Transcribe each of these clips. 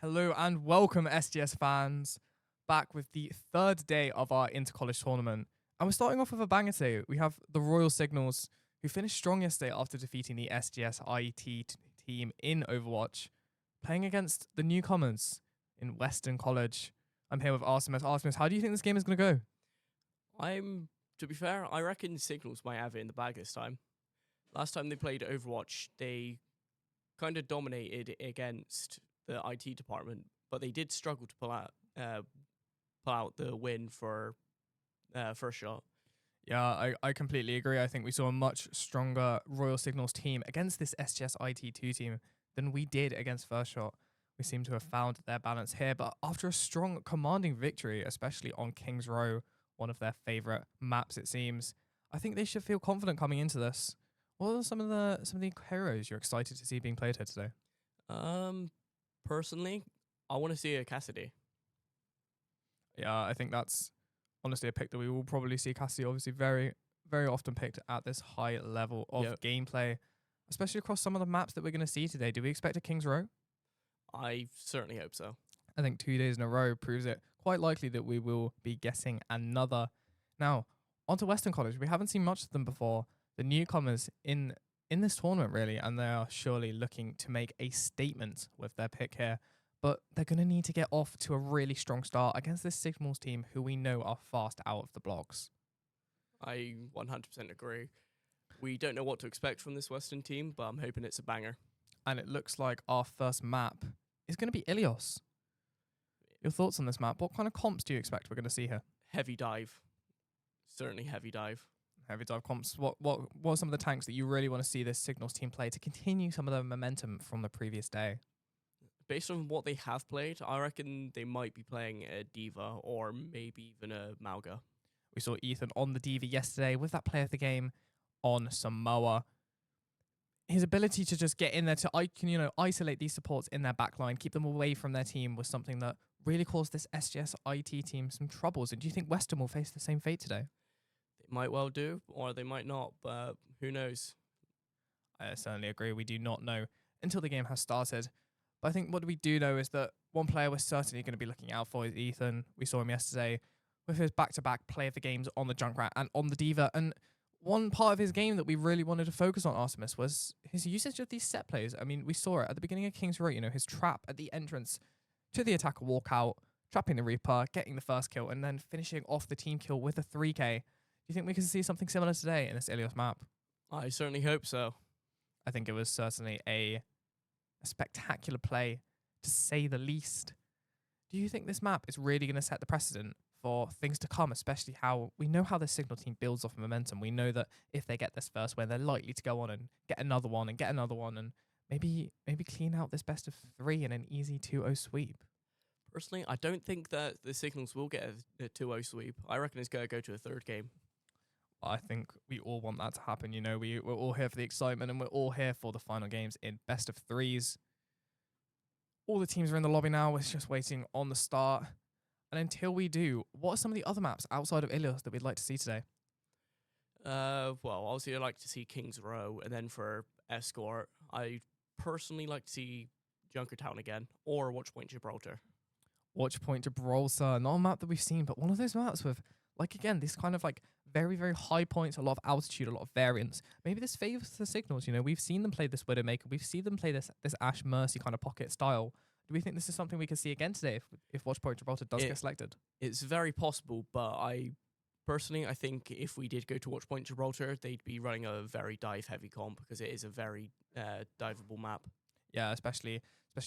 Hello and welcome, SGS fans, back with the third day of our inter-college tournament. And we're starting off with a banger today. We have the Royal Signals, who finished strong yesterday after defeating the SGS IT team in Overwatch, playing against the newcomers in Weston College. I'm here with Artemis. Artemis, how do you think this game is going to go? To be fair, I reckon Signals might have it in the bag this time. Last time they played Overwatch, they kind of dominated against the IT department, but they did struggle to pull out the win for Firstshot. Yeah, I completely agree. I think we saw a much stronger Royal Signals team against this SGS IT2 team than we did against Firstshot. We seem to have found their balance here, but after a strong, commanding victory, especially on King's Row, one of their favourite maps, it seems, I think they should feel confident coming into this. What are some of the heroes you're excited to see being played here today? Personally, I want to see a Cassidy. Yeah, I think that's honestly a pick that we will probably see. Cassidy obviously very, very often picked at this high level of gameplay, especially across some of the maps that we're going to see today. Do we expect a King's Row? I certainly hope so. I think 2 days in a row proves it quite likely that we will be getting another. Now, onto Weston College. We haven't seen much of them before. The newcomers in this tournament, really, and they are surely looking to make a statement with their pick here. But they're going to need to get off to a really strong start against this Signals team, who we know are fast out of the blocks. I 100% agree. We don't know what to expect from this Western team, but I'm hoping it's a banger. And it looks like our first map is going to be Ilios. Your thoughts on this map? What kind of comps do you expect we're going to see here? Heavy dive. Certainly heavy dive. Heavy dive comps. What are some of the tanks that you really want to see this Signals team play to continue some of the momentum from the previous day? Based on what they have played, I reckon they might be playing a Diva or maybe even a Mauga. We saw Ethan on the Diva yesterday with that play of the game on Samoa. His ability to just get in there to isolate these supports in their backline, keep them away from their team, was something that really caused this SGS IT team some troubles. And do you think Weston will face the same fate today? They might well do, or they might not, but who knows? I certainly agree. We do not know until the game has started. But I think what we do know is that one player we're certainly going to be looking out for is Ethan. We saw him yesterday with his back-to-back play of the games on the Junkrat and on the Diva. And one part of his game that we really wanted to focus on, Artemis, was his usage of these set plays. I mean, we saw it at the beginning of King's Row, his trap at the entrance to the attacker walkout, trapping the Reaper, getting the first kill, and then finishing off the team kill with a 3k. Do you think we can see something similar today in this Ilios map? I certainly hope so. I think it was certainly a spectacular play, to say the least. Do you think this map is really going to set the precedent for things to come, especially how we know how the Signal team builds off momentum? We know that if they get this first win, they're likely to go on and get another one and maybe clean out this best of 3 in an easy 2-0 sweep. Personally, I don't think that the Signals will get a 2-0 sweep. I reckon it's going to go to a third game. I think we all want that to happen. We're all here for the excitement, and we're all here for the final games in best of 3s. All the teams are in the lobby now. We're just waiting on the start. And until we do, what are some of the other maps outside of Ilios that we'd like to see today? Well, obviously I'd like to see King's Row, and then for Escort, I personally like to see Junkertown again, or Watchpoint Gibraltar. Watchpoint Gibraltar, not a map that we've seen, but one of those maps with, again, this kind of very, very high points, a lot of altitude, a lot of variance. Maybe this favors the Signals. We've seen them play this Widowmaker. We've seen them play this Ash Mercy kind of pocket style. Do we think this is something we can see again today if Watchpoint Gibraltar does get selected? It's very possible, but I think if we did go to Watchpoint Gibraltar, they'd be running a very dive-heavy comp because it is a very diveable map. Yeah, especially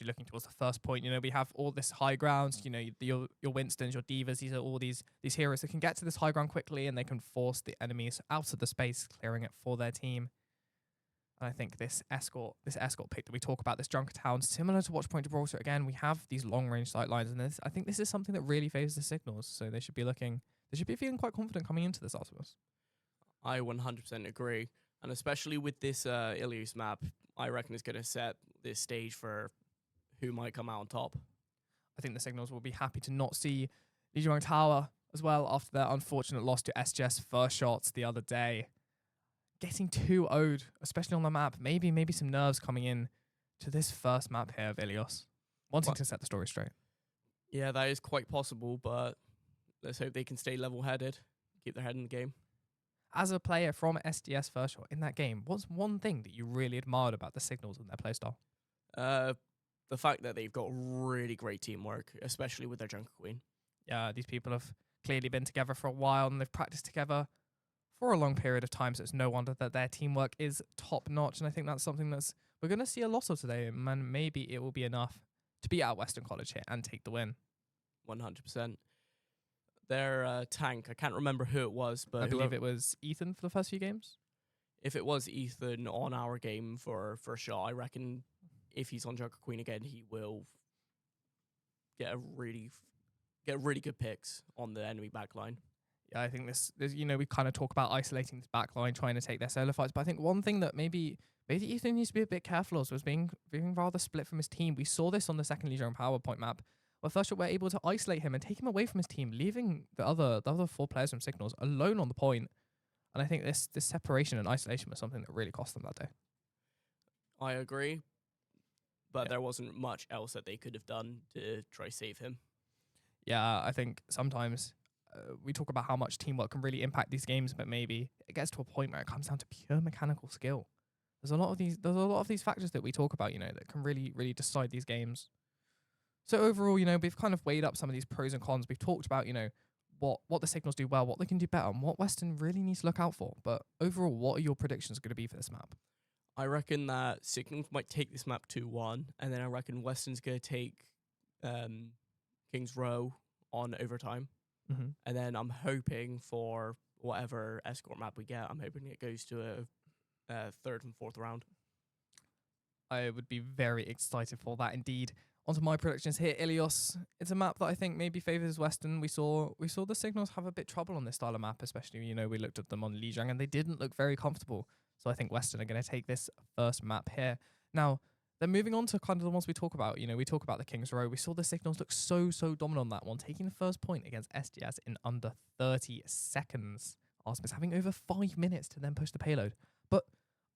looking towards the first point. We have all this high ground. Your Winstons, your Divas. These are all these heroes that can get to this high ground quickly, and they can force the enemies out of the space, clearing it for their team. And I think this escort pick that we talk about, this Junkertown, similar to Watchpoint Gibraltar. Again, we have these long range sight lines, and I think this is something that really favors the Signals. So they should be feeling quite confident coming into this, Artemis. I 100% agree, and especially with this Ilios map, I reckon it's going to set this stage for who might come out on top. I think the Signals will be happy to not see Lijiang Tower as well after their unfortunate loss to SGS Firstshot the other day. Getting 2-0'd, especially on the map, maybe some nerves coming in to this first map here of Ilios. wanting to set the story straight. Yeah, that is quite possible, but let's hope they can stay level-headed, keep their head in the game. As a player from SDS Firstshot in that game, what's one thing that you really admired about the Signals and their playstyle? The fact that they've got really great teamwork, especially with their Junker Queen. Yeah, these people have clearly been together for a while and they've practiced together for a long period of time, so it's no wonder that their teamwork is top-notch, and I think that's something we're going to see a lot of today, and maybe it will be enough to beat out Weston College here and take the win. 100%. Their tank, I can't remember who it was, but I believe it was Ethan for the first few games. If it was Ethan on our game for Firstshot, I reckon if he's on Junker Queen again, he will get really good picks on the enemy backline. Yeah, I think this we kind of talk about isolating this backline, trying to take their solo fights, but I think one thing that maybe Ethan needs to be a bit careful of was being rather split from his team. We saw this on the second Legion PowerPoint map, where Firstshot were able to isolate him and take him away from his team, leaving the other 4 players from Signals alone on the point. And I think this separation and isolation was something that really cost them that day. I agree, but there wasn't much else that they could have done to try save him. Yeah, I think sometimes we talk about how much teamwork can really impact these games, but maybe it gets to a point where it comes down to pure mechanical skill. There's a lot of these factors that we talk about, that can really decide these games. So overall, we've kind of weighed up some of these pros and cons. We've talked about, what the Signals do well, what they can do better, and what Weston really needs to look out for. But overall, what are your predictions going to be for this map? I reckon that Signals might take this map 2-1, and then I reckon Weston's going to take King's Row on overtime. Mm-hmm. And then I'm hoping for whatever escort map we get, I'm hoping it goes to a 3rd and 4th round. I would be very excited for that indeed. Onto my predictions here. Ilios, it's a map that I think maybe favours Weston. We saw the Signals have a bit trouble on this style of map, especially, we looked at them on Lijiang and they didn't look very comfortable. So I think Weston are going to take this first map here. Now, then moving on to kind of the ones we talk about. We talk about the King's Row. We saw the Signals look so dominant on that one, taking the first point against SDS in under 30 seconds. Artemis having over 5 minutes to then push the payload. But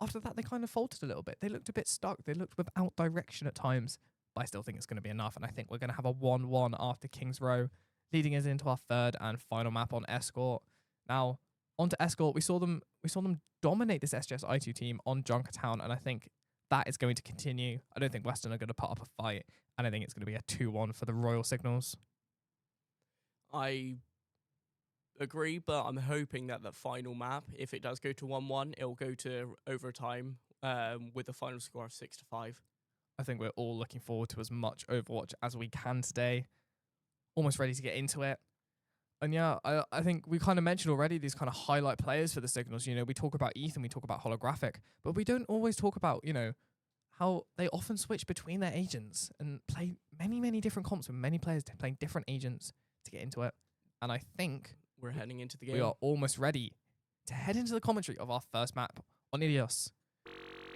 after that, they kind of faltered a little bit. They looked a bit stuck. They looked without direction at times. But I still think it's going to be enough. And I think we're going to have a 1-1 after King's Row, leading us into our 3rd and final map on Escort. Now, onto Escort, we saw them dominate this SGS I2 team on Junkertown, and I think that is going to continue. I don't think Weston are going to put up a fight, and I think it's going to be a 2-1 for the Royal Signals. I agree, but I'm hoping that the final map, if it does go to 1-1, it'll go to overtime with a final score of 6-5. I think we're all looking forward to as much Overwatch as we can today. Almost ready to get into it. And yeah, I think we kind of mentioned already these kind of highlight players for the Signals. We talk about Ethan, we talk about Holographic, but we don't always talk about, how they often switch between their agents and play many different comps with many players playing different agents to get into it. And I think we're heading into the game. We are almost ready to head into the commentary of our first map on Ilios.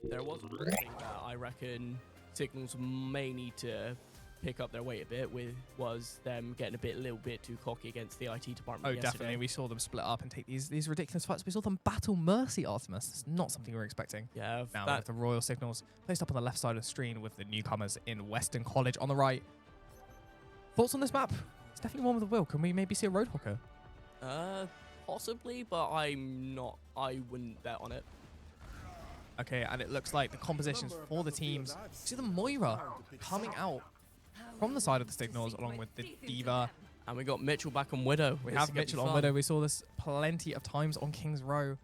There was one thing that I reckon Signals may need to pick up their weight a bit with, was them getting a little bit too cocky against the IT department yesterday. Definitely. We saw them split up and take these ridiculous fights. We saw them battle Mercy Artemis. It's not something we were expecting. Yeah. Now we have the Royal Signals placed up on the left side of the screen with the newcomers in Weston College on the right. Thoughts on this map? It's definitely one with a will. Can we maybe see a Roadhogger? Possibly, but I wouldn't bet on it. Okay, and it looks like the compositions for the teams. See the Moira coming out from the side of the Signals along with the Diva. And we got Mitchell back on Widow. We have Mitchell on Widow. We saw this plenty of times on King's Row.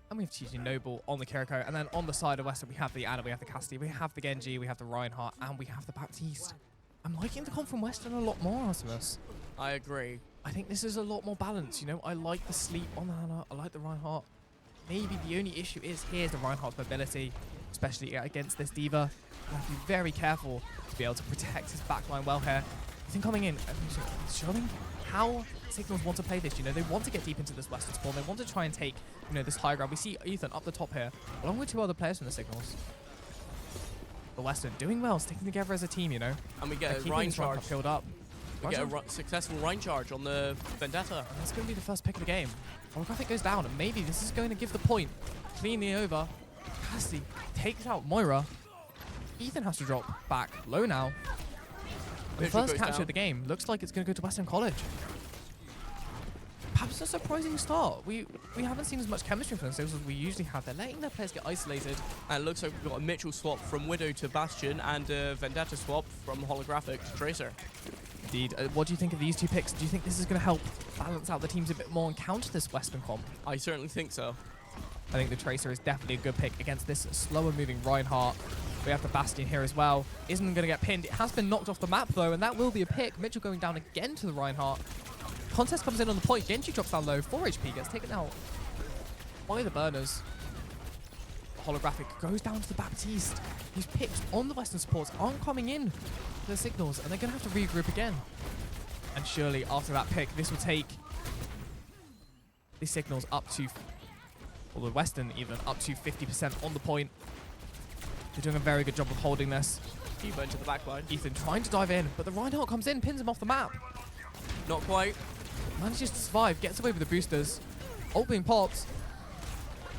And we have Chichi Noble on the Kiriko. And then on the side of Weston, we have the Ana, we have the Cassidy, we have the Genji, we have the Reinhardt, and we have the Baptiste. I'm liking the comp from Weston a lot more, Artemis. I agree. I think this is a lot more balanced. I like the sleep on the Ana. I like the Reinhardt. Maybe the only issue is here's the Reinhardt's mobility, especially against this Diva. You have to be very careful to be able to protect his backline well here. Ethan coming in and showing how Signals want to play this. They want to get deep into this Western spawn. They want to try and take, this high ground. We see Ethan up the top here, along with 2 other players from the Signals. The Western doing well, sticking together as a team, And we get a Rhine charge filled up. We get a successful Rhine charge on the Vendetta. And that's going to be the first pick of the game. Holographic goes down, and maybe this is going to give the point cleanly over. Cassidy takes out Moira. Ethan has to drop back low now. The first capture of the game looks like it's going to go to Weston College. Perhaps a surprising start. We haven't seen as much chemistry from themselves as we usually have. They're letting their players get isolated. And it looks like we've got a Mitchell swap from Widow to Bastion and a Vendetta swap from Holographic to Tracer. Indeed. What do you think of these two picks? Do you think this is going to help balance out the teams a bit more and counter this Western comp? I certainly think so. I think the Tracer is definitely a good pick against this slower moving Reinhardt. We have the Bastion here as well. Isn't going to get pinned. It has been knocked off the map though, and that will be a pick. Mitchell going down again to the Reinhardt. Contest comes in on the point. Genji drops down low. 4 HP gets taken out by the burners. Holographic goes down to the Baptiste. These picks on the Western supports aren't coming in to the signals, and they're going to have to regroup again. And surely after that pick, this will take the signals up to, or the Western even, up to 50% on the point. They're doing a very good job of holding this. Diva into the backline. Ethan trying to dive in, but the Reinhardt comes in, pins him off the map. Not quite. Manages to survive, gets away with the boosters. Ult being popped.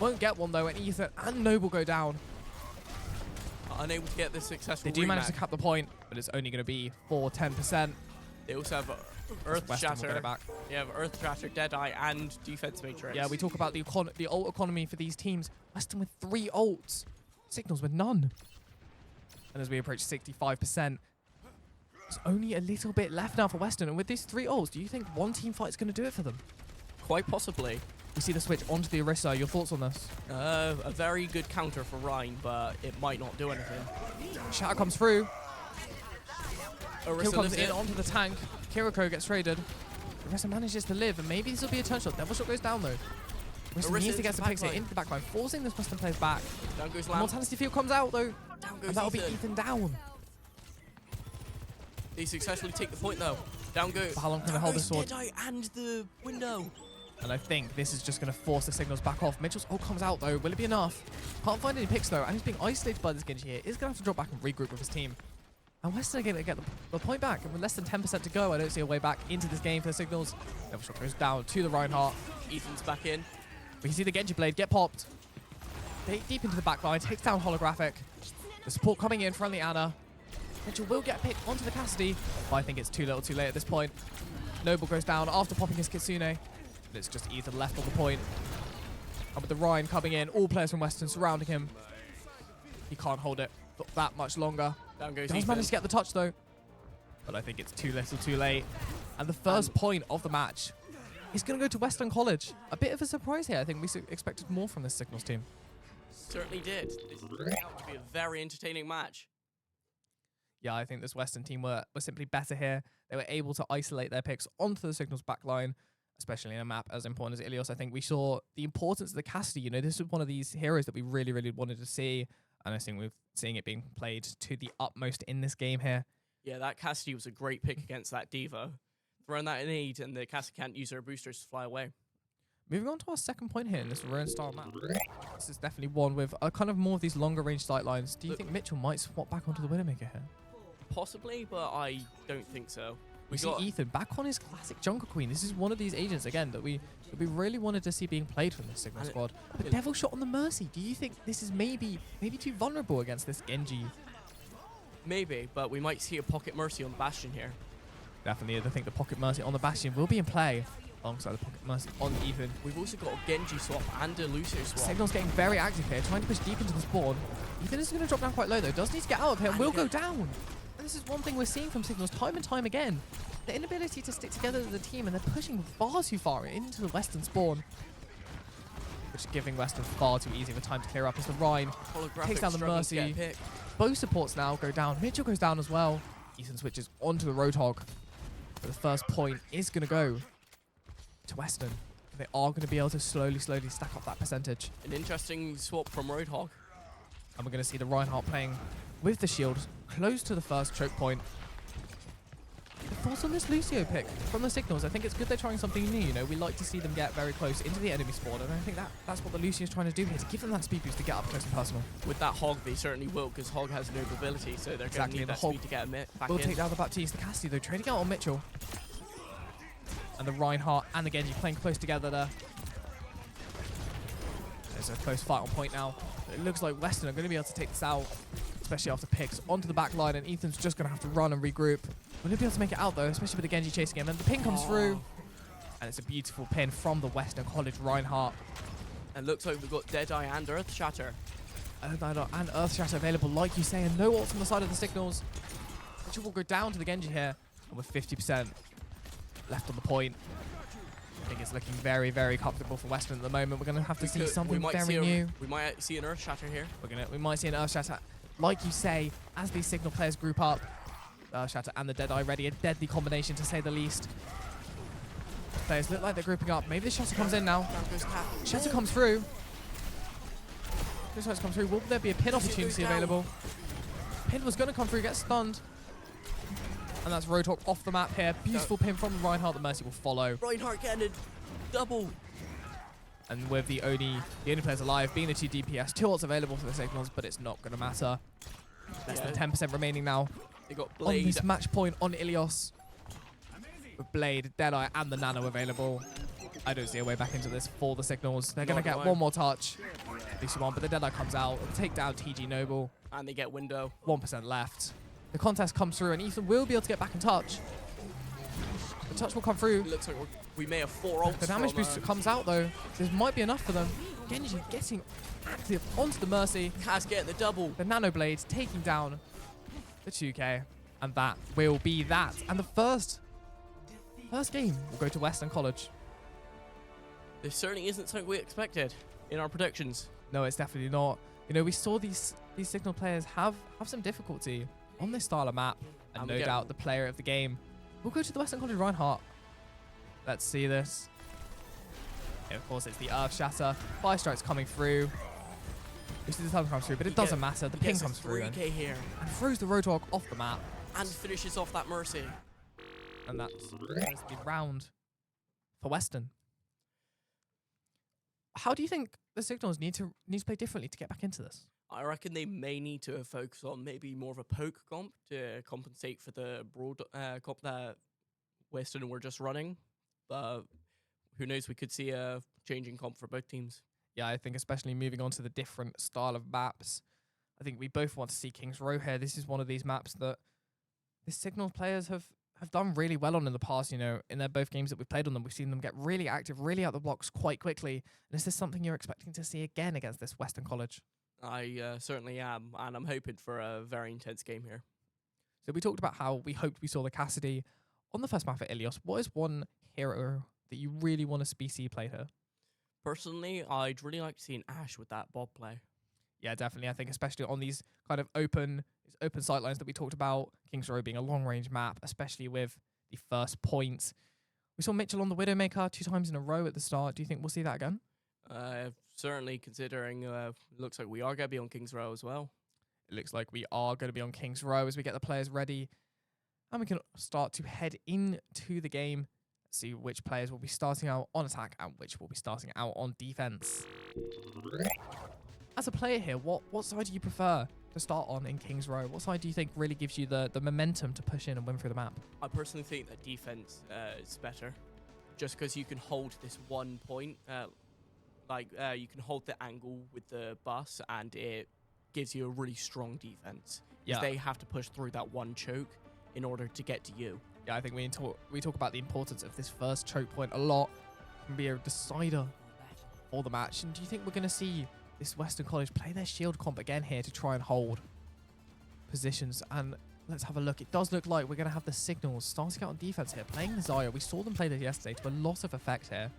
Won't get one though, and Ethan and Noble go down. Unable to get this successful They do manage to rematch. cap the point, but it's only going to be for 10%. They also have Earth Weston will get Shatter. it back. They have Earth Shatter, Deadeye, and Defense Matrix. Yeah, we talk about the ult economy for these teams. Weston with 3 ults. Signals with none. And as we approach 65%, there's only a little bit left now for Weston. And with these 3 ults, do you think one team fight is going to do it for them? Quite possibly. We see the switch onto the Orisa. Your thoughts on this? A very good counter for Ryan, but it might not do anything. Shatter comes through. Kill Orisa comes lives in it. onto the tank. Kiriko gets traded. Orisa manages to live, and maybe this will be a turn shot. Devil shot goes down though. Orisa Orisa needs to into get the some picks here backline. into the backline, forcing this Western players back. Down goes The Lamb. Mortality field comes out though, Down goes and that'll be Ethan. Ethan down. They successfully take the point though. Down goes. How long can they down hold goes this sword? Deadeye and the window. And I think this is just going to force the signals back off. Mitchell's ult comes out though. Will it be enough? Can't find any picks though, and he's being isolated by this Genji here. He's going to have to drop back and regroup with his team. And Weston are going to get the point back. And with less than 10% to go, I don't see a way back into this game for the signals. Devil shot goes down to the Reinhardt. Ethan's back in. We can see the Genji blade get popped. Deep into the backline, takes down Holographic. The support coming in, friendly Anna. Mitchell will get picked onto the Cassidy, but I think it's too little too late at this point. Noble goes down after popping his Kitsune. And it's just Ethan left on the point. And with the Ryan coming in, all players from Western surrounding him. He can't hold it for that much longer. Down goes Does Ethan. manage to get the touch though. But I think it's too little too late. And the first point of the match is going to go to Western College. A bit of a surprise here. I think we expected more from this Signals team. Certainly did. This is going to be a very entertaining match. Yeah, I think this Western team were simply better here. They were able to isolate their picks onto the Signals backline, especially in a map as important as Ilios. I think we saw the importance of the Cassidy. You know, this was one of these heroes that we really, really wanted to see. And I think we're seeing it being played to the utmost in this game here. Yeah, that Cassidy was a great pick against that Diva. Throwing that in aid, and the Cassidy can't use her boosters to fly away. Moving on to our second point here in this Ruin style map. This is definitely one with a kind of more of these longer range sight lines. Do you think Mitchell might swap back onto the Widowmaker here? Possibly, but I don't think so. We see Ethan back on his classic Jungle Queen. This is one of these agents, again, that we really wanted to see being played from this Signal And squad. But Devil Shot on the Mercy. Do you think this is maybe too vulnerable against this Genji? Maybe, but we might see a Pocket Mercy on Bastion here. Definitely, I think the Pocket Mercy on the Bastion will be in play alongside the Pocket Mercy on Ethan. We've also got a Genji swap and a Lucio swap. Signal's getting very active here, trying to push deep into the spawn. Ethan is going to drop down quite low though. Does need to get out of here and will go down. And this is one thing we're seeing from Signals time and time again. The inability to stick together as a team, and they're pushing far too far into the Western spawn. Which is giving Western far too easy of a time to clear up as the Rhine Holographic takes down the struggling to get a Mercy. pick. Both supports now go down. Mitchell goes down as well. Ethan switches onto the Roadhog. But the first point is going to go to Western. They are going to be able to slowly stack up that percentage. An interesting swap from Roadhog. And we're going to see the Reinhardt playing with the shield close to the first choke point. The thoughts on this Lucio pick from the Signals? I think it's good they're trying something new. You know, we like to see them get very close into the enemy spawn, and I think that's what the Lucio is trying to do here, to give them that speed boost to get up close and personal. With that Hog, they certainly will, because Hog has no mobility, so they're going to need that speed to get him back We'll in. take down the Baptiste. The Cassidy, though, trading out on Mitchell. And the Reinhardt and the Genji playing close together there. There's a close fight on point now. It looks like Weston are going to be able to take this out. especially after picks onto the back line, and Ethan's just going to have to run and regroup. Will he be able to make it out, though, especially with the Genji chasing him? And the pin comes through, and it's a beautiful pin from the Western College Reinhardt. And looks like we've got Deadeye and Earth Shatter. And Earth Shatter available, like you say, and no ults on the side of the Signals, which will go down to the Genji here. And with 50% left on the point, I think it's looking very, very comfortable for Weston at the moment. We're going to have to see something very new. We might see an Earth Shatter here. We might see an Earth Shatter. Like you say, as these Signal players group up, Earth Shatter and the Deadeye ready, a deadly combination to say the least. Players look like they're grouping up. Maybe the Shatter comes in now. Shatter comes through. This comes through. Will there be a pin opportunity available? Pin was going to come through, get stunned. And that's Roadhog off the map here. Beautiful pin from Reinhardt. The Mercy will follow. Reinhardt getting a double. And with the only players alive being the 2 DPS, 2 ults available for the Signals, but it's not going to matter. Less than 10% remaining now. They got Blade. On this match point on Ilios. With Blade, Deadeye, and the Nano available. I don't see a way back into this for the Signals. They're going to get one more touch. At least one, but the Deadeye comes out. It'll take down TG Noble. And they get window. 1% left. The contest comes through, and Ethan will be able to get back in touch. The touch will come through. It looks like we may have 4 ults. The damage boost comes out, though. This might be enough for them. Genji getting active onto the Mercy. Has getting the double. The Nano Blades taking down the 2K. And that will be that. And the first game will go to Western College. This certainly isn't something we expected in our predictions. No, it's definitely not. You know, we saw these Signal players have some difficulty on this style of map. And no doubt the player of the game will go to the Western College Reinhardt. Let's see this. Yeah, of course, it's the Earth Shatter. Fire Strike's coming through. We see the time comes through, but it doesn't matter. The ping comes through. 3K here. And throws the Roadhog off the map. And finishes off that Mercy. And that's the round for Weston. How do you think the Signals need to play differently to get back into this? I reckon they may need to focus on maybe more of a poke comp to compensate for the broad comp that Weston were just running. But who knows, we could see a changing comp for both teams. Yeah, I think especially moving on to the different style of maps, I think we both want to see King's Row here. This is one of these maps that the Signal players have done really well on in the past. You know, in their both games that we've played on them, we've seen them get really active, really out the blocks quite quickly. And is this something you're expecting to see again against this Western College? I certainly am, and I'm hoping for a very intense game here. So we talked about how we hoped we saw the Cassidy on the first map at Ilios. What is one hero that you really want to see played here? Personally, I'd really like to see an Ashe with that Bob play. Yeah, definitely. I think especially on these kind of open sightlines that we talked about, King's Row being a long-range map, especially with the first point. We saw Mitchell on the Widowmaker 2 times in a row at the start. Do you think we'll see that again? Certainly, considering looks like we are going to be on King's Row as well. It looks like we are going to be on King's Row as we get the players ready. And we can start to head into the game, see which players will be starting out on attack and which will be starting out on defense. As a player here, what side do you prefer to start on in King's Row? What side do you think really gives you the momentum to push in and win through the map? I personally think that defense is better, just because you can hold this one point. You can hold the angle with the bus, and it gives you a really strong defense. Yeah, they have to push through that one choke in order to get to you. Yeah, I think we talk about the importance of this first choke point a lot. It can be a decider for the match. And do you think we're going to see this Western College play their shield comp again here to try and hold positions? And let's have a look. It does look like we're going to have the Signals starting out on defense here, playing the Zarya. We saw them play this yesterday to a lot of effect here.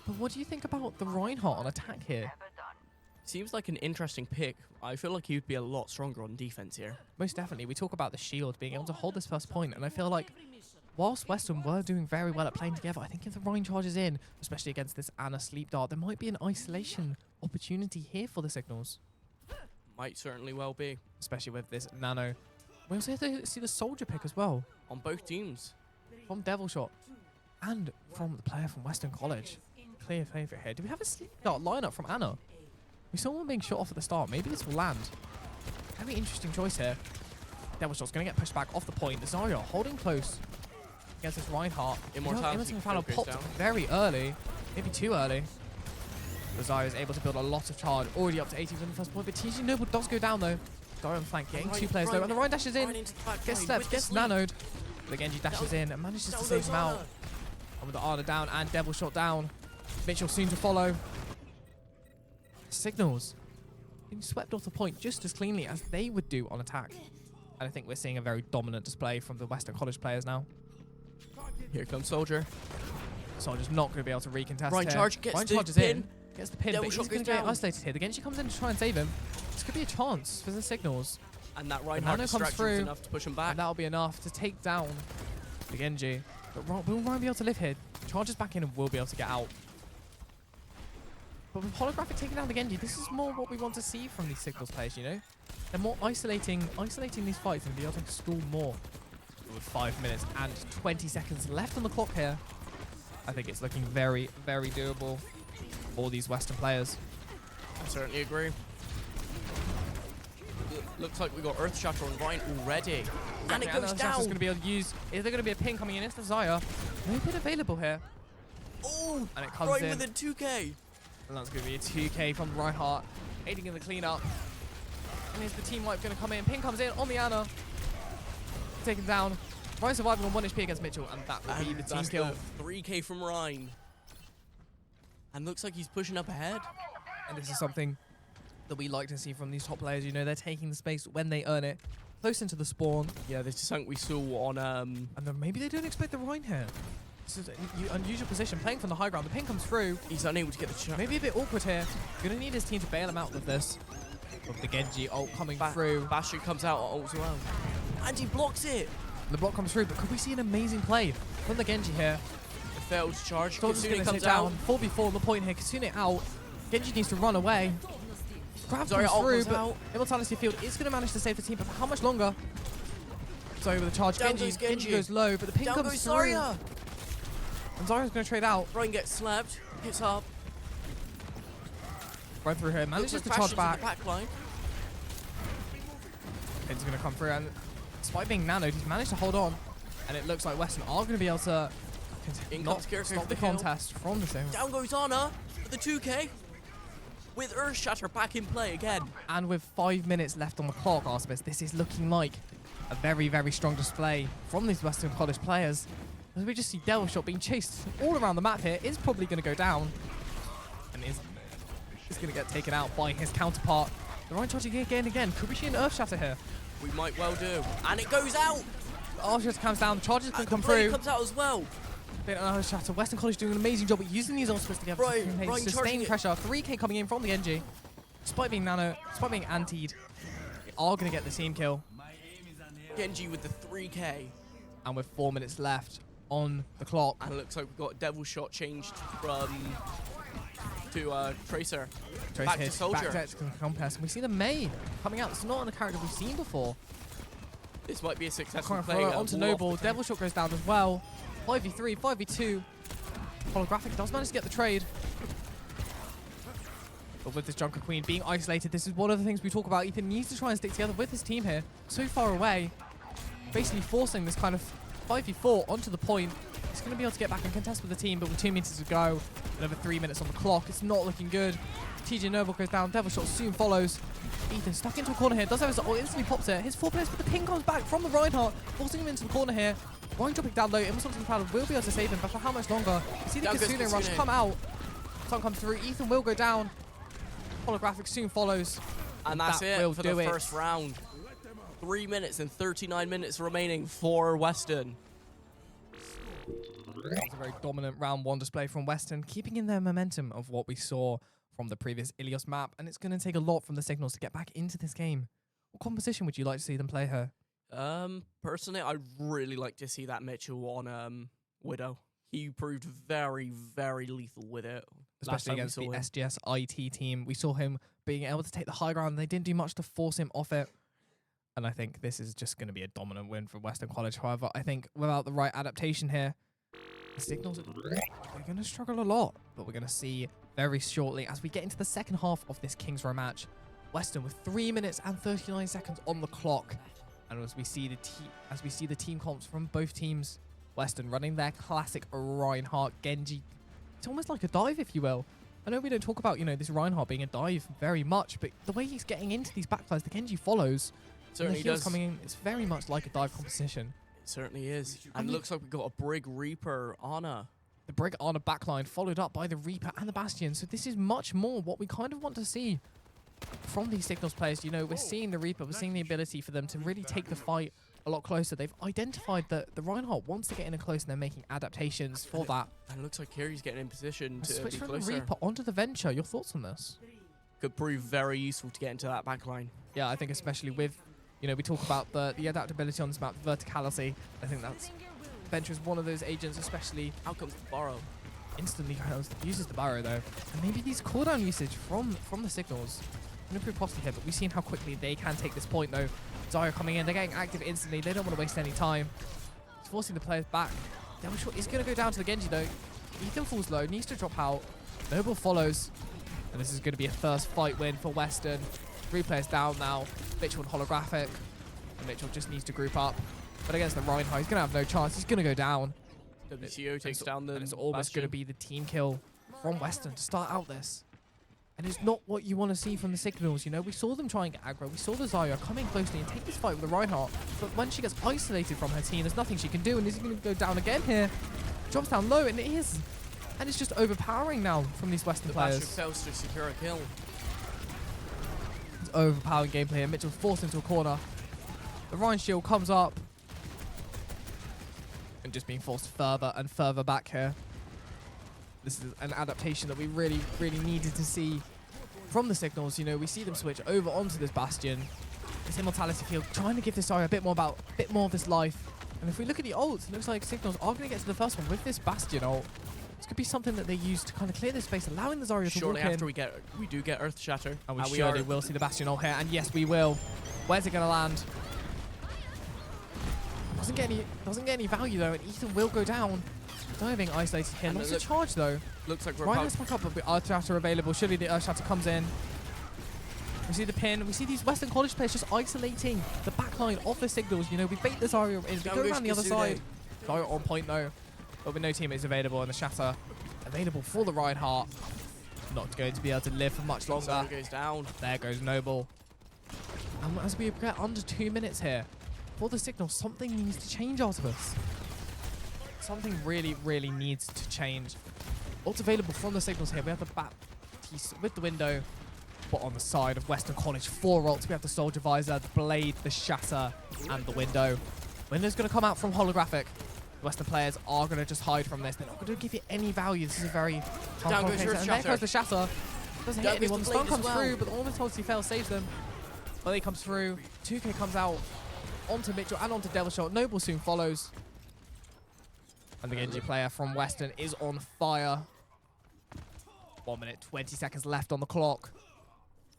But what do you think about the Reinhardt on attack here? Seems like an interesting pick. I feel like he would be a lot stronger on defense here. Most definitely. We talk about the shield being able to hold this first point, and I feel like whilst Weston were doing very well at playing together, I think if the Rhine charges in, especially against this Ana Sleep Dart, there might be an isolation opportunity here for the Signals. Might certainly well be. Especially with this Nano. We also see the Soldier pick as well. On both teams. From Devilshot and from the player from Western College. Clear favourite here. Do we have a Sleep Dart lineup from Ana? We saw one being shot off at the start. Maybe this will land. Very interesting choice here. Devilshot's going to get pushed back off the point. The Zarya holding close against this Reinhardt. Immortality Final popped very early. Maybe too early. The Zarya is able to build a lot of charge. Already up to 80 from the first point. But TG Noble does go down though. Zara on flank, getting Ryan- 2 players though, and the Ryan dashes in, Ryan into the back gets line stepped, with gets this lead. nanoed. But Genji dashes in and manages to Down save goes him out. Ana. And with the Ana down and Devil Shot down, Mitchell soon to follow. Signals being swept off the point just as cleanly as they would do on attack. And I think we're seeing a very dominant display from the Western College players now. Here comes Soldier. Soldier's not going to be able to recontest Ryan here. Charge gets Ryan the charges pin. in, gets the pin, Devil but Shot he's going goes to get down. isolated here. The Genji comes in to try and save him. This could be a chance for the Signals. And that Nano Reinhardt comes distraction through, was enough to push him back. And that'll be enough to take down the Genji. But will Ryan be able to live here? Charges back in and will be able to get out. But with Holographic taking down the Genji, this is more what we want to see from these Signals players, you know? They're more isolating these fights and be able to school more. With 5 minutes and 20 seconds left on the clock here, I think it's looking very, very doable for these Western players. I certainly agree. Looks like we got Earthshatter on Ryan already. And it goes down. Going to be able to use. Is there going to be a ping coming in? It's the Zaya. No pin available here. Oh, And it comes Ryan in. with a 2K. And that's going to be a 2K from Reinhardt, aiding in the cleanup. And is the team wipe going to come in? Ping comes in on the Ana. Taken down. Ryan surviving on 1 HP against Mitchell, and that will be the team That's kill. the 3K from Ryan. And looks like he's pushing up ahead. And this is something that we like to see from these top players. You know, they're taking the space when they earn it. Close into the spawn. Yeah, this is something we saw on And then maybe they don't expect the Rhine here. This is an unusual position. Playing from the high ground. The ping comes through. he's unable to get the shot. Maybe a bit awkward here. Gonna need his team to bail him out with this. With the Genji ult coming through. Bastion comes out on ult as well. And he blocks it. The block comes through, but could we see an amazing play from the Genji here? The failed charge. Soldier's Kitsune gonna comes sit out. down. 4v4 on the point here. Kitsune out. Genji needs to run away. Grab Sorry, comes ult through, goes but out. Immortality Field is going to manage to save the team, but for how much longer? So with the charge, Down Genji, goes Genji Genji. goes low, but the ping Down comes goes through. Zarya. And Zarya's going to trade out. Ryan gets slapped. Hits up. Right through here, manages Looks to like charge Bastion's in back. the back line. It's going to come through, and despite being nanoed, he's managed to hold on. And it looks like Weston are going to be able to In not comes Kiriko stop for the the kill. contest from the zone. Down goes Ana for the 2K. With Earthshatter back in play again. And with 5 minutes left on the clock, Artemis, this is looking like a very, very strong display from these Western College players. As we just see Devil Shot being chased all around the map here, is probably going to go down. And is going to get taken out by his counterpart. The Ryan charging again and again. Could we see an Earthshatter here? We might well do. And it goes out. Earthshatter comes down, charges can And come the blade through. comes out as well. They don't know Earthshatter. Western College doing an amazing job at using these ultimates together Right, to Ryan sustain charging it. pressure. 3K coming in from the NG. Despite being nano, despite being antied, they are going to get the team kill. Genji with the 3K. And with 4 minutes left on the clock. And it looks like we've got Devil Shot changed from to Tracer. Trace Back to hits, Soldier. back to Compass. And we see the May coming out. It's not a character we've seen before. This might be a successful Corner play. thrower onto Noble. Devil Shot goes down as well. 5v3, 5v2. Holographic does manage to get the trade. But with this Junker Queen being isolated, this is one of the things we talk about. Ethan needs to try and stick together with his team here. So far away. Basically forcing this kind of 5v4 onto the point. He's going to be able to get back and contest with the team, but with 2 minutes to go, another 3 minutes on the clock, it's not looking good. TJ Noble goes down, Devil Shot soon follows. Ethan stuck into a corner here, does have his ult, instantly pops it. His 4 players, but the ping comes back from the Reinhardt, forcing him into the corner here. Ryan dropping down low, Immortality Cloud will be able to save him, but for how much longer? You see the Down goes Kitsune rush Kitsune. come out. Sun comes through, Ethan will go down. Holographic soon follows. And that's That it will for do the it. first round. 3 minutes and 39 minutes remaining for Weston. That was a very dominant round 1 display from Weston, keeping in their momentum of what we saw from the previous Ilios map, and it's going to take a lot from the Signals to get back into this game. What composition would you like to see them play here? Personally, I'd really like to see that Mitchell on Widow. He proved very, very lethal with it. Especially against the SGS IT team. We saw him being able to take the high ground, and they didn't do much to force him off it. And I think this is just going to be a dominant win for Western College. However, I think without the right adaptation here, the Signals are going to struggle a lot. But we're going to see very shortly as we get into the second half of this Kings Row match. Weston with 3 minutes and 39 seconds on the clock. And as we see the team comps from both teams, Weston running their classic Reinhardt Genji. It's almost like a dive, if you will. I know we don't talk about, you know, this Reinhardt being a dive very much, but the way he's getting into these backlines, the Genji follows. Certainly and the heals does. coming in, it's very much like a dive competition. It certainly is. And looks like we've got a Brig Reaper Ana. The Brig on a backline followed up by the Reaper and the Bastion. So this is much more what we kind of want to see from these Signals players. You know, we're seeing the Reaper, we're seeing the ability for them to really take the fight a lot closer. They've identified that the Reinhardt wants to get in close, and they're making adaptations for that. And it looks like Kiri's getting in position to Switch be from closer. the Reaper onto the Venture. Your thoughts on this? Could prove very useful to get into that back line. Yeah, I think especially with, you know, we talk about the adaptability on this map, verticality. I think that's Venture is one of those agents, especially Out comes the Burrow. instantly uses the Barrow though, and maybe these cooldown usage from the Signals. I'm gonna prove possibly here, but we've seen how quickly they can take this point though. Zarya coming in, they're getting active instantly. They don't want to waste any time. It's forcing the players back. Devil Shot is gonna go down to the Genji though. Ethan falls low, needs to drop out. Noble follows, and this is gonna be a first fight win for Weston. 3 players down now. Mitchell and Holographic. And Mitchell just needs to group up. But against the Reinhardt, he's gonna have no chance. He's gonna go down. WCO takes down the And it's almost Bastion. gonna be the team kill from Weston to start out this. And it's not what you want to see from the Signals, you know? We saw them try and get aggro. We saw the Zarya coming closely and take this fight with the Reinhardt. But when she gets isolated from her team, there's nothing she can do. And is he going to go down again here? Drops down low, and it is. And it's just overpowering now from these Western The players. Bastion fails to secure a kill. It's overpowering gameplay here. Mitchell forced into a corner. The Rhine shield comes up. And just being forced further and further back here. This is an adaptation that we really, really needed to see from the Signals. You know, we see them switch over onto this Bastion. This Immortality field, trying to give this Zarya a bit more of this life. And if we look at the ults, it looks like Signals are going to get to the first one with this Bastion ult. This could be something that they use to kind of clear this space, allowing the Zarya to Shortly walk in. after we do get Earth Shatter. And we surely will see the Bastion ult here. And yes, we will. Where's it going to land? Doesn't get any value though, and Ethan will go down. Diving isolated here. Lots of charge though. Looks like we're Ryan about has back up, but Earth Shatter available. Surely the Earth Shatter comes in. We see the pin. We see these Western College players just isolating the backline of the Signals. You know, we bait the Zarya in. We go around the other side. Zarya on point though. But with no teammates available, and the Shatter available for the Reinhardt. Not going to be able to live for much longer. Zarya goes down. There goes Noble. And as we get under 2 minutes here, for the Signals, something needs to change out of us. Something really, really needs to change. What's available from the Signals here? We have the bat piece with the window, but on the side of Western College, 4 ults. We have the Soldier Visor, the Blade, the Shatter, and the window. Window's going to come out from Holographic. The Western players are going to just hide from this. They're not going to give you any value. This is a very Down goes your and Shatter. there goes the Shatter. Doesn't hit anyone. The Blade stun as comes well. through, but the Ornithology fail saves them. Blade comes through. 2K comes out onto Mitchell and onto Devil Shot. Noble soon follows. And the Genji player from Weston is on fire. 1 minute, 20 seconds left on the clock.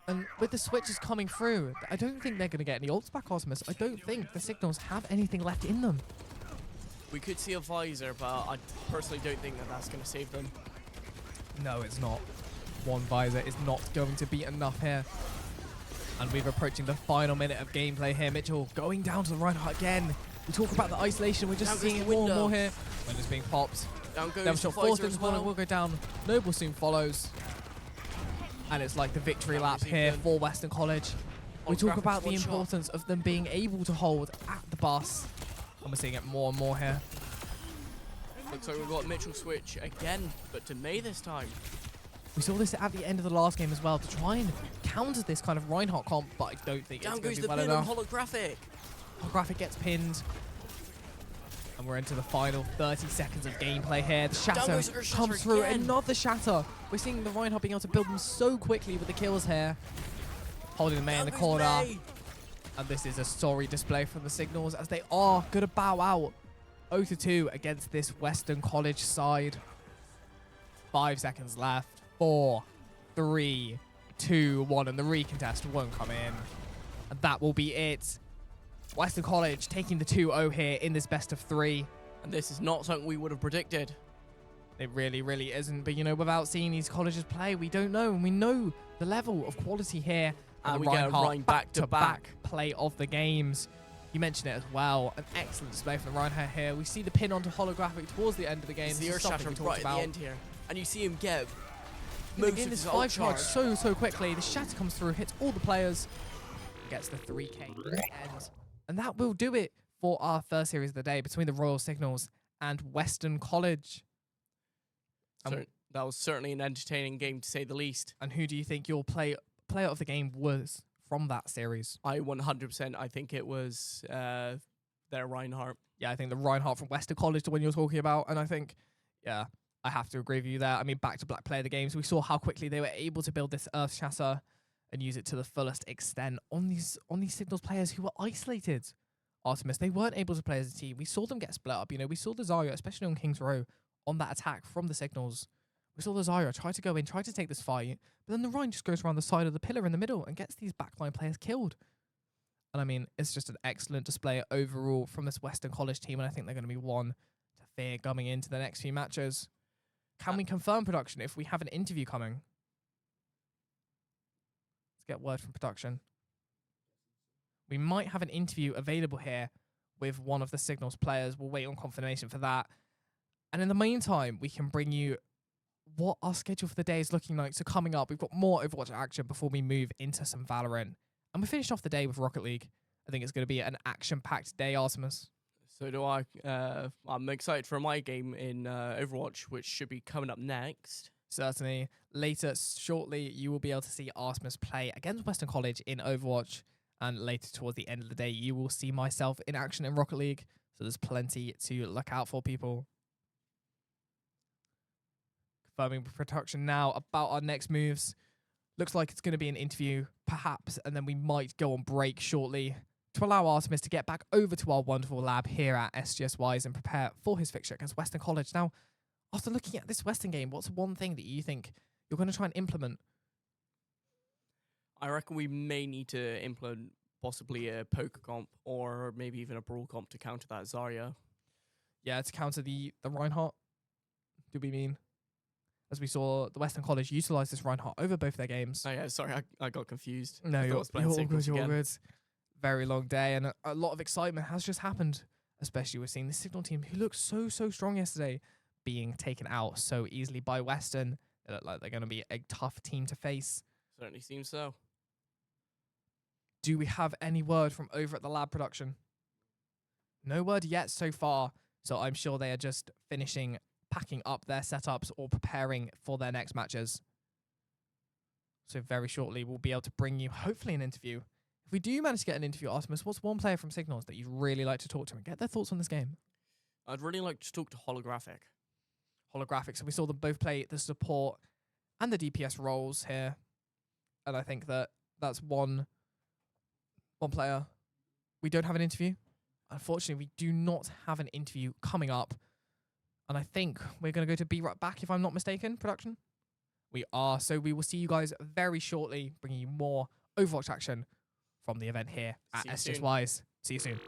And with the switches coming through, I don't think they're going to get any ults back, Osmus. I don't think the Signals have anything left in them. We could see a Visor, but I personally don't think that that's going to save them. No, it's not. One Visor is not going to be enough here. And we're approaching the final minute of gameplay here. Mitchell going down to the Reinhardt again. We talk about the isolation. We're just seeing it more and more here. Window's being popped. Down goes Devil the Shot forced Visor into as the corner. well. Will go down. Noble soon follows. And it's like the victory lap here for Western College. We talk about the importance of them being able to hold at the bus. And we're seeing it more and more here. Looks like we've got Mitchell switch again, but to May this time. We saw this at the end of the last game as well to try and counter this kind of Reinhardt comp, but I don't think Down it's going goes to the be well pin on enough. Holographic. Holographic gets pinned. And we're into the final 30 seconds of gameplay here. The Shatter goes Shatter comes through. again. Another Shatter. We're seeing the Reinhardt being able to build them so quickly with the kills here. Holding the May in the Down goes corner. May. And this is a sorry display from the Signals as they are going to bow out 0-2 against this Western College side. 5 seconds left. 4, 3, 2, 1. And the recontest won't come in. And that will be it. Western College taking the 2-0 here in this best of 3. And this is not something we would have predicted. It really, really isn't. But, you know, without seeing these colleges play, we don't know. And we know the level of quality here. And the we get a Reinhardt Rhine back-to-back. play of the games. You mentioned it as well. An excellent display from the Reinhardt here. We see the pin onto Holographic towards the end of the game. It's the This Earth is something Shatter we talked right at about. the end here. And you see him get And Most again, of this his 5 charge charge. so quickly. The shatter comes through, hits all the players, gets the 3k end. And that will do it for our first series of the day between the Royal Signals and Weston College. That was certainly an entertaining game, to say the least. And who do you think your player of the game was from that series? I 100%, I think it was their Reinhardt. Yeah, I think the Reinhardt from Weston College, the one you're talking about. And I think, yeah, I have to agree with you there. I mean, back to black player of the games, we saw how quickly they were able to build this Earth Shatter and use it to the fullest extent on these Signals players who were isolated. Artemis, they weren't able to play as a team. We saw them get split up. You know, we saw the Zarya, especially on King's Row, on that attack from the Signals. We saw the Zarya try to go in, try to take this fight, but then the Rhine just goes around the side of the pillar in the middle and gets these backline players killed. And I mean, it's just an excellent display overall from this Western College team, and I think they're going to be one to fear coming into the next few matches. Can we confirm production if we have an interview coming? Let's get word from production. We might have an interview available here with one of the Signals players. We'll wait on confirmation for that. And in the meantime, we can bring you what our schedule for the day is looking like. So coming up, we've got more Overwatch action before we move into some Valorant. And we finished off the day with Rocket League. I think it's going to be an action-packed day, Artemis. So do I. I'm excited for my game in Overwatch, which should be coming up next. Certainly. Later, shortly, you will be able to see Artemis play against Western College in Overwatch. And later, towards the end of the day, you will see myself in action in Rocket League. So there's plenty to look out for, people. Confirming production now about our next moves. Looks like it's going to be an interview, perhaps, and then we might go on break shortly to allow Artemis to get back over to our wonderful lab here at SGSWise and prepare for his fixture against Western College. Now, after looking at this Western game, what's one thing that you think you're going to try and implement? I reckon we may need to implement possibly a poker comp or maybe even a brawl comp to counter that Zarya. Yeah, to counter the Reinhardt, do we mean? As we saw the Western College utilise this Reinhardt over both their games. Oh yeah, sorry, I got confused. No, you're all good, you're all again. good. Very long day, and a lot of excitement has just happened, especially we're seeing the Signal team, who looked so strong yesterday, being taken out so easily by Weston. They look like they're going to be a tough team to face. Certainly seems so. Do we have any word from over at the lab production? No word yet so far, so I'm sure they are just finishing packing up their setups or preparing for their next matches. So very shortly, we'll be able to bring you, hopefully, an interview. If we do manage to get an interview, Artemis, what's one player from Signals that you'd really like to talk to and get their thoughts on this game? I'd really like to talk to Holographic. Holographic. So we saw them both play the support and the DPS roles here. And I think that that's one player. We don't have an interview. Unfortunately, we do not have an interview coming up. And I think we're going to go to Be Right Back, if I'm not mistaken, production. We are. So we will see you guys very shortly, bringing you more Overwatch action from the event here at SGSWise. See you soon.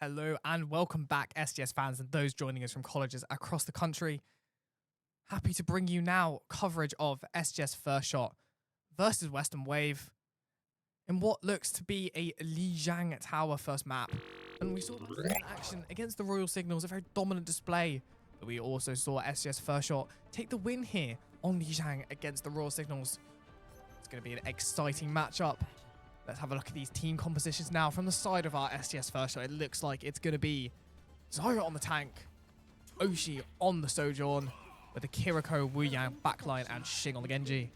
Hello and welcome back, SGS fans and those joining us from colleges across the country. Happy to bring you now coverage of SGS Firstshot versus Weston Wave in what looks to be a Lijiang Tower first map. And we saw Weston in action against the Royal Signals, a very dominant display. But we also saw SGS Firstshot take the win here on Lijiang against the Royal Signals. It's going to be an exciting matchup. Let's have a look at these team compositions now from the side of our SGS Firstshot. It looks like it's going to be Zarya on the tank, Oshi on the Sojourn, with the Kiriko, Wu Yang backline, and Xing on the Genji.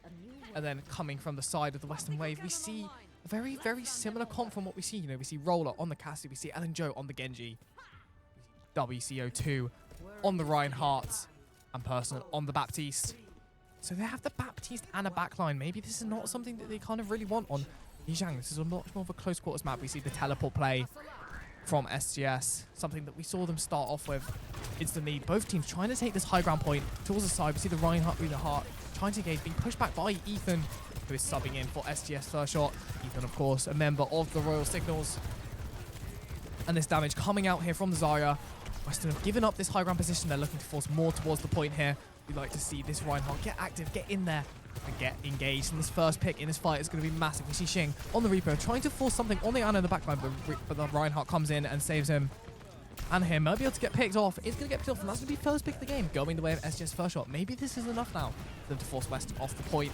And then coming from the side of the Western Wave, we see a very, very similar comp from what we see. You know, we see Roller on the Cassie, we see Ellen Joe on the Genji, WCO2 on the Reinhardt, and Personal on the Baptiste. So they have the Baptiste and a backline. Maybe this is not something that they kind of really want on Lijiang. This is a much more of a close quarters map. We see the teleport play from SGS, something that we saw them start off with instantly. Both teams trying to take this high ground point towards the side. We see the Reinhardt trying to engage, being pushed back by Ethan, who is subbing in for SGS Firstshot. Ethan, of course, a member of the Royal Signals. And this damage coming out here from the Zarya. Weston have given up this high ground position. They're looking to force more towards the point here. We'd like to see this Reinhardt get active, get in there, and get engaged. And this first pick in this fight is going to be massive. We see Xing on the Reaper trying to force something on the Ana in the backline, but the Reinhardt comes in and saves him. And here might be able to get picked off. It's going to get picked off, and that's going to be first pick of the game, going the way of SGS Firstshot. Maybe this is enough now for them to force Weston off the point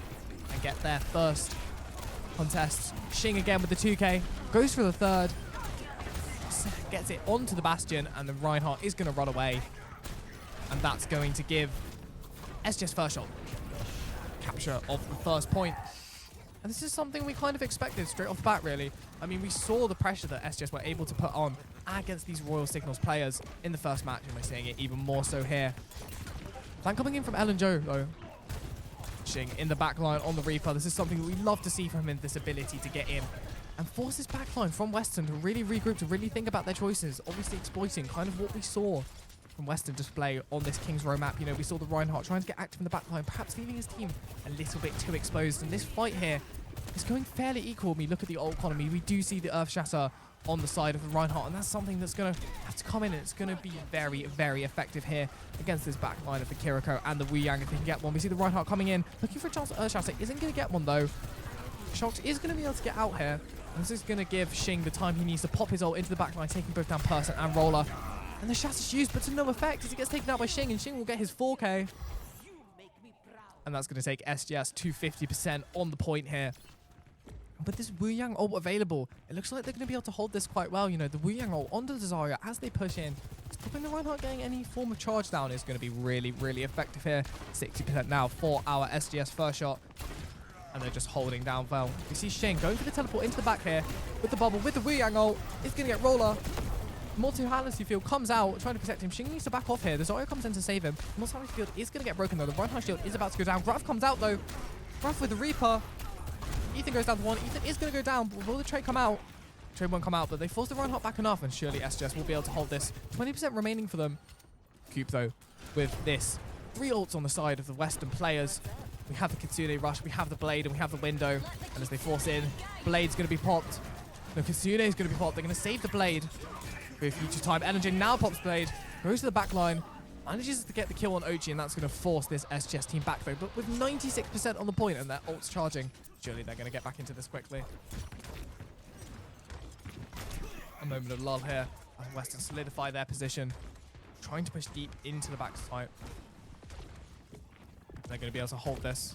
and get their first contest. Xing again with the 2K, goes for the third, gets it onto the Bastion, and then Reinhardt is going to run away. And that's going to give SGS Firstshot capture of the first point. And this is something we kind of expected straight off the bat, really. I mean, we saw the pressure that SGS were able to put on against these Royal Signals players in the first match, and we're seeing it even more so here. Plan coming in from Ellen Joe, though. Xing in the backline on the Reaper. This is something that we love to see from him, this ability to get in and force this backline from Weston to really regroup, to really think about their choices, obviously exploiting kind of what we saw from Weston display on this King's Row map. You know, we saw the Reinhardt trying to get active in the backline, perhaps leaving his team a little bit too exposed. And this fight here is going fairly equal. When we look at the ult economy, we do see the Earth Shatter on the side of the Reinhardt, and that's something that's going to have to come in, and it's going to be very, very effective here against this backline of the Kiriko and the Wu Yang if they can get one. We see the Reinhardt coming in, looking for a chance at Earth Shatter. Isn't going to get one, though. Shox is going to be able to get out here, and this is going to give Xing the time he needs to pop his ult into the backline, taking both down Person and Roller. And the Shatter's used, but to no effect as he gets taken out by Xing, and Xing will get his 4K. And that's going to take SGS to 50% on the point here. But this Wu Yang ult available, it looks like they're going to be able to hold this quite well. You know, the Wu Yang ult onto the Zarya as they push in, stopping the Reinhardt getting any form of charge down is going to be really, really effective here. 60% now for our SGS Firstshot. And they're just holding down well. We see Xing going for the teleport into the back here with the bubble, with the Wu Yang ult. It's going to get Roller. Mortality Field comes out, trying to protect him. Xing needs to back off here. The Zarya comes in to save him. Mortality Field is going to get broken, though. The Reinhardt shield is about to go down. Gruff comes out, though. Gruff with the Reaper. Ethan goes down to one. Ethan is going to go down, but will the trade come out? Trade won't come out, but they force the Reinhardt back enough, and surely SGS will be able to hold this. 20% remaining for them. Coop, though, with this. 3 ults on the side of the Western players. We have the Kitsune rush, we have the Blade, and we have the window. And as they force in, Blade's going to be popped. No, Kitsune is going to be popped. They're going to save the Blade. With future time, Energy now pops Blade, goes to the back line, manages to get the kill on Ochi, and that's going to force this SGS team back, though. But with 96% on the point and their ults charging, surely they're going to get back into this quickly. A moment of lull here as Weston solidify their position, trying to push deep into the backside. They're going to be able to hold this.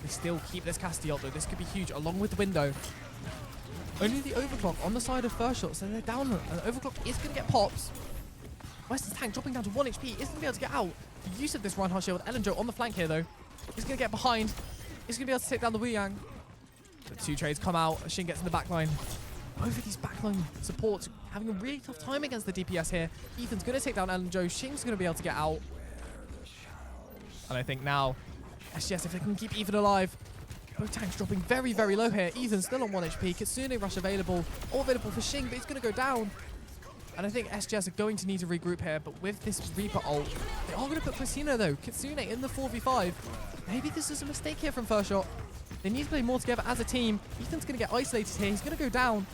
They still keep this Castiel, though. This could be huge, along with the window. Only the overclock on the side of Firstshot, so they're down, and the overclock is going to get pops. Weston's tank dropping down to 1 HP, isn't going to be able to get out. The use of this Reinhardt shield, Ellen Joe on the flank here, though. He's going to get behind. He's going to be able to take down the Wu Yang. The 2 trades come out. Xing gets in the backline. Both of these backline supports having a really tough time against the DPS here. Ethan's going to take down Ellen Joe. Xing's going to be able to get out. And I think now, SGS, if they can keep Ethan alive, both tanks dropping very, very low here. Ethan's still on 1 HP. Kitsune rush available. All available for Xing, but he's going to go down. And I think SGS are going to need to regroup here, but with this Reaper ult, they are going to put Christina, though. Kitsune in the 4v5. Maybe this is a mistake here from Firstshot. They need to play more together as a team. Ethan's going to get isolated here. He's going to go down.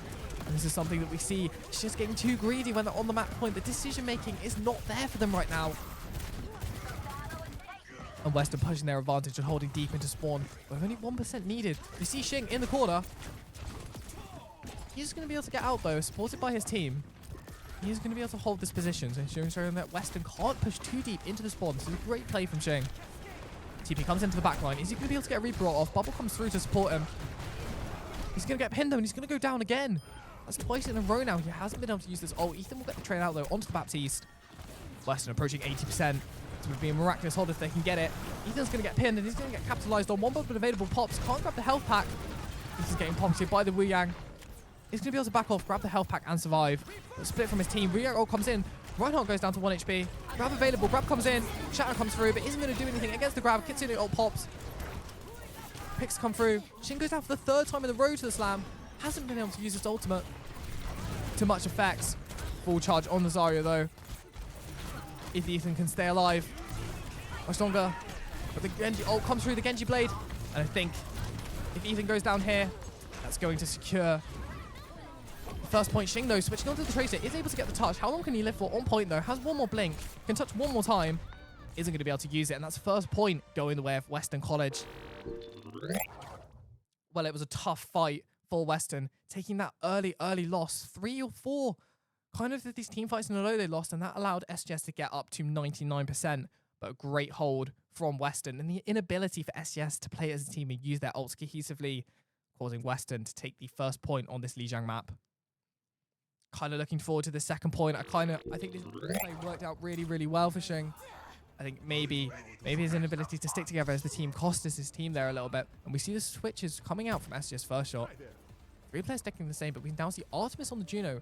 And this is something that we see. It's just getting too greedy when they're on the map point. The decision making is not there for them right now. And Weston pushing their advantage and holding deep into spawn. With only 1% needed. We see Xing in the corner. He's going to be able to get out though, supported by his team. He's going to be able to hold this position. So showing that Weston can't push too deep into the spawn. This is a great play from Xing. TP comes into the back line. Is he going to be able to get a Reaper off? Bubble comes through to support him. He's going to get pinned though, and he's going to go down again. That's twice in a row now. He hasn't been able to use this ult. Ethan will get the train out though onto the Baptiste. Weston approaching 80%. It would be a miraculous hold if they can get it. Ethan's going to get pinned and he's going to get capitalized on. One bubble available pops. Can't grab the health pack. This is getting pocketed by the Wu Yang. He's going to be able to back off, grab the health pack and survive. Split from his team. Wu Yang ult comes in. Reinhardt goes down to 1 HP. Grab available. Grab comes in. Shatter comes through, but isn't going to do anything against the grab. Kitsune ult pops. Picks come through. Xing goes down for the 3rd time in the row to the slam. Hasn't been able to use his ultimate to much effect. Full charge on the Zarya though. If Ethan can stay alive much longer. But the Genji ult comes through the Genji blade. And I think if Ethan goes down here, that's going to secure the first point. Xing though, switching onto the Tracer, is able to get the touch. How long can he live for? On point though. Has one more blink. Can touch one more time. Isn't going to be able to use it. And that's first point going the way of Weston College. Well, it was a tough fight for Weston, taking that early loss. 3 or 4 kind of these team fights in a row they lost, and that allowed SGS to get up to 99%. But a great hold from Weston, and the inability for SGS to play as a team and use their ults cohesively, causing Weston to take the first point on this Lijiang map. Kind of looking forward to the second point. I think this play worked out really well for Xing. I think maybe his inability to stick together as the team cost us his team there a little bit. And we see the switches coming out from SGS Firstshot. 3 players sticking the same, but we now see Artemis on the Juno.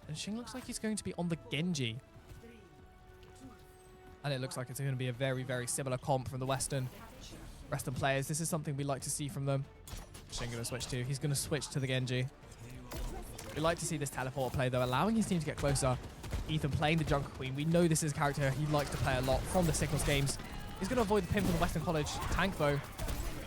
And Xing looks like he's going to be on the Genji. And it looks like it's going to be a very similar comp from the Western players. This is something we like to see from them. Xing going to switch to. He's going to switch to the Genji. We like to see this teleport play though, allowing his team to get closer. Ethan playing the Jungle Queen. We know this is a character he likes to play a lot from the Signals games. He's going to avoid the pin from the Western College tank though.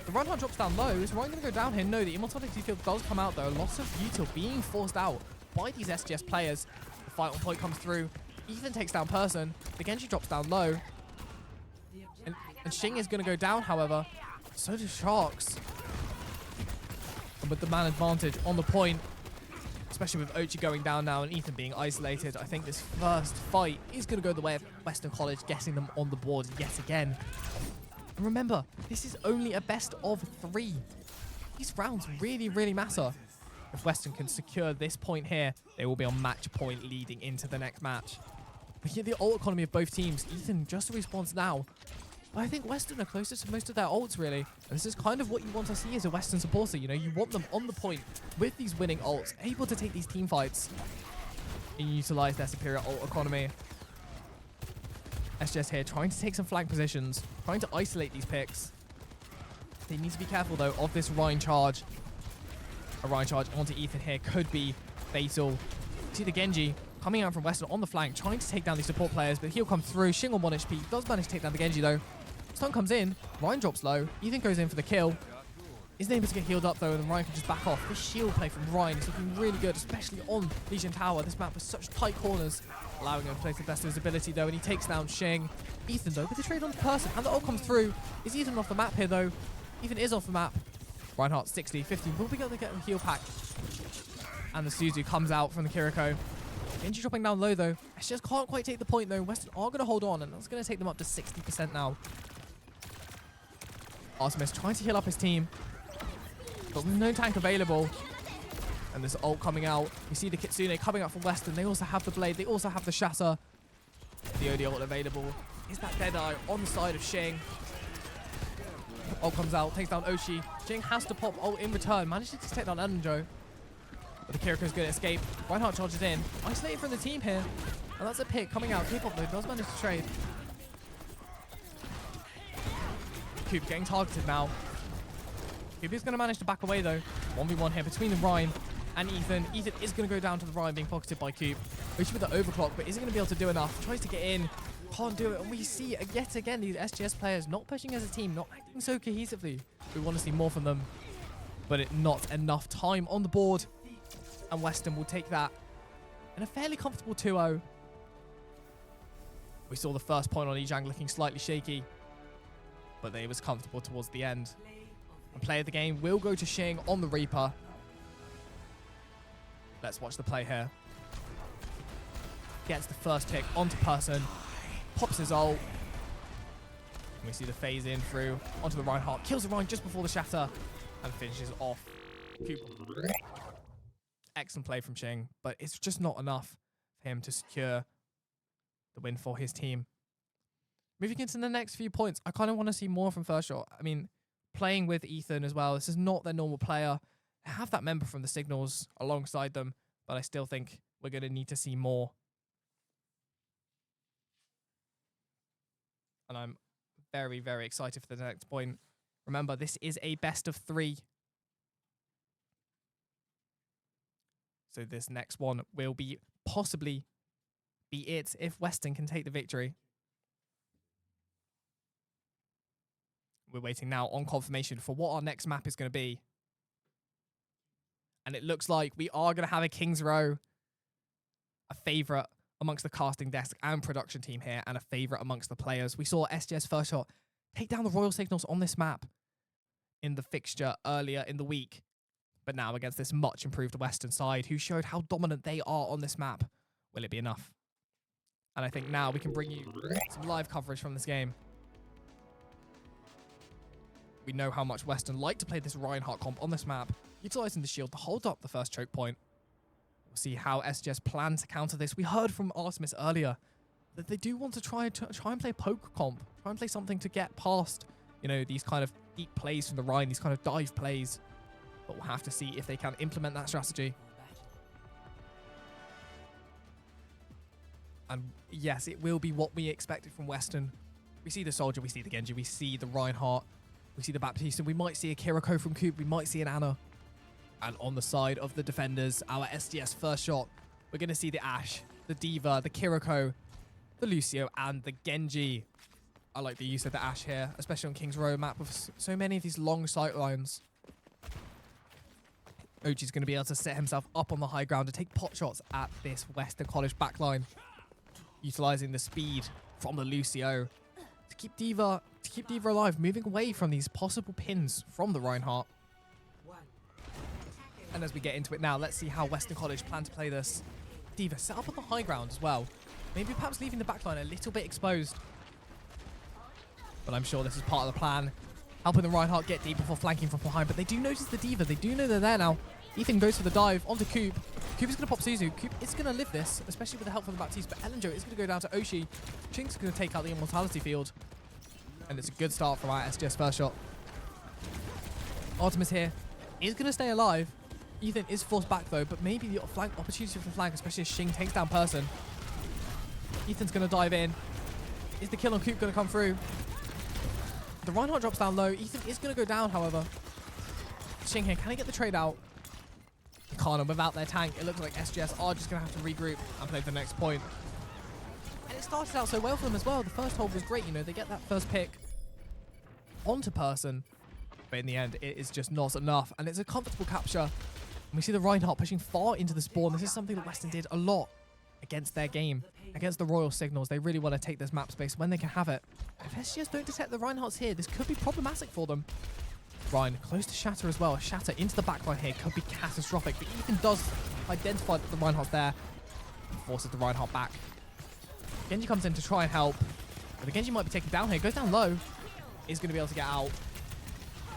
The Reinhardt drops down low. Is Ryan going to go down here? No, the Immortality Field does come out though. Lots of util being forced out by these SGS players. The fight on point comes through. Ethan takes down Person. The Genji drops down low. And Xing is going to go down, however. So do Sharks. And with the man advantage on the point, especially with Ochi going down now and Ethan being isolated, I think this first fight is going to go the way of Western College, getting them on the board yet again. And remember, this is only a best of 3. These rounds really matter. If Western can secure this point here, they will be on match point leading into the next match. But here, the ult economy of both teams. Ethan just respawns now. But I think Western are closest to most of their ults, really. And this is kind of what you want to see as a Western supporter. You know, you want them on the point with these winning ults, able to take these team fights and utilize their superior ult economy. SGS here trying to take some flank positions, trying to isolate these picks. They need to be careful, though, of this Rhine charge. A Rhine charge onto Ethan here could be fatal. See the Genji coming out from Western on the flank, trying to take down these support players, but he'll come through. Xing on 1 HP. Does manage to take down the Genji, though. Stun comes in. Ryan drops low. Ethan goes in for the kill. Isn't able to get healed up, though, and then Ryan can just back off. This shield play from Ryan is looking really good, especially on Legion Tower. This map with such tight corners, allowing him to play to the best of his ability, though, and he takes down Xing. Ethan, though, with the trade on the Person, and the ult comes through. Is Ethan off the map here, though? Ethan is off the map. Reinhardt 60, 50. Will be able to get a heal pack. And the Suzu comes out from the Kiriko. Genji dropping down low, though. SGS can't quite take the point, though. Western are going to hold on, and that's going to take them up to 60% now. Artemis trying to heal up his team, but with no tank available. And this ult coming out. You see the Kitsune coming up from Western. They also have the Blade. They also have the Shatter. The OD ult available. Is that Deadeye on the side of Xing? Ult comes out, takes down Oshi. Xing has to pop ult in return. Manages to take down Anjo. But the Kiriko's going to escape. Reinhardt charges in. Isolated from the team here. And that's a pick coming out. K-pop though does manage to trade. Coop getting targeted now. Coop is going to manage to back away though. 1v1 here between the Ryan and Ethan. Ethan is going to go down to the Ryan being pocketed by Coop. Oshi with the overclock, but isn't going to be able to do enough. Tries to get in. can't do it. And we see yet again these SGS players not pushing as a team, not acting so cohesively. We want to see more from them, but not enough time on the board. And Weston will take that in a fairly comfortable 2-0. We saw the first point on Ejang looking slightly shaky, but they was comfortable towards the end. And play of the game will go to Xing on the Reaper. Let's watch the play here. Gets the first pick onto Person. Pops his ult. And we see the phase in through onto the Reinhardt. Kills the Rhine just before the shatter. And finishes off Cooper. Excellent play from Xing. But it's just not enough for him to secure the win for his team. Moving into the next few points, I kind of want to see more from Firstshot. I mean, playing with Ethan as well. This is not their normal player. They have that member from the Signals alongside them, but I still think we're going to need to see more. And I'm very, very excited for the next point. Remember, this is a best of 3. So this next one will be possibly be it if Weston can take the victory. We're waiting now on confirmation for what our next map is going to be. And it looks like we are going to have a King's Row, a favourite amongst the casting desk and production team here, and a favourite amongst the players. We saw SGS Firstshot take down the Royal Signals on this map in the fixture earlier in the week. But now against this much improved Western side, who showed how dominant they are on this map, will it be enough? And I think now we can bring you some live coverage from this game. We know how much Western like to play this Reinhardt comp on this map, utilising the shield to hold up the first choke point. We'll see how SGS plan to counter this. We heard from Artemis earlier that they do want to try and play poke comp, try and play something to get past, you know, these kind of deep plays from the Rhine, these kind of dive plays. But we'll have to see if they can implement that strategy. And yes, it will be what we expected from Western. We see the Soldier, we see the Genji, we see the Reinhardt, we see the Baptiste, and we might see a Kiriko from Coop, we might see an Ana. And on the side of the defenders, our SGS Firstshot, we're going to see the Ashe, the D.Va, the Kiriko, the Lucio, and the Genji. I like the use of the Ashe here, especially on King's Row map with so many of these long sight lines. Oji's going to be able to set himself up on the high ground to take pot shots at this Western College backline, utilizing the speed from the Lucio to keep D.Va alive, moving away from these possible pins from the Reinhardt. And as we get into it now, let's see how Western College plan to play this. D.Va set up on the high ground as well, maybe perhaps leaving the backline a little bit exposed. But I'm sure this is part of the plan, helping the Reinhardt get deep before flanking from behind. But they do notice the D.Va. They do know they're there now. Ethan goes for the dive onto Coop. Coop is going to pop Suzu. Coop is going to live this, especially with the help from the Baptiste. But Elenjo is going to go down to Oshi. Chink's going to take out the Immortality field. And it's a good start from our SGS Firstshot. Artemis here is going to stay alive. Ethan is forced back though, but maybe the flank opportunity for flank, especially as Xing takes down Person. Ethan's going to dive in. Is the kill on Coop going to come through? The Reinhardt drops down low. Ethan is going to go down, however. Xing here, can he get the trade out? He can't, and without their tank, it looks like SGS are just going to have to regroup and play the next point. And it started out so well for them as well. The first hold was great, you know, they get that first pick onto Person. But in the end, it is just not enough. And it's a comfortable capture. And we see the Reinhardt pushing far into the spawn. This is something that Weston did a lot against their game, against the Royal Signals. They really want to take this map space when they can have it. If SGS don't detect the Reinhardts here, this could be problematic for them. Ryan close to Shatter as well. A Shatter into the backline here could be catastrophic. But Ethan does identify that the Reinhardt's there and forces the Reinhardt back. Genji comes in to try and help. But the Genji might be taken down here. Goes down low. Is going to be able to get out.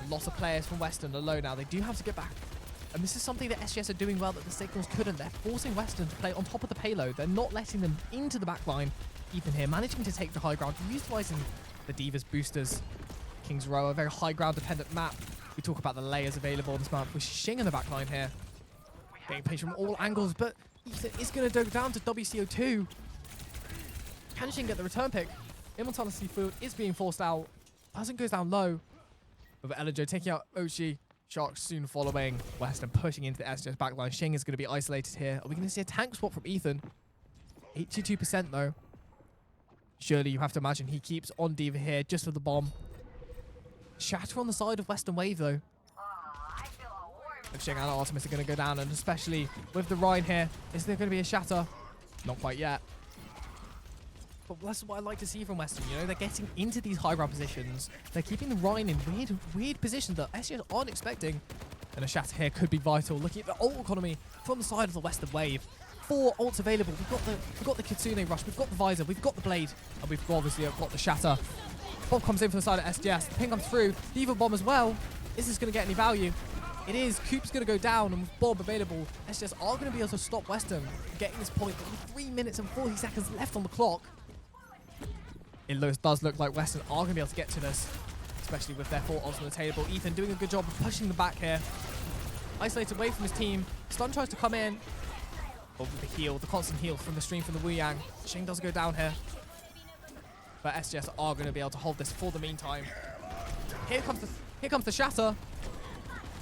A lot of players from Western are low now. They do have to get back. And this is something that SGS are doing well that the Signals couldn't. They're forcing Western to play on top of the payload. They're not letting them into the backline. Ethan here managing to take the high ground, utilizing the D.Va's boosters. King's Row, a very high ground dependent map. We talk about the layers available on this map with Xing in the backline here. Getting pushed from all angles, but Ethan is going to go down to WCO2. Can Xing get the return pick? Immortality field is being forced out. Person goes down low. With Elenjo taking out Oshi. Sharks soon following. Western pushing into the SGS backline. Xing is going to be isolated here. Are we going to see a tank swap from Ethan? 82% though. Surely you have to imagine he keeps on Diva here just for the bomb. Shatter on the side of Western Wave, though. And Shing and Artemis are going to go down, and especially with the Rhine here, is there going to be a Shatter? Not quite yet. But that's what I like to see from Western, you know? They're getting into these high ground positions. They're keeping the Rhine in weird positions that SGS aren't expecting. And a Shatter here could be vital. Looking at the ult economy from the side of the Western Wave. 4 ults available. We've got the Kitsune Rush, we've got the Visor, we've got the Blade, and we've obviously got the Shatter. Bomb comes in from the side of SGS. The ping comes through. The Evil Bomb as well. Is this going to get any value? It is. Coop's going to go down, and with Bomb available, SGS are going to be able to stop Western getting this point. Only 3 minutes and 40 seconds left on the clock. It does look like Western are going to be able to get to this, especially with their 4 ults on the table. Ethan doing a good job of pushing them back here. Isolated away from his team. Stun tries to come in. But with the heal, the constant heal from the stream from the Wu Yang. Shing does go down here. But SGS are going to be able to hold this for the meantime. Here comes the Shatter.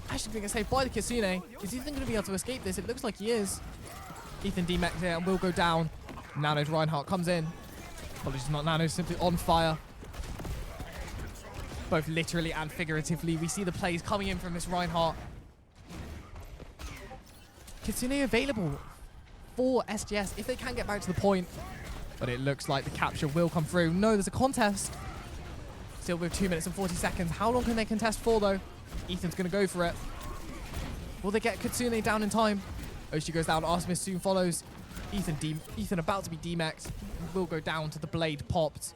Actually being saved by the Kitsune. Is Ethan going to be able to escape this? It looks like he is. Ethan demeched here and will go down. Nano's Reinhardt comes in. Apologies, not Nano, simply on fire. Both literally and figuratively. We see the plays coming in from this Reinhardt. Kitsune available for SGS if they can get back to the point. But it looks like the capture will come through. No, there's a contest. Still with 2 minutes and 40 seconds. How long can they contest for, though? Ethan's going to go for it. Will they get Kitsune down in time? Oshi goes down. Artemis soon follows. Ethan about to be demexed. Will go down to the Blade popped.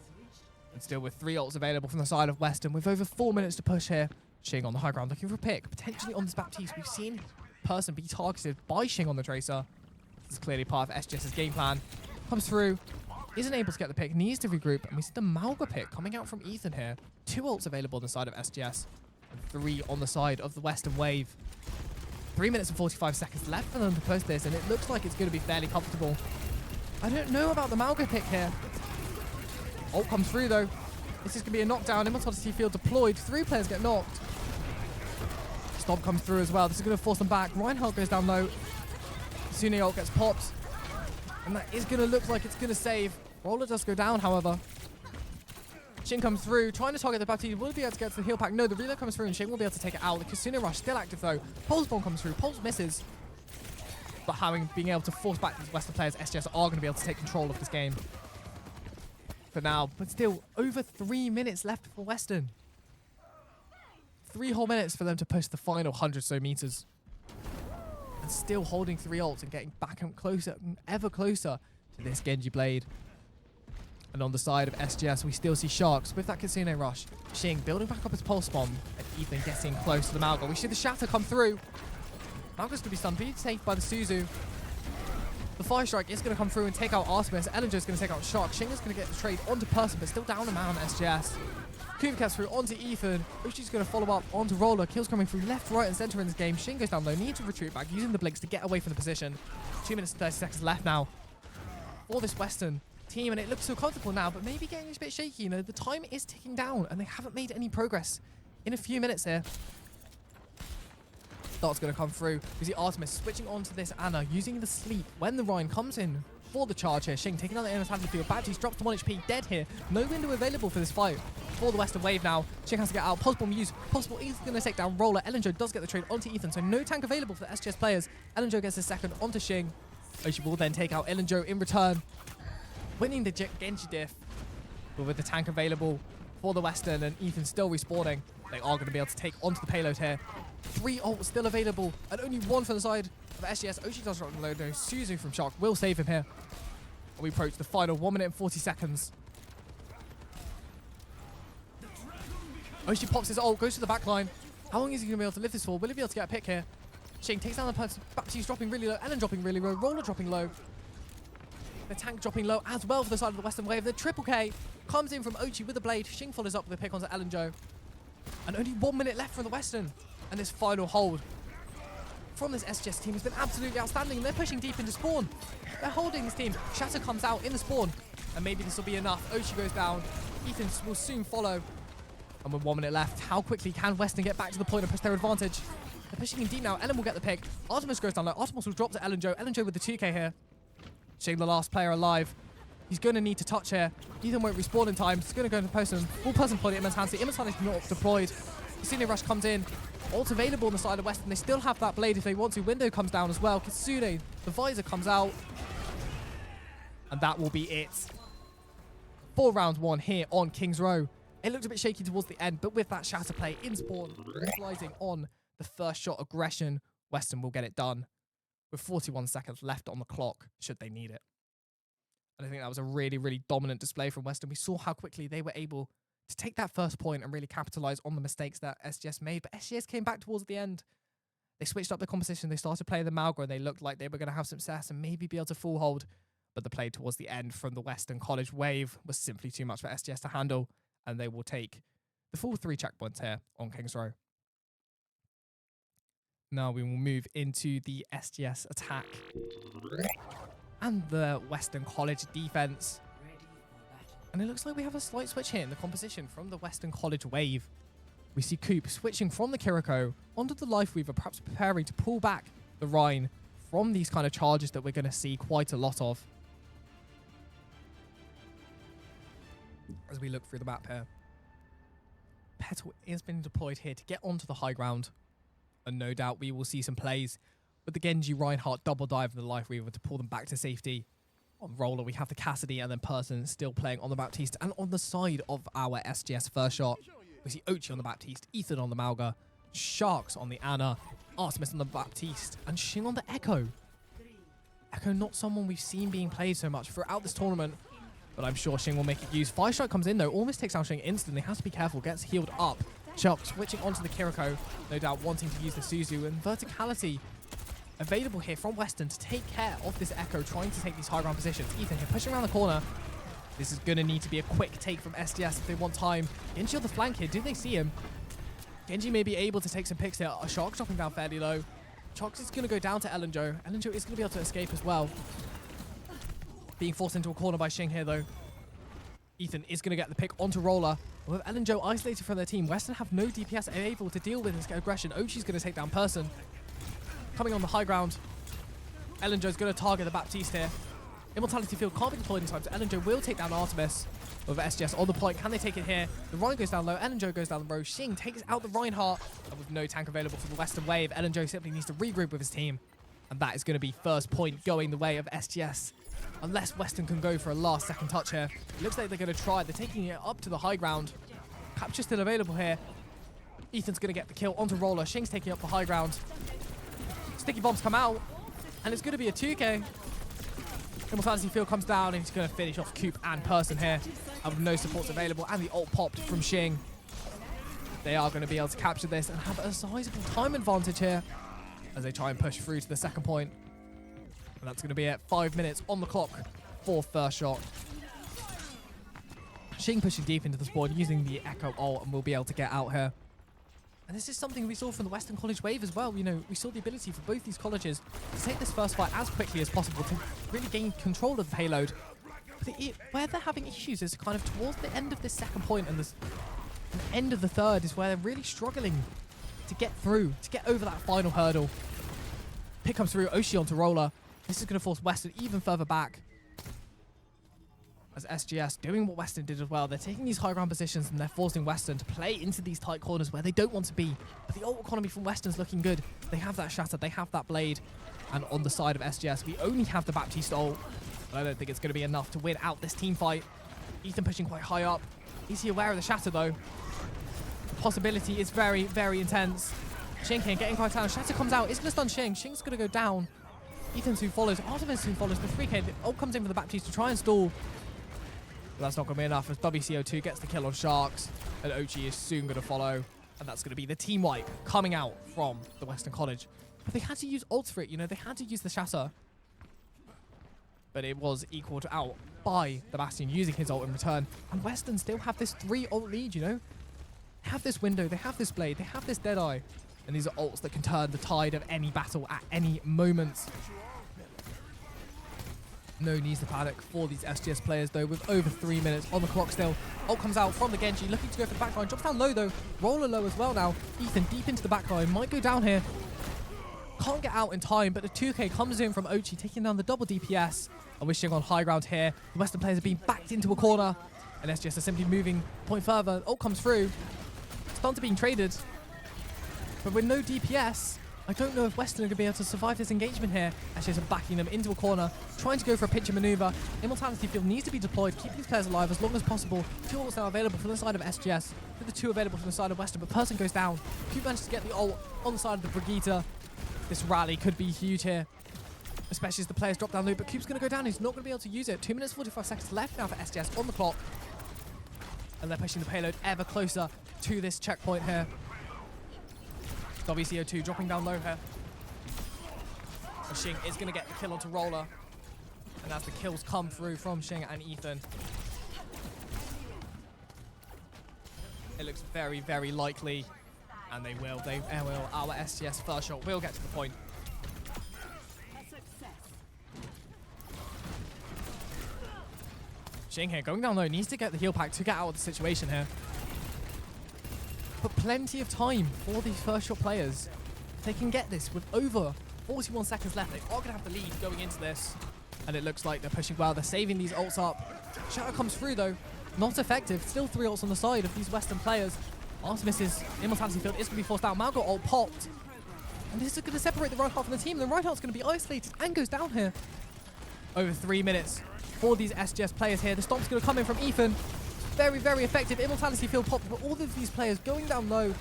And still with 3 ults available from the side of Western. With over 4 minutes to push here. Shing on the high ground looking for a pick. Potentially on this Baptiste. We've seen person be targeted by Shing on the Tracer. This is clearly part of SGS's game plan. Comes through. Isn't able to get the pick. Needs to regroup. And we see the Malga pick coming out from Ethan here. 2 ults available on the side of SGS. And 3 on the side of the Western Wave. 3 minutes and 45 seconds left for them to post this. And it looks like it's going to be fairly comfortable. I don't know about the Malga pick here. Ult comes through though. This is going to be a knockdown. Immortality field deployed. 3 players get knocked. Stomp comes through as well. This is going to force them back. Reinhardt goes down low. Sune ult gets popped. And that is going to look like it's going to save. Roller does go down, however. Shin comes through, trying to target the Baptiste. Will be able to get to the heal pack. No, the reload comes through and Shin will be able to take it out. The Kitsune Rush still active though. Pulse Bomb comes through. Pulse misses. But being able to force back these Western players, SGS are going to be able to take control of this game. For now. But still, over 3 minutes left for Western. 3 whole minutes for them to push the final 100 so meters. And still holding 3 ults and getting back and closer, ever closer to this Genji Blade. And on the side of SGS, we still see Sharks with that Kitsune Rush. Shing building back up his Pulse Bomb. And Ethan getting close to the Malga. We see the Shatter come through. Malga's going to be stunned, being saved by the Suzu. The Fire Strike is going to come through and take out Artemis. Ellinger's going to take out Shark. Shing is going to get the trade onto Person, but still down a man on SGS. Kuba gets through onto Ethan. Ushi's going to follow up onto Roller. Kills coming through left, right, and center in this game. Shin goes down low. Need to retreat back, using the blinks to get away from the position. 2 minutes and 30 seconds left now for this Western team, and it looks so comfortable now, but maybe getting a bit shaky. You know, the time is ticking down, and they haven't made any progress in a few minutes here. Dart's going to come through. We see Artemis switching onto this Anna, using the sleep when the Rhine comes in for the charge here. Shing taking out the immortality field. Baptiste drops to 1 HP, dead here. No window available for this fight for the Western Wave now. Shing has to get out. Possible use. Possible is going to take down Roller. Ellinger does get the trade onto Ethan, so no tank available for the SGS players. Ellinger gets his second onto Shing. Oshi will then take out Ellinger in return, winning the Genji diff. But with the tank available for the Western and Ethan still respawning, they are going to be able to take onto the payload here. 3 ults still available and only 1 from the side of SGS. Oshi does rock the load. No, Suzu from Shark will save him here. And we approach the final 1 minute and 40 seconds. Oshi pops his ult, goes to the back line. How long is he going to be able to live this for? Will he be able to get a pick here? Shing takes down the person. Baptiste dropping really low. Ellen dropping really low. Roller dropping low. The tank dropping low as well for the side of the Western Wave. The triple K comes in from Ochi with the blade. Shing follows up with a pick onto Ellinger. And only 1 minute left for the Western. And this final hold from this SGS team has been absolutely outstanding. And they're pushing deep into spawn. They're holding this team. Shatter comes out in the spawn. And maybe this will be enough. Ochi goes down. Ethan will soon follow. And with 1 minute left, how quickly can Western get back to the point and push their advantage? They're pushing in deep now. Ellen will get the pick. Artemis goes down low. Artemis will drop to Ellinger. Ellinger with the 2K here. Shing the last player alive. He's going to need to touch here. Ethan won't respawn in time. He's going to go into post and full person deployed at Immense Hands. The Immense Hands is not deployed. Casino Rush comes in. Ult available on the side of Weston. They still have that blade if they want to. Window comes down as well. Kitsune, the visor comes out. And that will be it. For round 1 here on King's Row. It looked a bit shaky towards the end, but with that shatter play in spawn, capitalizing on the first shot aggression, Weston will get it done with 41 seconds left on the clock, should they need it. And I think that was a really, really dominant display from Weston. We saw how quickly they were able to take that first point and really capitalize on the mistakes that SGS made, but SGS came back towards the end. They switched up the composition. They started playing the Malga, and they looked like they were going to have success and maybe be able to full hold. But the play towards the end from the Western College Wave was simply too much for SGS to handle, and they will take the full 3 checkpoints here on King's Row. Now we will move into the SGS attack and the Western College defense. And it looks like we have a slight switch here in the composition from the Western College Wave. We see Coop switching from the Kiriko onto the Lifeweaver, perhaps preparing to pull back the Rhine from these kind of charges that we're going to see quite a lot of. As we look through the map here, Petal is being deployed here to get onto the high ground. And no doubt we will see some plays with the Genji Reinhardt double dive and the Lifeweaver to pull them back to safety. On Roller, we have the Cassidy and then Person still playing on the Baptiste. And on the side of our SGS first shot, we see Ochi on the Baptiste, Ethan on the Malga, Sharks on the Ana, Artemis on the Baptiste, and Xing on the Echo. Echo, not someone we've seen being played so much throughout this tournament, but I'm sure Xing will make it use. Firestshot comes in though, almost takes out Xing instantly, has to be careful, gets healed up. Chuck switching onto the Kiriko, no doubt wanting to use the Suzu, and verticality available here from Weston to take care of this Echo, trying to take these high ground positions. Ethan here pushing around the corner. This is going to need to be a quick take from SDS if they want time. Genji on the flank here, do they see him? Genji may be able to take some picks here. A Shark dropping down fairly low. Chox is going to go down to Elenjo. Elenjo is going to be able to escape as well. Being forced into a corner by Xing here though. Ethan is going to get the pick onto Roller. With Elenjo isolated from their team, Weston have no DPS able to deal with this aggression. Ochi's going to take down Person. Coming on the high ground. Elenjo's going to target the Baptiste here. Immortality Field can't be deployed in time, so Elenjo will take down Artemis. With SGS on the point, can they take it here? The Rhine goes down low, Elenjo goes down the row. Xing takes out the Reinhardt. And with no tank available for the Western Wave, Elenjo simply needs to regroup with his team. And that is going to be first point going the way of SGS. Unless Weston can go for a last second touch here. It looks like they're going to try. They're taking it up to the high ground. Capture still available here. Ethan's going to get the kill onto Roller. Xing's taking up the high ground. Sticky bombs come out. And it's going to be a 2K. Immortality Field comes down and he's going to finish off Coop and Person here. And with no supports available and the ult popped from Xing. They are going to be able to capture this and have a sizable time advantage here as they try and push through to the second point. And that's going to be at 5 minutes on the clock for first shot. Xing pushing deep into the spawn using the Echo ult and will be able to get out here. And this is something we saw from the Western College Wave as well. You know, we saw the ability for both these colleges to take this first fight as quickly as possible to really gain control of the payload. But where they're having issues is kind of towards the end of this second point and the end of the third is where they're really struggling to get through, to get over that final hurdle. Pick comes through, Oshi onto Roller. This is going to force Weston even further back. As SGS doing what Weston did as well. They're taking these high ground positions and they're forcing Weston to play into these tight corners where they don't want to be. But the ult economy from Weston's looking good. They have that shatter, they have that blade. And on the side of SGS, we only have the Baptiste ult. But I don't think it's going to be enough to win out this team fight. Ethan pushing quite high up. Is he aware of the shatter though? The possibility is very, very intense. Xing getting quite down. Shatter comes out. It's going to stun Xing. Xing's going to go down. Ethan soon follows. Artemis soon follows. The 3K. The ult comes in for the Baptiste to try and stall. But that's not going to be enough as WCO2 gets the kill on Sharks. And Ochi is soon going to follow. And that's going to be the team wipe coming out from the Western College. But they had to use ults for it, you know. They had to use the shatter. But it was equaled out by the Bastion using his ult in return. And Western still have this 3 ult lead, you know. They have this window. They have this blade. They have this Deadeye. And these are ults that can turn the tide of any battle at any moment. No needs to panic for these SGS players though, with over 3 minutes on the clock still. Ult comes out from the Genji, looking to go for the backline. Drops down low though. Roller low as well now. Ethan deep into the backline. Might go down here. Can't get out in time, but the 2K comes in from Ochi, taking down the double DPS. And we're on high ground here. The Western players are being backed into a corner. And SGS are simply moving a point further. Ult comes through. Stuns are being traded. But with no DPS, I don't know if Weston are going to be able to survive this engagement here. SGS are backing them into a corner, trying to go for a pincher maneuver. Immortality Field needs to be deployed, keep these players alive as long as possible. 2 ults now available from the side of SGS, with the 2 available from the side of Weston, but Person goes down. Cube manages to get the ult on the side of the Brigitte. This rally could be huge here, especially as the players drop down loot, but Cube's going to go down. He's not going to be able to use it. 2 minutes 45 seconds left now for SGS on the clock. And they're pushing the payload ever closer to this checkpoint here. WCO2 dropping down low here. And Xing is going to get the kill onto Roller. And as the kills come through from Xing and Ethan, it looks very, very likely. And they will. They will. Our SGS first shot will get to the point. Xing here going down low. Needs to get the heal pack to get out of the situation here. But plenty of time for these first shot players. They can get this with over 41 seconds left. They are going to have the lead going into this. And it looks like they're pushing well. They're saving these ults up. Shadow comes through though. Not effective. Still 3 ults on the side of these Western players. Artemis's Immortality Field is going to be forced out. Malgo ult popped. And this is going to separate the right half of the team. The right half's going to be isolated and goes down here. Over 3 minutes for these SGS players here. The stomp's going to come in from Ethan. Very, very effective. Immortality Field popped, but all of these players going down low.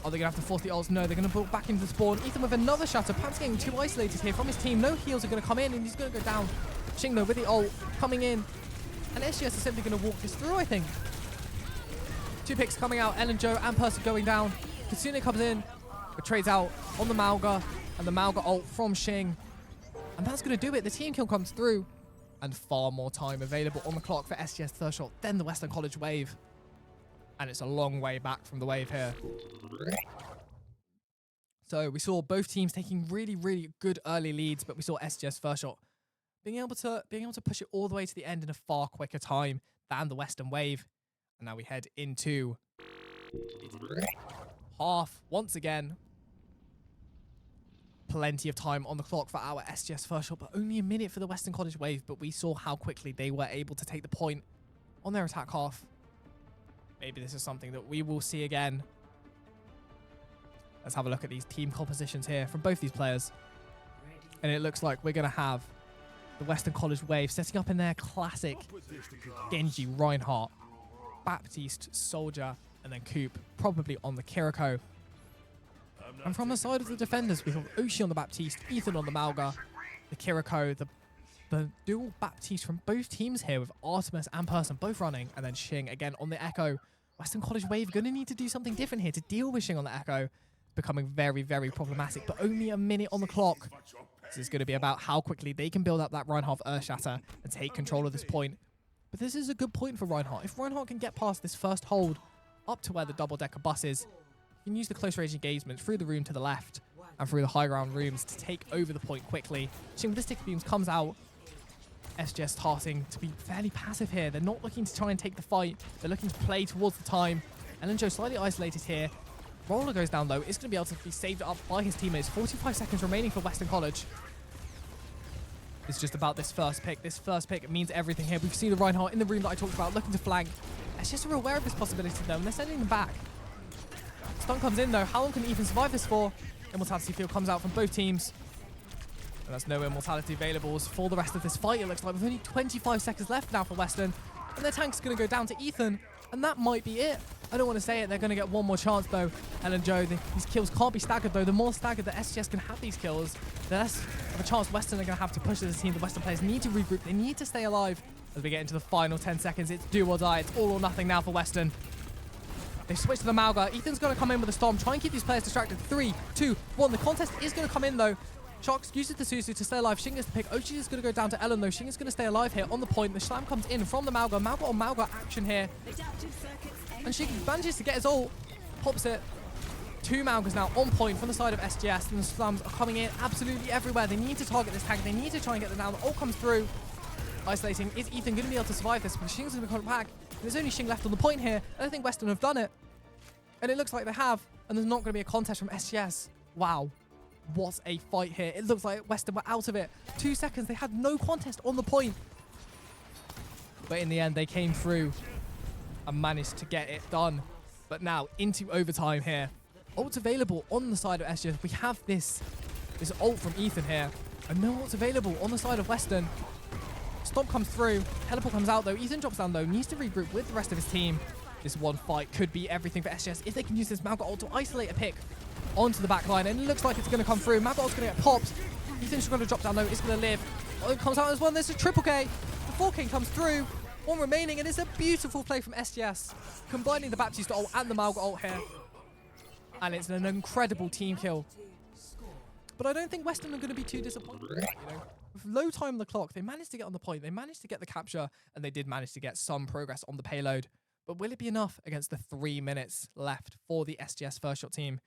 Are they going to have to force the ults? No, they're going to pull back into the spawn. Ethan with another shatter. Pam's getting 2 isolated here from his team. No heals are going to come in, and he's going to go down. Xing though with the ult coming in. And SGS is simply going to walk this through, I think. 2 picks coming out. Ellen Joe and Person going down. Kasune comes in, but trades out on the Malga. And the Malga ult from Xing. And that's going to do it. The team kill comes through. And far more time available on the clock for SGS third shot than the Western College Wave. And it's a long way back from the Wave here. So we saw both teams taking really, really good early leads, but we saw SGS first shot being able to push it all the way to the end in a far quicker time than the Western Wave. And now we head into half once again. Plenty of time on the clock for our SGS first shot, but only a minute for the Western College Wave. But we saw how quickly they were able to take the point on their attack half. Maybe this is something that we will see again. Let's have a look at these team compositions here from both these players. And it looks like we're going to have the Western College Wave setting up in their classic Genji, Reinhardt, Baptiste, Soldier, and then Coop, probably on the Kiriko. And from the side of the defenders, we have Oshi on the Baptiste, Ethan on the Malga, the Kiriko, the dual Baptiste from both teams here with Artemis and Person both running, and then Xing again on the Echo. Western College Wave going to need to do something different here to deal with Xing on the Echo. Becoming very, very problematic, but only a minute on the clock. This is going to be about how quickly they can build up that Reinhardt Earth Shatter and take control of this point. But this is a good point for Reinhardt. If Reinhardt can get past this first hold up to where the double-decker bus is, he can use the close-range engagement through the room to the left and through the high-ground rooms to take over the point quickly. Xing with the stick beams comes out. SGS starting to be fairly passive here. They're not looking to try and take the fight. They're looking to play towards the time. Ellen Joe slightly isolated here. Roller goes down low. It's going to be able to be saved up by his teammates. 45 seconds remaining for Western College. It's just about this first pick. This first pick means everything here. We've seen the Reinhardt in the room that I talked about, looking to flank. SGS are aware of this possibility though, and they're sending them back. Stun comes in though. How long can Ethan survive this for? Immortality Field comes out from both teams. And there's no Immortality availables for the rest of this fight, it looks like. With only 25 seconds left now for Western. And their tank's going to go down to Ethan. And that might be it. I don't want to say it. They're going to get one more chance, though. Ellen Joe, these kills can't be staggered, though. The more staggered that SGS can have these kills, the less of a chance Western are going to have to push as a team. The Western players need to regroup. They need to stay alive. As we get into the final 10 seconds, it's do or die. It's all or nothing now for Western. They switch to the Malga. Ethan's going to come in with a storm. Try and keep these players distracted. 3, 2, 1. The contest is going to come in, though. Sharks uses the Susu to stay alive. Xing is the pick. Ochi is going to go down to Ellen, though. Xing is going to stay alive here on the point. The Slam comes in from the Malga. Malga on Malga action here. And Xing manages to get his ult. Pops it. 2 Malgas now on point from the side of SGS. And the Slams are coming in absolutely everywhere. They need to target this tank. They need to try and get them down. The ult comes through. Isolating. Is Ethan going to be able to survive this? But Xing's going to come back. There's only Xing left on the point here. I don't think Western have done it. And it looks like they have. And there's not going to be a contest from SGS. Wow. What a fight here. It looks like Weston were out of it. 2 seconds. They had no contest on the point. But in the end, they came through and managed to get it done. But now into overtime here. Ult's available on the side of SGS. We have this ult from Ethan here. And no ult's available on the side of Weston. Stomp comes through. Teleport comes out though. Ethan drops down though. Needs to regroup with the rest of his team. This one fight could be everything for SGS if they can use this Malga ult to isolate a pick onto the back line. And it looks like it's going to come through. Malga ult's going to get popped. Ethan's just going to drop down though. It's going to live. Oh, it comes out as well. There's a triple K. The 4K comes through. One remaining. And it's a beautiful play from SGS. Combining the Baptiste ult and the Malga ult here. And it's an incredible team kill. But I don't think Weston are going to be too disappointed. You know, with low time on the clock, they managed to get on the point. They managed to get the capture, and they did manage to get some progress on the payload. But will it be enough against the 3 minutes left for the SGS first shot team?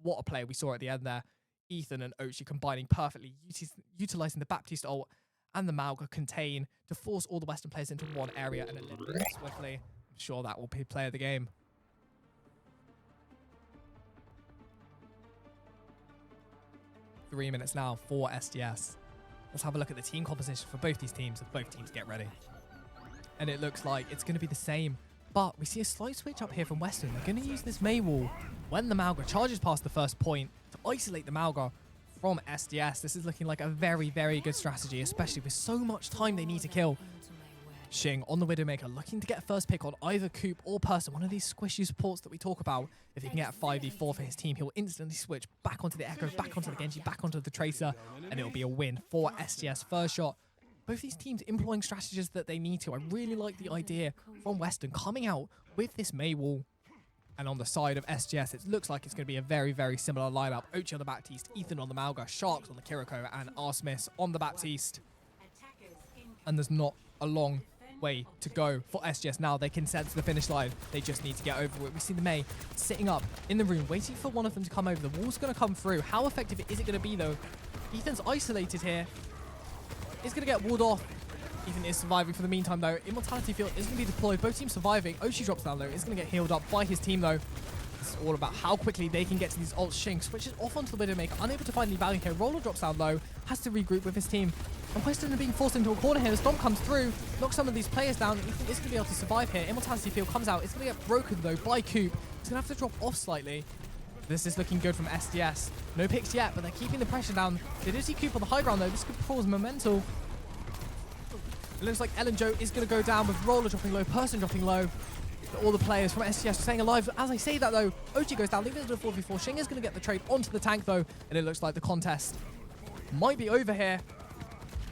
What a play we saw at the end there. Ethan and Ochi combining perfectly, utilizing the Baptiste ult and the Malga contain to force all the Western players into one area and eliminate it swiftly. I'm sure that will be play of the game. 3 minutes now for SGS. Let's have a look at the team composition for both these teams as both teams get ready. And it looks like it's going to be the same. But we see a slight switch up here from Weston. They're going to use this May wall when the Malga charges past the first point to isolate the Malga from SGS. This is looking like a very, very good strategy, especially with so much time they need to kill. Xing on the Widowmaker looking to get a first pick on either Coop or Person, one of these squishy supports that we talk about. If he can get a 5v4 for his team, he'll instantly switch back onto the Echo, back onto the Genji, back onto the Tracer, and it'll be a win for SGS first shot. Both these teams employing strategies that they need to. I really like the idea from Weston coming out with this May wall. And on the side of SGS, it looks like it's going to be a very, very similar lineup. Ochi on the Baptiste, Ethan on the Malga, Sharks on the Kiriko, and Arsmith on the Baptiste. And there's not a long way to go for SGS now. They can sense the finish line. They just need to get over it. We see the May sitting up in the room, waiting for one of them to come over. The wall's going to come through. How effective is it going to be, though? Ethan's isolated here. It's going to get walled off. Ethan is surviving for the meantime, though. Immortality Field is going to be deployed. Both teams surviving. Ochi drops down, though. It's going to get healed up by his team, though. It's all about how quickly they can get to these ults. Xing switches off onto the Widowmaker, unable to find any value here. Roller drops down low, has to regroup with his team. And Weston are being forced into a corner here. The Stomp comes through, knocks some of these players down. Ethan is going to be able to survive here. Immortality Field comes out. It's going to get broken, though, by Coop. He's going to have to drop off slightly. This is looking good from SDS. No picks yet, but they're keeping the pressure down. They do see Coop on the high ground, though. This could cause momentum. It looks like Ellen Joe is going to go down with Roller dropping low, Person dropping low. All the players from SGS staying alive. As I say that, though, Ochi goes down, leaving it to a 4v4. Xing is going to get the trade onto the tank, though, and it looks like the contest might be over here.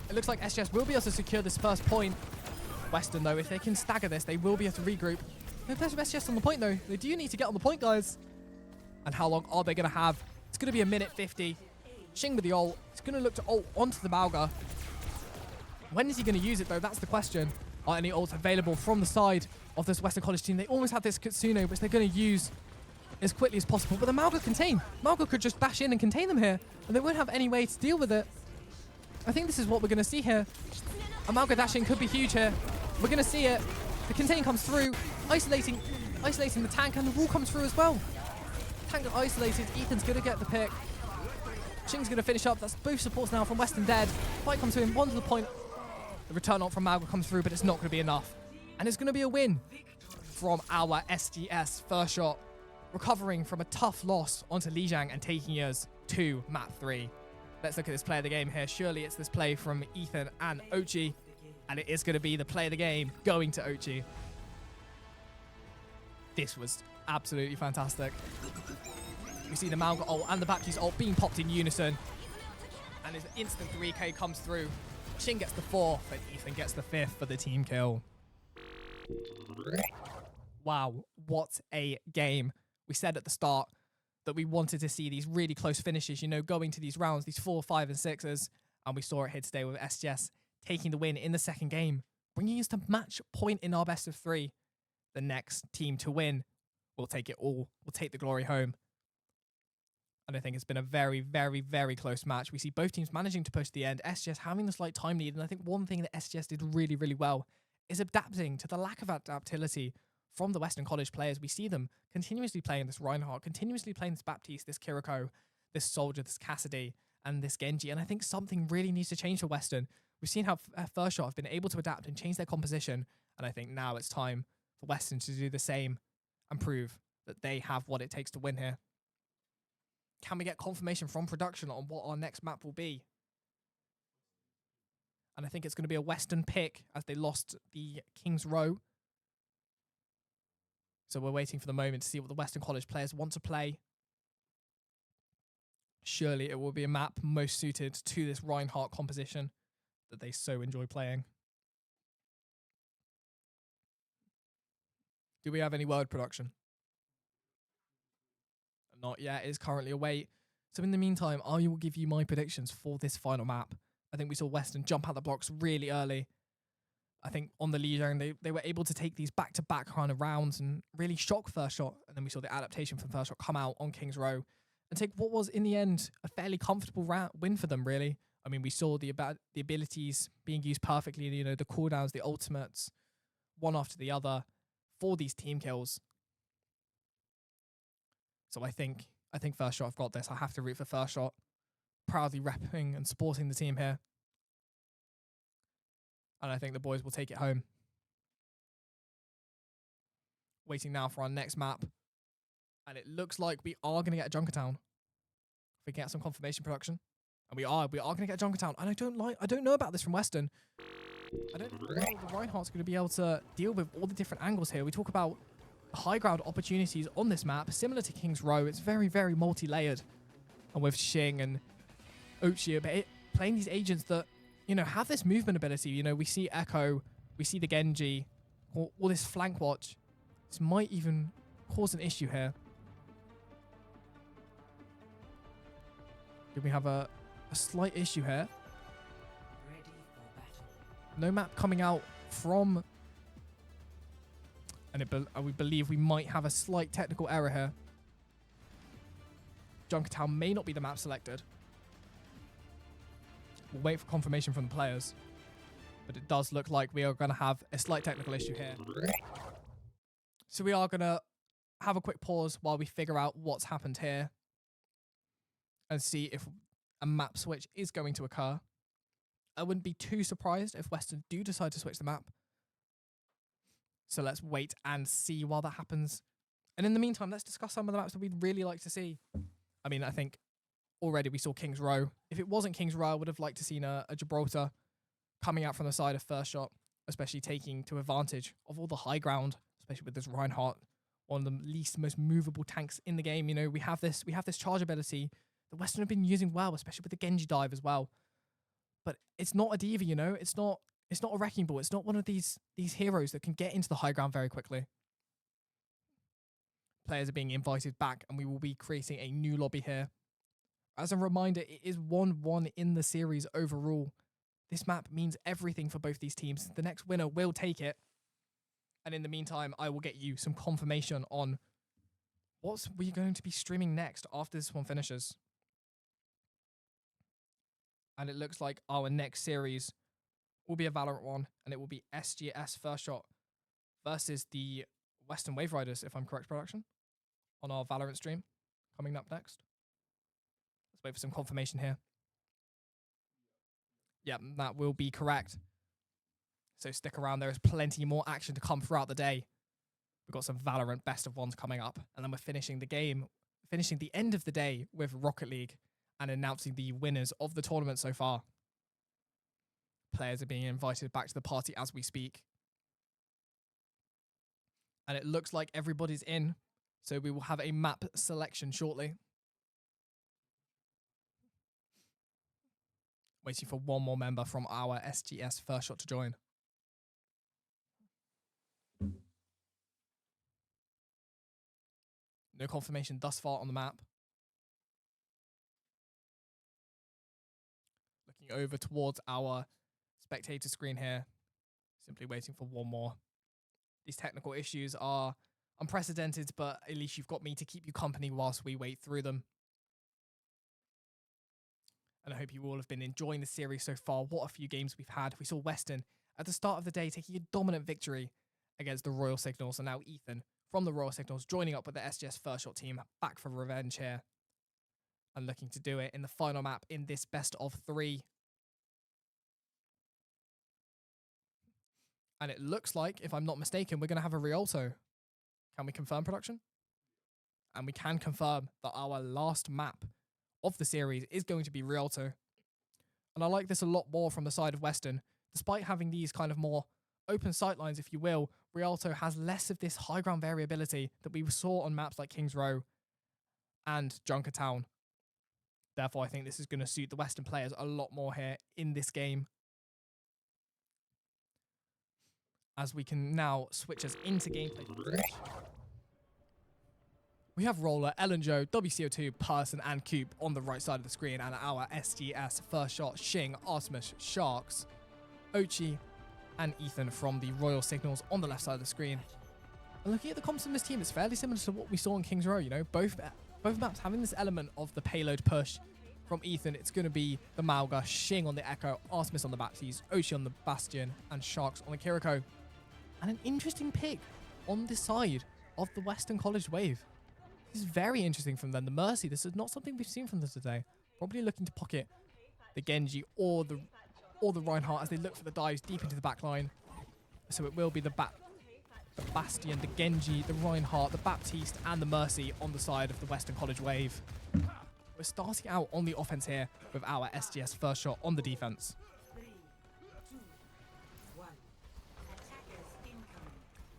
It looks like SGS will be able to secure this first point. Weston, though, if they can stagger this, they will be able to regroup. No players from SGS on the point, though. They do need to get on the point, guys. And how long are they going to have? It's going to be a minute 50. Xing with the ult. He's going to look to ult onto the Malga. When is he going to use it, though? That's the question. Are any ults available from the side of this Western College team? They almost have this Kitsune, which they're going to use as quickly as possible. But the Malga contain. Malga could just dash in and contain them here, and they won't have any way to deal with it. I think this is what we're going to see here. A Malga dashing could be huge here. We're going to see it. The contain comes through, isolating the tank, and the wall comes through as well. Tank isolated. Ethan's going to get the pick. Xing's going to finish up. That's both supports now from Weston dead. Fight comes to him. One to the point. The return ult from Malga comes through, but it's not going to be enough. And it's going to be a win from our SDS first shot, recovering from a tough loss onto Lijiang and taking us to map 3. Let's look at this play of the game here. Surely it's this play from Ethan and Ochi, and it is going to be the play of the game going to Ochi. This was absolutely fantastic. We see the Malga ult and the Baptiste ult being popped in unison, and his instant 3k comes through. Xing gets the 4th, and Ethan gets the 5th for the team kill. Wow, what a game. We said at the start that we wanted to see these really close finishes, you know, going to these rounds, these 4, 5, and 6s, and we saw it here today with SGS taking the win in the second game, bringing us to match point in our best of 3. The next team to win will take it all. We'll take the glory home. And I think it's been a very, very, very close match. We see both teams managing to push the end. SGS having the slight time lead. And I think one thing that SGS did really, really well is adapting to the lack of adaptability from the Western College players. We see them continuously playing this Reinhardt, continuously playing this Baptiste, this Kiriko. this Soldier, this Cassidy, and this Genji. And I think something really needs to change for Weston. We've seen how Firstshot have been able to adapt and change their composition. And I think now it's time for Weston to do the same and prove that they have what it takes to win here. Can we get confirmation from production on what our next map will be? And I think it's going to be a Weston pick as they lost the King's Row. So we're waiting for the moment to see what the Western College players want to play. Surely it will be a map most suited to this Reinhardt composition that they so enjoy playing. Do we have any word production? Not yet. It is currently a wait. So in the meantime, I will give you my predictions for this final map. I think we saw Weston jump out the blocks really early. I think on the lead zone, they were able to take these back-to-back kind of rounds and really shock Firstshot. And then we saw the adaptation from Firstshot come out on King's Row and take what was, in the end, a fairly comfortable win for them, really. I mean, we saw the abilities being used perfectly, you know, the cooldowns, the ultimates, one after the other for these team kills. So I think Firstshot have got this. I have to root for Firstshot. Proudly repping and supporting the team here. And I think the boys will take it home. Waiting now for our next map. And it looks like we are going to get a Junkertown. If we get some confirmation production. And we are going to get a Junkertown. And I don't know about this from Weston. I don't know if the Reinhardt's going to be able to deal with all the different angles here. We talk about high ground opportunities on this map, similar to King's Row. It's very, very multi-layered. And with Xing and Uchiha playing these agents that, you know, have this movement ability. You know, we see Echo, we see the Genji, all this flank watch. This might even cause an issue here. Do we have a slight issue here? No map coming out from... And we believe we might have a slight technical error here. Junkertown may not be the map selected. We'll wait for confirmation from the players. But it does look like we are going to have a slight technical issue here. So we are going to have a quick pause while we figure out what's happened here. And see if a map switch is going to occur. I wouldn't be too surprised if Weston do decide to switch the map. So let's wait and see while that happens. And in the meantime, let's discuss some of the maps that we'd really like to see. I mean, I think already we saw King's Row. If it wasn't King's Row, I would have liked to seen a Gibraltar coming out from the side of Firstshot, especially taking to advantage of all the high ground, especially with this Reinhardt, one of the most movable tanks in the game. You know, we have this charge ability that Western have been using well, especially with the Genji dive as well. But it's not a diva, you know. It's not a wrecking ball. It's not one of these heroes that can get into the high ground very quickly. Players are being invited back, and we will be creating a new lobby here. As a reminder, it is 1-1 in the series overall. This map means everything for both these teams. The next winner will take it. And in the meantime, I will get you some confirmation on what we're going to be streaming next after this one finishes. And it looks like our next series will be a Valorant one, and it will be SGS Firstshot versus the Western Waveriders, if I'm correct, production, on our Valorant stream coming up next. Let's wait for some confirmation here. Yeah, that will be correct. So stick around. There is plenty more action to come throughout the day. We've got some Valorant best of ones coming up, and then we're finishing the end of the day with Rocket League and announcing the winners of the tournament so far. Players are being invited back to the party as we speak. And it looks like everybody's in, so we will have a map selection shortly. Waiting for one more member from our SGS Firstshot to join. No confirmation thus far on the map. Looking over towards our spectator screen here. Simply waiting for one more. These technical issues are unprecedented, but at least you've got me to keep you company whilst we wait through them. And I hope you all have been enjoying the series so far. What a few games we've had. We saw Weston at the start of the day taking a dominant victory against the Royal Signals, and now Ethan from the Royal Signals joining up with the SGS Firstshot team back for revenge here. and looking to do it in the final map in this best of 3. And it looks like, if I'm not mistaken, we're going to have a Rialto. Can we confirm, production? And we can confirm that our last map of the series is going to be Rialto. And I like this a lot more from the side of Weston. Despite having these kind of more open sightlines, if you will, Rialto has less of this high ground variability that we saw on maps like Kings Row and Junkertown. Therefore, I think this is going to suit the Western players a lot more here in this game. As we can now switch us into gameplay. We have Roller, Ellen Joe, WCO2, Person, and Coop on the right side of the screen, and our SGS, Firstshot, Shing, Artemis, Sharks, Ochi, and Ethan from the Royal Signals on the left side of the screen. And looking at the comps in this team, it's fairly similar to what we saw in Kings Row, you know, both maps having this element of the payload push. From Ethan, it's going to be the Mauga, Shing on the Echo, Artemis on the Baptiste, Ochi on the Bastion, and Sharks on the Kiriko. And an interesting pick on the side of the Western College Wave. This is very interesting from them. The Mercy, this is not something we've seen from them today. Probably looking to pocket the Genji or the Reinhardt as they look for the dives deep into the back line. So it will be the Bastion, the Genji, the Reinhardt, the Baptiste, and the Mercy on the side of the Western College Wave. We're starting out on the offense here with our SGS Firstshot on the defense.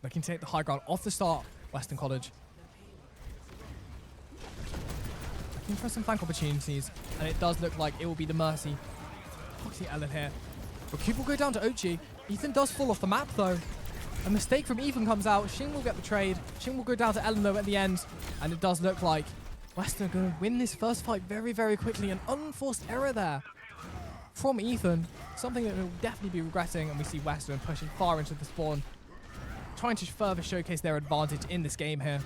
Looking to take the high ground off the start, Western College. Looking for some flank opportunities, and it does look like it will be the Mercy. Foxy Ellen here. But Coop will go down to Ochi. Ethan does fall off the map though. A mistake from Ethan comes out. Shing will get the trade. Shing will go down to Ellen though at the end. And it does look like Weston are going to win this first fight very, very quickly. An unforced error there from Ethan. Something that he'll definitely be regretting. And we see Weston pushing far into the spawn, trying to further showcase their advantage in this game here.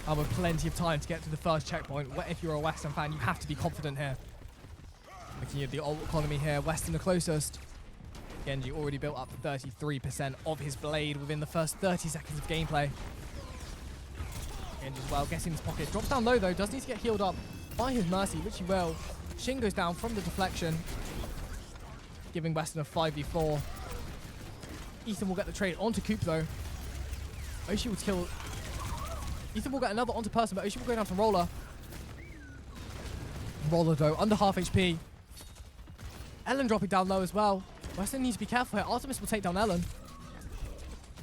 And with plenty of time to get to the first checkpoint. If you're a Western fan, you have to be confident here. Looking at the ult economy here, Weston the closest. Genji already built up 33% of his blade within the first 30 seconds of gameplay. Genji as well, getting his pocket. Drops down low though, does need to get healed up by his Mercy, which he will. Shing goes down from the deflection, giving Weston a 5v4. Ethan will get the trade onto Coop though. Oshi will kill. Ethan will get another onto Person, but Oshi will go down to Roller. Roller though, under half HP. Ellen dropping down low as well. Weston needs to be careful here. Artemis will take down Ellen.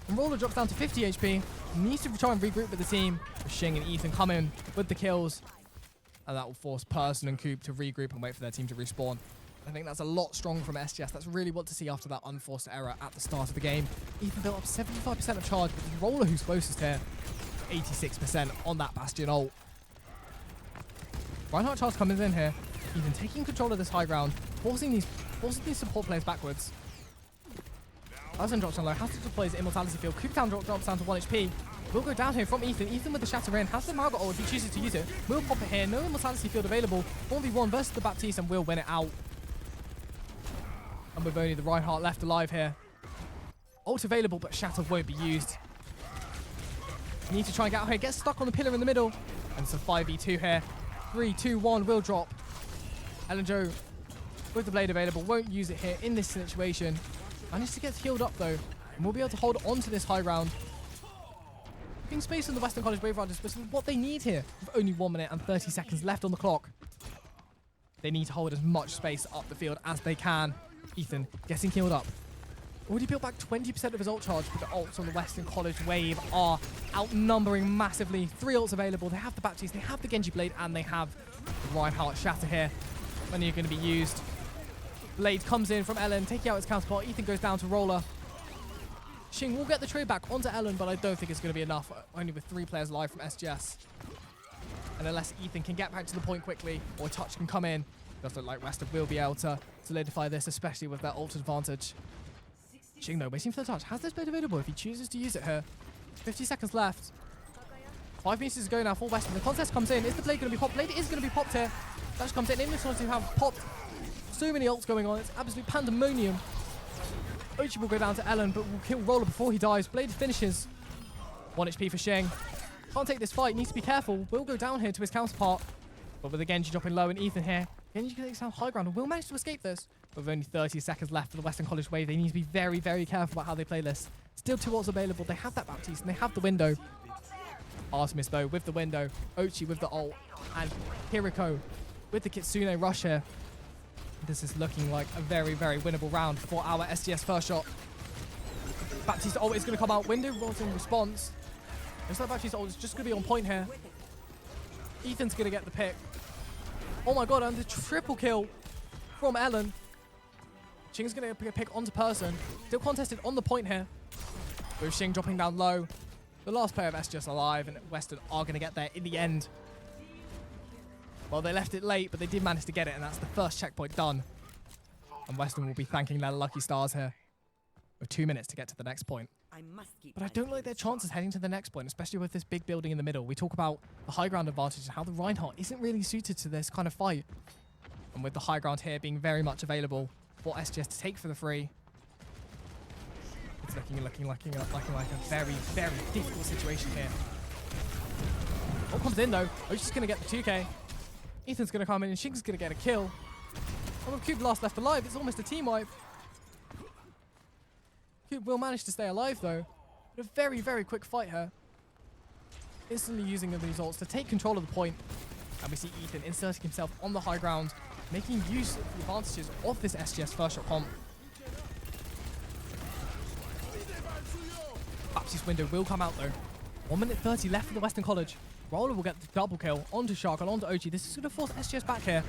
And Roller drops down to 50 HP. Needs to try and regroup with the team. Shing and Ethan come in with the kills. And that will force Person and Coop to regroup and wait for their team to respawn. I think that's a lot stronger from SGS. That's really what to see after that unforced error at the start of the game. Ethan built up 75% of charge, but it's Roller who's closest here. 86% on that Bastion ult. Reinhardt charge coming in here. Ethan taking control of this high ground, forcing these support players backwards. Person drops down low, has to deploy his immortality field. Cooptown drops down to 1 HP. Will go down here from Ethan. Ethan with the shatter in, has the Margot ult if he chooses to use it. Will pop it here, no immortality field available. 1v1 versus the Baptiste and will win it out. And with only the Reinhardt left alive here. Ult available, but shatter won't be used. Need to try and get out here, gets stuck on the pillar in the middle. And it's a 5v2 here. 3, 2, 1, will drop. Ellen Joe with the blade available, won't use it here in this situation. Managed to get healed up though, and we'll be able to hold on to this high ground. Keeping space on the Western College Waveriders, which is what they need here, with only 1 minute and 30 seconds left on the clock. They need to hold as much space up the field as they can. Ethan getting healed up. Already built back 20% of his ult charge, but the ults on the Western College Wave are outnumbering massively. 3 ults available. They have the Baptiste, they have the Genji Blade, and they have the Reinhardt Shatter here. When you're going to be used. Blade comes in from Ellen, taking out his counterpart. Ethan goes down to Roller. Shing will get the trade back onto Ellen, but I don't think it's going to be enough. Only with 3 players live from SGS. And unless Ethan can get back to the point quickly, or Touch can come in, it does look like Weston will be able to solidify this, especially with that ult advantage. Shing though, waiting for the Touch. Has this blade available if he chooses to use it here? 50 seconds left. 5 meters to go now for Weston. The contest comes in. Is the blade going to be popped? Blade is going to be popped here. Touch comes in. Inventory have popped. So many ults going on. It's absolute pandemonium. Ochi will go down to Ellen, but will kill Roller before he dies. Blade finishes. 1 HP for Shing. Can't take this fight. Needs to be careful. Will go down here to his counterpart. But with the Genji dropping low and Ethan here, Genji can take some high ground and will manage to escape this. But with only 30 seconds left for the Western College wave, they need to be very, very careful about how they play this. Still 2 ults available. They have that Baptiste and they have the window. Artemis, though, with the window. Ochi with the ult. And Hiriko with the Kitsune rush here. This is looking like a very, very winnable round for our SGS first shot. Baptiste ult is going to come out. Window rolls in response. Looks like Baptiste ult is just going to be on point here. Ethan's going to get the pick. Oh my god, and the triple kill from Ellen. Shing's going to get a pick onto Person. Still contested on the point here. With Shing dropping down low. The last player of SGS alive, and Weston are going to get there in the end. Well, they left it late, but they did manage to get it, and that's the first checkpoint done. And Weston will be thanking their lucky stars here. With 2 minutes to get to the next point. But I don't like their chances heading to the next point, especially with this big building in the middle. We talk about the high ground advantage and how the Reinhardt isn't really suited to this kind of fight. And with the high ground here being very much available for SGS to take for the free, it's looking like a very, very difficult situation here. What comes in though? Ochi's just going to get the 2k. Ethan's going to come in and Shing's going to get a kill. And with Cube last left alive, it's almost a team wipe. Cube will manage to stay alive though. But a very, very quick fight here. Instantly using the results to take control of the point. And we see Ethan inserting himself on the high ground, making use of the advantages of this SGS first shot comp. Baptiste window will come out though. 1 minute 30 left for the Western College. Roller will get the double kill onto Shark and onto Ochi. This is going to force SGS back here.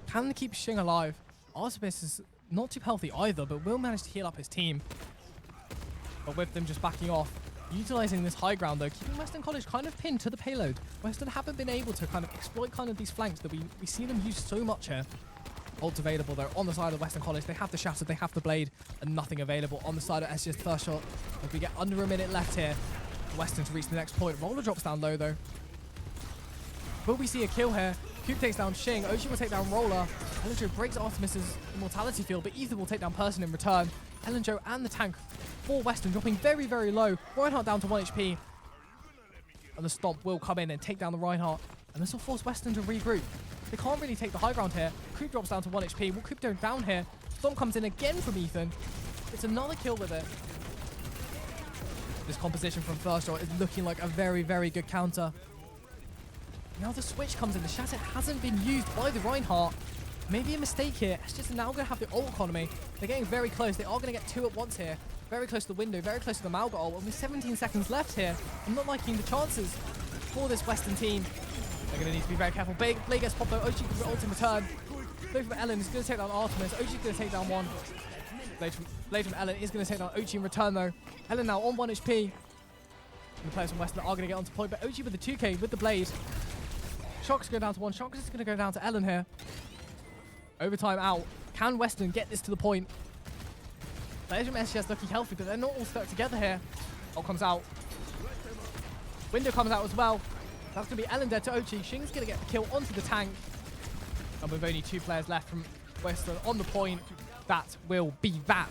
Can they keep Shing alive? Artemis is not too healthy either, but will manage to heal up his team. But with them just backing off, utilizing this high ground though, keeping Western College kind of pinned to the payload. Western haven't been able to kind of exploit kind of these flanks that we see them use so much here. Ult available though on the side of Western College. They have the Shatter, they have the Blade, and nothing available on the side of SGS first shot. If we get under a minute left here, Western to reach the next point. Roller drops down low though. Will we see a kill here? Cube takes down Shing. Ochi will take down Roller. Elenjo breaks Artemis's immortality field, but Ethan will take down Person in return. Elenjo and the tank for Western dropping very, very low. Reinhardt down to 1 HP. And the Stomp will come in and take down the Reinhardt. And this will force Western to regroup. They can't really take the high ground here. Cube drops down to 1 HP. Will Cube go down here? Stomp comes in again from Ethan. It's another kill with it. This composition from Firstshot is looking like a very, very good counter. Now the switch comes in. The Shatter hasn't been used by the Reinhardt. Maybe a mistake here. It's just now going to have the ult economy. They're getting very close. They are going to get 2 at once here. Very close to the window. Very close to the Malga ult. And with 17 seconds left here, I'm not liking the chances for this Western team. They're going to need to be very careful. Blade gets popped though. Ochi can ult in return. Blade from Ellen is going to take down Artemis. Ochi's going to take down one. Blade from Ellen is going to take down Ochi in return though. Ellen now on 1 HP. And the players from Western are going to get onto point. But Ochi with the 2k with the Blade. Shock's going down to 1. Shock is going to go down to Ellen here. Overtime out. Can Western get this to the point? Players from SGS looking healthy, but they're not all stuck together here. Ult comes out. Window comes out as well. That's going to be Ellen dead to Ochi. Shing's going to get the kill onto the tank. And with only 2 players left from Western on the point, that will be that.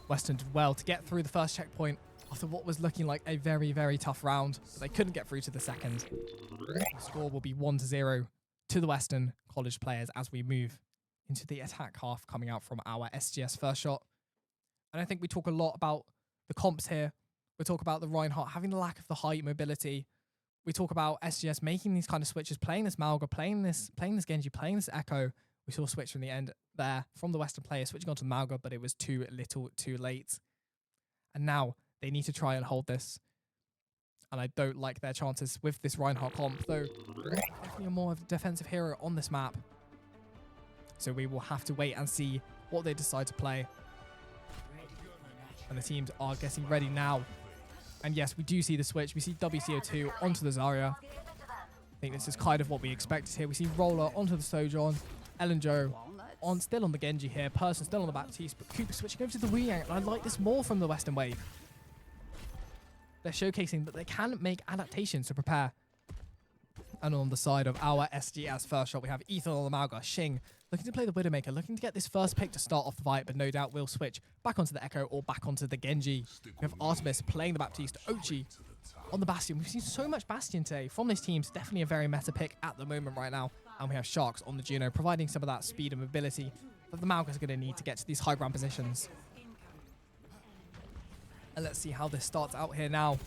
Western did well to get through the first checkpoint after what was looking like a very, very tough round. But they couldn't get through to the second. The score will be 1-0 to the Western College players as we move into the attack half coming out from our SGS first shot. And I think we talk a lot about the comps here. We talk about the Reinhardt having the lack of the height mobility. We talk about SGS making these kind of switches, playing this Malga, playing this Genji, playing this Echo. We saw a switch from the end there from the Western player switching onto Malga, but it was too little, too late. And now they need to try and hold this. And I don't like their chances with this Reinhardt comp, though definitely a more of a defensive hero on this map. So we will have to wait and see what they decide to play. And the teams are getting ready now. And yes, we do see the switch. We see WCO2 onto the Zarya. I think this is kind of what we expected here. We see Roller onto the Sojourn. Elenjo still on the Genji here. Person still on the Baptiste, but Cooper switching over to the Wuyang. And I like this more from the Western Wave. They're showcasing that they can make adaptations to prepare. And on the side of our SGS first shot, we have Ethan on the Malga, Shing, looking to play the Widowmaker, looking to get this first pick to start off the fight, but no doubt will switch back onto the Echo or back onto the Genji. We have Artemis playing the Baptiste, Ochi on the Bastion. We've seen so much Bastion today from this team. It's definitely a very meta pick at the moment right now. And we have Sharks on the Juno, providing some of that speed and mobility that the Malga's going to need to get to these high ground positions. And let's see how this starts out here now.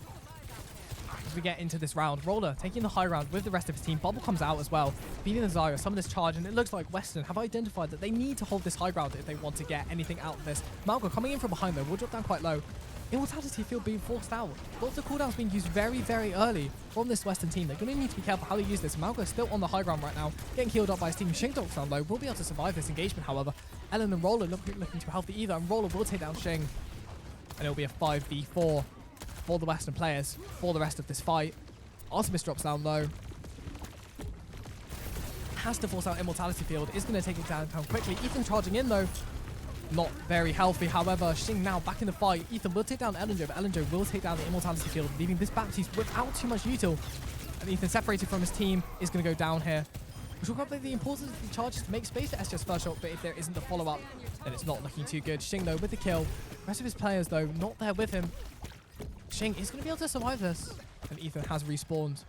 As we get into this round, Roller taking the high round with the rest of his team. Bubble comes out as well, beating the Zarya, some of this charge, and it looks like Weston have identified that they need to hold this high ground if they want to get anything out of this. Malga coming in from behind though, will drop down quite low. Immortality field being forced out. Lots of cooldowns being used very, very early from this Western team. They're going to need to be careful how they use this. Malga is still on the high ground right now, getting killed up by his team. Shing Dog's down low, will be able to survive this engagement, however. Ellen and Roller looking too healthy either, and Roller will take down Shing. And it'll be a 5v4 for the Western players for the rest of this fight. Artemis drops down low. Has to force out Immortality field. Is going to take it down quickly. Ethan charging in though. Not very healthy. However, Shing now back in the fight. Ethan will take down Ellinger, but Ellinger will take down the Immortality field, leaving this Baptiste without too much util. And Ethan, separated from his team, is going to go down here. We'll talk about the importance of the charges to make space for SGS first shot, but if there isn't the follow-up, then it's not looking too good. Shing, though, with the kill. The rest of his players, though, not there with him. Shing is going to be able to survive this. And Ethan has respawned.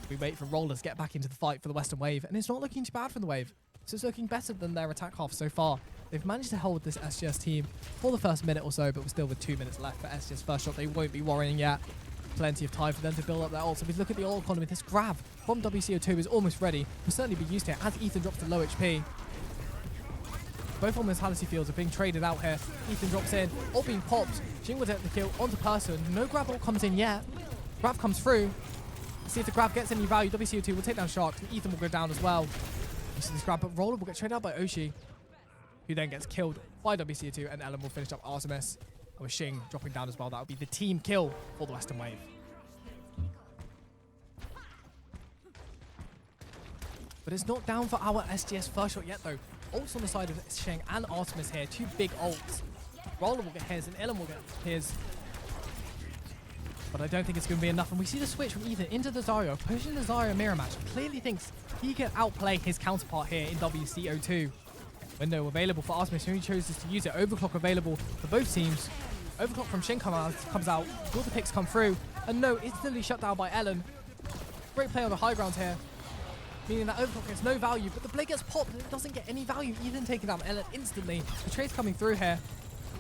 We wait for Roller to get back into the fight for the Western Wave, and it's not looking too bad for the Wave. So it's looking better than their attack half so far. They've managed to hold this SGS team for the first minute or so, but we're still with 2 minutes left for SGS first shot. They won't be worrying yet. Plenty of time for them to build up their ult. So if we look at the ult economy, this grab from WCO2 is almost ready. Will certainly be used here as Ethan drops to low HP. Both Immortality fields are being traded out here. Ethan drops in, ult being popped. Jing will take the kill onto Person. No grab ult comes in yet. Grab comes through. Let's see if the grab gets any value. WCO2 will take down Sharks, and Ethan will go down as well. You see this grab, but Roller will get traded out by Oshi, who then gets killed by WCO2, and Ellen will finish up Artemis. And with Shing dropping down as well, that would be the team kill for the Western Wave. But it's not down for our SGS first shot yet, though. Ults on the side of Shing and Artemis here. Two big ults. Roller will get his, and Ellen will get his. But I don't think it's going to be enough. And we see the switch from Ethan into the Zarya, pushing the Zarya mirror match. Clearly thinks he can outplay his counterpart here in WCO2. Window available for Artemis, who he chooses to use it. Overclock available for both teams. Overclock from Shing comes out. Will the picks come through? And no, instantly shut down by Ellen. Great play on the high ground here, meaning that Overclock gets no value, but the blade gets popped and it doesn't get any value. Ethan taking down Ellen instantly. The trade's coming through here.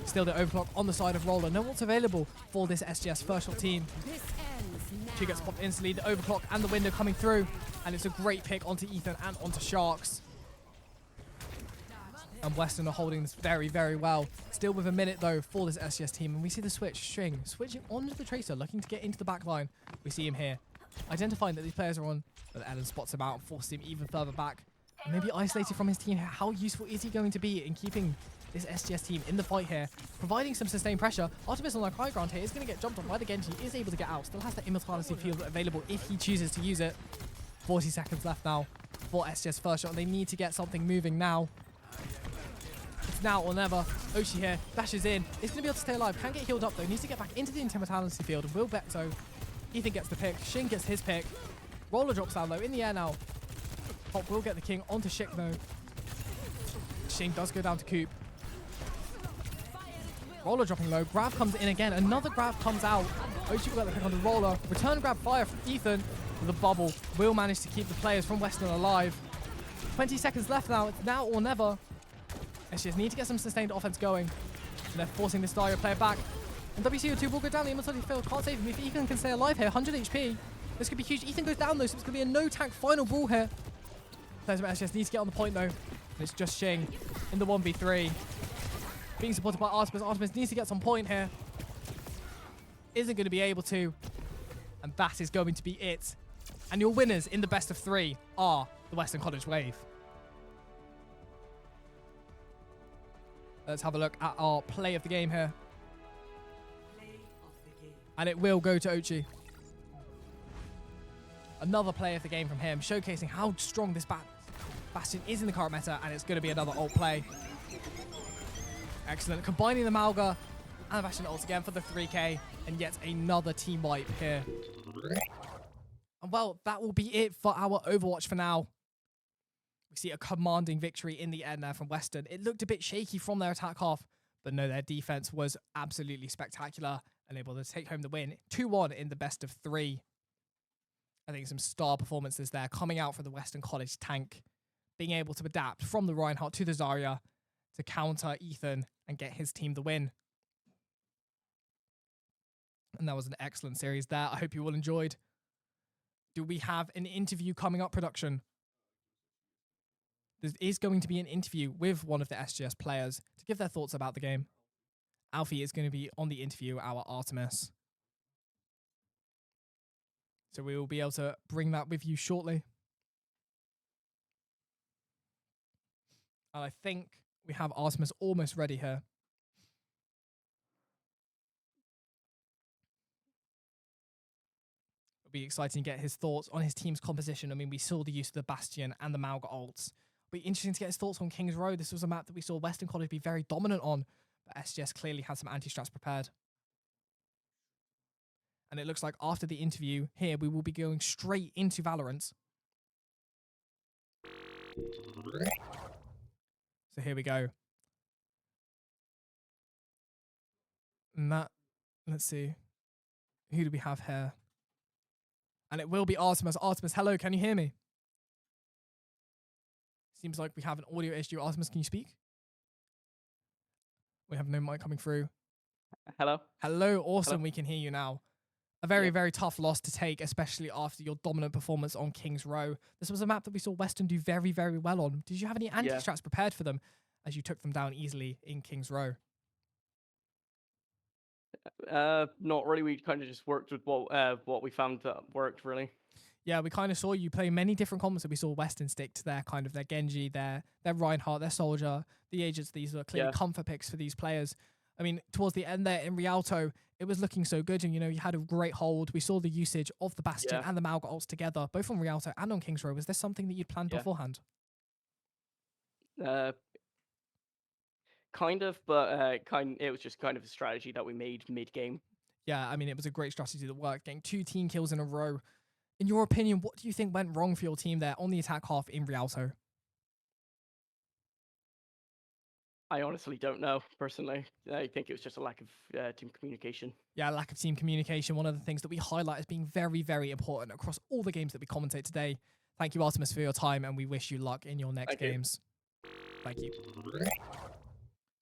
Still the Overclock on the side of Roller. No one's available for this SGS first shot team. She gets popped instantly. The Overclock and the window coming through. And it's a great pick onto Ethan and onto Sharks. And Weston are holding this very, very well. Still with a minute, though, for this SGS team. And we see the switch. Shing switching onto the Tracer, looking to get into the back line. We see him here, identifying that these players are on. But Ellen spots him out and forces him even further back. And maybe isolated from his team here. How useful is he going to be in keeping this SGS team in the fight here? Providing some sustained pressure. Artemis on the high ground here is going to get jumped on by the Genji. Is able to get out. Still has the Immortality field available if he chooses to use it. 40 seconds left now for SGS first shot. They need to get something moving now. It's now or never. Oshi here dashes in. Is going to be able to stay alive. Can't get healed up though. Needs to get back into the Immortality field. Will bet so. Ethan gets the pick. Shing gets his pick. Roller drops down low in the air now. Pop will get the king onto Shik though. Shing does go down to Coop. Roller dropping low. Grab comes in again. Another grab comes out. Oshi will get the pick onto Roller. Return grab fire from Ethan. The bubble will manage to keep the players from Weston alive. 20 seconds left now. It's now or never. SGS need to get some sustained offense going. And they're forcing this Dario player back. And WCO2 will go down. The Immortality field can't save him. If Ethan can stay alive here, 100 HP. This could be huge. Ethan goes down though, so it's going to be a no-tank final brawl here. Players from SGS need to get on the point though. And it's just Shing in the 1v3. Being supported by Artemis. Artemis needs to get some point here. Isn't going to be able to. And that is going to be it. And your winners in the best of 3 are the Western College Wave. Let's have a look at our play of the game here. And it will go to Ochi. Another play of the game from him, showcasing how strong this Bastion is in the current meta, and it's going to be another ult play. Excellent. Combining the Malga and the Bastion ults again for the 3k, and yet another team wipe here. And well, that will be it for our Overwatch for now. We see a commanding victory in the end there from Weston. It looked a bit shaky from their attack half, but no, their defense was absolutely spectacular and able to take home the win. 2-1 in the best of 3. I think some star performances there coming out for the Western College tank, being able to adapt from the Reinhardt to the Zarya to counter Ethan and get his team the win. And that was an excellent series there. I hope you all enjoyed. Do we have an interview coming up, production? There is going to be an interview with one of the SGS players to give their thoughts about the game. Alfie is going to be on the interview, our Artemis. So we will be able to bring that with you shortly. And I think we have Artemis almost ready here. It'll be exciting to get his thoughts on his team's composition. I mean, we saw the use of the Bastion and the Mauga ults. It'll be interesting to get his thoughts on King's Row. This was a map that we saw Western College be very dominant on, but SGS clearly had some anti-strats prepared. And it looks like after the interview here, we will be going straight into Valorant. So here we go. And that, let's see. Who do we have here? And it will be Artemis. Artemis, hello, can you hear me? Seems like we have an audio issue. Artemis, can you speak? We have no mic coming through. Hello. Hello, awesome. Hello. We can hear you now. A very, very tough loss to take, especially after your dominant performance on King's Row. This was a map that we saw Weston do very, very well on. Did you have any anti-strats prepared for them as you took them down easily in King's Row? Not really. We kind of just worked with what we found that worked, really. Yeah, we kind of saw you play many different combos. So we saw Weston stick to their kind of their Genji, their Reinhardt, their Soldier, the agents. These are clearly comfort picks for these players. I mean, towards the end there in Rialto, it was looking so good. And, you know, you had a great hold. We saw the usage of the Bastion and the Mauga ults together, both on Rialto and on King's Row. Was this something that you'd planned beforehand? Kind of, but it was just kind of a strategy that we made mid-game. Yeah, I mean, it was a great strategy that worked, getting 2 team kills in a row. In your opinion, what do you think went wrong for your team there on the attack half in Rialto? I honestly don't know, personally. I think it was just a lack of team communication. Yeah, lack of team communication, one of the things that we highlight as being very, very important across all the games that we commentate today. Thank you, Artemis, for your time, and we wish you luck in your next games. Thank you.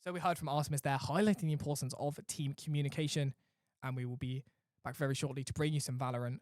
So we heard from Artemis there, highlighting the importance of team communication, and we will be back very shortly to bring you some Valorant.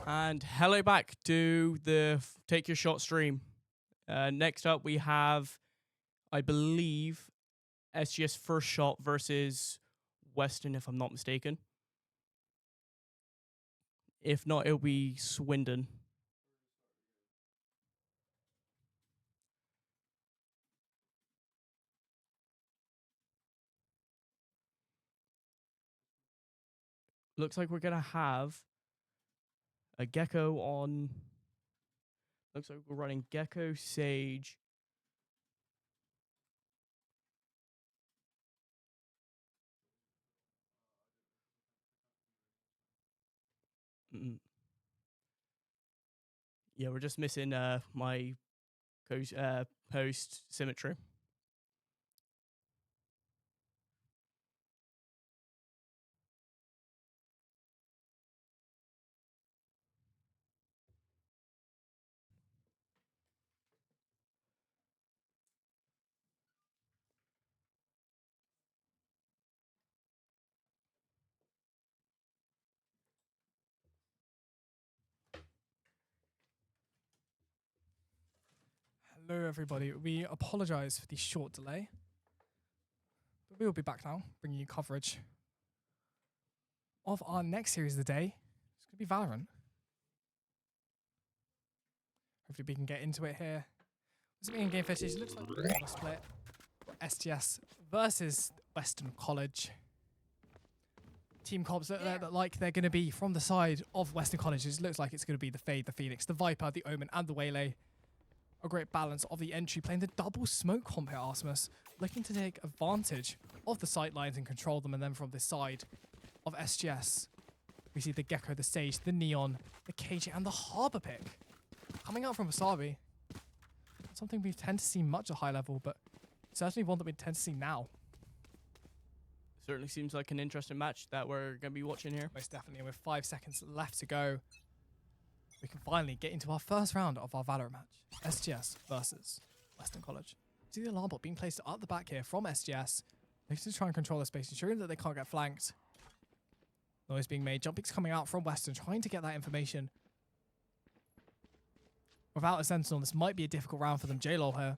And hello back to the Take Your Shot stream. Next up, we have, I believe, SGS Firstshot versus Weston, if I'm not mistaken. If not, it'll be Swindon. Looks like we're going to have a Gecko on... Looks like we're running Gecko, Sage... Yeah, we're just missing my post symmetry. Hello, everybody. We apologise for the short delay, but we will be back now, bringing you coverage of our next series of the day. It's going to be Valorant. Hopefully, we can get into it here. This is in-game footage. It looks like we're going to split STS versus Weston College. Team comps look like they're going to be from the side of Weston College. It looks like it's going to be the Fade, the Phoenix, the Viper, the Omen, and the Waylay. A great balance of the entry, playing the double smoke comp here, Artemis, looking to take advantage of the sight lines and control them. And then from this side of SGS, we see the Gecko, the Sage, the Neon, the KJ, and the Harbor pick coming out from Wasabi. Something we tend to see much at high level, but certainly one that we tend to see now. Certainly seems like an interesting match that we're going to be watching here. Most definitely, and with 5 seconds left to go, we can finally get into our first round of our Valorant match. SGS versus Weston College. See the alarm bot being placed at the back here from SGS. Looking to try and control the space, ensuring that they can't get flanked. Noise being made. Jump peeks coming out from Weston, trying to get that information. Without a sentinel, this might be a difficult round for them. J-Lol here.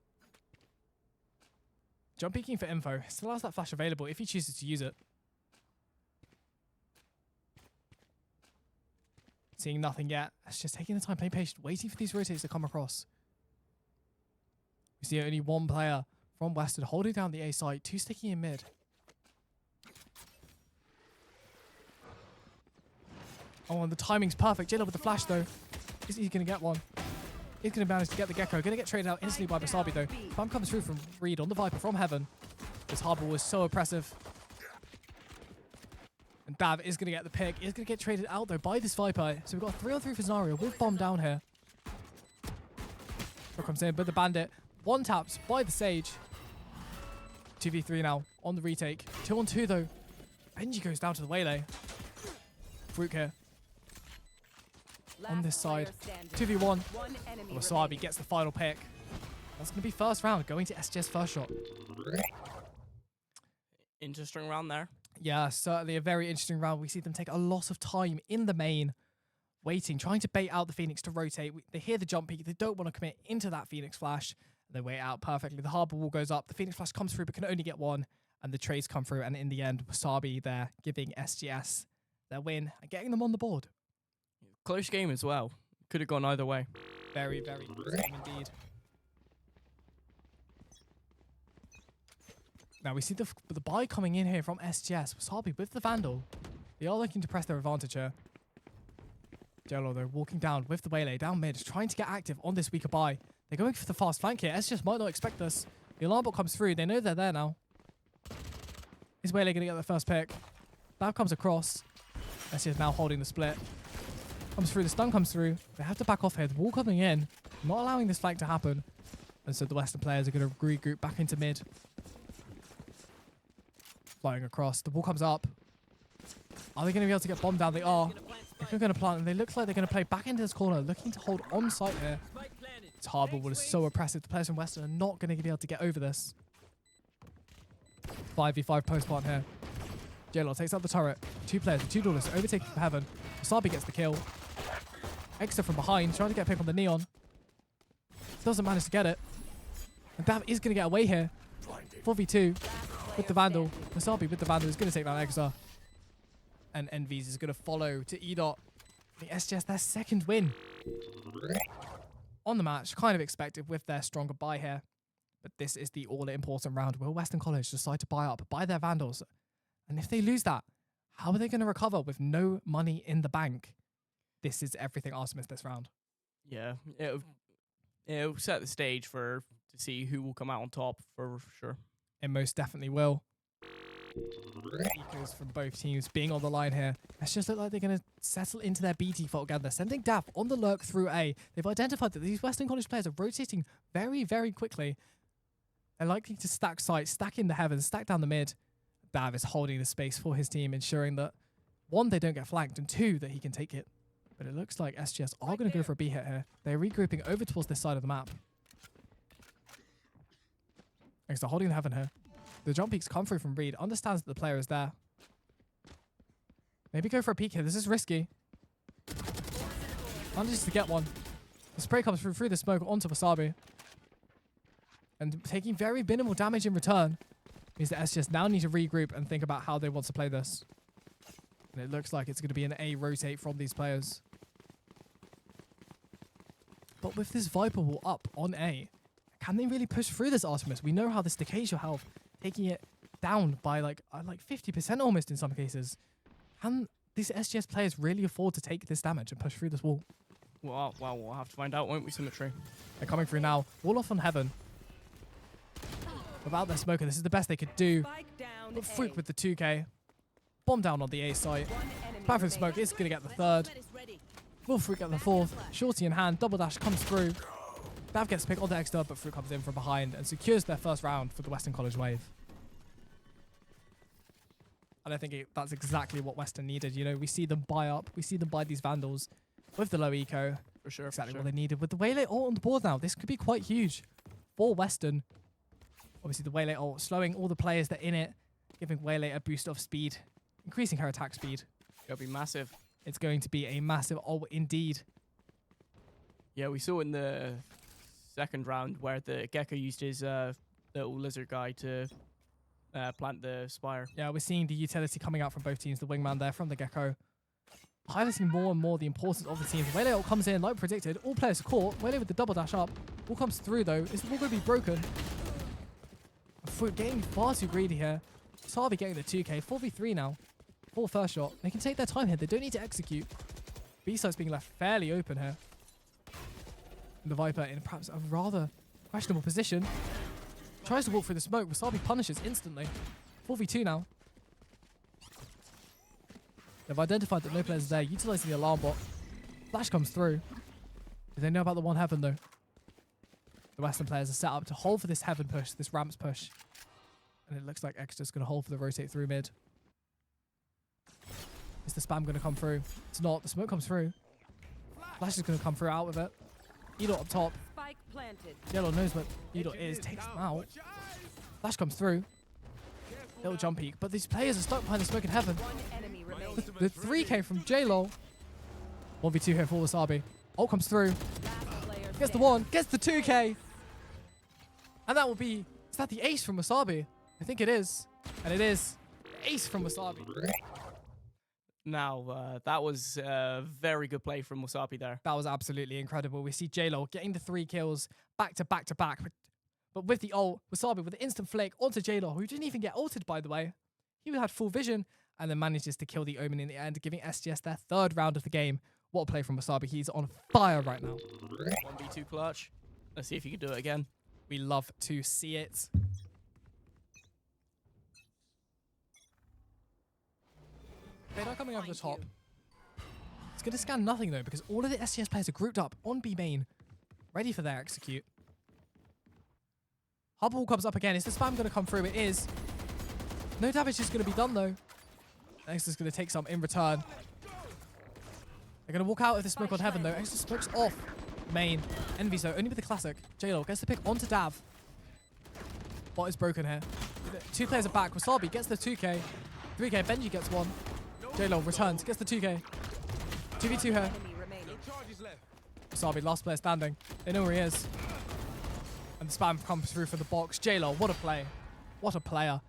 Jump peeking for info. Still has that flash available if he chooses to use it. Seeing nothing yet. It's just taking the time, playing patient, waiting for these rotates to come across. We see only one player from Weston holding down the A side, 2 sticking in mid. Oh, and the timing's perfect. J-Lo with the flash, though. Is he going to get one? He's going to manage to get the Gecko. Going to get traded out instantly by Wasabi, though. Bump comes through from Reed on the Viper from Heaven. This Harbor was so oppressive. And Dav is going to get the pick. Is going to get traded out, though, by this Viper. So we've got a 3-on-3 for scenario with Bomb down here. Here comes in, but the Bandit. 1 taps by the Sage. 2v3 now on the retake. 2-on-2, though. Benji goes down to the Waylay. Fruit here. On this side. 2v1. Wasabi gets the final pick. That's going to be first round, going to SGS Firstshot. Interesting round there. Yeah, certainly a very interesting round. We see them take a lot of time in the main, waiting, trying to bait out the Phoenix to rotate. They hear the jump peek. They don't want to commit into that Phoenix flash. They wait out perfectly. The Harbor wall goes up. The Phoenix flash comes through, but can only get one. And the trades come through. And in the end, Wasabi there giving SGS their win and getting them on the board. Close game as well. Could have gone either way. Very, very close game indeed. Now we see the buy coming in here from SGS. Wasabi with the Vandal. They are looking to press their advantage here. Jello, though, walking down with the Waylay down mid, trying to get active on this weaker buy. They're going for the fast flank here. SGS might not expect this. The alarm bot comes through. They know they're there now. Is Waylay going to get the first pick? Bav comes across. SGS now holding the split. Comes through. The stun comes through. They have to back off here. The wall coming in. Not allowing this flank to happen. And so the Western players are going to regroup back into mid. Flying across. The wall comes up. Are they going to be able to get bombed down? They are. If they're going to plant, and they look like they're going to play back into this corner, looking to hold on site here. This Harbor wall is so oppressive. The players from Western are not going to be able to get over this. 5v5 post plant here. JLo takes out the turret. 2 players with 2 duelists overtaking from heaven. Wasabi gets the kill. Extra from behind, trying to get a pick on the Neon. Doesn't manage to get it. And Dav is going to get away here. 4v2 with the Vandal. Wasabi with the Vandal is going to take down Extra. And Envies is going to follow to EDOT. The SGS, their second win on the match. Kind of expected with their stronger buy here. But this is the all-important round. Will Western College decide to buy their Vandals? And if they lose that, how are they going to recover with no money in the bank? This is everything Artemis this round. Yeah, it'll set the stage to see who will come out on top for sure. It most definitely will. Ecos from both teams being on the line here. It's just look like they're going to settle into their B default again. They're sending Dav on the lurk through A. They've identified that these Western College players are rotating very, very quickly. They're likely to stack sites, stack in the heavens, stack down the mid. Dav is holding the space for his team, ensuring that 1, they don't get flanked, and 2, that he can take it. But it looks like SGS are going to go for a B hit here. They're regrouping over towards this side of the map. Next, they're holding the heaven here. The jump peeks come through from Reed. Understands that the player is there. Maybe go for a peek here. This is risky. Manages to get one. The spray comes through the smoke onto Wasabi. And taking very minimal damage in return means that SGS now need to regroup and think about how they want to play this. And it looks like it's going to be an A rotate from these players. But with this Viper wall up on A, can they really push through this Artemis? We know how this decays your health, taking it down by like 50% almost in some cases. Can these SGS players really afford to take this damage and push through this wall? Well, we'll have to find out, won't we, Symmetry? They're coming through now. Wall off on heaven. Without their smoker, this is the best they could do. But Fruit with the 2k. Bomb down on the A site. Back for the smoke is going to get the 3rd. Will Fruit get the 4th. Shorty in hand. Double dash comes through. Dav gets picked on the Extra, but Fruit comes in from behind and secures their first round for the Western College Wave. And I think that's exactly what Western needed. You know, we see them buy up. We see them buy these Vandals with the low eco. For sure. Exactly what they needed. With the Waylay ult on the board now, this could be quite huge for Western. Obviously, the Waylay ult slowing all the players that are in it, giving Waylay a boost of speed, increasing her attack speed. It'll be massive. It's going to be a massive ult indeed. Yeah, we saw in the second round where the Gecko used his little lizard guy to plant the Spire. Yeah, we're seeing the utility coming out from both teams. The wingman there from the Gecko, highlighting more and more the importance of the teams. Waylay ult comes in like predicted. All players are caught. Waylay with the double dash up. All comes through though. Is the wall going to be broken? Fruit getting far too greedy here. Sabi getting the 2k. 4v3 now. For first shot. They can take their time here. They don't need to execute. B-side's being left fairly open here. And the Viper in perhaps a rather questionable position. Tries to walk through the smoke. Wasabi punishes instantly. 4v2 now. They've identified that no players are there. Utilizing the alarm bot. Flash comes through. Do they know about the one heaven though? The Western players are set up to hold for this heaven push, this ramps push. And it looks like Extra's going to hold for the rotate through mid. Is the spam going to come through? It's not. The smoke comes through. Flash is going to come through out with it. Edot up top. Yellow knows what Edot is. Takes them out. Flash comes through. Little jump peek. But these players are stuck behind the smoke in heaven. The 3k from J-Lo. 1v2 here for Wasabi. Ult comes through. Gets the 1. Gets the 2k. And that will be... Is that the ace from Wasabi? I think it is. And it is. Ace from Wasabi. Now, that was a very good play from Wasabi there. That was absolutely incredible. We see J-Lo getting the 3 kills back to back to back. But with the ult, Wasabi with the instant flake onto J-Lo, who didn't even get ulted, by the way. He had full vision and then manages to kill the Omen in the end, giving SGS their 3rd round of the game. What a play from Wasabi. He's on fire right now. 1v2 clutch. Let's see if he can do it again. We love to see it. They're coming over the top. It's going to scan nothing though, because all of the SGS players are grouped up on B main, ready for their execute. Hubble comes up again. Is the spam going to come through? It is. No damage is going to be done though. Next is going to take some in return. They're going to walk out of the smoke on heaven though. Extra smokes off main. Envy so only with the classic. J-Lo gets the pick onto Dav. Bot is broken here. 2 players are back. Wasabi gets the 2k. 3K, Benji gets one. J-Lo returns, gets the 2K. 2v2 here. Enemy remaining. Wasabi, last player standing. They know where he is. And the spam comes through for the box. J-Lo, what a play. What a player.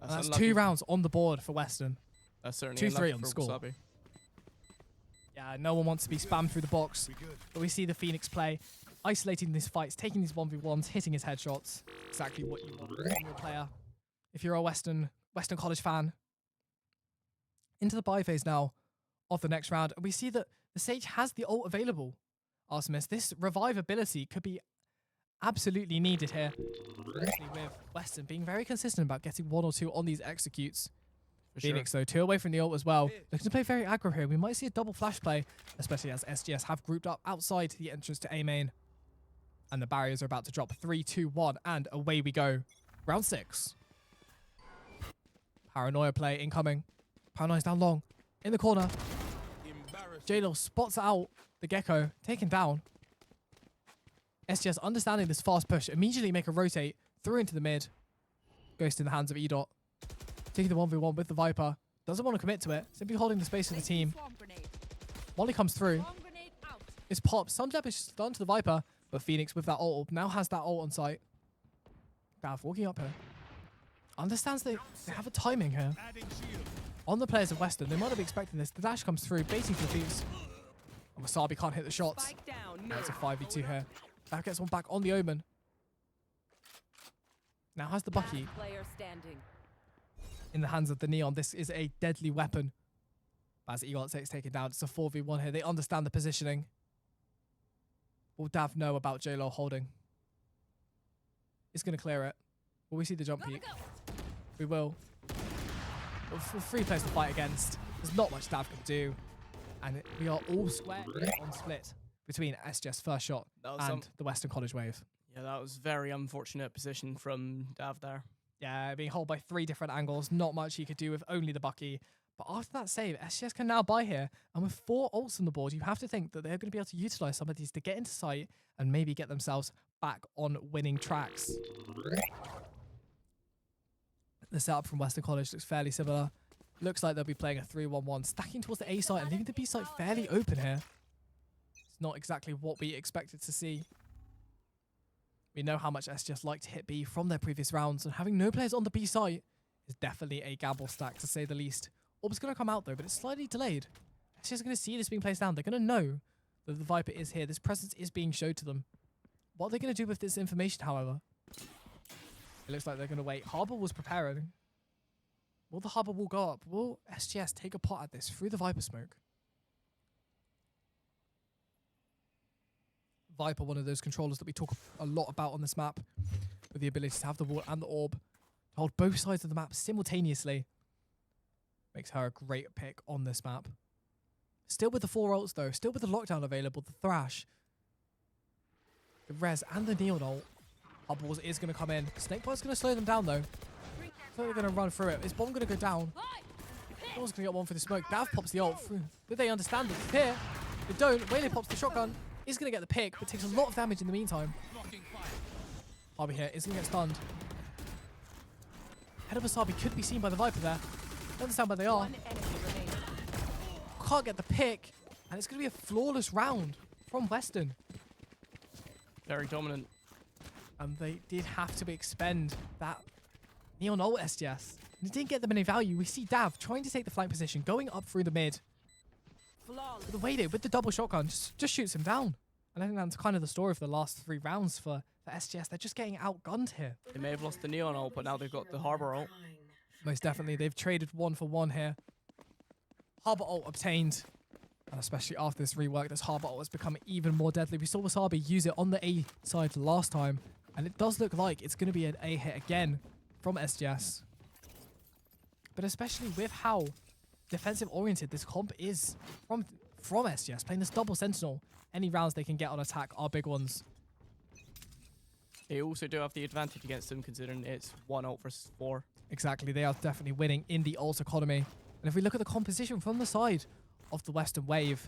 And that's unlucky. 2 rounds on the board for Weston. That's certainly 2-3 unlucky on the for score. Wasabi. Yeah, no one wants to be spammed through the box. But we see the Phoenix play, isolating these fights, taking these 1v1s, hitting his headshots. Exactly what you want from your player. If you're a Weston College fan. Into the buy phase now of the next round. And we see that the Sage has the ult available. Artemis, this revive ability could be absolutely needed here. Especially with Weston being very consistent about getting 1 or 2 on these executes. For Phoenix, though, 2 away from the ult as well. Looking to play very aggro here. We might see a double flash play, especially as SGS have grouped up outside the entrance to A main. And the barriers are about to drop. 3, 2, 1, and away we go. Round 6. Paranoia play incoming. Paranoia's down long. In the corner. J-Lo spots out the Gecko. Taken down. SGS understanding this fast push. Immediately make a rotate. Through into the mid. Ghost in the hands of E-Dot. Taking the 1v1 with the Viper. Doesn't want to commit to it. Simply holding the space for the team. Molly comes through. It's popped. Some damage is done to the Viper. But Phoenix with that ult now has that ult on site. Dav walking up here. Understands they have a timing here. On the players of Weston, they might have been expecting this. The dash comes through, baiting for the Thieves. And Wasabi can't hit the shots. Spike down. Now it's a 5v2 here. Dav gets one back on the Omen. Now has the Bucky Player standing. in the hands of the Neon. This is a deadly weapon. As Eagle takes taken down, it's a 4v1 here. They understand the positioning. Will Dav know about J-Lo holding? It's going to clear it. Will we see the jump peak? We will. For 3 players to fight against, there's not much Dav can do. And we are all square on split between SGS Firstshot and the Western College Wave. Yeah, that was very unfortunate position from Dav there. Yeah, being held by 3 different angles. Not much he could do with only the Bucky. But after that save, SGS can now buy here. And with 4 ults on the board, you have to think that they're going to be able to utilize some of these to get into sight and maybe get themselves back on winning tracks. The setup from Western College looks fairly similar. Looks like they'll be playing a 3-1-1, stacking towards the A site and leaving the B site fairly open here. It's not exactly what we expected to see. We know how much SGS like to hit B from their previous rounds, and having no players on the B site is definitely a gamble stack, to say the least. Orb's going to come out, though, but it's slightly delayed. SGS are going to see this being placed down. They're going to know that the Viper is here. This presence is being showed to them. What are they going to do with this information, however? It looks like they're going to wait. Harbor was preparing. Will the Harbor wall go up? Will SGS take a pot at this through the Viper smoke? Viper, one of those controllers that we talk a lot about on this map, with the ability to have the wall and the orb, to hold both sides of the map simultaneously. Makes her a great pick on this map. Still with the 4 ults, though. Still with the lockdown available. The Thrash, the Res, and the Neon ult. Bubbles is going to come in. Snakebite's going to slow them down, though. So they're going to run through it. Is Bomb going to go down? Ball's going to get one for the smoke. Dav pops the ult through. But they understand it. Here, they don't. Whaley pops the shotgun. Is going to get the pick, but takes a lot of damage in the meantime. Harvey here is going to get stunned. Head of Wasabi could be seen by the Viper there. Don't understand where they are. Can't get the pick. And it's going to be a flawless round from Weston. Very dominant. And they did have to expend that Neon ult SGS. And it didn't get them any value. We see Dav trying to take the flank position, going up through the mid. But the way they, with the double shotgun, just shoots him down. And I think that's kind of the story for the last 3 rounds for SGS. They're just getting outgunned here. They may have lost the Neon ult, but now they've got the Harbor ult. Most definitely. They've traded 1 for 1 here. Harbor ult obtained. And especially after this rework, this Harbor ult has become even more deadly. We saw Wasabi use it on the A side last time. And it does look like it's going to be an A hit again from SGS. But especially with how defensive oriented this comp is from SGS, playing this double sentinel. Any rounds they can get on attack are big ones. They also do have the advantage against them, considering it's 1 ult versus 4. Exactly, they are definitely winning in the ult economy. And if we look at the composition from the side of the Western Wave,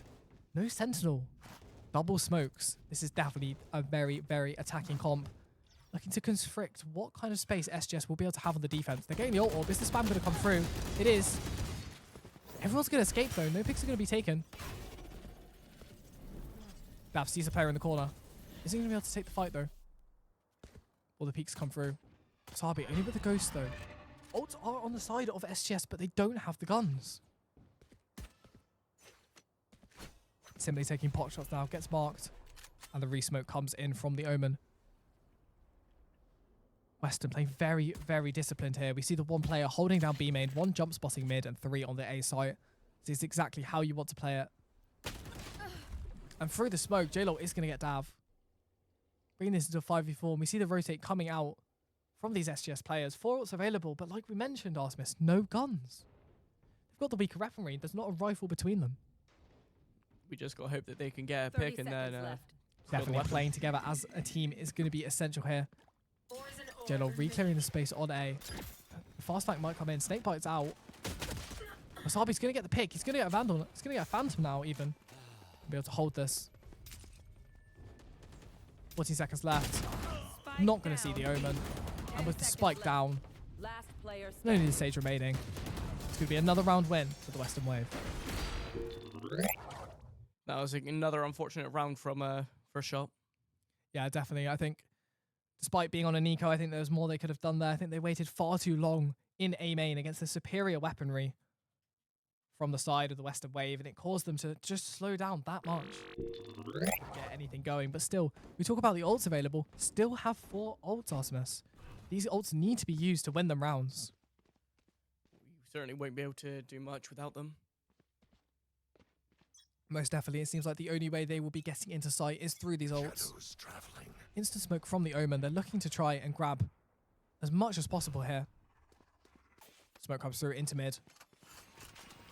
no sentinel, double smokes. This is definitely a very, very attacking comp. looking to constrict what kind of space SGS will be able to have on the defense. They're getting the ult orb. Is the spam going to come through? It is. Everyone's going to escape, though. No picks are going to be taken. Nav sees a player in the corner. Is he going to be able to take the fight, though? Will the peaks come through? Sabi, only with the ghost, though. Ults are on the side of SGS, but they don't have the guns. Simply taking pot shots now. Gets marked. And the re-smoke comes in from the Omen. Weston playing very, very disciplined here. We see the one player holding down B main, one jump spotting mid, and 3 on the A site. This is exactly how you want to play it. And through the smoke, J-Lo is going to get Dav. Bringing this into a 5v4. And we see the rotate coming out from these SGS players. 4 ults available, but like we mentioned, Artemis, no guns. They've got the weaker weaponry. There's not a rifle between them. We just got to hope that they can get a pick and then... Definitely playing together as a team is going to be essential here. J-Lo re-clearing the space on A. Fast fight might come in. Snake bites out. Wasabi's going to get the pick. He's going to get a Vandal. He's going to get a Phantom now, even. Be able to hold this. 40 seconds left. Not going to see the Omen. And with the spike down, no need to Sage remaining. It's going to be another round win for the Western Wave. That was another unfortunate round from Firstshot. Yeah, definitely. I think despite being on a Nico, I think there was more they could have done there. I think they waited far too long in A main against the superior weaponry from the side of the Western Wave, and it caused them to just slow down that much. Get anything going, but still, we talk about the ults available. Still have 4 ults, Artemis. These ults need to be used to win them rounds. We certainly won't be able to do much without them. Most definitely, it seems like the only way they will be getting into sight is through these ults. Instant smoke from the Omen. They're looking to try and grab as much as possible here. Smoke comes through into mid.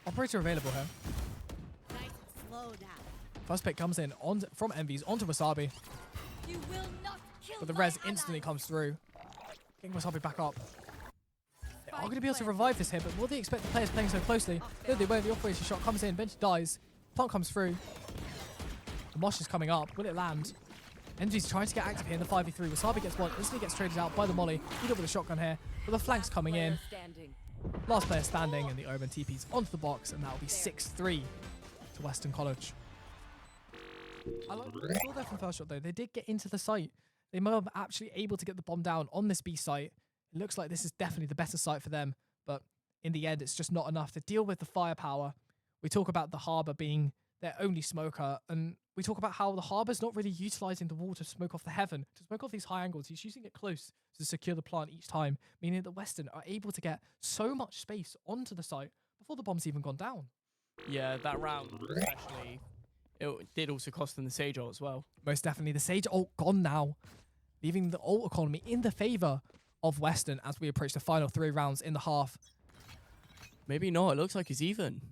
Operator available here. Nice slow down. First pick comes in from Envy's onto Wasabi. You will not kill But the my res ally. instantly comes through. Getting Wasabi back up. They are going to be able to revive this here, but will they expect the players playing so closely? No, they won't. The operator shot comes in. Bench dies. Plant comes through. The mosh is coming up. Will it land? Envy's trying to get active here in the 5v3. Wasabi gets one. Instantly gets traded out by the molly. He got with a shotgun here. But the flanks coming in. Last player standing, and the Omen TP's onto the box, and that'll be 6-3 to Western College. I like what we saw there from Firstshot, though. They did get into the site. They might have actually able to get the bomb down on this B site. It looks like this is definitely the better site for them, but in the end, it's just not enough to deal with the firepower. We talk about the Harbour being their only smoker, and we talk about how the Harbour's not really utilising the wall to smoke off the heaven, to smoke off these high angles. He's using it close to secure the plant each time, meaning that Western are able to get so much space onto the site before the bomb's even gone down. Yeah, that round especially, it did also cost them the Sage ult as well. Most definitely. The Sage ult gone now, leaving the ult economy in the favour of Western as we approach the final 3 rounds in the half. Maybe not. It looks like it's even.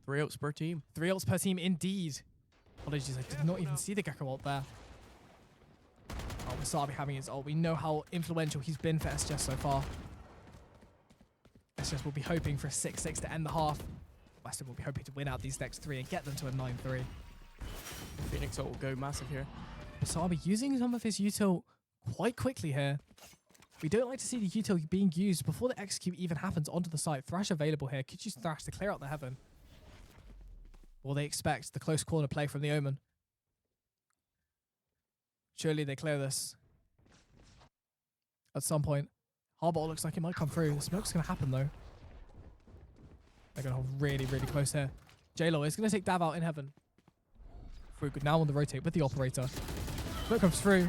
3 ults per team. 3 ults per team, indeed. Apologies, I did not even see the Gecko ult there. Oh, Wasabi having his ult. We know how influential he's been for SGS so far. SGS will be hoping for a 6-6 to end the half. Western will be hoping to win out these next 3 and get them to a 9-3. Phoenix ult will go massive here. Wasabi using some of his util quite quickly here. We don't like to see the util being used before the execute even happens onto the site. Thrash available here. Could use Thrash to clear out the heaven. Or they expect the close corner play from the Omen. Surely they clear this. At some point. Harbour looks like it might come through. The smoke's going to happen though. They're going to hold really, really close here. J-Lo is going to take Dav out in heaven. Frugud now on the rotate with the operator. Smoke comes through.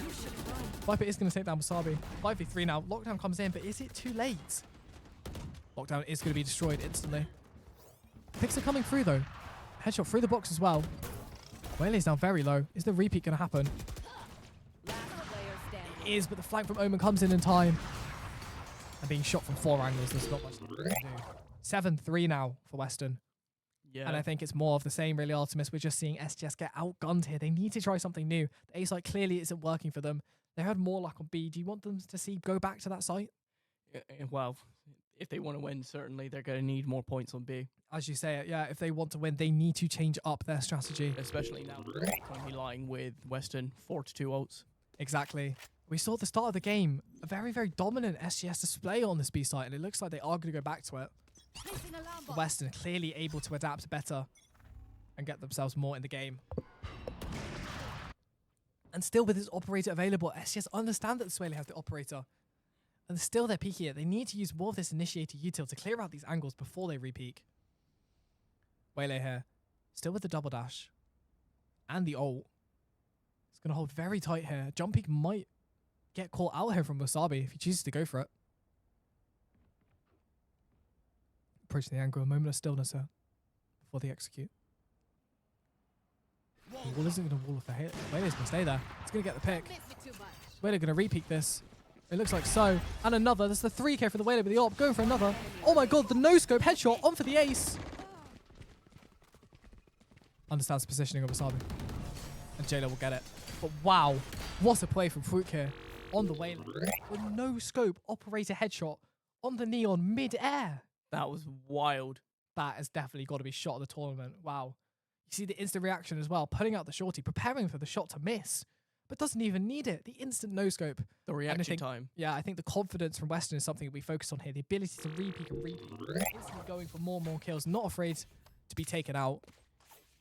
Viper is going to take down Wasabi. 5v3 now. Lockdown comes in, but is it too late? Lockdown is going to be destroyed instantly. Picks are coming through though. Headshot through the box as well. Whaley's down very low. Is the repeat going to happen? It is, but the flank from Omen comes in time. And being shot from 4 angles, there's not much to do. 7-3 now for Western. Yeah. And I think it's more of the same, really, Artemis. We're just seeing SGS get outgunned here. They need to try something new. The A site clearly isn't working for them. They had more luck on B. Do you want them to see go back to that site? Well, if they want to win, certainly they're going to need more points on B. As you say it, yeah, if they want to win, they need to change up their strategy. Especially now they're currently lying with Weston 4-2 ults. Exactly. We saw at the start of the game a very, very dominant SGS display on this B site, and it looks like they are going to go back to it. Placing alarm bot. Weston clearly able to adapt better and get themselves more in the game. And still with his operator available, SGS understand that the Swaley has the operator. And still they're peeking it. They need to use more of this initiator util to clear out these angles before they re-peek. Waylay here. Still with the double dash. And the ult. It's going to hold very tight here. Jump peek might get caught out here from Wasabi if he chooses to go for it. Approaching the angle, a moment of stillness here before they execute. The wall isn't going to wall off the hit. Waylay's going to stay there. It's going to get the pick. Miss me too much. Waylay going to re-peek this. It looks like so. And another. That's the 3k for the Waylay with the op. Going for another. Oh my god, the no-scope headshot on for the ace. Understands the positioning of Wasabi. And Jayla will get it. But wow, what a play from Fruit here on the Waylay. The no-scope operator headshot on the Neon mid-air. That was wild. That has definitely got to be shot of the tournament. Wow. You see the instant reaction as well. Putting out the shorty, preparing for the shot to miss. But doesn't even need it. The instant no-scope. The reaction time. Yeah, I think the confidence from Weston is something that we focus on here. The ability to re-peek and re-peek. Instantly going for more and more kills. Not afraid to be taken out.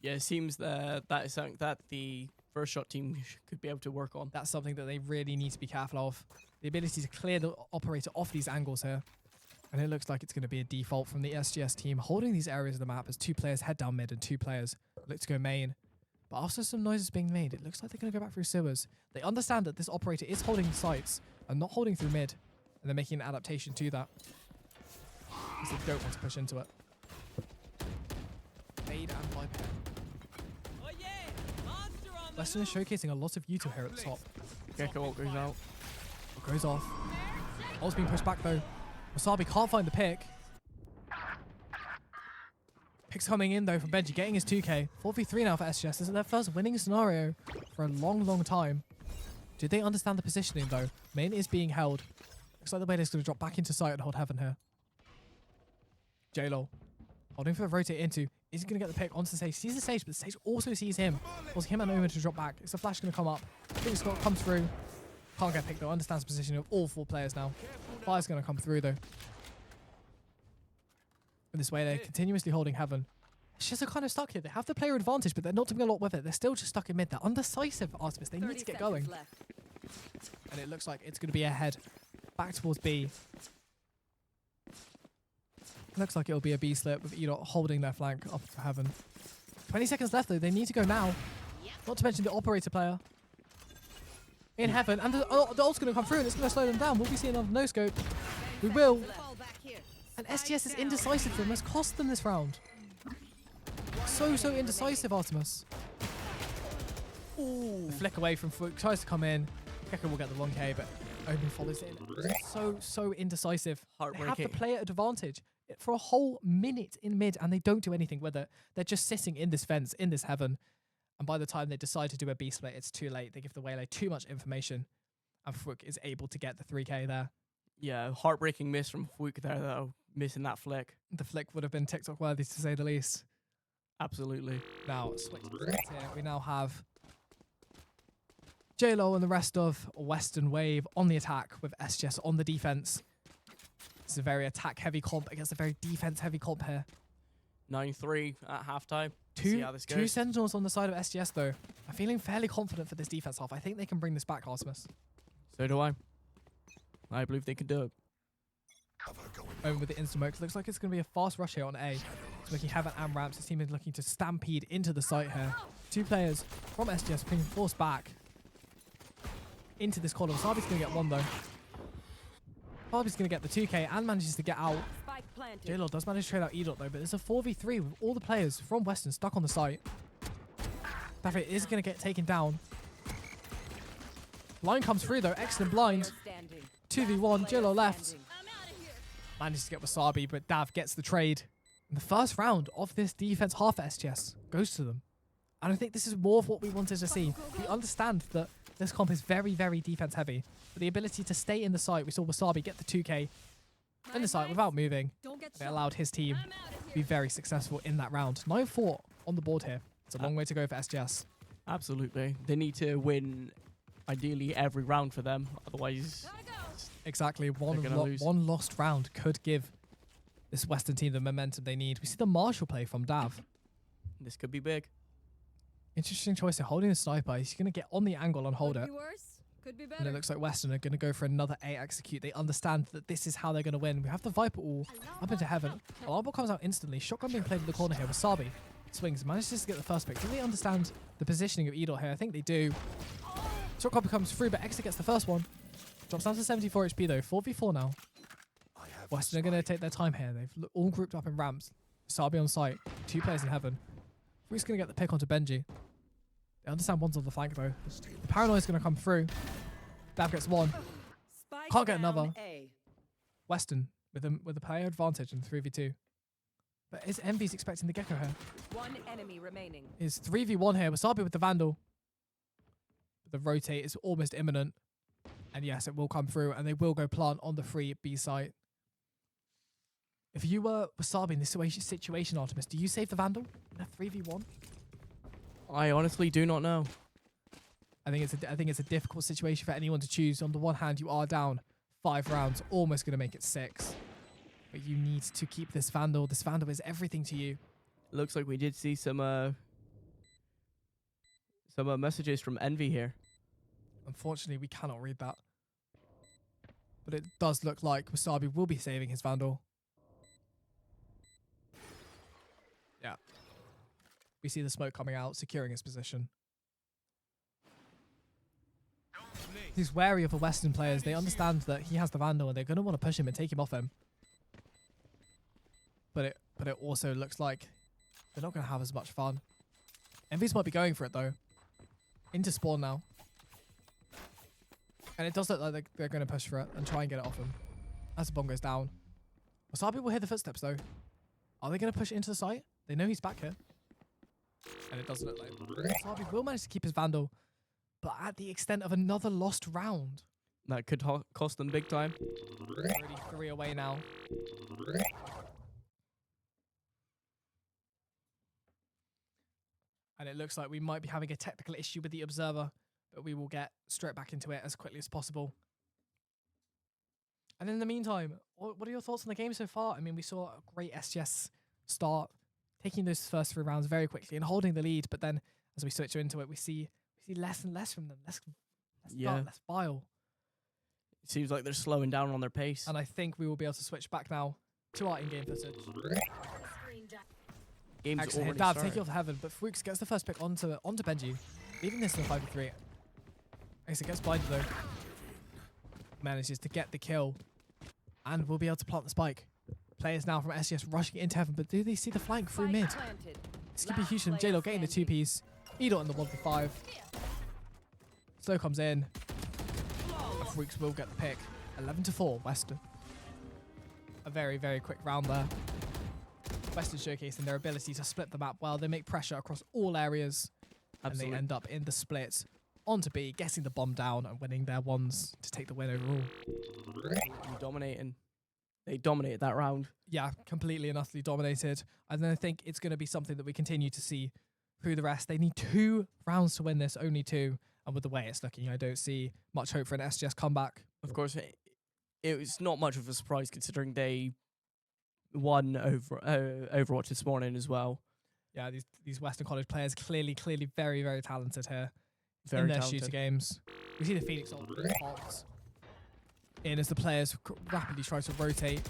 Yeah, it seems that is something that the Firstshot team could be able to work on. That's something that they really need to be careful of. The ability to clear the operator off these angles here. And it looks like it's going to be a default from the SGS team, holding these areas of the map as 2 players head down mid and 2 players look to go main. But after some noises being made, it looks like they're going to go back through sewers. They understand that this operator is holding the sites and not holding through mid. And they're making an adaptation to that. Because they don't want to push into it. Fade and Viper. Weston is showcasing a lot of util here at the top. Gecko ult goes out. It goes off. Ult's being pushed back though. Wasabi can't find the pick. Pick's coming in though from Benji, getting his 2k. 4v3 now for SGS. This is their first winning scenario for a long, long time. Do they understand the positioning though? Main is being held. Looks like the Waylay is going to drop back into sight and hold heaven here. J-Lol. Holding for the rotate into. Is he going to get the pick onto the stage? Sees the stage, but the stage also sees him. Forcing him and Omen to drop back. Is the flash going to come up? I think Scott comes through. Can't get picked though. Understands the position of all 4 players now. Fire's going to come through though. In this way, they're continuously holding heaven. It's just kind of stuck here. They have the player advantage, but they're not doing a lot with it. They're still just stuck in mid. They're undecisive, Artemis. They need to get going. And it looks like it's going to be ahead. Back towards B. Looks like it'll be a B slip with Edot holding their flank up for heaven. 20 seconds left though. They need to go now. Not to mention the operator player. In heaven. And the ult's going to come through and it's going to slow them down. Will we see another no-scope? We will. And SGS is indecisive for them. Has cost them this round. So indecisive, Artemis. Ooh. The flick away from Foot. Tries to come in. Gecko will get the 1k, but Omen follows in. So indecisive. They have the player advantage for a whole minute in mid and they don't do anything with it. They're just sitting in this fence, in this heaven. And by the time they decide to do a B split, it's too late. They give the Waylay too much information. And Fook is able to get the 3k there. Yeah, heartbreaking miss from Fook there though. Missing that flick. The flick would have been TikTok worthy to say the least. Absolutely. Now, switch here. We now have J-Lo and the rest of Western Wave on the attack with SGS on the defense. It's a very attack-heavy comp against a very defense-heavy comp here. 9-3 at halftime. Two See how this goes. Sentinels on the side of SGS, though. I'm feeling fairly confident for this defense half. I think they can bring this back, Artemis. So do I. I believe they can do it. Omen with the insta-smoke. Looks like it's going to be a fast rush here on A. It's looking heaven and ramps. His team is looking to stampede into the site here. 2 players from SGS being forced back into this corner. Wasabi's going to get 1, though. Wasabi's going to get the 2k and manages to get out. J-Lord does manage to trade out Edot though, but there's a 4v3 with all the players from Weston stuck on the site. David is going to get taken down. Line comes through though, excellent blind. 2v1, J-Lord left. Manages to get Wasabi, but Dav gets the trade. And the first round of this defense half at SGS goes to them. And I think this is more of what we wanted to see. We understand that this comp is very, very defense heavy. But the ability to stay in the site, we saw Wasabi get the 2k in the site without moving. They allowed his team to be very successful in that round. 9-4 on the board here. It's a long way to go for SGS. Absolutely. They need to win ideally every round for them. Otherwise, Gotta go. Exactly. gonna lose. One lost round could give this Western team the momentum they need. We see the Marshall play from Dav. this could be big. Interesting choice. They're holding a sniper. He's going to get on the angle and hold Could it. be worse. Could be And it better. looks like Weston are going to go for another A execute. They understand that this is how they're going to win. We have the Viper all up into heaven. Alarm bot comes out instantly. Shotgun being played in the corner here. Wasabi swings. Manages to get the first pick. Do they understand the positioning of Edor here? I think they do. Shotgun comes through, but Exit gets the first one. Drops down to 74 HP though. 4v4 now. Weston are going to take their time here. They've all grouped up in ramps. Wasabi on site. 2 players in heaven. Freak's going to get the pick onto Benji. They understand one's on the flank though. The paranoia's going to come through. Dav gets one. Spike Can't get down another. A. Weston with a player advantage in 3v2. But is Envy's expecting the Gecko here? One enemy remaining. Is 3v1 here. Wasabi with the Vandal. The rotate is almost imminent. And yes, it will come through and they will go plant on the free B site. If you were Wasabi in this situation, Artemis, do you save the Vandal in a 3v1? I honestly do not know. I think it's a difficult situation for anyone to choose. On the one hand, you are down 5 rounds, almost going to make it 6. But you need to keep this Vandal. This Vandal is everything to you. Looks like we did see some messages from Envy here. Unfortunately, we cannot read that. But it does look like Wasabi will be saving his Vandal. Yeah. We see the smoke coming out, securing his position. He's wary of the Western players. They understand that he has the Vandal and they're going to want to push him and take him off him. But it also looks like they're not going to have as much fun. Envy's might be going for it though. Into spawn now. And it does look like they're going to push for it and try and get it off him. As the bomb goes down. Wasabi will hear the footsteps though. Are they going to push into the site? They know he's back here. And it doesn't look like Wasabi will manage to keep his Vandal. But at the extent of another lost round. That could cost them big time. Already 3 away now. And it looks like we might be having a technical issue with the Observer. But we will get straight back into it as quickly as possible. And in the meantime, what are your thoughts on the game so far? I mean, we saw a great SGS start, taking those first 3 rounds very quickly and holding the lead. But then as we switch into it, we see less and less from them. Less bile. It seems like they're slowing down on their pace. And I think we will be able to switch back now to our in-game footage. Game's Excellent. already Dav started. taking off to heaven, but Fuchs gets the first pick onto Benji, leaving this in the 5v3. Exit gets blinded though. Manages to get the kill. And will be able to plant the spike. Players now from SGS rushing into heaven, but do they see the flank through mid? Planted. This could be huge for them. J-Lo getting the 2-piece. Edot in the 1v5. Slow comes in. And Fuchs will get the pick. 11-4, Weston. A very, very quick round there. Western showcasing their ability to split the map well. They make pressure across all areas. Absolutely. And they end up in the split onto B, getting the bomb down and winning their ones to take the win overall. They dominated that round. Yeah, completely and utterly dominated. And then I think it's going to be something that we continue to see through the rest. They need 2 rounds to win this, only 2. And with the way it's looking, I don't see much hope for an SGS comeback. Of course, it was not much of a surprise considering they won over Overwatch this morning as well. Yeah, these Western College players clearly very, very talented here. Very in their talented. shooter games. We see the Phoenix ult pops in as the players rapidly try to rotate.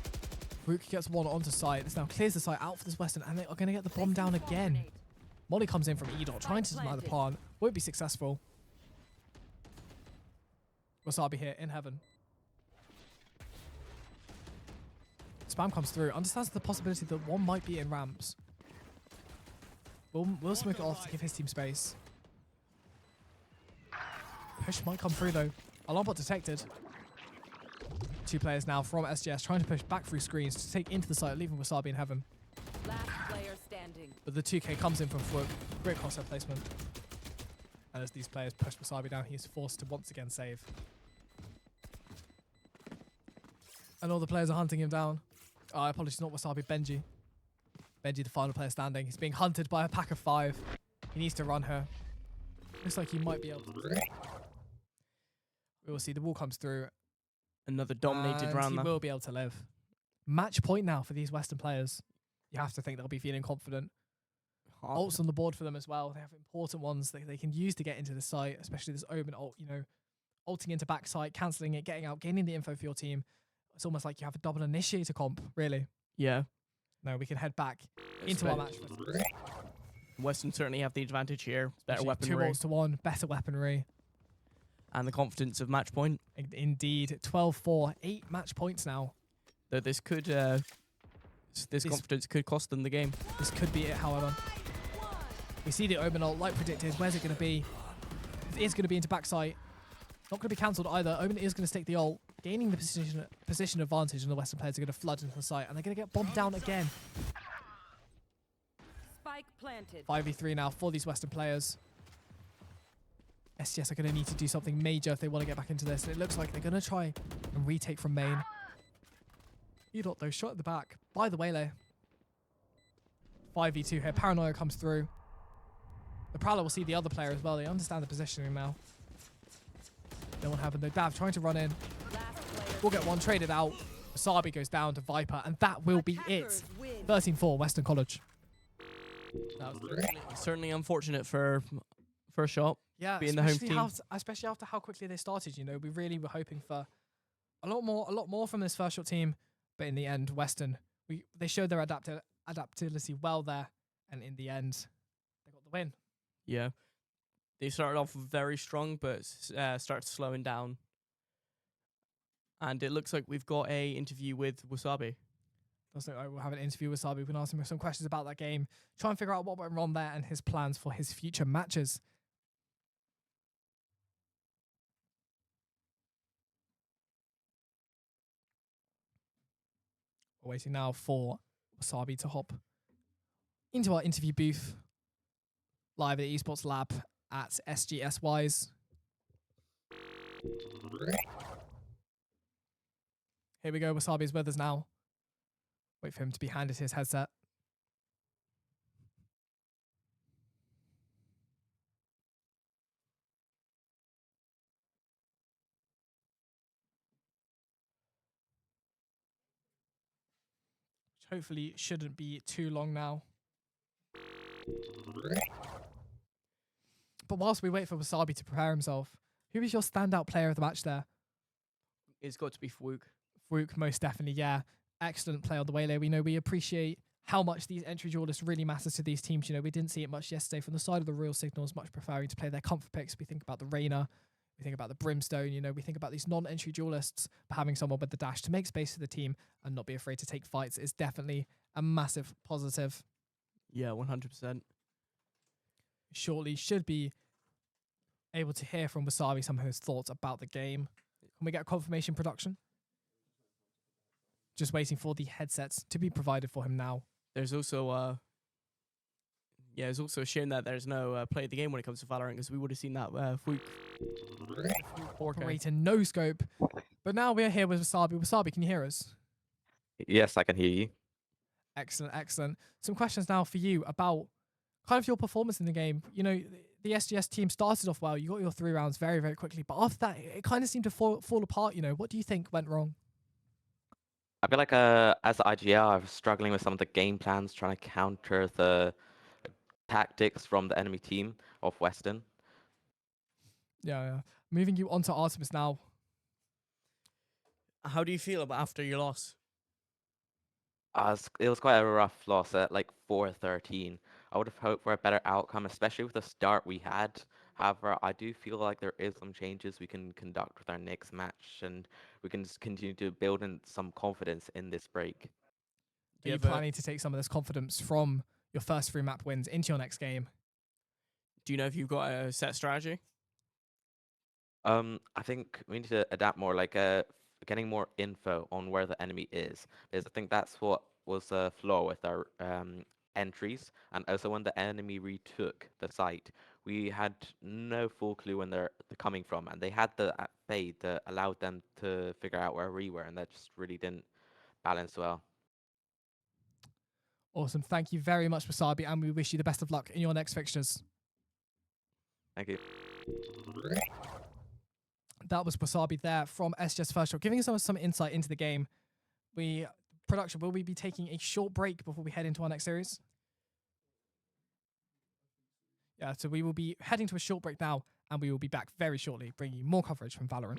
Rook gets one onto site. This now clears the site out for this Western, and they are going to get the bomb down again. Molly comes in from Edot, trying to deny the plant. Won't be successful. Wasabi here in heaven. Spam comes through. Understands the possibility that one might be in ramps. We'll smoke it off to give his team space. Push might come through though. Alarm bot detected. 2 players now from SGS trying to push back through screens to take into the site, leaving Wasabi in heaven. Last player standing. But the 2K comes in from Fwook. Great crosshair placement. And as these players push Wasabi down, he is forced to once again save. And all the players are hunting him down. I apologize, not Wasabi, Benji. Benji, the final player standing. He's being hunted by a pack of 5. He needs to run her. Looks like he might be able to. We will see the wall comes through. Another dominated and round he there. will be able to live. Match point now for these Western players. You have to think they'll be feeling confident. Ults on the board for them as well. They have important ones that they can use to get into the site, especially this Omen ult, ulting into backside, cancelling it, getting out, gaining the info for your team. It's almost like you have a double initiator comp, really. Yeah. No, we can head back into our match. Weston certainly have the advantage here. Better Actually, weaponry. 2 ults to 1, better weaponry. And the confidence of match point. Indeed. 12-4, 8 match points now. Though this could, this confidence could cost them the game. This could be it, however. We see the Omen ult, like predicted. Where's it going to be? It is going to be into backside. Not going to be cancelled either. Omen is going to stick the ult, gaining the position advantage, and the Western players are going to flood into the site, and they're going to get bombed down again. Spike planted. 5v3 now for these Western players. SGS are going to need to do something major if they want to get back into this. And it looks like they're going to try and retake from main. Edot though, shot at the back by the Waylay. 5v2 here. Paranoia comes through. The Prowler will see the other player as well. They understand the positioning now. No one having the Dav trying to run in. We'll get one traded out. Wasabi goes down to Viper, and that will be it. 13-4, Western College. That was certainly unfortunate for Firstshot. Yeah, being the home team. Especially after how quickly they started. We really were hoping for a lot more from this Firstshot team. But in the end, Western, they showed their adaptability well there, and in the end, they got the win. Yeah. They started off very strong, but started slowing down. And it looks like we've got a interview with Wasabi. Does look like we'll have an interview with Wasabi. We can ask him some questions about that game, try and figure out what went wrong there and his plans for his future matches. We're waiting now for Wasabi to hop into our interview booth live at the Esports Lab at SGS Wise. Here we go. Wasabi's with us now. Wait for him to be handed his headset. Which hopefully shouldn't be too long now. But whilst we wait for Wasabi to prepare himself, who is your standout player of the match there? It's got to be Fwook. Fwook, most definitely, yeah. Excellent play on the Waylay. We appreciate how much these entry duelists really matter to these teams. We didn't see it much yesterday from the side of the Real Signals, much preferring to play their comfort picks. We think about the Reyna, we think about the Brimstone, we think about these non-entry duelists, but having someone with the dash to make space for the team and not be afraid to take fights is definitely a massive positive. Yeah, 100%. Shortly should be able to hear from Wasabi some of his thoughts about the game. Can we get a confirmation production? Just waiting for the headsets to be provided for him now. There's also it's also a shame that there's no play of the game when it comes to Valorant, because we would have seen that Fwook. Operator no scope. But now we're here with Wasabi. Wasabi, can you hear us? Yes, I can hear you. Excellent, excellent. Some questions now for you about kind of your performance in the game. The SGS team started off well. You got your 3 rounds very, very quickly. But after that, it kind of seemed to fall apart. What do you think went wrong? I feel like as the IGL, I was struggling with some of the game plans, trying to counter the tactics from the enemy team of Weston. Yeah. Moving you on to Artemis now. How do you feel about after your loss? It was quite a rough loss at like 4-13. I would have hoped for a better outcome, especially with the start we had. However, I do feel like there is some changes we can conduct with our next match, and we can just continue to build in some confidence in this break. Are you planning to take some of this confidence from your first 3 map wins into your next game? Do you know if you've got a set strategy? I think we need to adapt more, like getting more info on where the enemy is, because I think that's what was a flaw with our entries, and also when the enemy retook the site, we had no full clue when they're coming from, and they had the fade that allowed them to figure out where we were, and that just really didn't balance well. Awesome. Thank you very much, Wasabi, and we wish you the best of luck in your next fixtures. Thank you. That was Wasabi there from SGS Firstshot, giving us some insight into the game. Production, will we be taking a short break before we head into our next series? Yeah, so we will be heading to a short break now, and we will be back very shortly, bringing you more coverage from Valorant.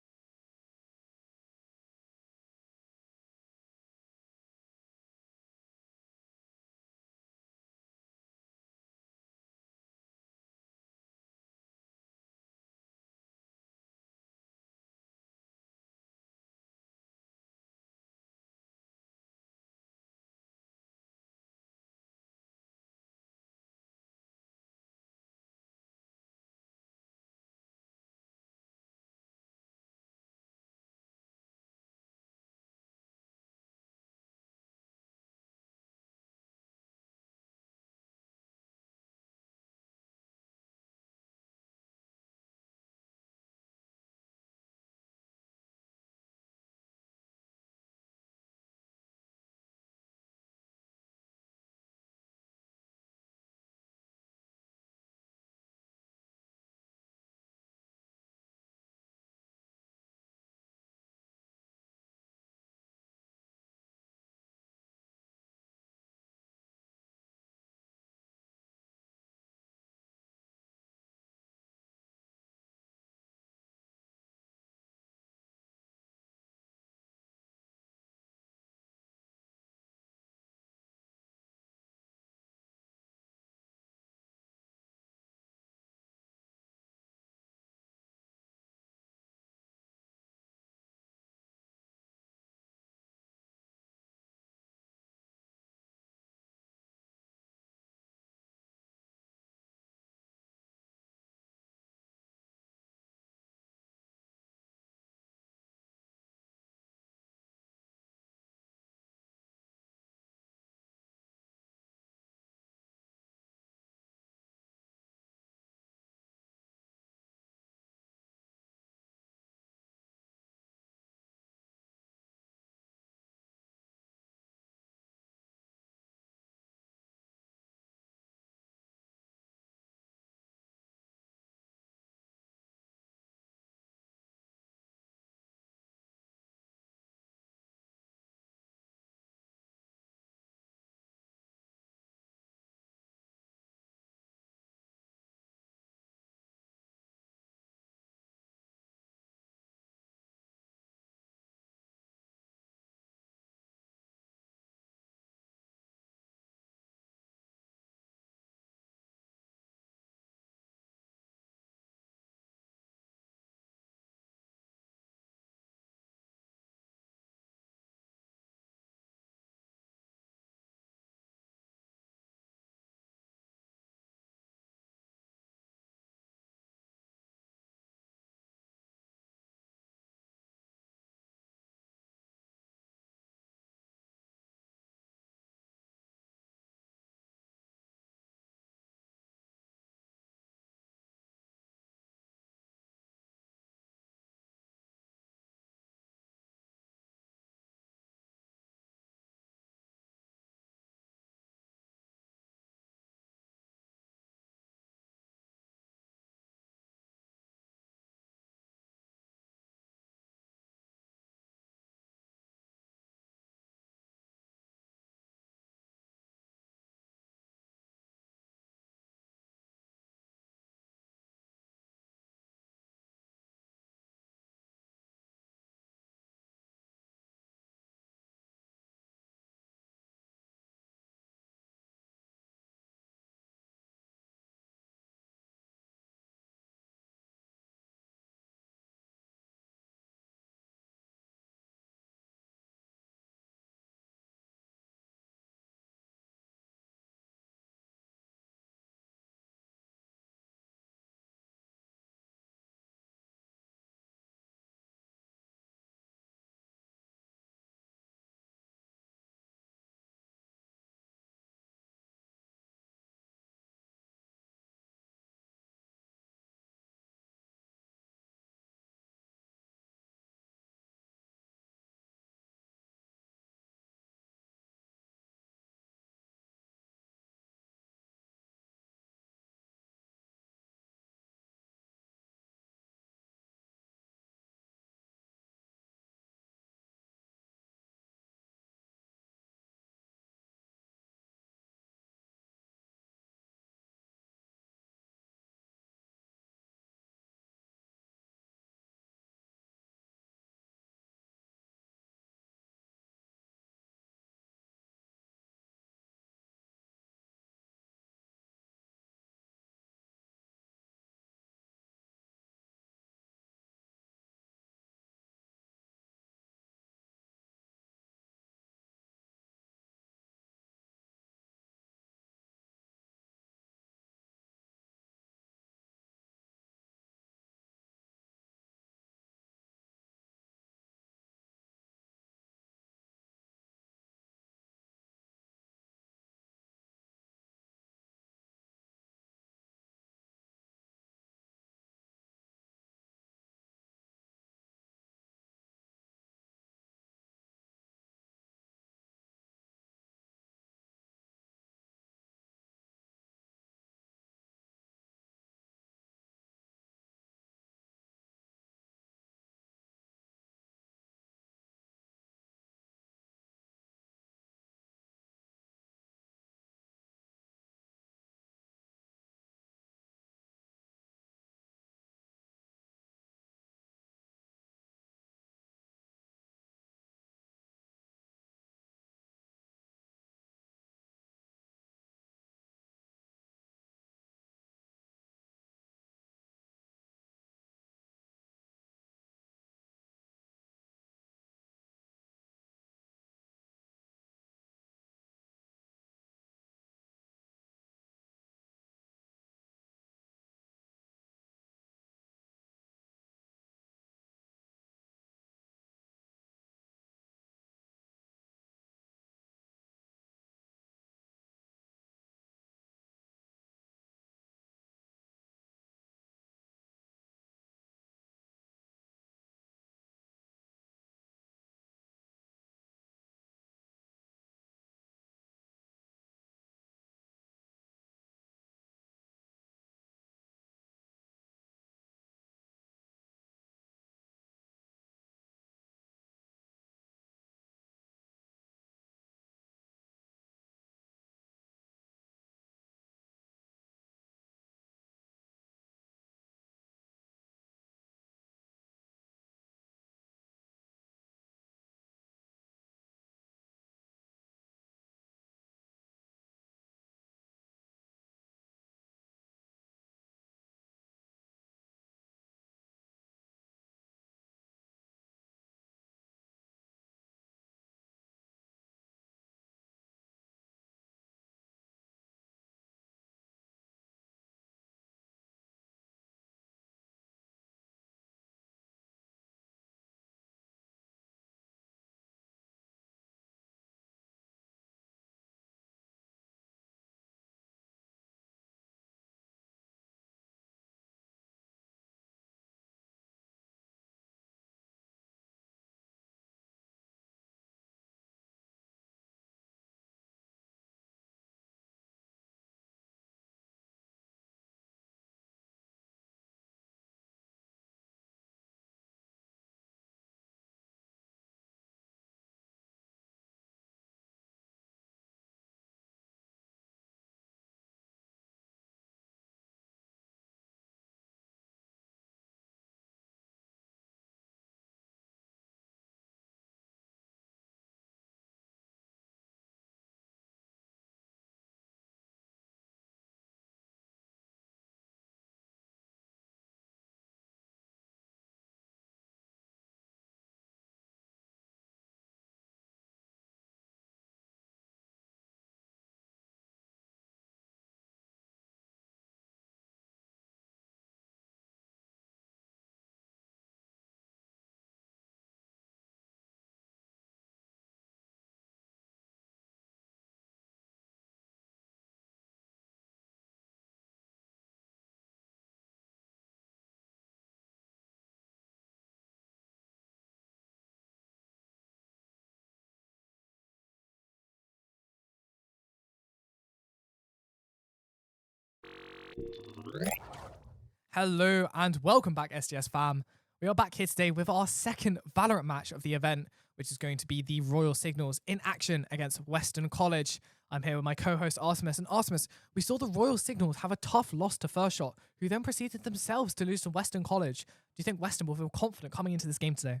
Hello and welcome back, SDS fam. We are back here today with our second Valorant match of the event, which is going to be the Royal Signals in action against Weston College. I'm here with my co-host Artemis, and Artemis, we saw the Royal Signals have a tough loss to Firstshot, who then proceeded themselves to lose to Weston College. Do you think Weston will feel confident coming into this game today?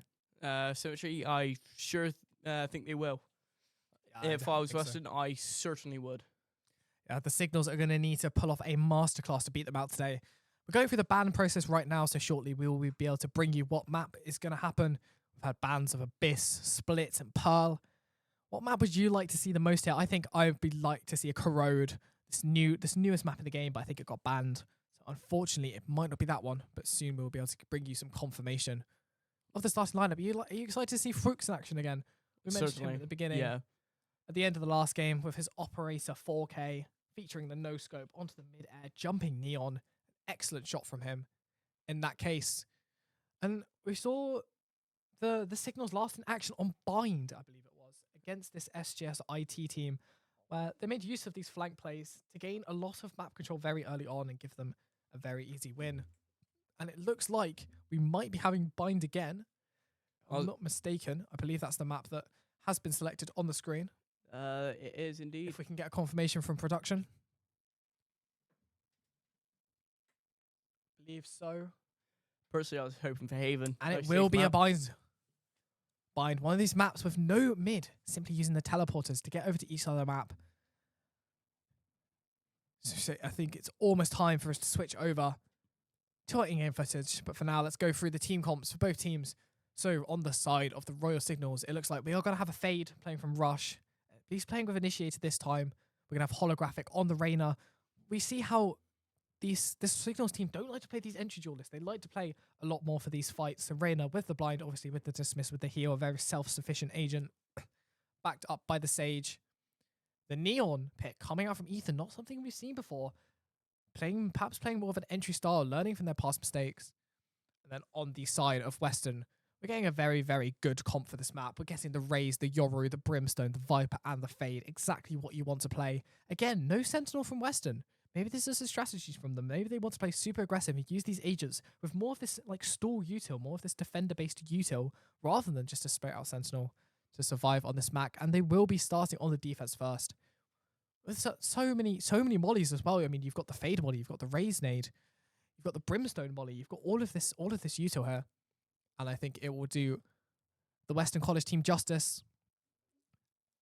Symmetry, I sure think they will. If I was Weston, I certainly would. The Signals are going to need to pull off a masterclass to beat them out today. We're going through the ban process right now, so shortly we will be able to bring you what map is going to happen. We've had bans of Abyss, Split, and Pearl. What map would you like to see the most here? I think I'd like to see a Corrode, this newest map in the game, but I think it got banned. So unfortunately, it might not be that one, but soon we'll be able to bring you some confirmation of the starting lineup. Are you excited to see Frooks in action again? We mentioned him at the beginning. Yeah. At the end of the last game with his Operator 4K, featuring the no-scope onto the mid-air, jumping Neon. Excellent shot from him in that case. And we saw the Signals last in action on Bind, I believe it was, against this SGS IT team, where they made use of these flank plays to gain a lot of map control very early on and give them a very easy win. And it looks like we might be having Bind again. If I'm not mistaken. I believe that's the map that has been selected on the screen. It is indeed. If we can get a confirmation from production. I believe so. Personally, I was hoping for Haven. And it will be a Bind. Bind. One of these maps with no mid. Simply using the teleporters to get over to each side of the map. So I think it's almost time for us to switch over to our in-game footage. But for now, let's go through the team comps for both teams. So on the side of the Royal Signals, it looks like we are going to have a Fade playing from Rush. He's playing with Initiator this time. We're going to have Holographic on the Reyna. We see how this Signals team don't like to play these entry duelists. They like to play a lot more for these fights. So Reyna with the blind, obviously with the dismiss, with the heal, a very self-sufficient agent, backed up by the Sage. The Neon pick coming out from Ethan, not something we've seen before. Perhaps playing more of an entry style, learning from their past mistakes. And then on the side of Weston, we're getting a very, very good comp for this map. We're getting the Raze, the Yoru, the Brimstone, the Viper, and the Fade. Exactly what you want to play. Again, no Sentinel from Weston. Maybe this is a strategy from them. Maybe they want to play super aggressive and use these agents with more of this like stall util, more of this defender-based util, rather than just a straight-out Sentinel to survive on this map. And they will be starting on the defense first. With so many mollies as well. I mean, you've got the Fade molly, you've got the Raze nade, you've got the Brimstone molly, you've got all of this util here. And I think it will do the Weston College team justice.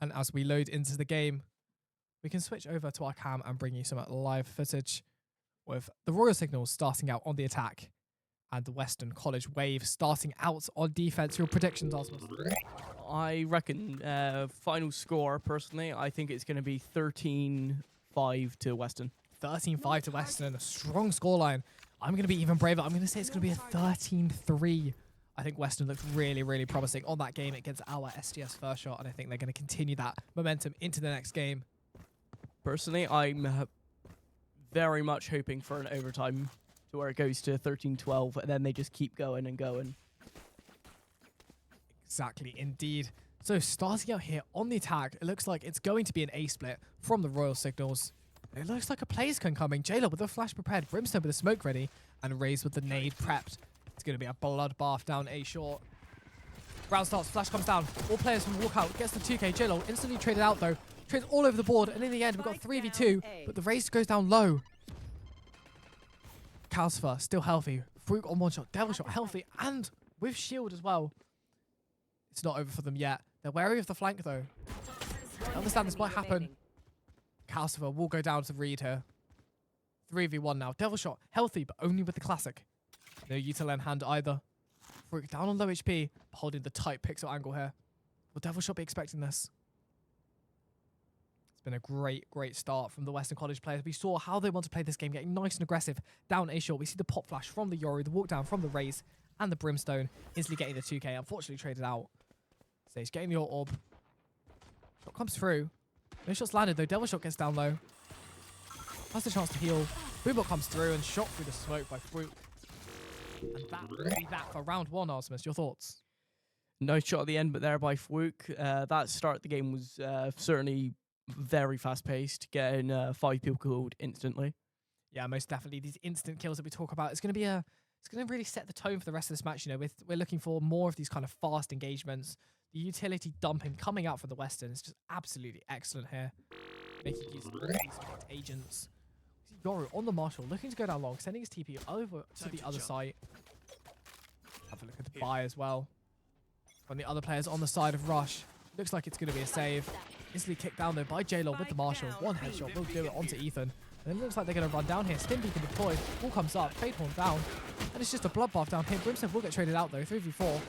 And as we load into the game, we can switch over to our cam and bring you some live footage with the Royal Signals starting out on the attack and the Weston College Wave starting out on defense. Your predictions, Osmond? I reckon final score, personally, I think it's going to be 13-5 to Weston. 13-5 to Weston, a strong scoreline. I'm going to be even braver. I'm going to say it's going to be a 13-3. I think Weston looks really, really promising on that game against our SGS Firstshot, and I think they're going to continue that momentum into the next game. Personally, I'm very much hoping for an overtime to where it goes to 13-12, and then they just keep going and going. Exactly, indeed. So starting out here on the attack, it looks like it's going to be an A split from the Royal Signals. It looks like a plays can coming. Jailer with a flash prepared, Brimstone with a smoke ready, and Raze with the nade prepped. It's going to be a bloodbath down A short. Round starts, flash comes down. All players from walkout, gets the 2K. Jailer instantly traded out though. Trades all over the board, and in the end, we've got 3v2, but the Raze goes down low. Calcifer, still healthy. Fruit on one shot, Devil shot, healthy, and with shield as well. It's not over for them yet. They're wary of the flank, though. I understand this might happen. Calcifer will go down to Reed here. 3v1 now. Devil shot, healthy, but only with the classic. No util in hand either. Fruit down on low HP, holding the tight pixel angle here. Will Devil shot be expecting this? It's been a great start from the Weston College players. We saw how they want to play this game, getting nice and aggressive down A short. We see the pop flash from the Yoru, the walk down from the Raze, and the Brimstone, instantly getting the 2K. Unfortunately traded out. So he's getting the orb. Shot comes through. No shots landed though. Devil shot gets down low. Has the chance to heal. Boombot comes through and shot through the smoke by Fruit. And that will be that for round one, Artemis. Your thoughts? Nice shot at the end, but there by Fluke. That start of the game was certainly very fast-paced, getting 5 people killed instantly. Yeah, most definitely. These instant kills that we talk about, it's going to really set the tone for the rest of this match. You know, we're looking for more of these kind of fast engagements. The utility dumping coming out from the Western is just absolutely excellent here. Making use of these picked agents. Yoru on the Marshall, looking to go down long, sending his TP over to the other side. Have a look at the buy as well. On the other players on the side of Rush. Looks like it's going to be a save. Instantly kicked down though by J-Law with the Marshall. One headshot will do it onto Ethan. And it looks like they're going to run down here. Stim beacon deployed. Ball comes up. Fadehorn down. And it's just a bloodbath down here. Brimstone will get traded out though. 3v4.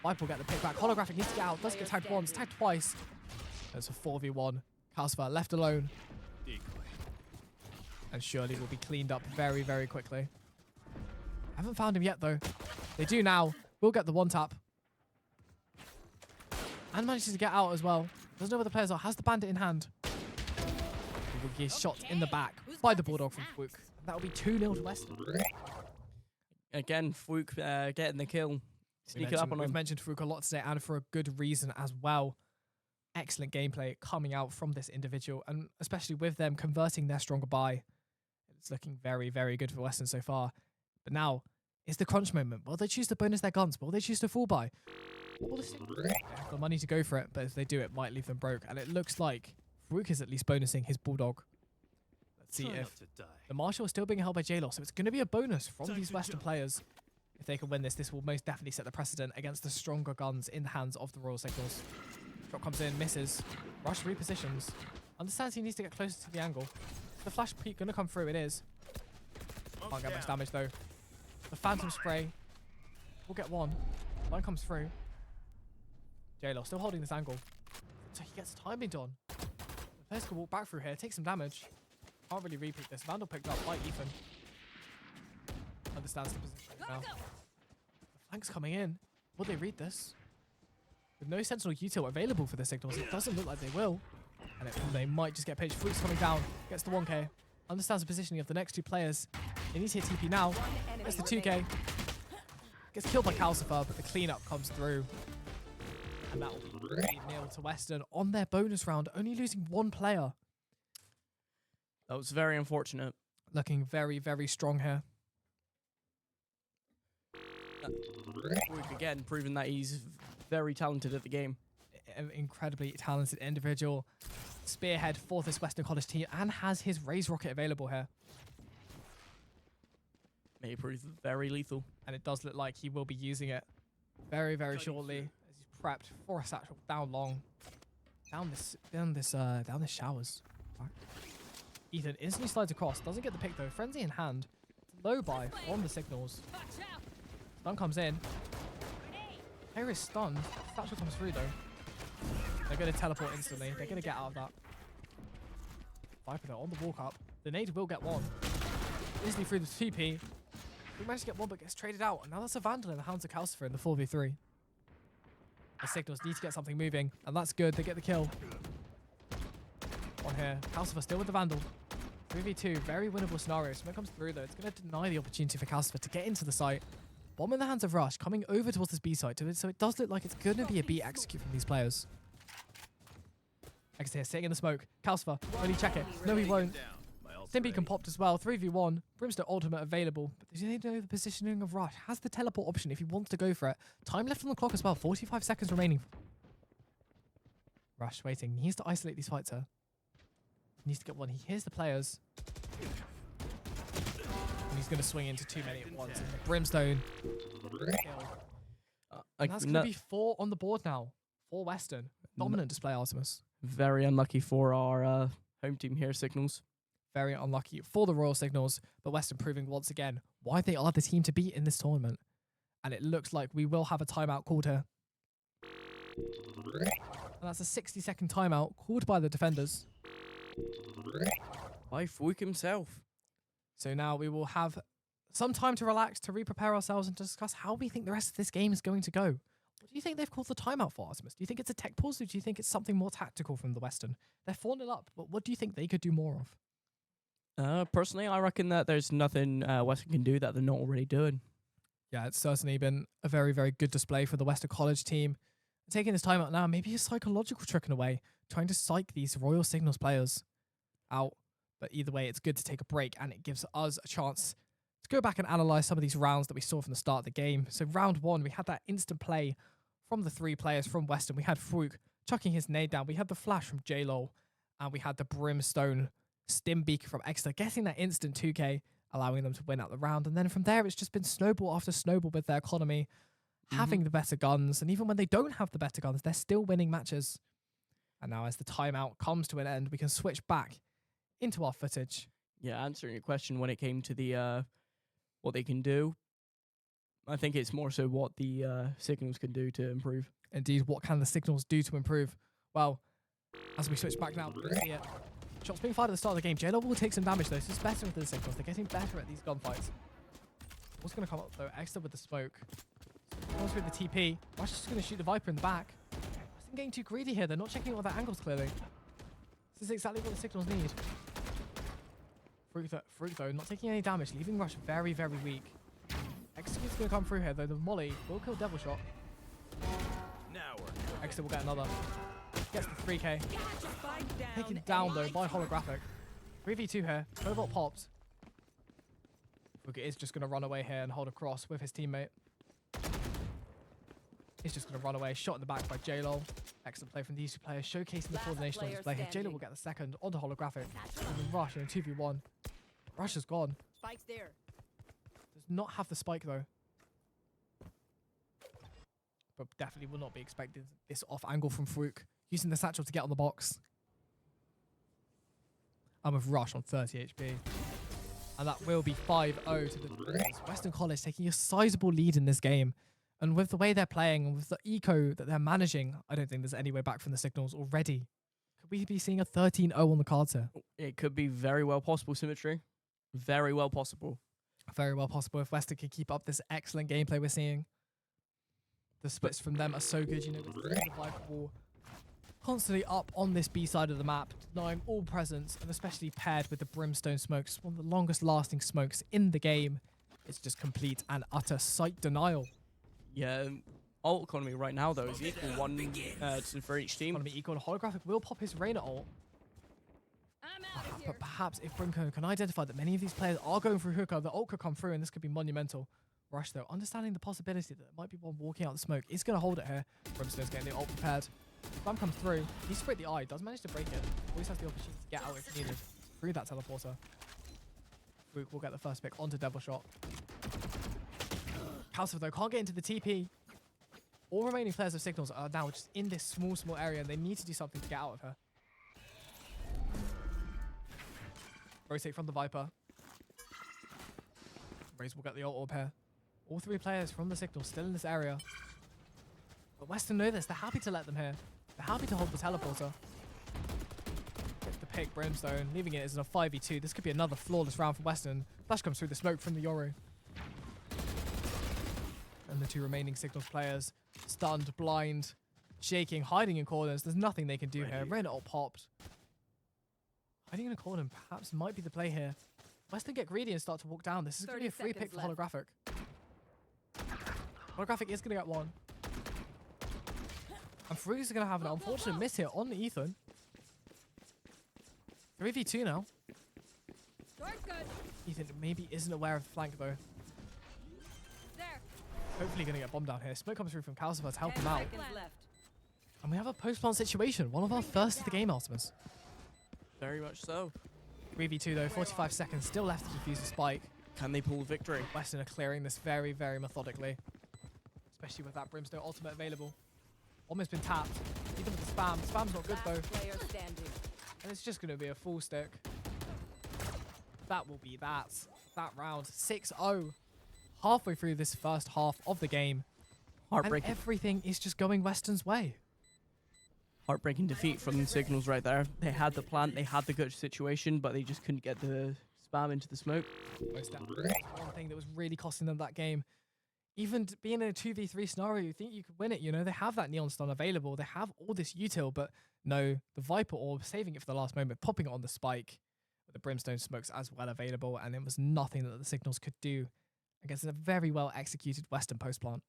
Viper will get the pick back. Holographic needs to get out. Does get tagged once. Tagged twice. There's a 4v1. Calcifer left alone. And surely will be cleaned up very, very quickly. Haven't found him yet though. They do now. Will get the one tap. And manages to get out as well. Doesn't know where the players are. Has the bandit in hand. He will get shot in the back by the Bulldog from Fwook. That will be 2-0 to Weston. Again, Fwook getting the kill. Sneaking up on him. We've mentioned Fwook a lot today, and for a good reason as well. Excellent gameplay coming out from this individual, and especially with them converting their stronger buy. It's looking very, very good for Weston so far. But now is the crunch moment. Will they choose to bonus their guns? Will they choose to full buy? They have the money to go for it, but if they do, it might leave them broke. And it looks like Fwook is at least bonusing his Bulldog. Let's see if the Marshal is still being held by J-Law, so it's going to be a bonus from these Western players. If they can win this, this will most definitely set the precedent against the stronger guns in the hands of the Royal Signals. Shot comes in, misses. Rush repositions. Understands he needs to get closer to the angle. The flash peak going to come through, it is. Can't get much damage though. The Phantom Spray will get one. Line comes through. J-Law still holding this angle. So he gets timing done. The players can walk back through here, take some damage. Can't really repeat this. Vandal picked up by Ethan. Understands the position now. The flank's coming in. Will they read this? With no Sentinel util available for the signals, it doesn't look like they will. And they might just get pitched. Fwook's coming down. Gets the 1k. Understands the positioning of the next two players. They need to hit TP now. Gets the 2k. Gets killed by Calcifer, but the cleanup comes through. And that will be 3-0 to Weston on their bonus round, only losing one player. That was very unfortunate. Looking very, very strong here. Fwook again proving that he's very talented at the game. An incredibly talented individual. Spearhead for this Western College team and has his Raise Rocket available here. May prove very lethal. And it does look like he will be using it very, very shortly as he's prepped for a satchel down long. Down this showers. Ethan instantly slides across. Doesn't get the pick though. Frenzy in hand. Low buy from the signals. Stun comes in. Player is stunned. Satchel comes through though. They're going to teleport instantly. They're going to get out of that. Viper though on the walk up. The nade will get one. Easily through the TP. He managed to get one but gets traded out. And now that's a Vandal in the hands of Calcifer in the 4v3. The signals need to get something moving. And that's good. They get the kill. On here. Calcifer still with the Vandal. 3v2. Very winnable scenario. So when it comes through though, it's going to deny the opportunity for Calcifer to get into the site. Bomb in the hands of Rush, coming over towards this B site, so it does look like it's going to be a B execute from these players. Exit here, sitting in the smoke. Calcifer, will he check it? No, he won't. Stim Beacon popped as well, 3v1. Brimstone ultimate available, but do they know the positioning of Rush? Has the teleport option if he wants to go for it. Time left on the clock as well, 45 seconds remaining. Rush waiting, he needs to isolate these fights here. He needs to get one, he hears the players. And he's going to swing into too many at once. And the Brimstone. And that's going to be 4 on the board now. For Weston. Dominant display, Artemis. Very unlucky for our home team here, Signals. Very unlucky for the Royal Signals. But Weston proving once again why they are the team to beat in this tournament. And it looks like we will have a timeout called here. And that's a 60-second timeout called by the defenders. By Fwook himself. So now we will have some time to relax, to re-prepare ourselves and to discuss how we think the rest of this game is going to go. What do you think they've called the timeout for, Artemis? Do you think it's a tech pause or do you think it's something more tactical from the Western? They're 4-0 up, but what do you think they could do more of? Personally, I reckon that there's nothing Western can do that they're not already doing. Yeah, it's certainly been a very, very good display for the Western College team. Taking this timeout now, maybe a psychological trick in a way, trying to psych these Royal Signals players out. But either way, it's good to take a break, and it gives us a chance to go back and analyze some of these rounds that we saw from the start of the game. So round 1, we had that instant play from the 3 players from Weston. We had Farouk chucking his nade down. We had the flash from J-Lol, and we had the Brimstone stim beaker from Exeter, getting that instant 2k, allowing them to win out the round. And then from there, it's just been snowball after snowball with their economy, having the better guns. And even when they don't have the better guns, they're still winning matches. And now as the timeout comes to an end, we can switch back into our footage. Yeah, answering your question when it came to the what they can do, I think it's more so what the Signals can do to improve. Indeed, what can the Signals do to improve? Well, as we switch back now, we see it. Shots being fired at the start of the game. J-Lo will take some damage though. This is better with the Signals. They're getting better at these gunfights. What's going to come up though? Exeter with the smoke. Comes through the TP. Rush is just going to shoot the Viper in the back. Weston getting too greedy here. They're not checking all their angles clearly. This is exactly what the Signals need. Farouk though, not taking any damage, leaving Rush very, very weak. Execute's going to come through here though. The Molly will kill Devil Shot. Exeter will get another. Gets the 3k. Taken down though by Holographic. 3v2 here. Cobalt pops. Farouk is just going to run away here and hold a cross with his teammate. He's just going to run away. Shot in the back by J-Lol. Excellent play from these 2 players, showcasing the coordination on display here. J-Lol will get the second onto Holographic. And then Rush in a 2v1. Rush is gone. Spike's there. Does not have the spike though. But definitely will not be expected this off angle from Farouk. Using the satchel to get on the box. And with Rush on 30 HP. And that will be 5-0 to the Weston College, taking a sizable lead in this game. And with the way they're playing and with the eco that they're managing, I don't think there's any way back from the Signals already. Could we be seeing a 13-0 on the cards here? It could be very well possible, Symmetry. Very well possible. Very well possible if Weston can keep up this excellent gameplay we're seeing. The splits from them are so good, you know, with the Viper Wall constantly up on this B side of the map, denying all presence, and especially paired with the Brimstone smokes, one of the longest lasting smokes in the game. It's just complete and utter sight denial. Yeah, ult economy right now though is equal 1 for each team. Economy equal. Holographic will pop his Reyna ult. I'm out of here. But perhaps if Brimco can identify that many of these players are going through hookah, the ult could come through and this could be monumental. Rush though, understanding the possibility that there might be one walking out the smoke, is going to hold it here. Brimstone's getting the ult prepared. Spam comes through. He's sprayed the eye, does manage to break it. Always has the opportunity to get out if needed through that teleporter. Farouk will get the first pick onto Devil Shot. Calcifer though can't get into the TP. All remaining players of Signals are now just in this small area and they need to do something to get out of her. Rotate from the Viper. Raze will get the ult orb here. All 3 players from the Signal still in this area. But Weston know this. They're happy to let them here. They're happy to hold the teleporter. Gets the pick, Brimstone, leaving it as a 5v2. This could be another flawless round for Weston. Flash comes through the smoke from the Yoru. And the 2 remaining Signals players, stunned, blind, shaking, hiding in corners. There's nothing they can do here. Reyna ult popped. Hiding in a corner perhaps might be the play here. Weston get greedy and start to walk down. This is going to be a free pick for Holographic. Holographic is going to get one. And Farouk is going to have an unfortunate miss here on Ethan. 3v2 now. Ethan maybe isn't aware of the flank though. There. Hopefully going to get bombed down here. Smoke comes through from Calcifer to help him 10 out. seconds left. And we have a post-plant situation. One of our first of the game, Ultimus. Very much so. 3v2 though, 45 seconds still left to defuse the spike. Can they pull victory? Weston are clearing this very, very methodically. Especially with that Brimstone ultimate available. Almost been tapped. Even with the spam. Spam's not good though. Last player standing. And it's just going to be a full stick. That will be that. That round. 6-0. Halfway through this first half of the game. And Heartbreaking. everything is just going Weston's way. Heartbreaking defeat from the Signals right there. They had the plant, they had the good situation, but they just couldn't get the spam into the smoke. Most definitely. One thing that was really costing them that game. Even being in a 2v3 scenario, you think you could win it, you know, they have that Neon Stun available, they have all this util, but no, the Viper Orb, saving it for the last moment, popping it on the spike, with the Brimstone smokes as well available, and it was nothing that the Signals could do against a very well executed Western post plant.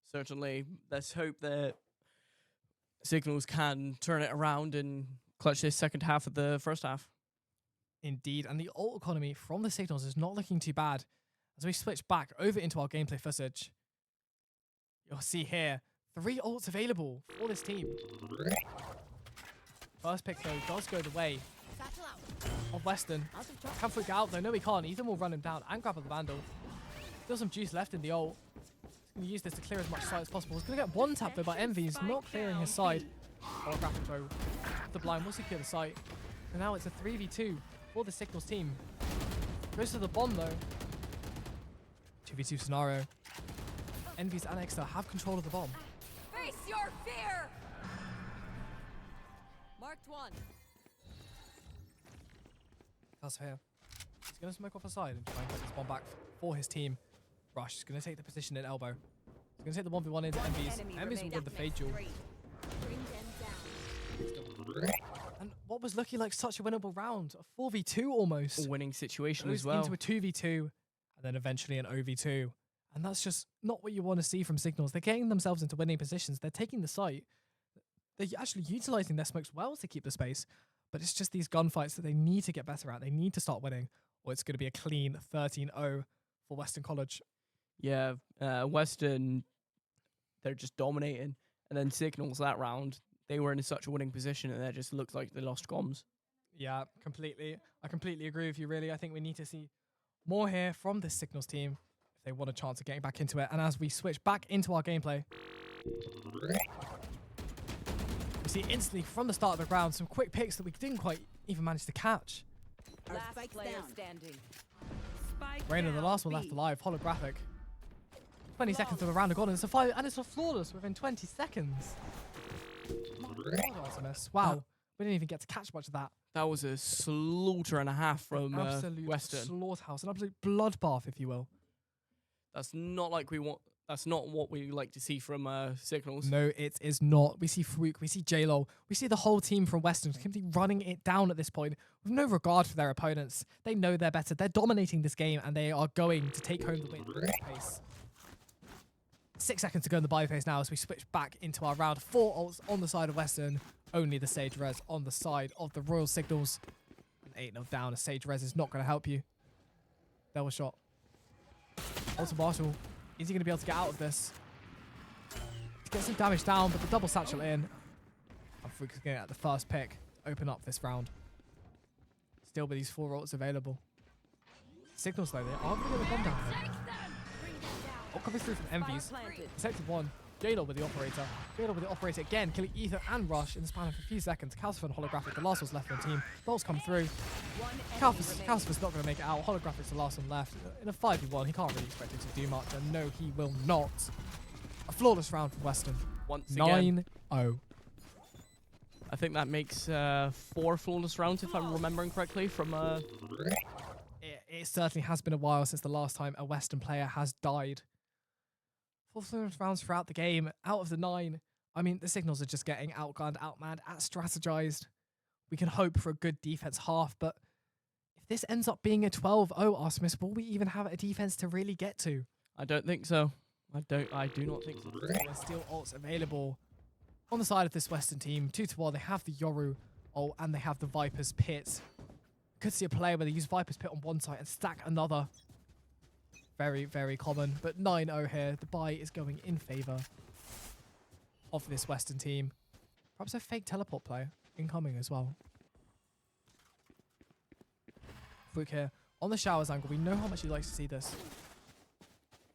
Certainly, let's hope that Signals can turn it around and clutch this second half of the first half. indeed. And the ult economy from the Signals is not looking too bad. As we switch back over into our gameplay footage, you'll see here 3 ults available for this team. First pick, though, does go the way of Weston. Can freak out, though. No, he can't. Ethan will run him down and grab the Vandal. Still some juice left in the ult. He's going to use this to clear as much sight as possible. He's going to get one tap, though, by Envy. He's not clearing his side. Holographic, though. The blind will secure the site. And now it's a 3v2 for the Signals team. Goes to the bomb, though. 2v2 scenario. Envy's and Exeter have control of the bomb. Face your fear! Marked 1. That's here. He's going to smoke off the side and try and get this bomb back for his team. Rush is going to take the position in elbow. He's going to take the 1v1 into Envy's. Envy's will win the Fade Duel. Bring them down. And what was looking like such a winnable round, a 4v2 almost. A winning situation Goes as well. into a 2v2 and then eventually an OV2. And that's just not what you want to see from Signals. They're getting themselves into winning positions. They're taking the site. They're actually utilizing their smokes well to keep the space. But it's just these gunfights that they need to get better at. They need to start winning, or it's going to be a clean 13-0 for Weston College. Yeah, Weston, they're just dominating. And then Signals that round, they were in such a winning position and it just looked like they lost comms. Yeah, completely. I completely agree with you, really. I think we need to see more here from this Signals team if they want a chance of getting back into it. And as we switch back into our gameplay, we see instantly from the start of the round some quick picks that we didn't quite even manage to catch. Last player standing. Rainer, the last one left alive, holographic. 20 seconds of the round are gone, and it's a flawless within 20 seconds. My God, Artemis. Wow, we didn't even get to catch much of that. That was a slaughter and a half from Absolute Weston. slaughterhouse, an absolute bloodbath, if you will. That's not like we want. That's not what we like to see from Signals. No, it is not. We see Farouk, we see J-Lo, we see the whole team from Weston simply running it down at this point with no regard for their opponents. They know they're better. They're dominating this game, and they are going to take home the win at this pace. 6 seconds to go in the buy phase now as we switch back into our round. 4 ults on the side of Weston. Only the Sage Res on the side of the Royal Signals. And 8-0 down. A Sage Res is not going to help you. Double shot. Ultra Marshall. Is he going to be able to get out of this? To get some damage down, but the double satchel in. And Farouk is going to get the first pick to open up this round. Still with these 4 ults available. Signals though, they aren't going to get the bomb down here. Oh, coming through from Envy's. Protected one. J-Lo with the operator. J-Lo with the operator again, killing Ether and Rush in the span of a few seconds. Calcifer and Holographic, the last one's left on team. Bolts come through. Calcifer's not going to make it out. Holographic's the last one left. In a 5v1, he can't really expect him to do much. And no, he will not. A flawless round from Weston. Once again, 9-0. I think that makes 4 flawless rounds, if I'm remembering correctly, from... It certainly has been a while since the last time a Weston player has died. 4 flawless rounds throughout the game. Out of the 9, I mean, the Signals are just getting outgunned, outmanned, out-strategized. We can hope for a good defense half, but if this ends up being a 12-0, Artemis, will we even have a defense to really get to? I don't think so. I do not think so. There's still ults available on the side of this Western team. 2-1, they have the Yoru ult and they have the Viper's Pit. Could see a player where they use Viper's Pit on one side and stack another. Very, very common. But 9-0 here. The buy is going in favour of this Western team. Perhaps a fake teleport player incoming as well. Farouk here on the showers angle. We know how much he likes to see this.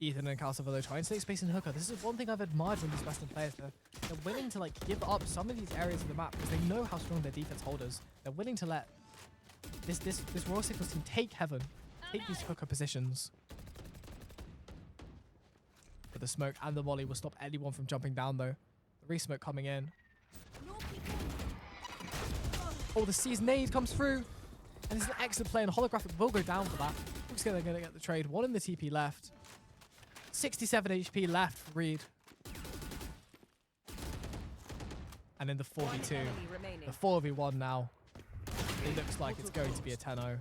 Ethan and Calcifer though trying to take space in hooker. This is one thing I've admired from these Western players. They're willing to like give up some of these areas of the map because they know how strong their defense holders. They're willing to let this Royal Signals team take heaven, take these hooker positions. But the smoke and the volley will stop anyone from jumping down though. The re-smoke coming in. Oh, the C's nade comes through. And this is an excellent play, and Holographic will go down for that. Looks like they're going to get the trade. 1 in the TP left. 67 HP left for Reed. And in the 4v2, the 4v1 now. It looks like it's going to be a 10-0.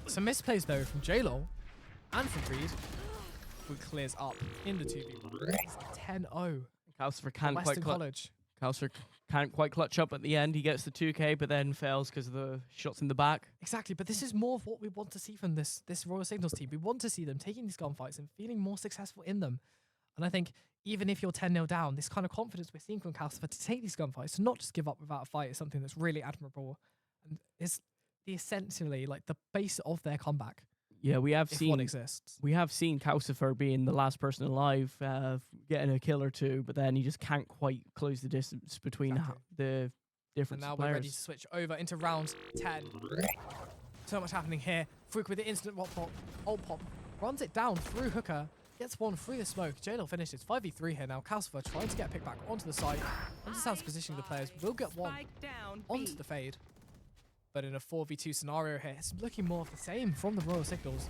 Some misplays though from J-Lo and from Reed, who clears up in the 2v1. It's 10-0. Calcifer can't quite Kalser can't quite clutch up at the end. He gets the 2K, but then fails because of the shots in the back. Exactly, but this is more of what we want to see from this Royal Signals team. We want to see them taking these gunfights and feeling more successful in them. And I think even if you're 10-0 down, this kind of confidence we're seeing from Calcifer to take these gunfights, to not just give up without a fight, is something that's really admirable. And it's essentially like the base of their comeback. Yeah, we have If seen one exists. we have seen Calcifer being the last person alive, getting a kill or two, but then he just can't quite close the distance between Exactly. the different And now players. we're ready to switch over into round 10. So much happening here. Fruik with the instant rock pop, ult pop, runs it down through Hooker, gets one through the smoke. JLo finishes 5v3 here now. Calcifer trying to get a pick back onto the side. Understands positioning the players. Will get one onto the fade. But in a 4v2 scenario here, it's looking more of the same from the Royal Signals.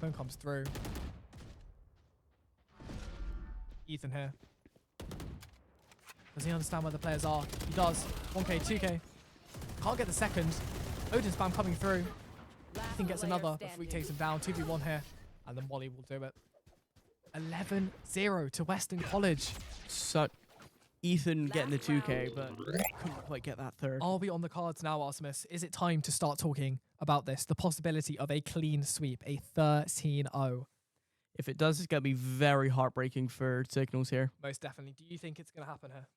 Phone comes through. Ethan here. Does he understand where the players are? He does. 1k, 2k. Can't get the second. Odin spam coming through. Ethan gets another, but Fruik takes him down. 2v1 here. And then Molly will do it. 11-0 to Weston College. So Ethan getting the 2K, but couldn't quite get that third. Are we on the cards now, Artemis? Is it time to start talking about this? The possibility of a clean sweep, a 13-0. If it does, it's going to be very heartbreaking for Signals here. Most definitely. Do you think it's going to happen here?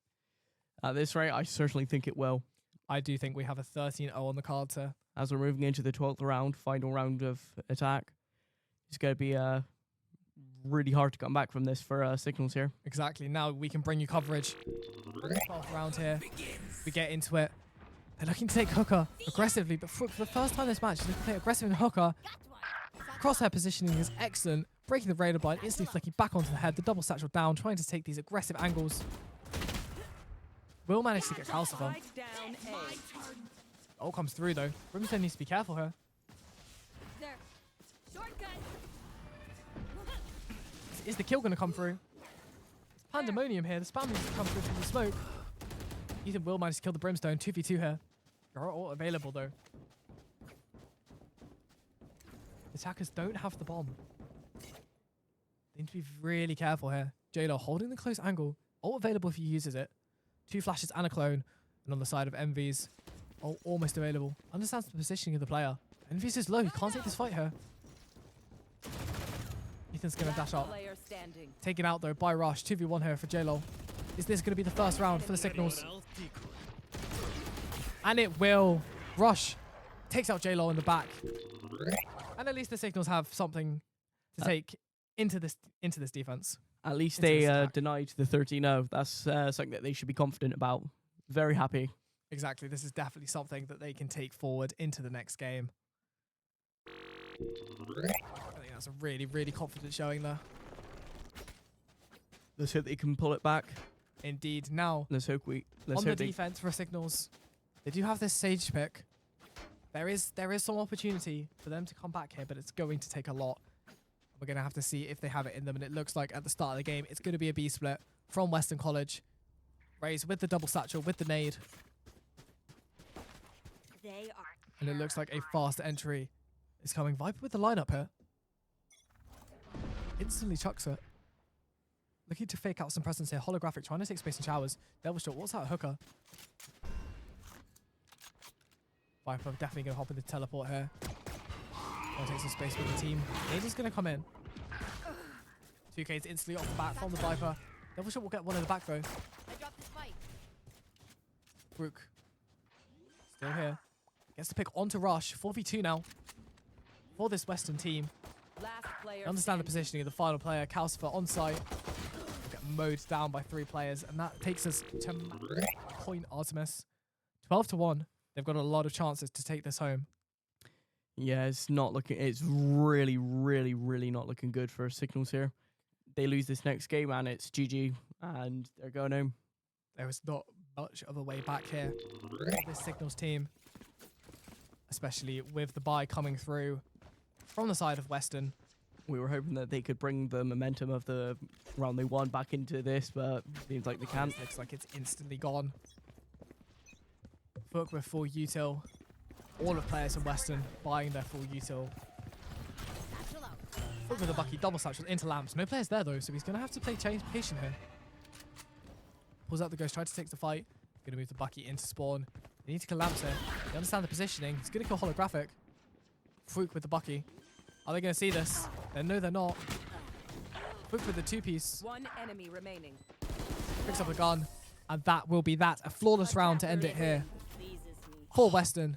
At this rate, I certainly think it will. I do think we have a 13-0 on the cards here. As we're moving into the 12th round, final round of attack, it's going to be really hard to come back from this for Signals here. Exactly. Now we can bring you coverage. 12th round here. We get into it. They're looking to take Hooker aggressively, but for the first time this match, they play aggressive in Hooker. Crosshair positioning is excellent. Breaking the radar blind, instantly flicking back onto the head. The double satchel down, trying to take these aggressive angles. Will manage to get Calcifer. All comes through though. Brimstone needs to be careful here. There. Shortcut. Is the kill going to come through? It's pandemonium here. The spam needs to come through the smoke. Ethan will manage to kill the Brimstone. 2v2 here. They're all available though. The attackers don't have the bomb. They need to be really careful here. JLo holding the close angle. All available if he uses it. 2 flashes and a clone. And on the side of Envy's, all almost available. Understands the positioning of the player. Envy's is low. He can't take this fight here. Ethan's going to dash up. Taken out though by Rush. 2v1 here for JLo. Is this going to be the first round for the Signals? And it will. Rush takes out JLo in the back. And at least the Signals have something to take into this defense. At least Into they this attack. denied the 13-0. That's something that they should be confident about. Very happy. Exactly. This is definitely something that they can take forward into the next game. I think that's a really, really confident showing there. Let's hope they can pull it back. Indeed. Now, Let's hope on the defense for Signals, they do have this Sage pick. There is some opportunity for them to come back here, but it's going to take a lot. We're going to have to see if they have it in them, and it looks like at the start of the game, it's going to be a B split from Weston College. Raze with the double satchel, with the nade. They are. And it looks like a fast entry is coming. Viper with the lineup here. Instantly chucks it. Looking to fake out some presence here. Holographic trying to take space in showers. Devil shot. What's that? Hooker. Viper definitely going to hop in the teleport here. Going to take some space with the team. Nader's going to come in. 2K's instantly off the bat from the Viper. Devil shot will get one in the back though. I dropped this fight. Brook. Still here. Gets the pick onto Rush. 4v2 now. For this Western team. Understand the positioning of the final player. Calcifer on site. Will get mowed down by 3 players. And that takes us to point Artemis. 12-1. They've got a lot of chances to take this home. Yeah, it's not looking. It's really, really, really not looking good for Signals here. They lose this next game and it's GG, and they're going home. There is not much of a way back here for this Signals team, especially with the bye coming through from the side of Weston. We were hoping that they could bring the momentum of the round they won back into this, but seems like they can't. Looks like it's instantly gone. Fook with full util. All of players in Western buying their full util. Satchel out. Fook Quick with the Bucky, double satchel into lamps. No players there though, so he's gonna have to play patient here. Pulls out the ghost, tries to take the fight. Gonna move the Bucky into spawn. They need to kill lamps here. They understand the positioning. He's gonna kill holographic. Fook with the Bucky. Are they gonna see this? No, they're not. Fook with the 2-piece. One enemy remaining. Picks up a gun. And that will be that. A flawless round to end it here Pleases me. for Weston.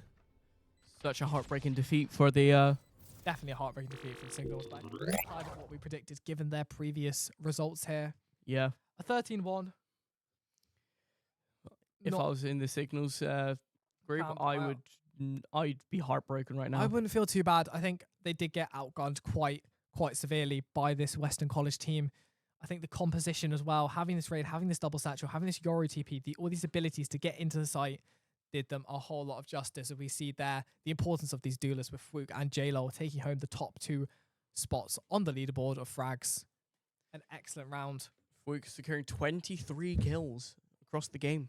Such a heartbreaking defeat for the Definitely a heartbreaking defeat for the singles, but kind of what we predicted given their previous results here. yeah. A 13-1. If Not- I was in the signals group, Camp, I wow. would I'd be heartbroken right now. I wouldn't feel too bad. I think they did get outgunned quite severely by this Western College team. I think the composition as well, having this raid, having this double satchel, having this Yoru TP, all these abilities to get into the site did them a whole lot of justice. And we see there the importance of these duelists with Fwook and JLo taking home the top 2 spots on the leaderboard of frags. An excellent round. Fwook securing 23 kills across the game.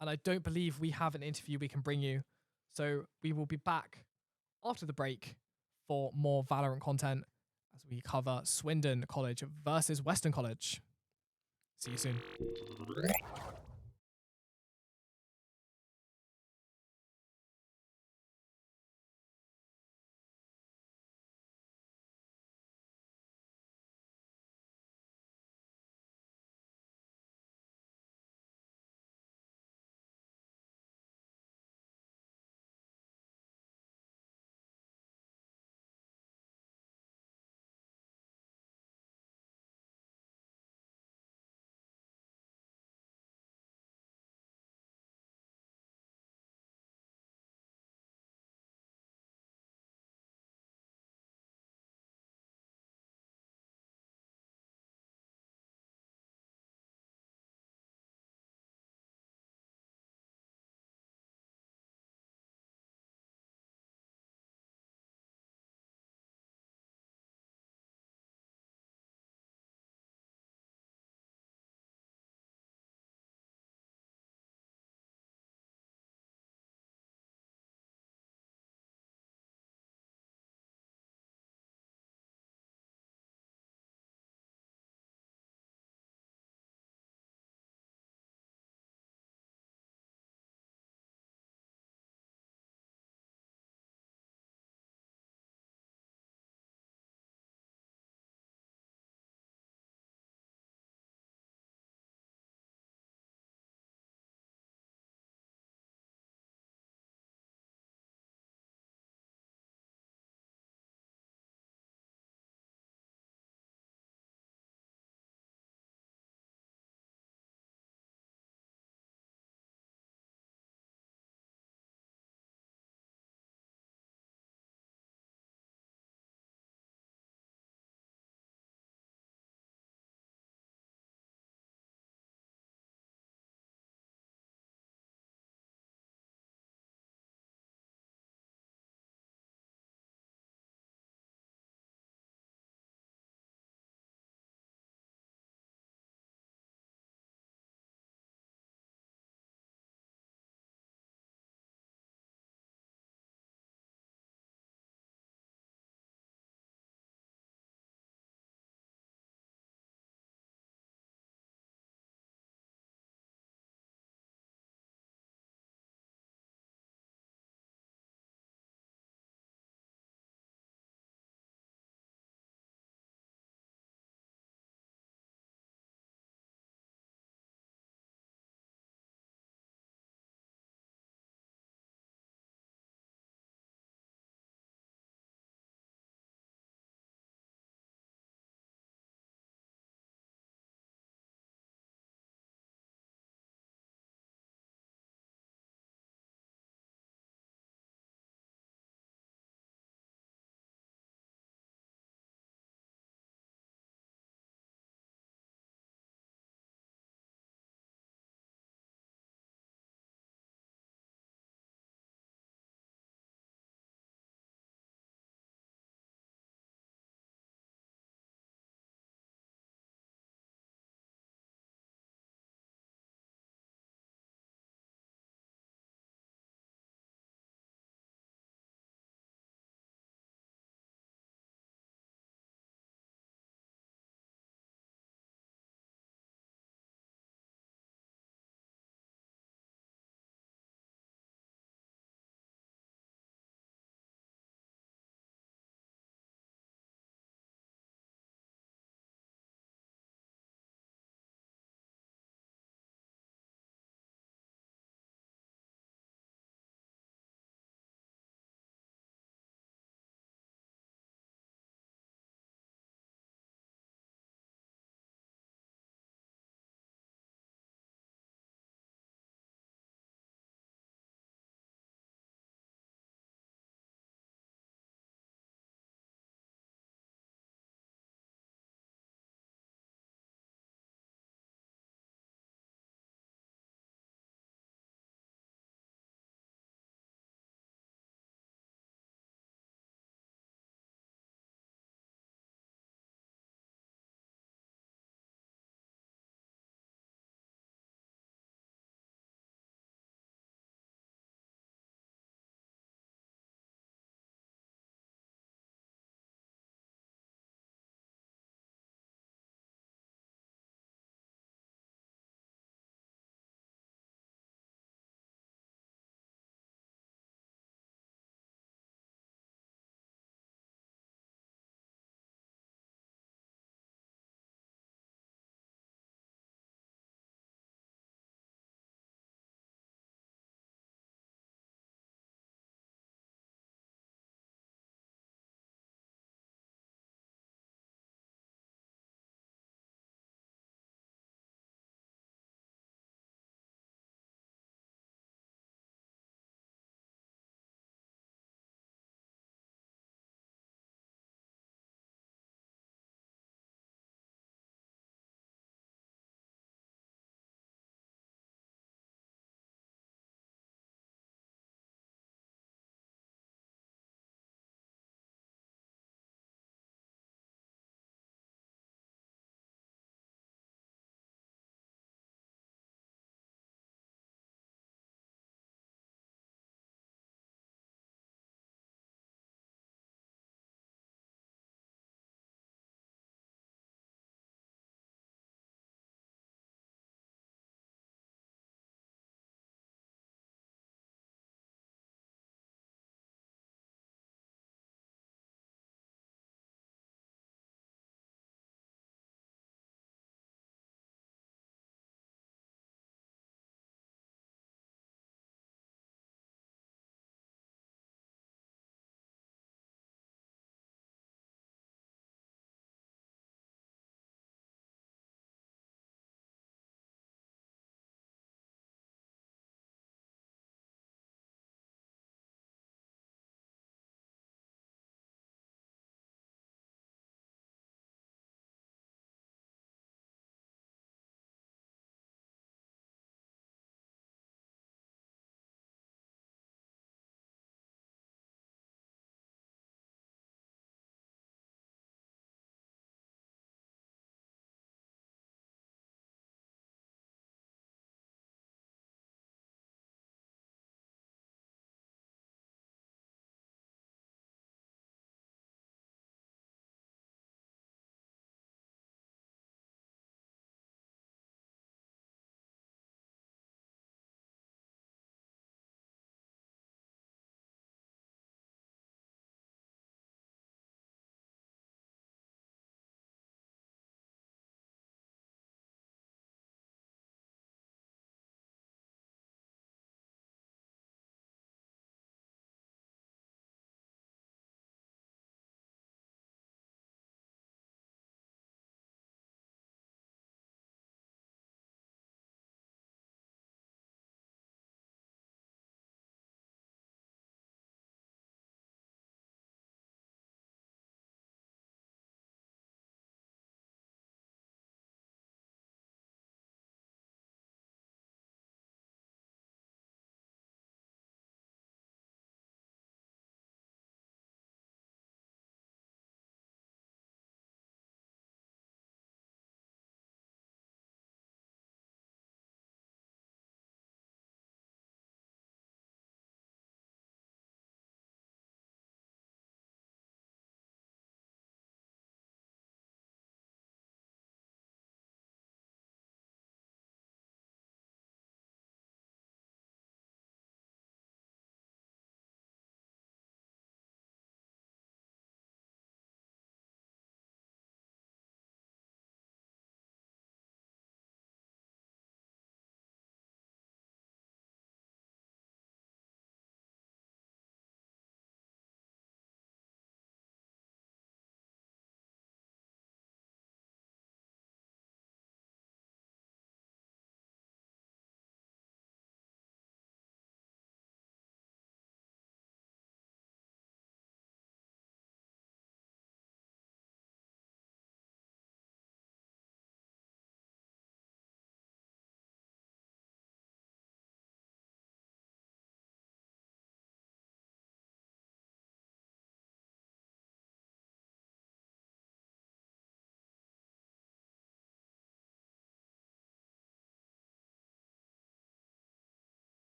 And I don't believe we have an interview we can bring you. So we will be back after the break for more Valorant content as we cover Swindon College versus Western College. See you soon.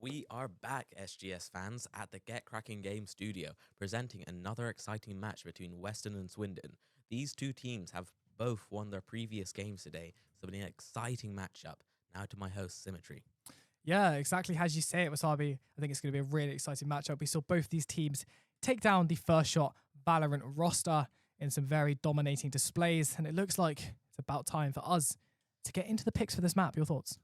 We are back, SGS fans, at the Get Cracking Game studio, presenting another exciting match between Weston and Swindon. These two teams have both won their previous games today, so it's been an exciting matchup. Now to my host, Symmetry. Yeah, exactly as you say it, Wasabi. I think it's going to be a really exciting matchup. We saw both these teams take down the Firstshot Valorant roster in some very dominating displays, and it looks like it's about time for us to get into the picks for this map. Your thoughts?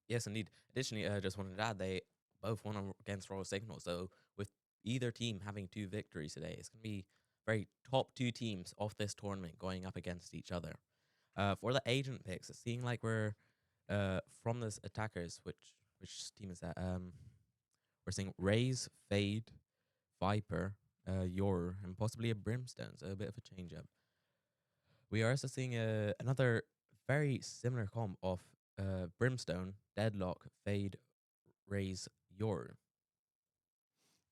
Yes, indeed. Additionally, I just wanted to add, they both won against Royal Signal, so with either team having 2 victories today, it's going to be very top 2 teams of this tournament going up against each other. For the agent picks, it's seeming like we're from this attackers, which team is that? We're seeing Raze, Fade, Viper, Yor, and possibly a Brimstone, so a bit of a change up. We are also seeing another very similar comp of Brimstone, Deadlock, Fade, Raze, Yor.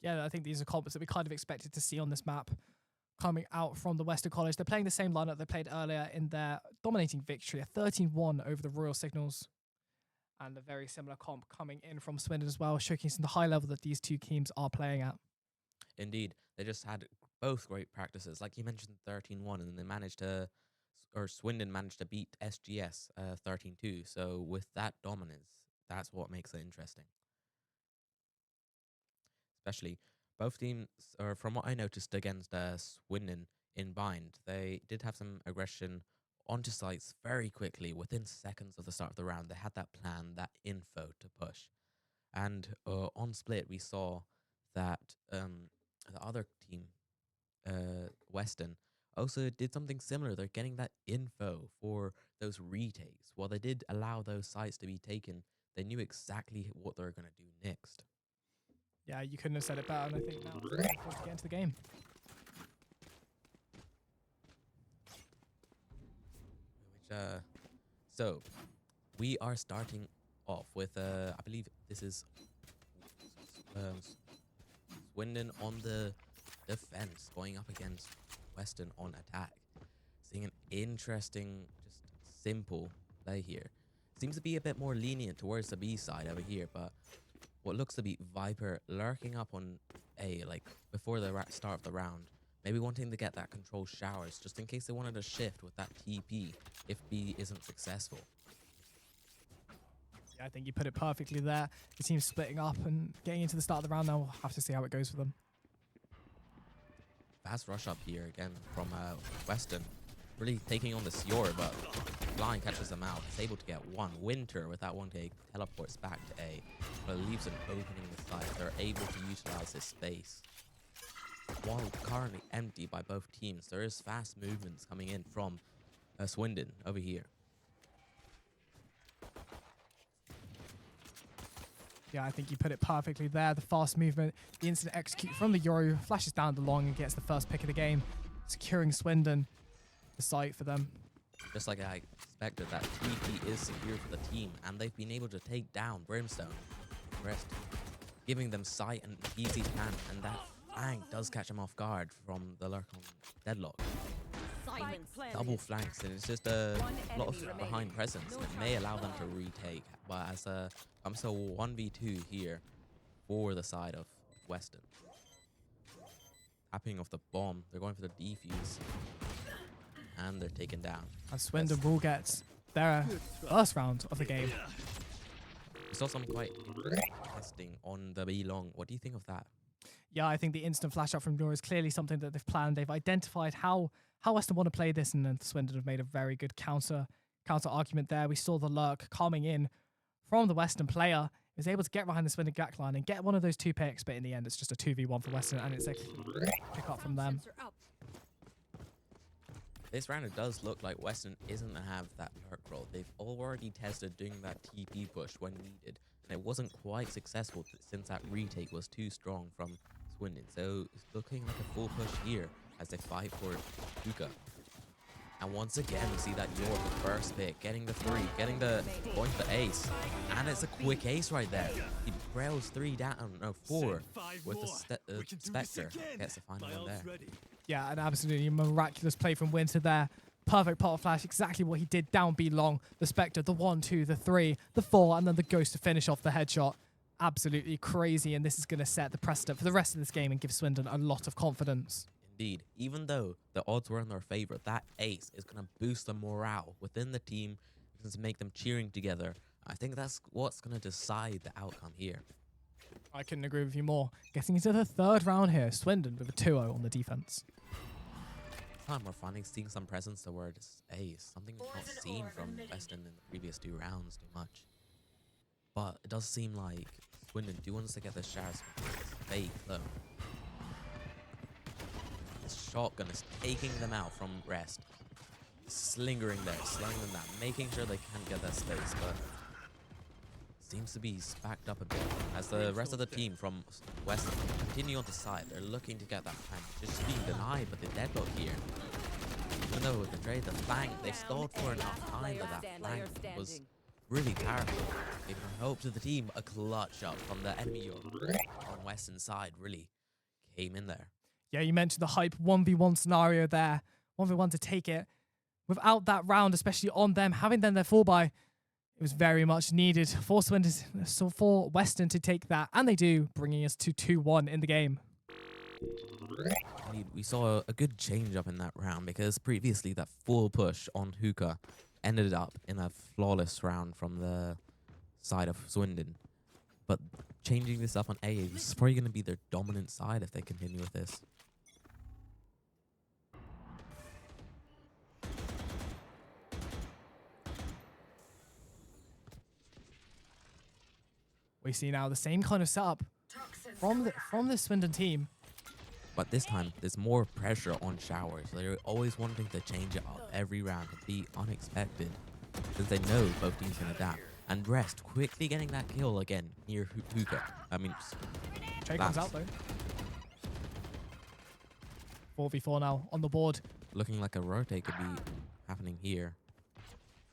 Yeah, I think these are comps that we kind of expected to see on this map coming out from the Western College. They're playing the same lineup they played earlier in their dominating victory, a 13-1 over the Royal Signals. And a very similar comp coming in from Swindon as well, showcasing the high level that these two teams are playing at. Indeed. They just had both great practices. Like you mentioned, 13-1, and they managed to, or Swindon managed to beat SGS 13-2. So with that dominance, that's what makes it interesting. Especially, both teams, or from what I noticed against Swindon in Bind, they did have some aggression onto sites very quickly. Within seconds of the start of the round, they had that plan, that info to push. And on Split, we saw that the other team, Weston, also did something similar. They're getting that info for those retakes. While they did allow those sites to be taken, they knew exactly what they were going to do next. Yeah, you couldn't have said it better, and I think now it's time for us to get into the game. So we are starting off with I believe this is Swindon on the defense going up against Weston on attack. Seeing an interesting, just simple play here. Seems to be a bit more lenient towards the B side over here, but what looks to be Viper lurking up on A, like before the start of the round, maybe wanting to get that control showers just in case they wanted to shift with that TP if B isn't successful. Yeah, I think you put it perfectly there. The team's splitting up and getting into the start of the round now. We'll have to see how it goes for them. Fast rush up here again from Weston. Really taking on the Yor, but Blind catches them out. It's able to get one. Winter with that one take teleports back to A, but leaves an opening in the side. They're able to utilize this space. While currently empty by both teams, there is fast movements coming in from Swindon over here. Yeah, I think you put it perfectly there. The fast movement, the instant execute from the Euro, flashes down the long and gets the first pick of the game, securing Swindon the site for them. Just like I expected, that TP is secure for the team, and they've been able to take down Brimstone. Rest, giving them sight and easy plan, and that flank does catch them off guard from the lurk on Deadlock. Double flanks, and it's just a lot of behind presence that may allow them to retake. But as I'm so 1v2 here for the side of Weston. Tapping off the bomb, they're going for the defuse, and they're taken down. And Swindon will get their first round of the game. We saw some quite testing on the B long. What do you think of that? Yeah, I think the instant flash up from Nora is clearly something that they've planned. They've identified how Weston want to play this, and then Swindon have made a very good counter argument there. We saw the lurk coming in from the Western player. He was able to get behind the Swindon back line and get one of those 2 picks, but in the end, it's just a 2v1 for Western, and it's a pick up from them. This round, it does look like Weston isn't going to have that lurk roll. They've already tested doing that TP push when needed, and it wasn't quite successful since that retake was too strong from Swindon. So it's looking like a full push here as they fight for Hookah. And once again, we see that Yor, the first pick, getting the 3, getting the going for the ace. And it's a quick ace right there. He rails 3 down, no, 4 with the Spectre. Gets the final one there. Yeah, an absolutely miraculous play from Winter there. Perfect pot flash, exactly what he did down B long. The Spectre, the 1, 2, the 3, the 4, and then the Ghost to finish off the headshot. Absolutely crazy, and this is going to set the precedent for the rest of this game and give Swindon a lot of confidence. Indeed, even though the odds were in their favor, that ace is going to boost the morale within the team, to make them cheering together. I think that's what's going to decide the outcome here. I couldn't agree with you more. Getting into the third round here, Swindon with a 2-0 on the defense. Time we're finally seeing some presence towards ace, something we've not seen from Weston in the previous 2 rounds too much. But it does seem like Swindon do want to get the shares fake though. This shotgun is taking them out from rest. Slingering there, slowing them down, making sure they can't get that space, but seems to be backed up a bit as the rest of the team from Weston continue on the side. They're looking to get that flank, just being denied by the deadlock here. Even though with the trade, the flank, they stalled for enough time, but that flank was really powerful. Giving hope to the team, a clutch up from the enemy on Weston's side really came in there. Yeah, you mentioned the hype 1v1 scenario there. 1v1 to take it. Without that round, especially on them, having them their full buy, it was very much needed for Swindon, so for Weston to take that, and they do, bringing us to 2-1 in the game. We saw a good change up in that round because previously that full push on Hookah ended up in a flawless round from the side of Swindon. But changing this up on A is probably going to be their dominant side if they continue with this. We see now the same kind of setup from the Swindon team. But this time, there's more pressure on Showers. They're always wanting to change it up every round to be unexpected, since they know both teams can adapt. And Rest quickly getting that kill again near Hookah. I mean, Che comes out though. 4v4 now on the board. Looking like a rotate could be happening here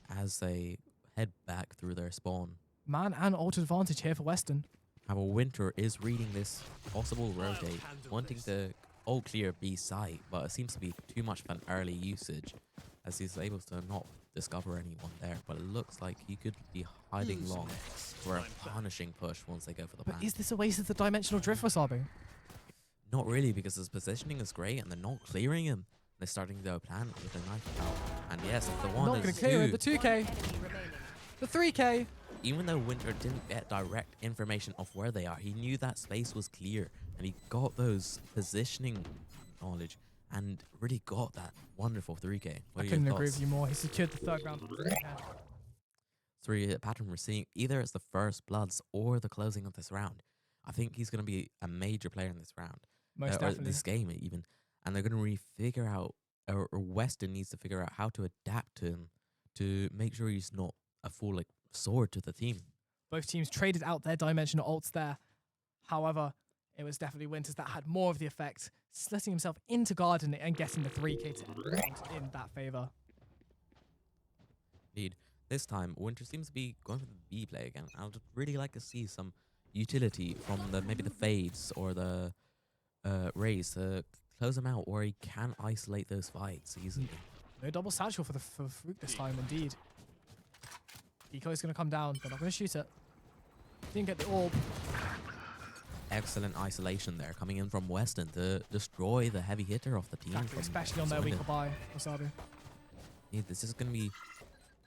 as they head back through their spawn. Man and ult advantage here for Weston. However, Winter is reading this possible rotate, wanting to all clear B site, but it seems to be too much of an early usage as he's able to not discover anyone there. But it looks like he could be hiding long for a punishing push once they go for the But plant. is this a waste of the dimensional drift for Sabu? Not really, because his positioning is great and they're not clearing him. They're starting to go plant with a knife out. And yes, it's the one Not and going to clear it. The 2k, Enemy remaining. the 3k. Even though Winter didn't get direct information of where they are, he knew that space was clear and he got those positioning knowledge and really got that wonderful 3k. I couldn't agree with you more. He secured the third round. Three pattern we're seeing either as the first bloods or the closing of this round. I think he's going to be a major player in this round. Most or definitely. this game even. And they're going to really figure out, or Weston needs to figure out how to adapt to him to make sure he's not a full like sword to the team. Both teams traded out their dimensional ults there. However, it was definitely Winters that had more of the effect, slitting himself into Garden and getting the 3k to end in that favour. Indeed. This time, Winter seems to be going for the B play again. I would really like to see some utility from maybe the fades or the rays to close him out, or he can isolate those fights easily. No double satchel for Fruit this time, indeed. Decoy's going to come down. They're not going to shoot it. Didn't get the orb. Excellent isolation there, coming in from Weston to destroy the heavy hitter of the team. Exactly, from especially on their Swindon. weaker buy. Wasabi. Yeah, this is going to be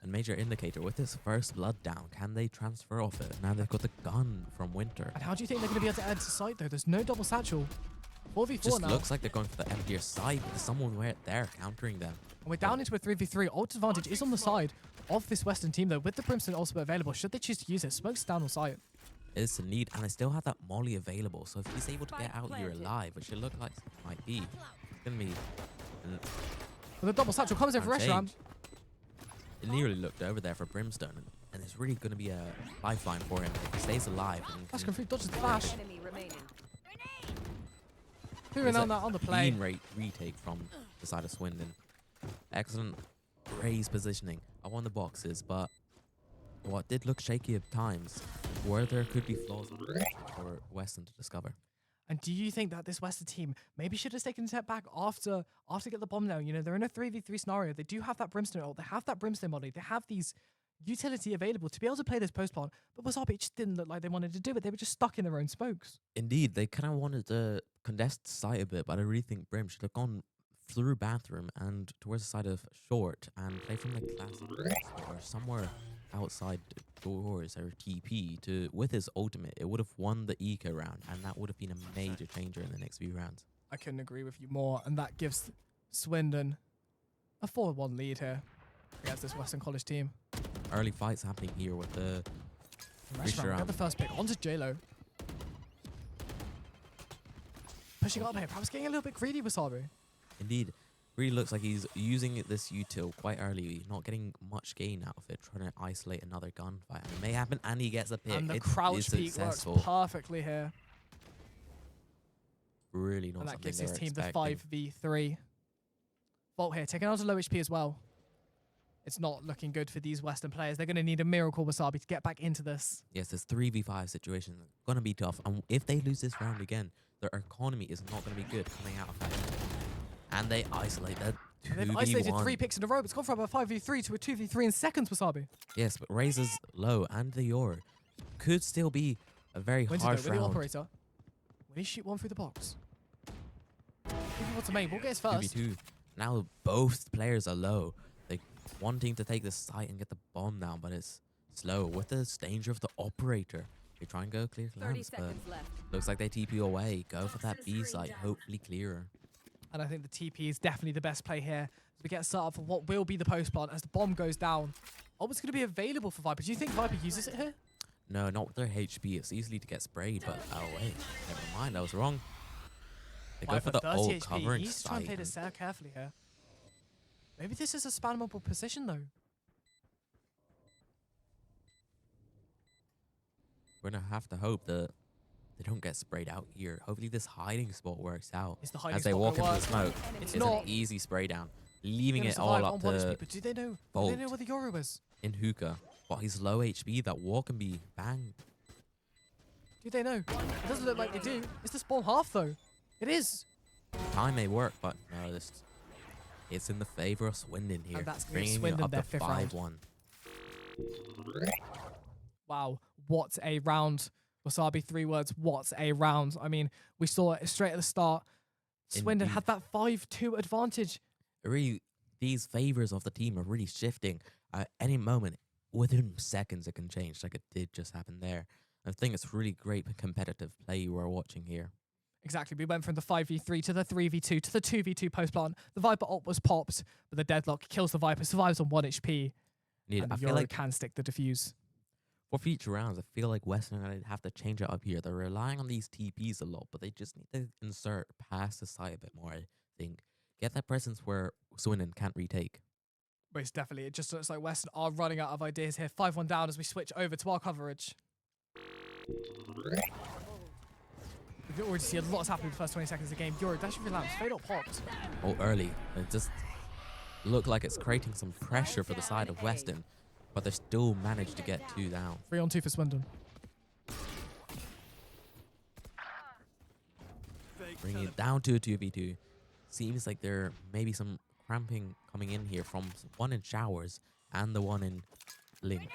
a major indicator. With this first blood down, can they transfer off it? Now they've got the gun from Winter. And how do you think they're going to be able to enter site though? There's no double satchel. 4v4 Just now. looks like they're going for the emptier side, but there's someone right there countering them. And we're down into a 3v3. Ult advantage is on the side of this Western team though, with the Brimstone also available. Should they choose to use it? Smoke's down on site. It's a need, and they still have that molly available. So if he's able to get out here alive, which it looks like it might be, it's going to be But the double satchel comes in for Restaurant. unchanged. It nearly looked over there for Brimstone, and it's really going to be a lifeline for him if he stays alive. And Flash can confused, dodges the flash. Enemy remaining. Moving on that on the play. clean rate retake from the side of Swindon. Excellent raise positioning. I won the boxes, but what did look shaky at times, where there could be flaws for Weston to discover. And do you think that this Western team maybe should have taken a step back after get the bomb down? You know, they're in a 3v3 scenario. They do have that Brimstone ult. They have that Brimstone body. They have these utility available to be able to play this post plant. But Wasabi just didn't look like they wanted to do it. They were just stuck in their own spokes. Indeed, they kind of wanted to contest the site a bit, but I really think Brim should have gone through bathroom and towards the side of short and play from the classic or somewhere outside doors or TP to with his ultimate. It would have won the eco round, and that would have been a major changer in the next few rounds. I couldn't agree with you more, and that gives Swindon a 4-1 lead here against this Western College team. Early fights happening here with the Restaurant, get the first pick onto JLo. Pushing up here, perhaps getting a little bit greedy with Wasabi. Indeed, really looks like he's using this util quite early, not getting much gain out of it, trying to isolate another gunfight. And it may happen, and he gets a pick. And the It crouch is peek successful. works perfectly here. Really not And that something gives they his were team the expecting. 5v3. Volt here, taking out to low HP as well. It's not looking good for these Western players. They're going to need a miracle Wasabi to get back into this. Yes, this 3v5 situation is going to be tough. And if they lose this round again, their economy is not going to be good coming out of that. And they isolate that 2v1. And they've isolated 3 picks in a row. It's gone from a 5v3 to a 2v3 in seconds, Wasabi. Yes, but Razor's low and the Yor could still be a very Wins harsh it though with the round. operator. Will he shoot one through the box? If he wants to main, we'll get his first. 2v2. Now both players are low. They wanting to take the site and get the bomb down, but it's slow with the danger of the operator. They try and go clear 30 lands, but seconds left. looks like they TP away. Go for that B site, hopefully clearer. And I think the TP is definitely the best play here as we get set up for what will be the post plant as the bomb goes down. Oh, it's going to be available for Viper. Do you think Viper uses it here? No, not with their HP. It's easily to get sprayed, but oh wait, never mind. I was wrong. They go Viper for the 30 ult HP. covering He's trying to play site. this carefully here. Maybe this is a spammable position though. We're gonna have to hope that they don't get sprayed out here. Hopefully this hiding spot works out. Is the hiding As they spot walk gonna into the work? smoke, It's it's not. an easy spray down, leaving Gonna it all survive up on 1 HP, to but do they know? Do Bolt they know where the Yoru is? in hookah. But he's low HP. That wall can be banged. Do they know? It doesn't look like they do. It's the spawn half though. It is. Time may work, but no, it's in the favor of Swindon here, And that's gonna give bringing it Swindon up their to 5th round. 5-1. Wow, what a round. Wasabi, 3 words, what a round. I mean, we saw it straight at the start. Swindon Indeed. had that 5-2 advantage. Really, these favors of the team are really shifting. At any moment, within seconds, it can change, like it did just happen there. I think it's really great competitive play we're watching here. Exactly, we went from the 5v3 to the 3v2 to the 2v2 post plant. The Viper ult was popped, but the deadlock kills the Viper, survives on 1 HP. Indeed, And I the feel Yoru like can stick the defuse. for future rounds, I feel like Weston are going to have to change it up here. They're relying on these TPs a lot, but they just need to insert past the side a bit more, I think. Get that presence where Swindon can't retake. But it's definitely, it just looks like Western are running out of ideas here. 5-1 down as we switch over to our coverage. We can already see a lot's happening in the first 20 seconds of the game. Yoru dashing for lamps, fade out popped. Oh, early. It just looked like it's creating some pressure for the side of Weston, but they still managed to get 2 down. 3-on-2 for Swindon. Bringing it down to a 2v2. Seems like there may be some cramping coming in here from one in showers and the one in link.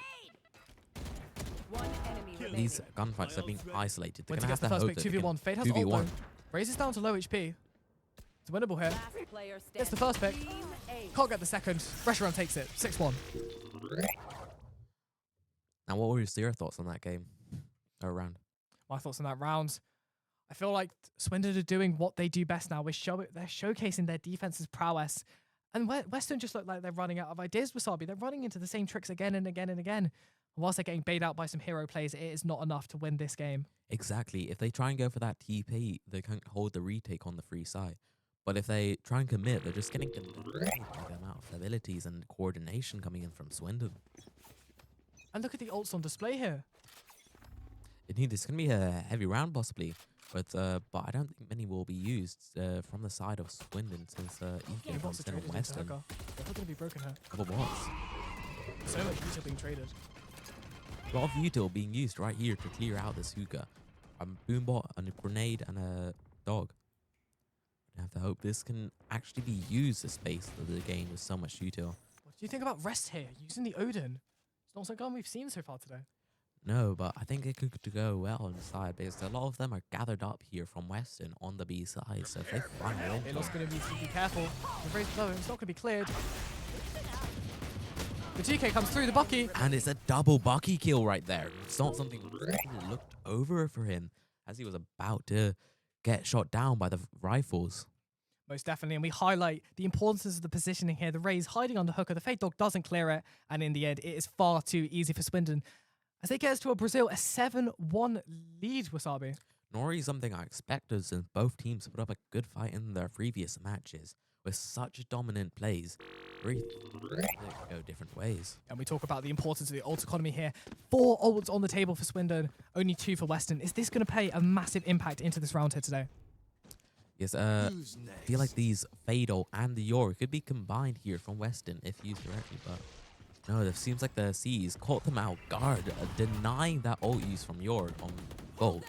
One enemy remaining. These gunfights are being isolated. They're Winter going to gets the have to first hope pick, that 2v1. Fade has 2v1. ult though. Raises down to low HP. It's winnable here. Last player Gets the standing. first pick. Team A. Can't get the second. Restaurant takes it. 6-1. Now, what were your thoughts on that game? Or round? My thoughts on that round. I feel like Swindon are doing what they do best now. They're showcasing their defense's prowess. And Weston just look like they're running out of ideas, Wasabi. They're running into the same tricks again and again and again. And whilst they're getting baited out by some hero plays, it is not enough to win this game. Exactly. If they try and go for that TP, they can't hold the retake on the free side. But if they try and commit, they're just getting denied by the amount of abilities and coordination coming in from Swindon. And look at the ults on display here. Indeed, this is going to be a heavy round possibly, but I don't think many will be used from the side of Swindon since Yeah, Eco bots are comes in on traded into Weston. Hooker. They're going to be broken here. Couple bots. So much util being traded. A lot of util being used right here to clear out this hookah. a boombot, and a grenade, and a dog. I have to hope this can actually be used as space that the game with so much util. What do you think about Rest here, using the Odin? It's not so gun we've seen so far today. No, but I think it could go well inside because a lot of them are gathered up here from Weston on the B side. So if they find it, It's going to be careful. The raise low, it's not going to be cleared. The GK comes through the Bucky. and it's a double Bucky kill right there. It's not something that looked over for him as he was about to get shot down by the rifles. Most definitely, and we highlight the importance of the positioning here. The Raze hiding under hooker. The Fade Dog doesn't clear it, and in the end, it is far too easy for Swindon as they get us to a Brazil, a 7-1 lead, Wasabi. Nor really something I expected since both teams put up a good fight in their previous matches with such dominant plays. Really go different ways. And we talk about the importance of the ult economy here. 4 ults on the table for Swindon, only 2 for Weston. Is this going to play a massive impact into this round here today? Yes, I feel like these Fade ult and the Yor could be combined here from Weston if used correctly, but no, it seems like the C's caught them out guard, denying that ult use from Yor on gold.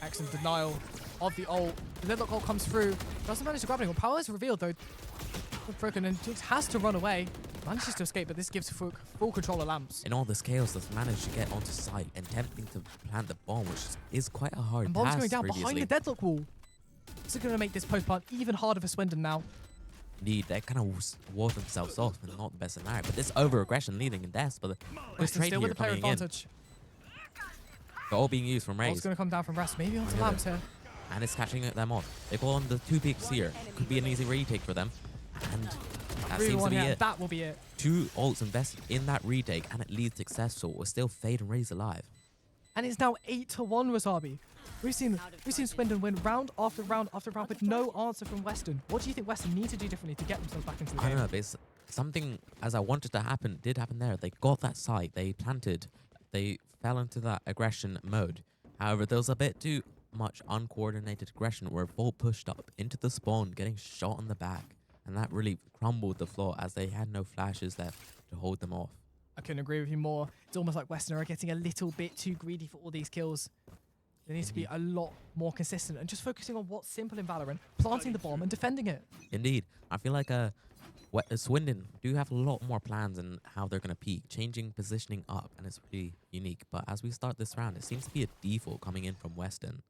Excellent denial of the ult. The deadlock ult comes through. Doesn't manage to grab anyone. Power is revealed though. Broken and Jinx has to run away. Manages to escape, but this gives full control of Lamps. In all this chaos, that's managed to get onto site, attempting to plant the bomb, which is quite a hard And bomb's task going down previously. behind the deadlock wall. This is going to make this post plant even harder for Swindon now. Indeed, they kind of walled themselves off, and not the best scenario. But this over-aggression leading in deaths, but the Weston trade still here with the player coming in. advantage. They're all being used from Ult's Raze, going to come down from Rest, maybe onto Yeah. Lamps here. and it's catching them off. They go on the 2 peaks here. Could be an easy retake for them, and that Really seems to one be here. it. That will be it. 2 ults invested in that retake, and it leads successful. We're still Fade and Raze alive. And it's now 8-1, Wasabi. We've seen Swindon win round after round after round with no answer from Weston. What do you think Weston need to do differently to get themselves back into the I game? don't know, but something as I wanted to happen did happen there. They got that site, they planted, they fell into that aggression mode. However, there was a bit too much uncoordinated aggression where Volt pushed up into the spawn, getting shot on the back, and that really crumbled the floor as they had no flashes left to hold them off. I couldn't agree with you more. It's almost like Weston are getting a little bit too greedy for all these kills. They need to be a lot more consistent and just focusing on what's simple in Valorant, planting the bomb and defending it. Indeed, I feel like Swindon do have a lot more plans in how they're going to peak, changing positioning up, and it's pretty unique. But as we start this round, it seems to be a default coming in from Weston.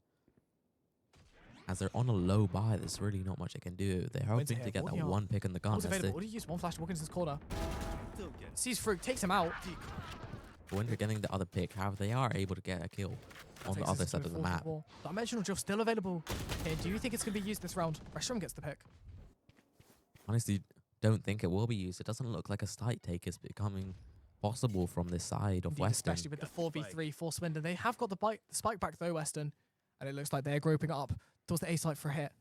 As they're on a low buy, there's really not much they can do. They're hoping here, to get that walking out. 1 pick in the gun. What's As available? the What do you use? One flash to walk into this corner. Sees Fruit, takes him out. Winter getting the other pick. However, they are able to get a kill on the Takes other us side to of the fourth map. wall. Dimensional Drift still available. Okay, do you think it's going to be used this round? Resham gets the pick. Honestly, don't think it will be used. It doesn't look like a site take is becoming possible from this side of Indeed, Weston. especially with the 4v3 for Swindon. They have got the spike back though, Weston. And it looks like they're grouping up towards the A site for a hit.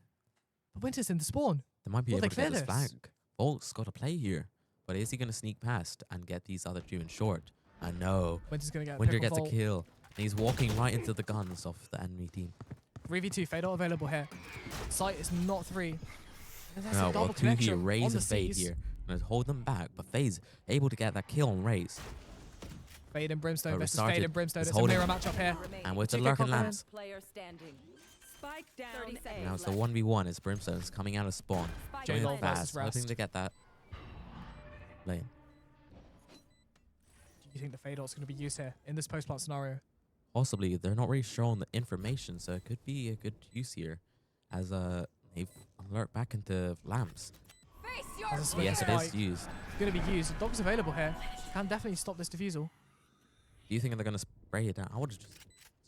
But Winter's in the spawn. They might be Will they able to get clear this this? flag. Volt's got to play here. But is he going to sneak past and get these other 2 in short? I know. Winter's going to get a Winter pick gets a Volt. kill. And he's walking right into the guns of the enemy team. 3v2, Fade available here. Site is not 3. And that's a No, double well, 2 here. connection on Raze the and Fade Cs. here. Going to hold them back. But Fade's able to get that kill on Raze. Fade and Brimstone Oh, versus restarted. Fade and Brimstone. It's It's a holding. mirror matchup here. And with the 2K lurking coming in. lamps. Player standing. Spike down. 30 A. seconds Now it's the 1v1 as Brimstone's coming out of spawn. Spike J-Lo Joining planted. versus fast. Hoping Rest. to get that lane. Do you think the Fade ult's going to be used here in this post-plant scenario? Possibly. They're not really showing the information, so it could be a good use here. As they alert back into lamps. Face your As a swing Yes, it spike is used. It's going to be used. Dog's available here. Can definitely stop this defusal. Do you think they're going to spray it down? I would have just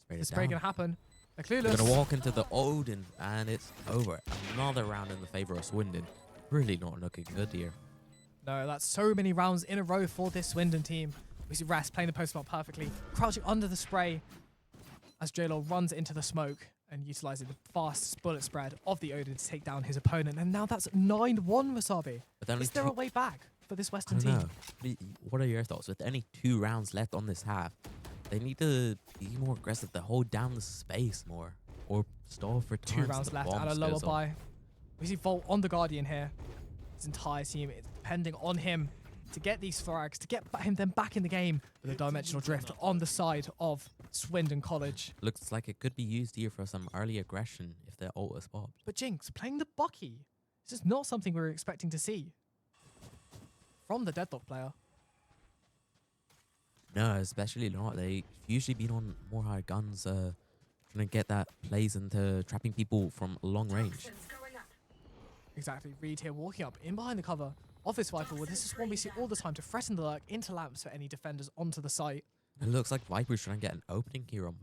sprayed The it spray down. going to happen. They're They're clueless. going to walk into the Odin, and it's over. Another round in the favor of Swindon. Really not looking good here. No, that's so many rounds in a row for this Swindon team. We see Ras playing the post-plant perfectly, crouching under the spray as J-Lo runs into the smoke and utilizing the fast bullet spread of the Odin to take down his opponent. And now that's 9-1, Wasabi. But only Is there a way back for this I Western don't team? know. What are your thoughts? With only 2 rounds left on this half, they need to be more aggressive to hold down the space more. Or stall for time. 2 rounds left and a lower buy. We see Volt on the Guardian here. His entire team is depending on him to get these frags, to get him then back in the game with a dimensional drift on the side of Swindon College. Looks like it could be used here for some early aggression if their ult is popped. But Jinx, playing the Bucky. This is not something we were expecting to see from the Deadlock player. No, especially not. They've usually been on more high guns, trying to get that plays into trapping people from long range. Exactly. Reed here walking up in behind the cover of this Viper. Well, this is one we see all the time to threaten the lurk into lamps for any defenders onto the site. It looks like Viper's trying to get an opening here on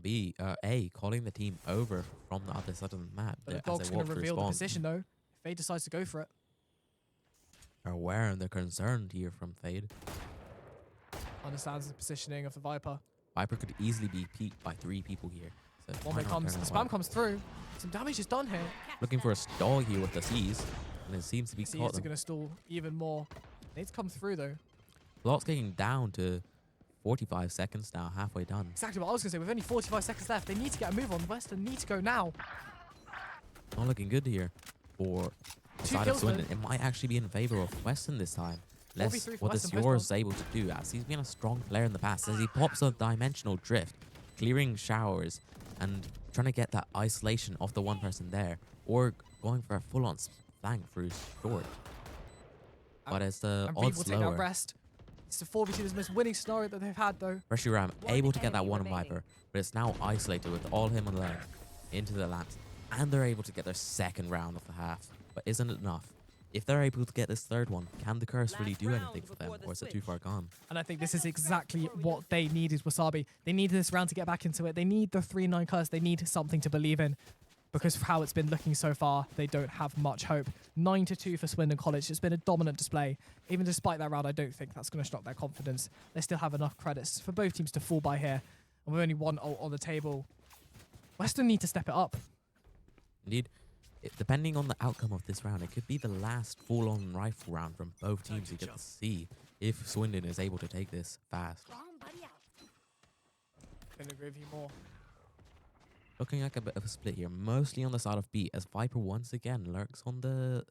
A, calling the team over from the other side of the map. But the as dog's they going to walk to reveal the respawn. position though. If Fade decides to go for it. They're aware and they're concerned here from Fade. Understands the positioning of the Viper. Viper could easily be peaked by 3 people here. So One why way not comes, turn the it spam on? comes through. Some damage is done here. Looking for a stall here with the C's, and it seems to be See, caught it's them. going to stall even more. Needs to come through though. Clock's getting down to 45 seconds now, halfway done. Exactly what I was going to say. With only 45 seconds left, they need to get a move on. Weston need to go now. Not looking good here for the 2 side of kills though. Swindon. It might actually be in favor of Weston this time. 4v3 Let's for what this Weston Yours is able to do, as he's been a strong player in the past, as he pops a dimensional drift, clearing showers and trying to get that isolation of the one person there, or going for a full-on flank through short. But as the And Reed will odds take that lower, rest. It's the 4v2, the most winning scenario that they've had though. Pressure Ram One able to get that enemy one remaining. Viper, but it's now isolated with all him alone into the lamps, and they're able to get their second round of the half. But isn't it enough? If they're able to get this third one, can the curse really Last do round anything for them, before the or is it too switch. far gone? And I think this is exactly what they needed, Wasabi. They needed this round to get back into it. They need the 3-9 curse. They need something to believe in. Because of how it's been looking so far, they don't have much hope. 9-2 for Swindon College. It's been a dominant display. Even despite that round, I don't think that's going to shock their confidence. They still have enough credits for both teams to fall by here. And with only one ult on the table, Weston need to step it up. Indeed, depending on the outcome of this round, it could be the last full-on rifle round from both teams. You get to see if Swindon is able to take this fast. Bomb buddy out. Couldn't agree with you more. Looking like a bit of a split here, mostly on the side of B, as Viper once again lurks on the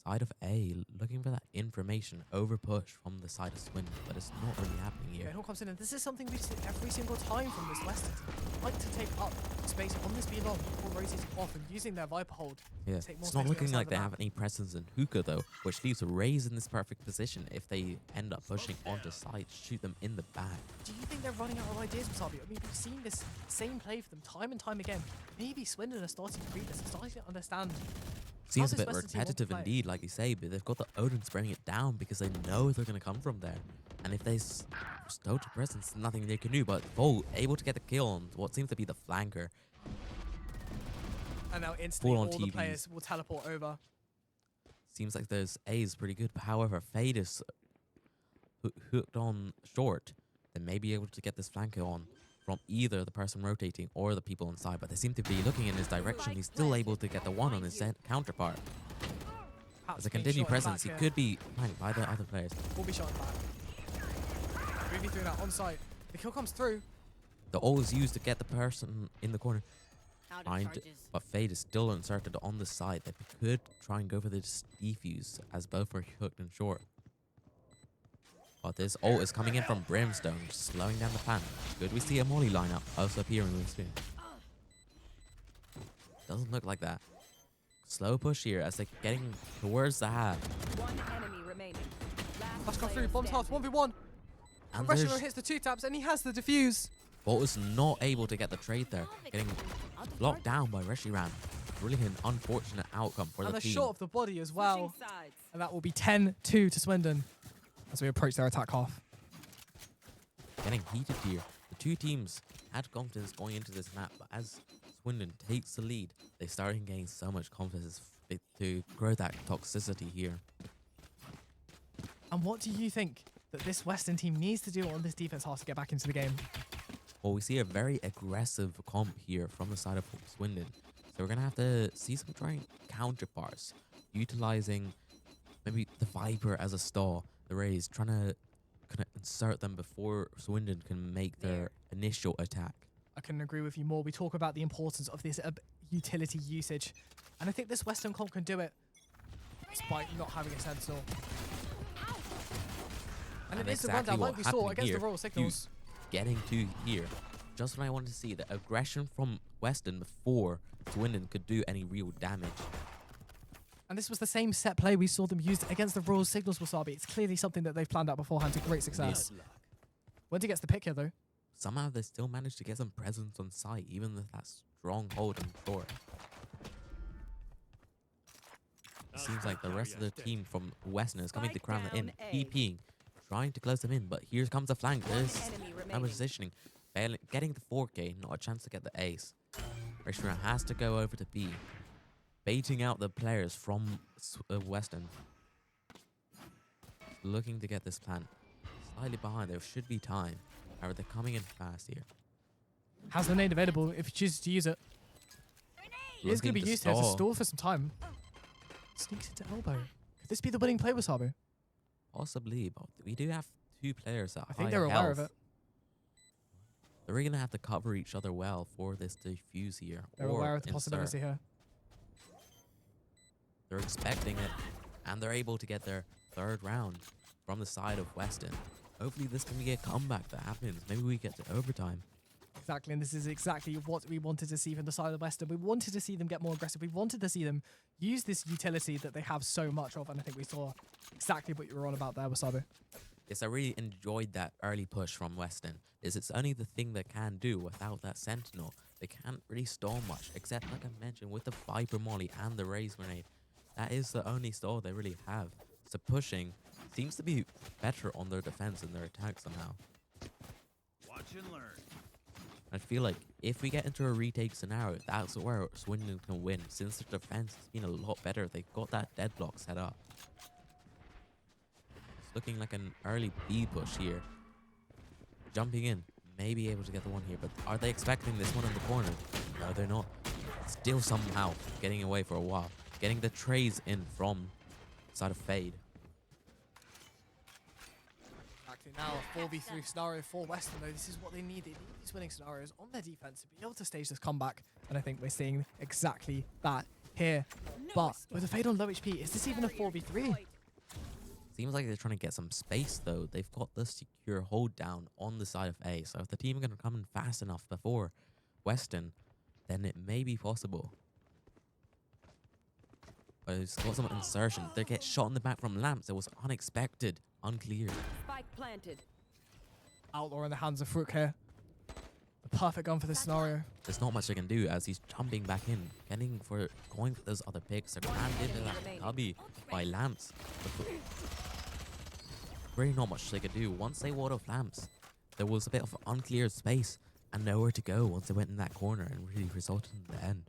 side of A, looking for that information over push from the side of Swindon, but it's not really happening Yeah, here. it all comes in, and this is something we see every single time from this Western team. Like to take up space on this B long before rotating off and using their Viper hold. Yeah, Take more it's not space looking outside like the they map. have any presence in hookah though, which leaves Raze in this perfect position if they end up pushing onto site, shoot them in the back. Do you think they're running out of ideas, Wasabi? I mean, we've seen this same play for them time and time again. Maybe Swindon are starting to read this and starting to understand. Seems a this bit Western team want to repetitive play. indeed, like you say, but they've got the Odin spreading it down because they know they're going to come from there. And if they stow to presence, nothing they can do. But Vol able to get the kill on what seems to be the flanker. And now instantly Full on all the TVs. players will teleport over. Seems like those A is pretty good. But however, Fade is hooked on short. They may be able to get this flanker on from either the person rotating or the people inside. But they seem to be looking in his direction. He's still able to get the one on his counterpart. Perhaps As a being continued shot in the presence, he back could be flanked by the other players. here. Will be shot in the back. 3v3 now on site. The kill comes through. The ult is used to get the person in the corner. Out of Find, charges. but Fade is still inserted on the side. They could try and go for the defuse as both are hooked and short. But this ult is coming in from Brimstone, slowing down the plan. Could we see a molly lineup also appearing really soon? Doesn't look like that. Slow push here as they're getting towards the half. One enemy remaining. Let's go player through. Bombs half. standing. 1v1. And Pressure there's hits the 2 taps and he has the defuse. Bolt is not able to get the trade there. Getting blocked down by Reshiram. Really an unfortunate outcome for And the they're team. short of the body as well. Switching sides. And that will be 10-2 to Swindon as we approach their attack half. Getting heated here. The two teams had confidence going into this map, but as Swindon takes the lead, they start to gain so much confidence to grow that toxicity here. And what do you think that this Western team needs to do on this defense half to get back into the game? Well, we see a very aggressive comp here from the side of Swindon. So we're going to have to see some trying counterparts, utilizing maybe the Viper as a stall, the Rays, trying to kind of insert them before Swindon can make their initial attack. I couldn't agree with you more. We talk about the importance of this utility usage. And I think this Western comp can do it despite not having a Sentinel. And it is the exactly rundown what like we saw happened against here. the Royal Signals. Getting to here just what I wanted to see. The aggression from Weston before Swindon could do any real damage. And this was the same set play we saw them use against the Royal Signals, Wasabi. It's clearly something that they've planned out beforehand to great success. Wendy gets the pick here, though. Somehow they still managed to get some presence on site, even with that strong hold on short. Seems like the rest of the team from Weston is coming to crown them in, TPing, trying to close them in, but here comes the flank. There's that positioning. Getting the 4K, not a chance to get the ace. Restaurant has to go over to B, baiting out the players from Weston. Looking to get this plant. Slightly behind, there should be time. However, they're coming in fast here. Has the nade available if he chooses to use it. It is going to be used here to stall for some time. Sneaks into elbow. Could this be the winning play, Wasabi? Possibly, but we do have 2 players at I think high they're aware of health. it. They're going to have to cover each other well for this defuse here. They're or aware of the insert. possibility here. They're expecting it, and they're able to get their 3rd round from the side of Weston. Hopefully this can be a comeback that happens. Maybe we get to overtime. Exactly, and this is exactly what we wanted to see from the side of Weston. We wanted to see them get more aggressive. We wanted to see them use this utility that they have so much of, and I think we saw exactly what you were on about there, Wasabi. Yes, I really enjoyed that early push from Weston. It's only the thing they can do without that Sentinel. They can't really stall much, except like I mentioned with the Viper Molly and the Raise Grenade. That is the only stall they really have. So pushing seems to be better on their defense and their attack somehow. Watch and learn. I feel like if we get into a retake scenario, that's where Swindon can win, since their defense has been a lot better. They've got that deadlock set up. It's looking like an early B push here. Jumping in, may be able to get the one here, but are they expecting this one in the corner? No, they're not. Still somehow getting away for a while. Getting the trays in from side of Fade. Exactly, now a 4v3 scenario for Weston, though. This is what they need. They need these winning scenarios on their defense to be able to stage this comeback, and I think we're seeing exactly that here. But with a Fade on low HP, is this even a 4v3? Seems like they're trying to get some space, though. They've got the secure hold down on the side of A, so if the team are going to come in fast enough before Weston, then it may be possible. But it's got some insertion. They get shot in the back from Lamps. It was unexpected, unclear. Spike planted. Outlaw in the hands of Fruk here. The perfect gun for this scenario. There's not much they can do as he's jumping back in, going for those other picks. They're crammed into that cubby by Lamps. Really not much they could do. Once they ward off Lamps, there was a bit of unclear space and nowhere to go once they went in that corner, and really resulted in the end.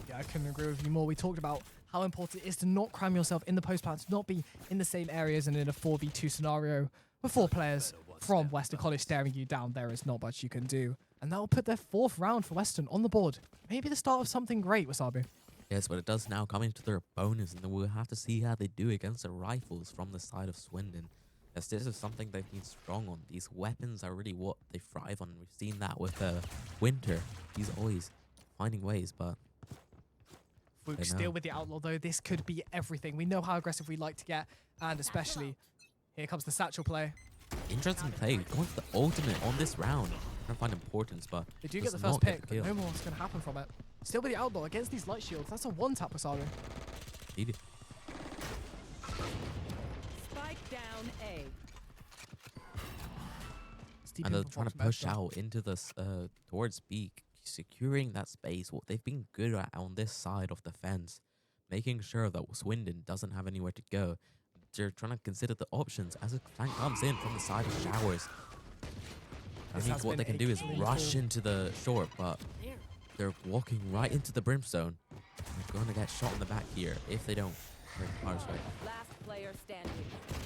Yeah, I couldn't agree with you more. We talked about how important it is to not cram yourself in the post plant, to not be in the same areas and in a 4v2 scenario with 4 players from Western College staring you down. There is not much you can do. And that will put their 4th round for Western on the board. Maybe the start of something great, Wasabi. Yes, but it does now come into their bonus, and then we'll have to see how they do against the rifles from the side of Swindon. As this is something they've been strong on. These weapons are really what they thrive on. We've seen that with Winter. He's always finding ways, but... Fruk still with the Outlaw, though. This could be everything. We know how aggressive we like to get, and especially, here comes the Satchel play. Interesting play. Going for the ultimate on this round. I don't find importance, but They do get the does first not get pick, the but kill. no more is going to happen from it. Still with the Outlaw against these light shields. That's a one-tap, Wasabi. Indeed. Spike down A. Steep And in they're from trying to Fox push Metro. out into this towards B, securing that space. What they've been good at on this side of the fence, making sure that Swindon doesn't have anywhere to go. They're trying to consider the options as a flank comes in from the side of Showers. I This think has what they been can a do is clean rush call. into the short, but they're walking right into the brimstone. They're going to get shot in the back here if they don't. Last player standing.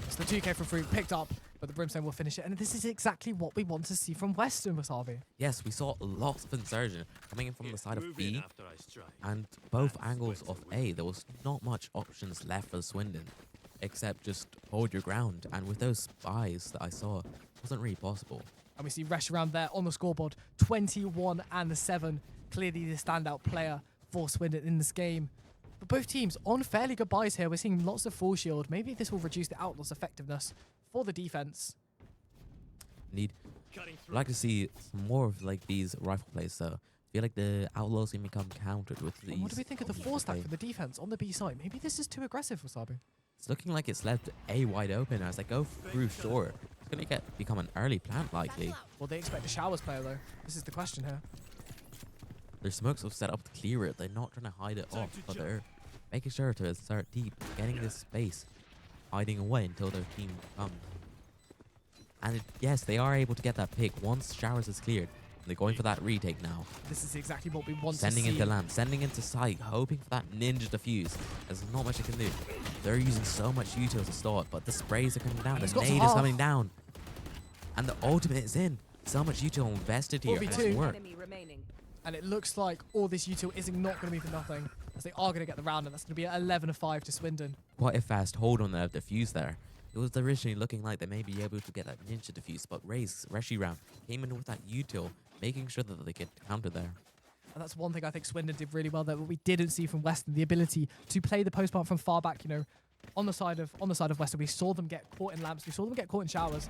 It's the 2K from Fruk picked up, but the Brimstone will finish it. And this is exactly what we want to see from Western, Wasabi. Yes, we saw lots of insurgent coming in from the side of B and both angles of A. There was not much options left for Swindon, except just hold your ground. And with those spies that I saw, it wasn't really possible. And we see Resh around there on the scoreboard, 21-7. Clearly the standout player for Swindon in this game. But both teams on fairly good buys here. We're seeing lots of full shield. Maybe this will reduce the Outlaw's effectiveness for the defense. Indeed. I'd like to see some more of like these rifle plays. So I feel like the Outlaws can become countered with these. And what do we think of the rifle 4-stack play. for the defense on the B side? Maybe this is too aggressive for Wasabi. It's looking like it's left A wide open as they go through short. It's going to become an early plant likely. Well, they expect a showers player though. This is the question here. Their smokes are set up to clear it. They're not trying to hide it off, but they're making sure to start deep, getting this space, hiding away until their team comes. And yes, they are able to get that pick once showers is cleared. They're going for that retake now. This is exactly what we want Sending to see. into land, sending into sight, hoping for that ninja defuse. There's not much they can do. They're using so much util to start, but the sprays are coming down. It's The got nade half. is coming down. And the ultimate is in. So much util invested here. 4v2. It doesn't work. Enemy remaining. And it looks like all this util is not going to be for nothing, as they are going to get the round, and that's going to be an 11-5 to Swindon. Quite a fast hold on the defuse there. It was originally looking like they may be able to get that ninja defuse, but Reshi round came in with that util, making sure that they get counter there. And that's one thing I think Swindon did really well there, but we didn't see from Weston, the ability to play the post plant from far back, you know, on the side of Weston. We saw them get caught in lamps, we saw them get caught in showers.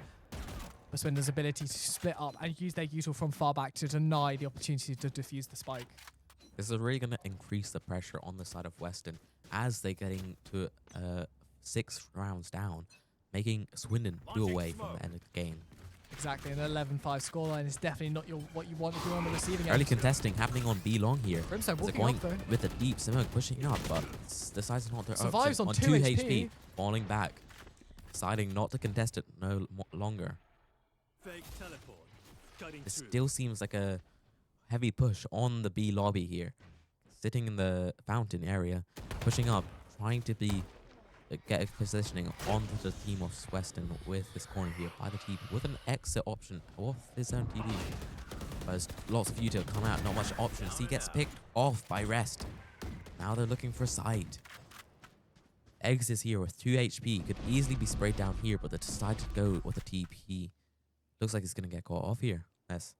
But Swindon's ability to split up and use their util from far back to deny the opportunity to defuse the spike. This is really going to increase the pressure on the side of Weston as they're getting to 6 rounds down, making Swindon do away from the end of the game. Exactly, an 11-5 scoreline is definitely not what you want if you're on the receiving Early end. contesting happening on B long here. Brimstone They're walking going up though. with a deep smoke, pushing up, but decides not to Survives on 2 2 HP. falling back, deciding not to contest it no longer. Fake teleport. Cutting It through. still seems like a heavy push on the B lobby here. Sitting in the fountain area, pushing up, trying to get a positioning onto the team of Weston with this corner here by the TP with an exit option off his own TP. There's lots of util come out, not much options. He gets picked off by Rest. Now they're looking for sight. Eggs is here with 2 HP. Could easily be sprayed down here, but they decide to go with a TP. Looks like he's going to get caught off here. Yes.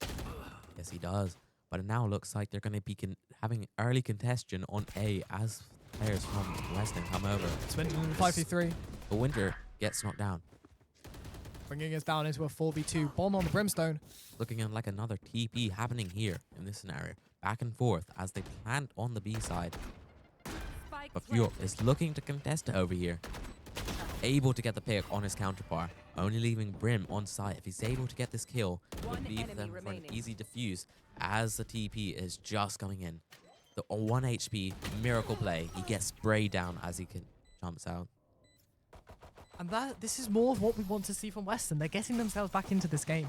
Yes, he does. But it now looks like they're going to be having early contention on A as players from Weston come over. Swindon in the 5v3, But Winter gets knocked down. bringing us down into a 4v2. Bomb on the Brimstone. Looking at like another TP happening here in this scenario. Back and forth as they plant on the B side. Spike But Fuel is looking to contest it over here. Able to get the pick on his counterpart. Only leaving Brim on site. If he's able to get this kill, One would leave enemy them for an remaining. easy defuse as the TP is just coming in. The 1 HP miracle play. He gets sprayed down as he jumps out. And this is more of what we want to see from Weston. They're getting themselves back into this game.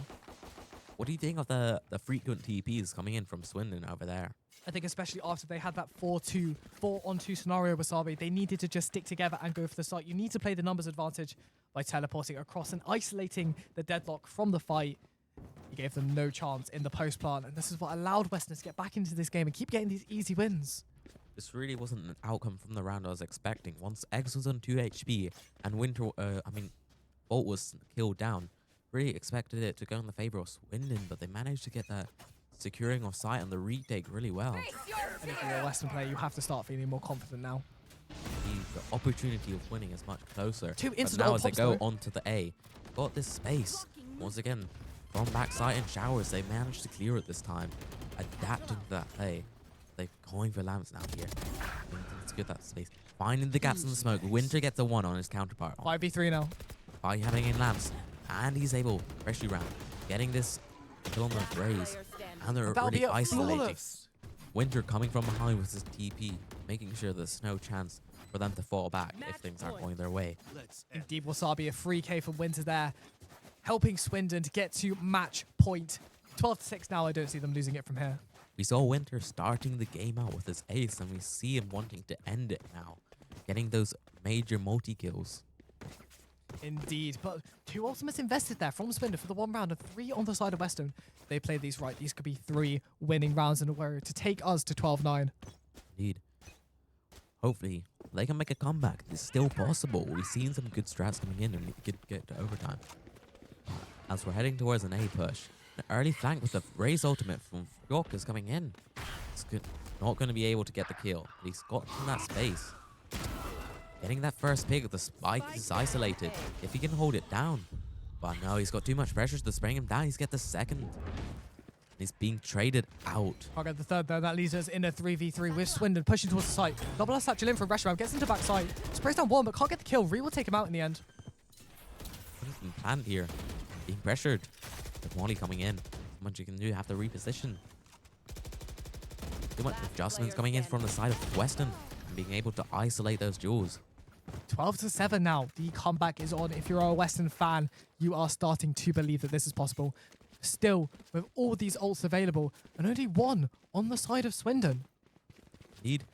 What do you think of the frequent TPs coming in from Swindon over there? I think especially after they had that 4-on-2 scenario with Wasabi, they needed to just stick together and go for the site. You need to play the numbers advantage by teleporting across and isolating the deadlock from the fight. He gave them no chance in the post plant, and this is what allowed Weston to get back into this game and keep getting these easy wins. This really wasn't an outcome from the round I was expecting. Once Eggs was on 2 HP and Bolt was killed down, really expected it to go in the favor of Swindon, but they managed to get that securing of sight on the retake really well. And if you're a Western player, you have to start feeling more confident now. The opportunity of winning is much closer. Two But instant now ult as they pops go though. onto the A, got this space. Once again, from backside and showers, they managed to clear it this time. Adapting to that play. They're going for lamps now here. Let's get that space. Finding the gaps in the smoke. Winter gets a 1 on his counterpart. 5v3 now. By having in lamps. And he's able, freshly round, getting this kill on the raise. And they're That'll really be a isolating. flawless. Winter coming from behind with his TP, making sure there's no chance for them to fall back if things aren't going their way. Let's Indeed, Wasabi, a free K from Winter there, helping Swindon to get to match point. 12-6 now, I don't see them losing it from here. We saw Winter starting the game out with his ace, and we see him wanting to end it now, getting those major multi-kills. Indeed, but 2 ultimates invested there from Swindon for the 1 round and 3 on the side of Weston. They played these right. These could be 3 winning rounds in a row to take us to 12-9. Indeed. Hopefully, they can make a comeback. It's still possible. We've seen some good strats coming in, and we could get to overtime. As we're heading towards an A push, an early flank with the Raze ultimate from York is coming in. It's good. Not going to be able to get the kill, but he's got in that space. Getting that first pick, the spike is isolated. If he can hold it down, But no, he's got too much pressure to spring him down. He's get the second. He's being traded out. I'll get the third though. That leaves us in a 3v3 with Swindon pushing towards the site. Double S satchel in from restaurant. Gets into backside. Sprays down one, but can't get the kill. Ree will take him out in the end. What has been planned here? Being pressured. With Molly coming in. Not much you can do. Have to reposition. Too much adjustments coming in from the side of Weston. And being able to isolate those duels. 12-7 now. The comeback is on. If you're a Western fan, you are starting to believe that this is possible. Still, with all these ults available, and only one on the side of Swindon. Indeed,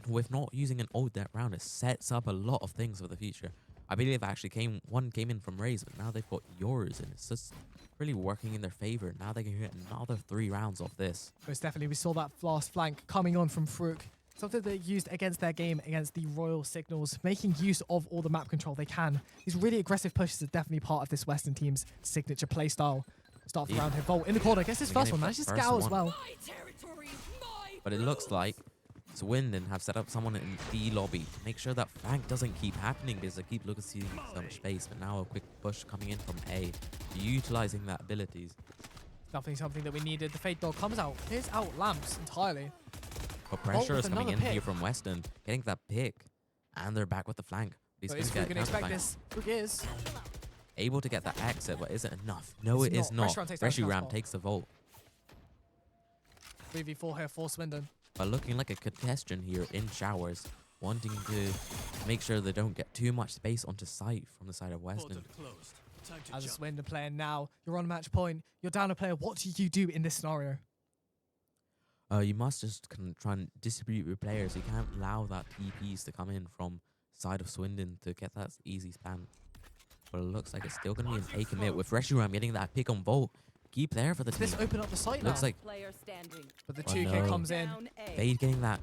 with not using an ult that round, it sets up a lot of things for the future. I believe actually one came in from Raze, but now they've got yours, and it's just really working in their favor. Now they can get another 3 rounds off this. Most definitely, we saw that last flank coming on from Fruk. Something they used against their game, against the Royal Signals, making use of all the map control they can. These really aggressive pushes are definitely part of this Western team's signature playstyle. Start the round here. Volt in the corner. Gets his first one. Manages to get out as well. But it looks like Swindon have set up someone in the lobby to make sure that flank doesn't keep happening because they keep losing so much space. But now a quick push coming in from A, utilizing that abilities. Definitely something that we needed. The Fade Dog comes out. Clears out Lamps entirely. But pressure with is coming in another here pick. from Weston, getting that pick. And they're back with the flank. He's But is Fruk going to expect this? Fruk is. able to get that exit, but is it enough? No, It's it is not. not. Reshiram takes down Reshiram Transport. takes the vault. 3v4 here for Swindon. But looking like a contestant here in showers, wanting to make sure they don't get too much space onto site from the side of Weston. Portal closed. Time to As a jump. Swindon player now, you're on match point. You're down a player. What do you do in this scenario? You must just try and distribute your players. You can't allow that TPs to come in from side of Swindon to get that easy spam. But it looks like it's still going to be an A commit with Reshiram getting that pick on Volt. Keep there for the Does this team. open up the site Looks now? like Player standing. But the Oh 2K no. comes in. Down A. Fade getting that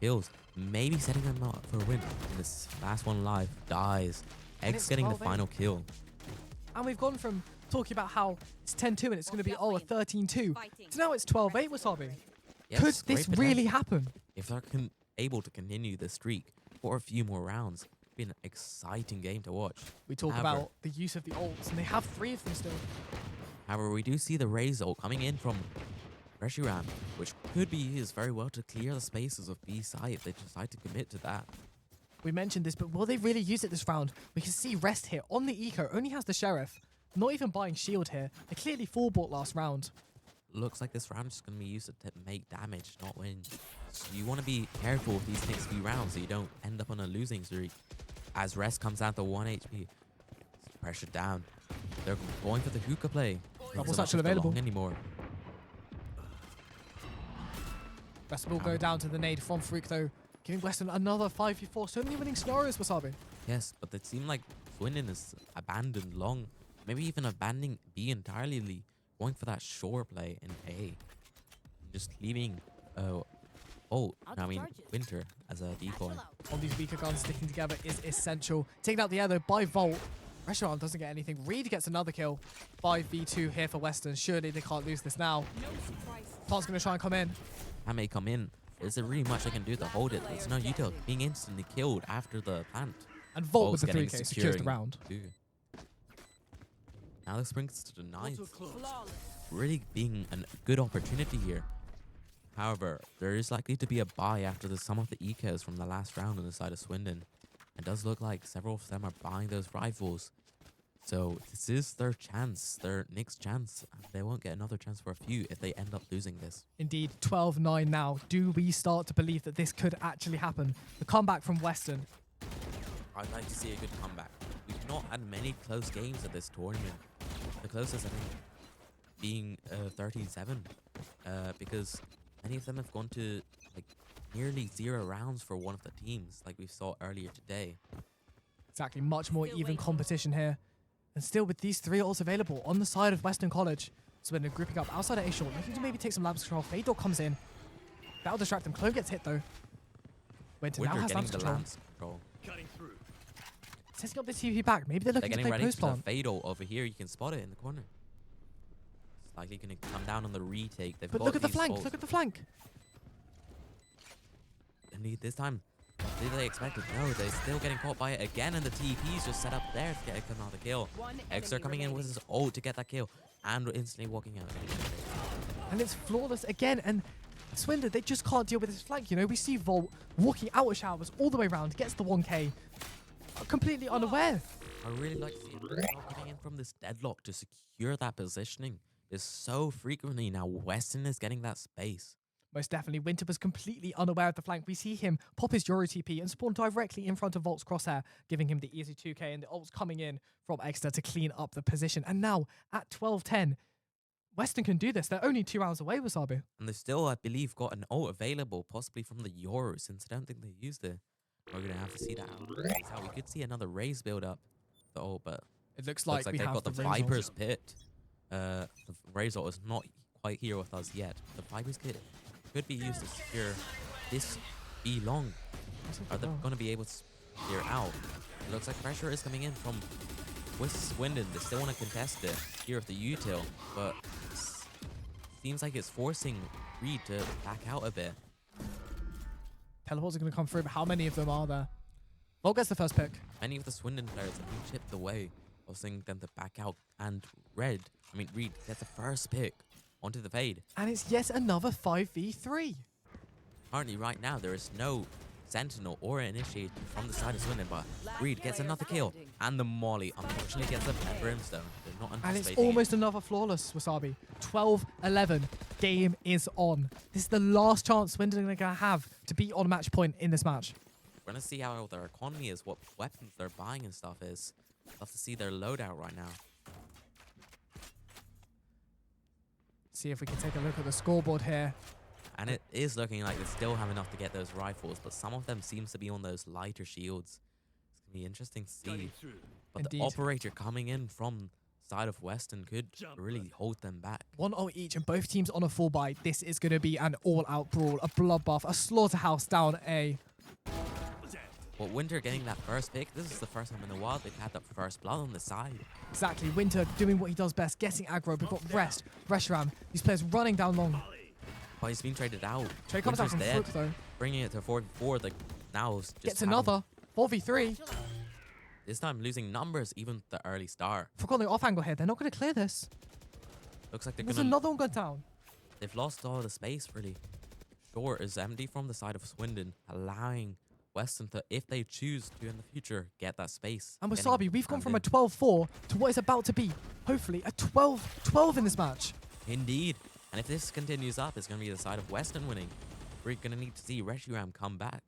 kills. Maybe setting them up for a win. And this last one live dies. And X it's getting the 12-8. final kill. And we've gone from talking about how it's 10-2 and it's going to be, oh, a 13-2. Fighting. So now it's 12-8, Wasabi. Yes, Could great this potential. really happen? If they're able to continue the streak for a few more rounds, it'd be an exciting game to watch. We talk However- about the use of the ults, and they have 3 of them still. However, we do see the Raze ult coming in from Reshiram, which could be used very well to clear the spaces of B side if they decide to commit to that. We mentioned this, but will they really use it this round? We can see Rest here on the eco, only has the Sheriff. Not even buying shield here. They clearly full bought last round. Looks like this round is going to be used to make damage, not win. So you want to be careful with these next few rounds so you don't end up on a losing streak. As Rest comes out to 1 HP, pressured down. They're going for the hookah play. Double It's not satchel just available. long anymore. Rest will go down to the nade from Freak though, giving Weston another 5v4. So many winning scenarios, Wasabi. Yes, but it seemed like Swindon is abandoned long. Maybe even abandoning B entirely, going for that shore play in A. Just leaving Winter as a decoy. On these weaker guns, sticking together is essential. Taken out the other by Volt. Reshiram doesn't get anything. Reed gets another kill. 5v2 here for Western. Surely they can't lose this now. Plant's going to try and come in. That may come in. Is there really much they can do to hold it? There's no util. Being instantly killed after the plant. And Volt Volt's with the getting 3k secures the securing round. too. Now this brings us to the ninth. Portal closed. Really being a good opportunity here. However, there is likely to be a buy after some of the ecos from the last round on the side of Swindon. It does look like several of them are buying those rifles. So this is their chance, their next chance. They won't get another chance for a few if they end up losing this. Indeed, 12-9 now. Do we start to believe that this could actually happen? The comeback from Western. I'd like to see a good comeback. We've not had many close games at this tournament. The closest, I think, being 13-7. Because many of them have gone to like nearly 0 rounds for one of the teams, like we saw earlier today. Exactly, much more even competition here. And still with these 3 ults available on the side of Western College. Swindon grouping up outside of A-Short, looking to maybe take some lamps control. Fade Dog comes in. That'll distract them. Clove gets hit though. Winter now Winter has getting lamps the control. lance control. Cutting through. Setting up the TV back. Maybe they're They're looking to getting play ready post for the plant. fatal over here. You can spot it in the corner. It's likely going to come down on the retake. They've But got look at the these flank. ults. Look at the flank. Indeed, this time Did they expect it? No, they're still getting caught by it again, and the TP's just set up there to get another kill. Exer coming in with his ult to get that kill, and instantly walking out. And it's flawless again. And Swindon, they just can't deal with his flank. You know, we see Volt walking out of showers all the way around, gets the 1k, completely unaware. I really like to see him coming in from this deadlock to secure that positioning. Is so frequently now Weston is getting that space. Most definitely, Winter was completely unaware of the flank. We see him pop his Euro TP and spawn directly in front of Volt's crosshair, giving him the easy 2k, and the ult's coming in from Exeter to clean up the position. And now, at 12-10, Weston can do this. They're only 2 rounds away, Wasabi. And they still, I believe, got an ult available, possibly from the Euro, since I don't think they used it. We're going to have to see that out. We could see another Raze build up, the ult, but It looks like we they've have got the Raze ult. Viper's Pit. The Raze ult is not quite here with us yet. The Viper's Pit could be used to secure this B long. Are they going to be able to clear out? It looks like pressure is coming in from Swindon. They still want to contest it here with the util, but seems like it's forcing Reed to back out a bit. Teleports are going to come through, but how many of them are there? Volt gets the first pick. Many of the Swindon players have been chipped away, forcing them to back out, and Reed gets the first pick onto the fade. And it's yet another 5v3. Currently, right now, there is no Sentinel or Initiate from the side of Swindon, but Reed gets another kill, and the Molly unfortunately gets a Brimstone. They're not And it's anticipating almost another flawless, Wasabi. 12-11. Game is on. This is the last chance Swindon are going to have to be on match point in this match. We're going to see how their economy is, what weapons they're buying and stuff is. Love to see their loadout right now. See if we can take a look at the scoreboard here. And it is looking like they still have enough to get those rifles, but some of them seems to be on those lighter shields. It's going to be interesting to see. Cutting through. But Indeed. the operator coming in from side of Weston could really hold them back. 1-0 each and both teams on a full buy. This is going to be an all-out brawl, a bloodbath, a slaughterhouse down A. But Winter getting that first pick, this is the first time in a while they've had that first blood on the side. Exactly. Winter doing what he does best, getting aggro. We've got Rest, Reshiram. These players running down long. But he's been traded out. Trade comes out from Winter's Foot, dead, though. bringing it to 4v4. Like now, it's just Gets how- another 4v3. This time losing numbers, even the early start. Forgot the off angle here. They're not going to clear this. Looks like they're There's gonna. another one gone down. They've lost all the space really. Shore is empty from the side of Swindon, allowing Weston to, if they choose to in the future, get that space. And getting Wasabi, we've gone from a in. 12-4 to what is about to be, hopefully, a 12-12 in this match. Indeed. And if this continues up, it's going to be the side of Weston winning. We're going to need to see Reshiram come back.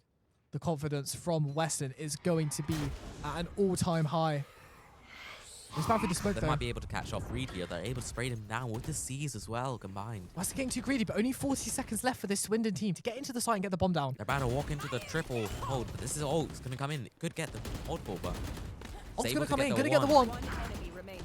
The confidence from Weston is going to be at an all-time high. He's back with the smoke, They though. might be able to catch off Reed here. They're able to spray him down with the C's as well combined. Weston getting too greedy, but only 40 seconds left for this Swindon team to get into the site and get the bomb down. They're about to walk into the triple hold, but this is all. It's going to come in. It could get the multiple, but Ult's it's going able to come in, get going to get the one. one. One enemy remaining.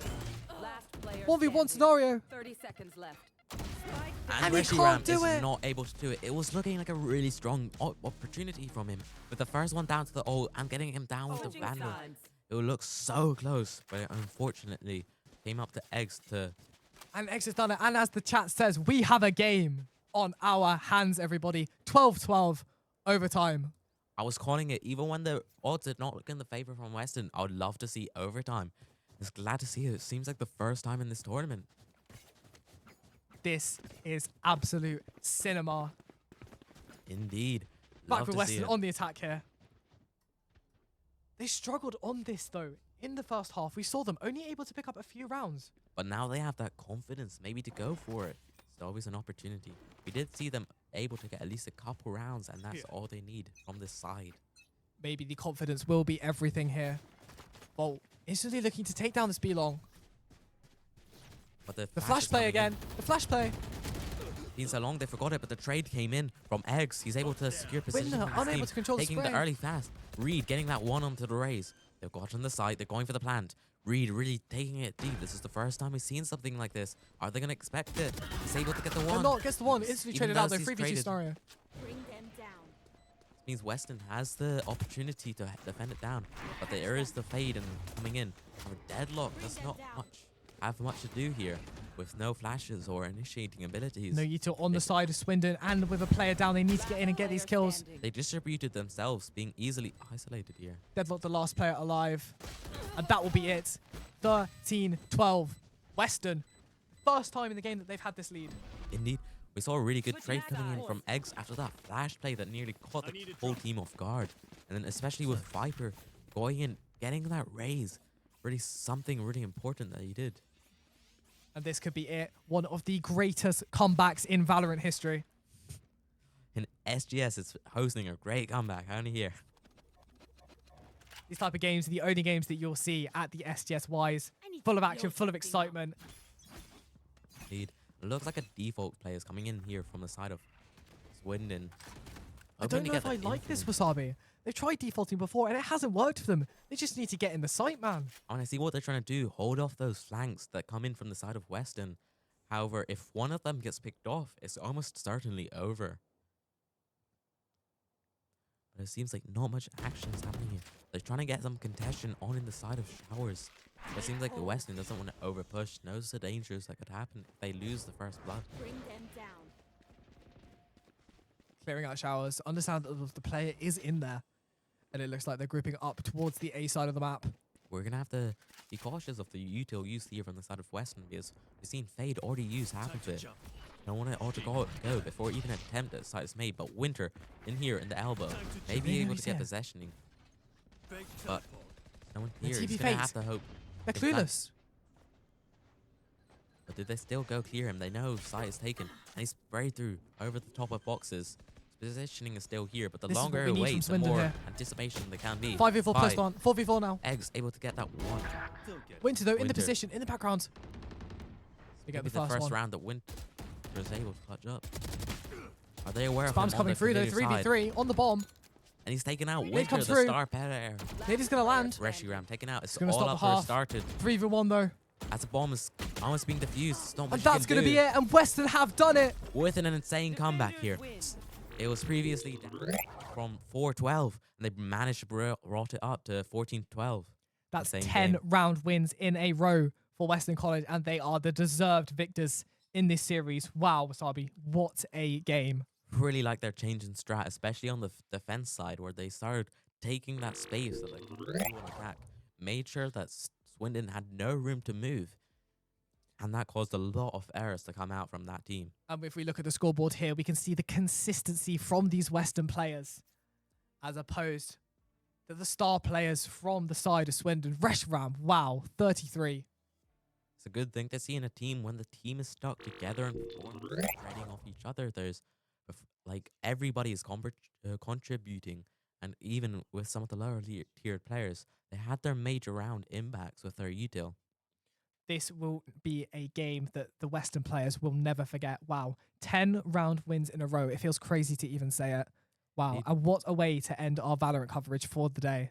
Last player 1v1 standing. scenario. 30 seconds left. Spike And And he Reshiram can't do is it. not able to do it. It was looking like a really strong opportunity from him. With the first one down to the ult and getting him down with the Switching Vandal. sides. It would look so close, but it unfortunately came up to Eggs to... And X has done it. And as the chat says, we have a game on our hands, everybody. 12-12 overtime. I was calling it, even when the odds did not look in the favor from Weston, I would love to see overtime. Just glad to see it. It seems like the first time in this tournament. This is absolute cinema. Indeed. Back Love with to see Weston it. on the attack here. They struggled on this, though. In the first half, we saw them only able to pick up a few rounds. But now they have that confidence maybe to go for it. It's always an opportunity. We did see them able to get at least a couple rounds, and that's all they need from this side. Maybe the confidence will be everything here. Well, instantly looking to take down this B-Long. But The is flash play coming again. in. The flash play. Been so long they forgot it, but the trade came in from Eggs. He's able to secure position. Winner, from his unable team, to control the taking spray. the early fast. Reed getting that one onto the raise. They've got on the side. They're going for the plant. Reed really taking it deep. This is the first time we've seen something like this. Are they going to expect it? He's able to get the They're one. not. Gets the one. Instantly Even traded out. though Though he's 3v2 traded. scenario. Bring them down. Means Weston has the opportunity to defend it down. But there is the fade and coming in. A deadlock does not have much to do here. with no flashes or initiating abilities. No Yuto on the side of Swindon, and with a player down, they need to get in and get these kills. They distributed themselves, being easily isolated here. Deadlock the last player alive. And that will be it. 13-12. Weston. First time in the game that they've had this lead. Indeed, we saw a really good trade coming in from Eggs after that flash play that nearly caught the whole team off guard. And then especially with Viper going in, getting that raise. Really something really important that he did. And this could be it. One of the greatest comebacks in Valorant history. And SGS is hosting a great comeback, only here. These type of games are the only games that you'll see at the SGS-wise. Full of action, full of excitement. Indeed. It looks like a default player is coming in here from the side of Swindon. I don't know if I like this, Wasabi. They've tried defaulting before and it hasn't worked for them. They just need to get in the site, man. I want to see what they're trying to do. Hold off those flanks that come in from the side of Weston. However, if one of them gets picked off, it's almost certainly over. But it seems like not much action is happening here. They're trying to get some contention on in the side of Showers. But it seems like the Weston doesn't want to overpush, knows the dangers that could happen if they lose the first blood. Bring them down. Clearing out Showers. Understand that the player is in there. And it looks like they're grouping up towards the A side of the map. We're going to have to be cautious of the util used here from the side of Weston because we've seen Fade already use half of it. Don't want it all to go before even an attempt at sight is made. But Winter in here in the elbow may be able to get possessioning. But no one here. He's going to have to hope. They're clueless. But did they still go clear him? They know sight is taken. And he's sprayed through over the top of boxes. His positioning is still here, but the longer it waits, the more anticipation there can be. 5v4 plus 1. 4v4 now. Eggs able to get that one. Winter, though, in the position, in the background. They get the first round that Winter is able to clutch up. Are they aware of Spam's coming through, though. 3v3 on the bomb. And he's taken out Nade Winter, comes the through. star player. Nade is going to land. Rescue Ram taken out. It's gonna all stop up the for half. started. 3v1, though. As the bomb is almost being defused. It's not much And that's going to be it. And Weston have done it. With an insane comeback here. It was previously down from 4-12, and they managed to brought it up to 14-12. That's 10 round wins in a row for Western College, and they are the deserved victors in this series. Wow, Wasabi, what a game. Really like their change in strat, especially on the defense side, where they started taking that space that they could do an attack. Made sure that Swindon had no room to move. And that caused a lot of errors to come out from that team. And if we look at the scoreboard here, we can see the consistency from these Western players, as opposed to the star players from the side of Swindon. Reshram, wow, 33. It's a good thing to see in a team when the team is stuck together and trading off each other. There's like everybody is contributing, and even with some of the lower tiered players, they had their major round impacts with their util. This will be a game that the Western players will never forget. Wow, 10 round wins in a row. It feels crazy to even say it. Wow, and what a way to end our Valorant coverage for the day.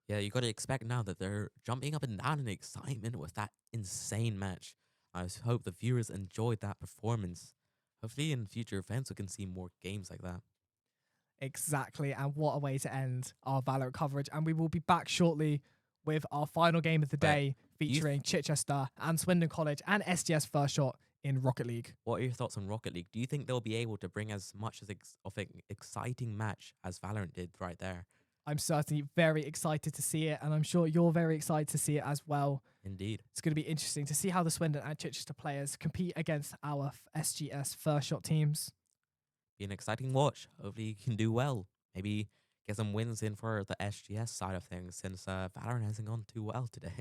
Yeah, you got to expect now that they're jumping up and down in excitement with that insane match. I hope the viewers enjoyed that performance. Hopefully in future events we can see more games like that. Exactly, and what a way to end our Valorant coverage. And we will be back shortly with our final game of the day, featuring Chichester and Swindon College and SGS Firstshot in Rocket League. What are your thoughts on Rocket League? Do you think they'll be able to bring as much as of an exciting match as Valorant did right there? I'm certainly very excited to see it, and I'm sure you're very excited to see it as well. Indeed. It's going to be interesting to see how the Swindon and Chichester players compete against our SGS Firstshot teams. Be an exciting watch. Hopefully you can do well. Maybe get some wins in for the SGS side of things, since Valorant hasn't gone too well today.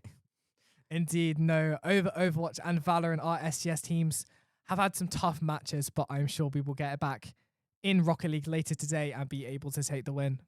Indeed, no. Overwatch and Valorant, our SGS teams, have had some tough matches, but I'm sure we will get it back in Rocket League later today and be able to take the win.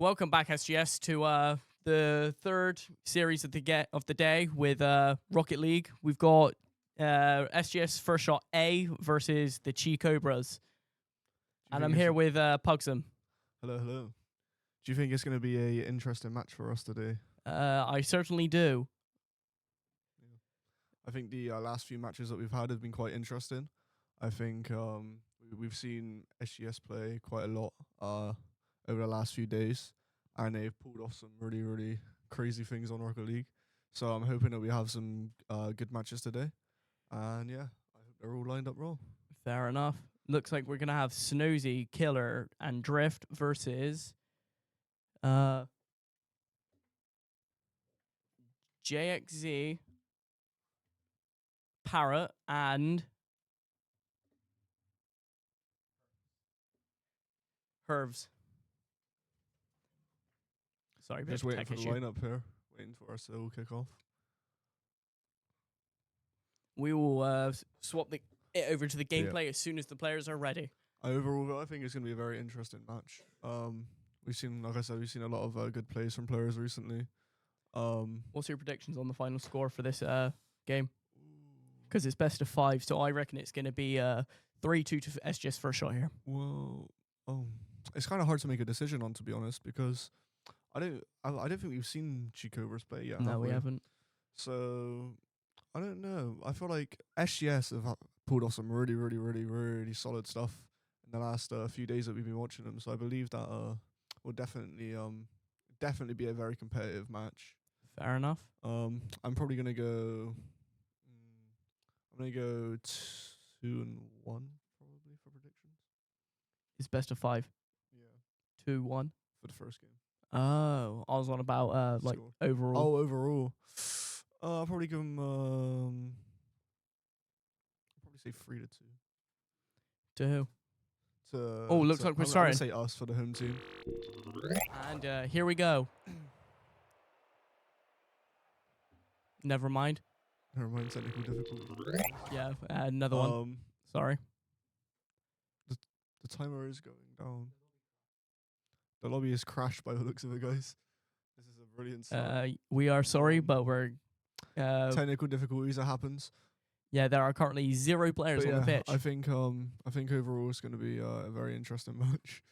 Welcome back, SGS, to the third series of the day with Rocket League. We've got SGS Firstshot A versus the ChiCobras, and I'm here with Pugsum. Hello, hello. Do you think it's going to be a interesting match for us today? I certainly do. I think the last few matches that we've had have been quite interesting. I think we've seen SGS play quite a lot over the last few days, and they've pulled off some really, really crazy things on Rocket League. So I'm hoping that we have some good matches today. And yeah, I hope they're all lined up well. Fair enough. Looks like we're going to have Snozy, Killer, and Drift versus JXZ, Parrot, and Hervs. Sorry, bit Just of a waiting tech for the issue. lineup here, waiting for us to all kick off. We will swap it over to the gameplay as soon as the players are ready. Overall, I think it's going to be a very interesting match. We've seen, like I said, we've seen a lot of good plays from players recently. What's your predictions on the final score for this game? Because it's best of 5, so I reckon it's going to be 3-2 to SGS Firstshot here. Well, it's kind of hard to make a decision on, to be honest, because I don't think we've seen ChiCobras play yet. No, have we haven't. So I don't know. I feel like SGS have pulled off some really, really, really, really solid stuff in the last few days that we've been watching them. So I believe that will definitely be a very competitive match. Fair enough. I'm probably gonna go. I'm gonna go 2-1 probably for predictions. It's best of 5. Yeah. 2-1. For the first game. Oh, I was on about like Score. overall. Oh, overall. I'll probably give them. I'll probably say 3-2. To who? To looks like we're I'm starting. gonna say us for the home team. And here we go. Never mind. Never mind, technical difficulty. Yeah, another one. Sorry. The timer is going down. The lobby is crashed by the looks of it, guys. This is a brilliant start. We are sorry, but we're Technical difficulties, that happens. yeah, there are currently 0 players But on the yeah, pitch. I think overall it's going to be a very interesting match.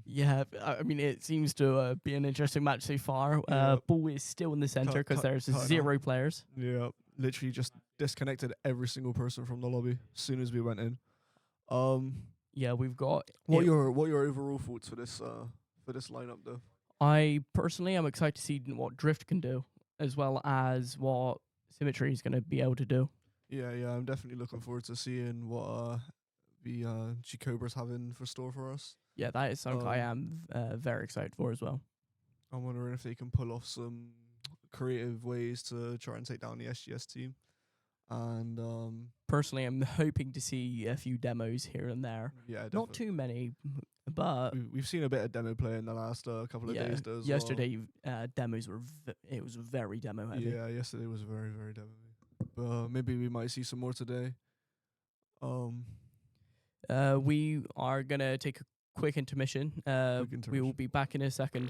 Yeah, I mean, it seems to be an interesting match so far. Yeah. Ball is still in the center because there's cut it 0 out. players. Yeah, literally just disconnected every single person from the lobby as soon as we went in. Yeah, we've got. What your overall thoughts for this lineup though? I personally am excited to see what Drift can do, as well as what Symmetry is going to be able to do. Yeah, I'm definitely looking forward to seeing what the ChiCobras have in for store for us. Yeah, that is something I am very excited for as well. I'm wondering if they can pull off some creative ways to try and take down the SGS team. And Personally, I'm hoping to see a few demos here and there. yeah, Not too many, but we've seen a bit of demo play in the last couple of yeah, days. Though, as yesterday demos were it was very demo well. heavy. Yeah, yesterday was very, very demo. But maybe we might see some more today. We are gonna take a quick intermission. We will be back in a second.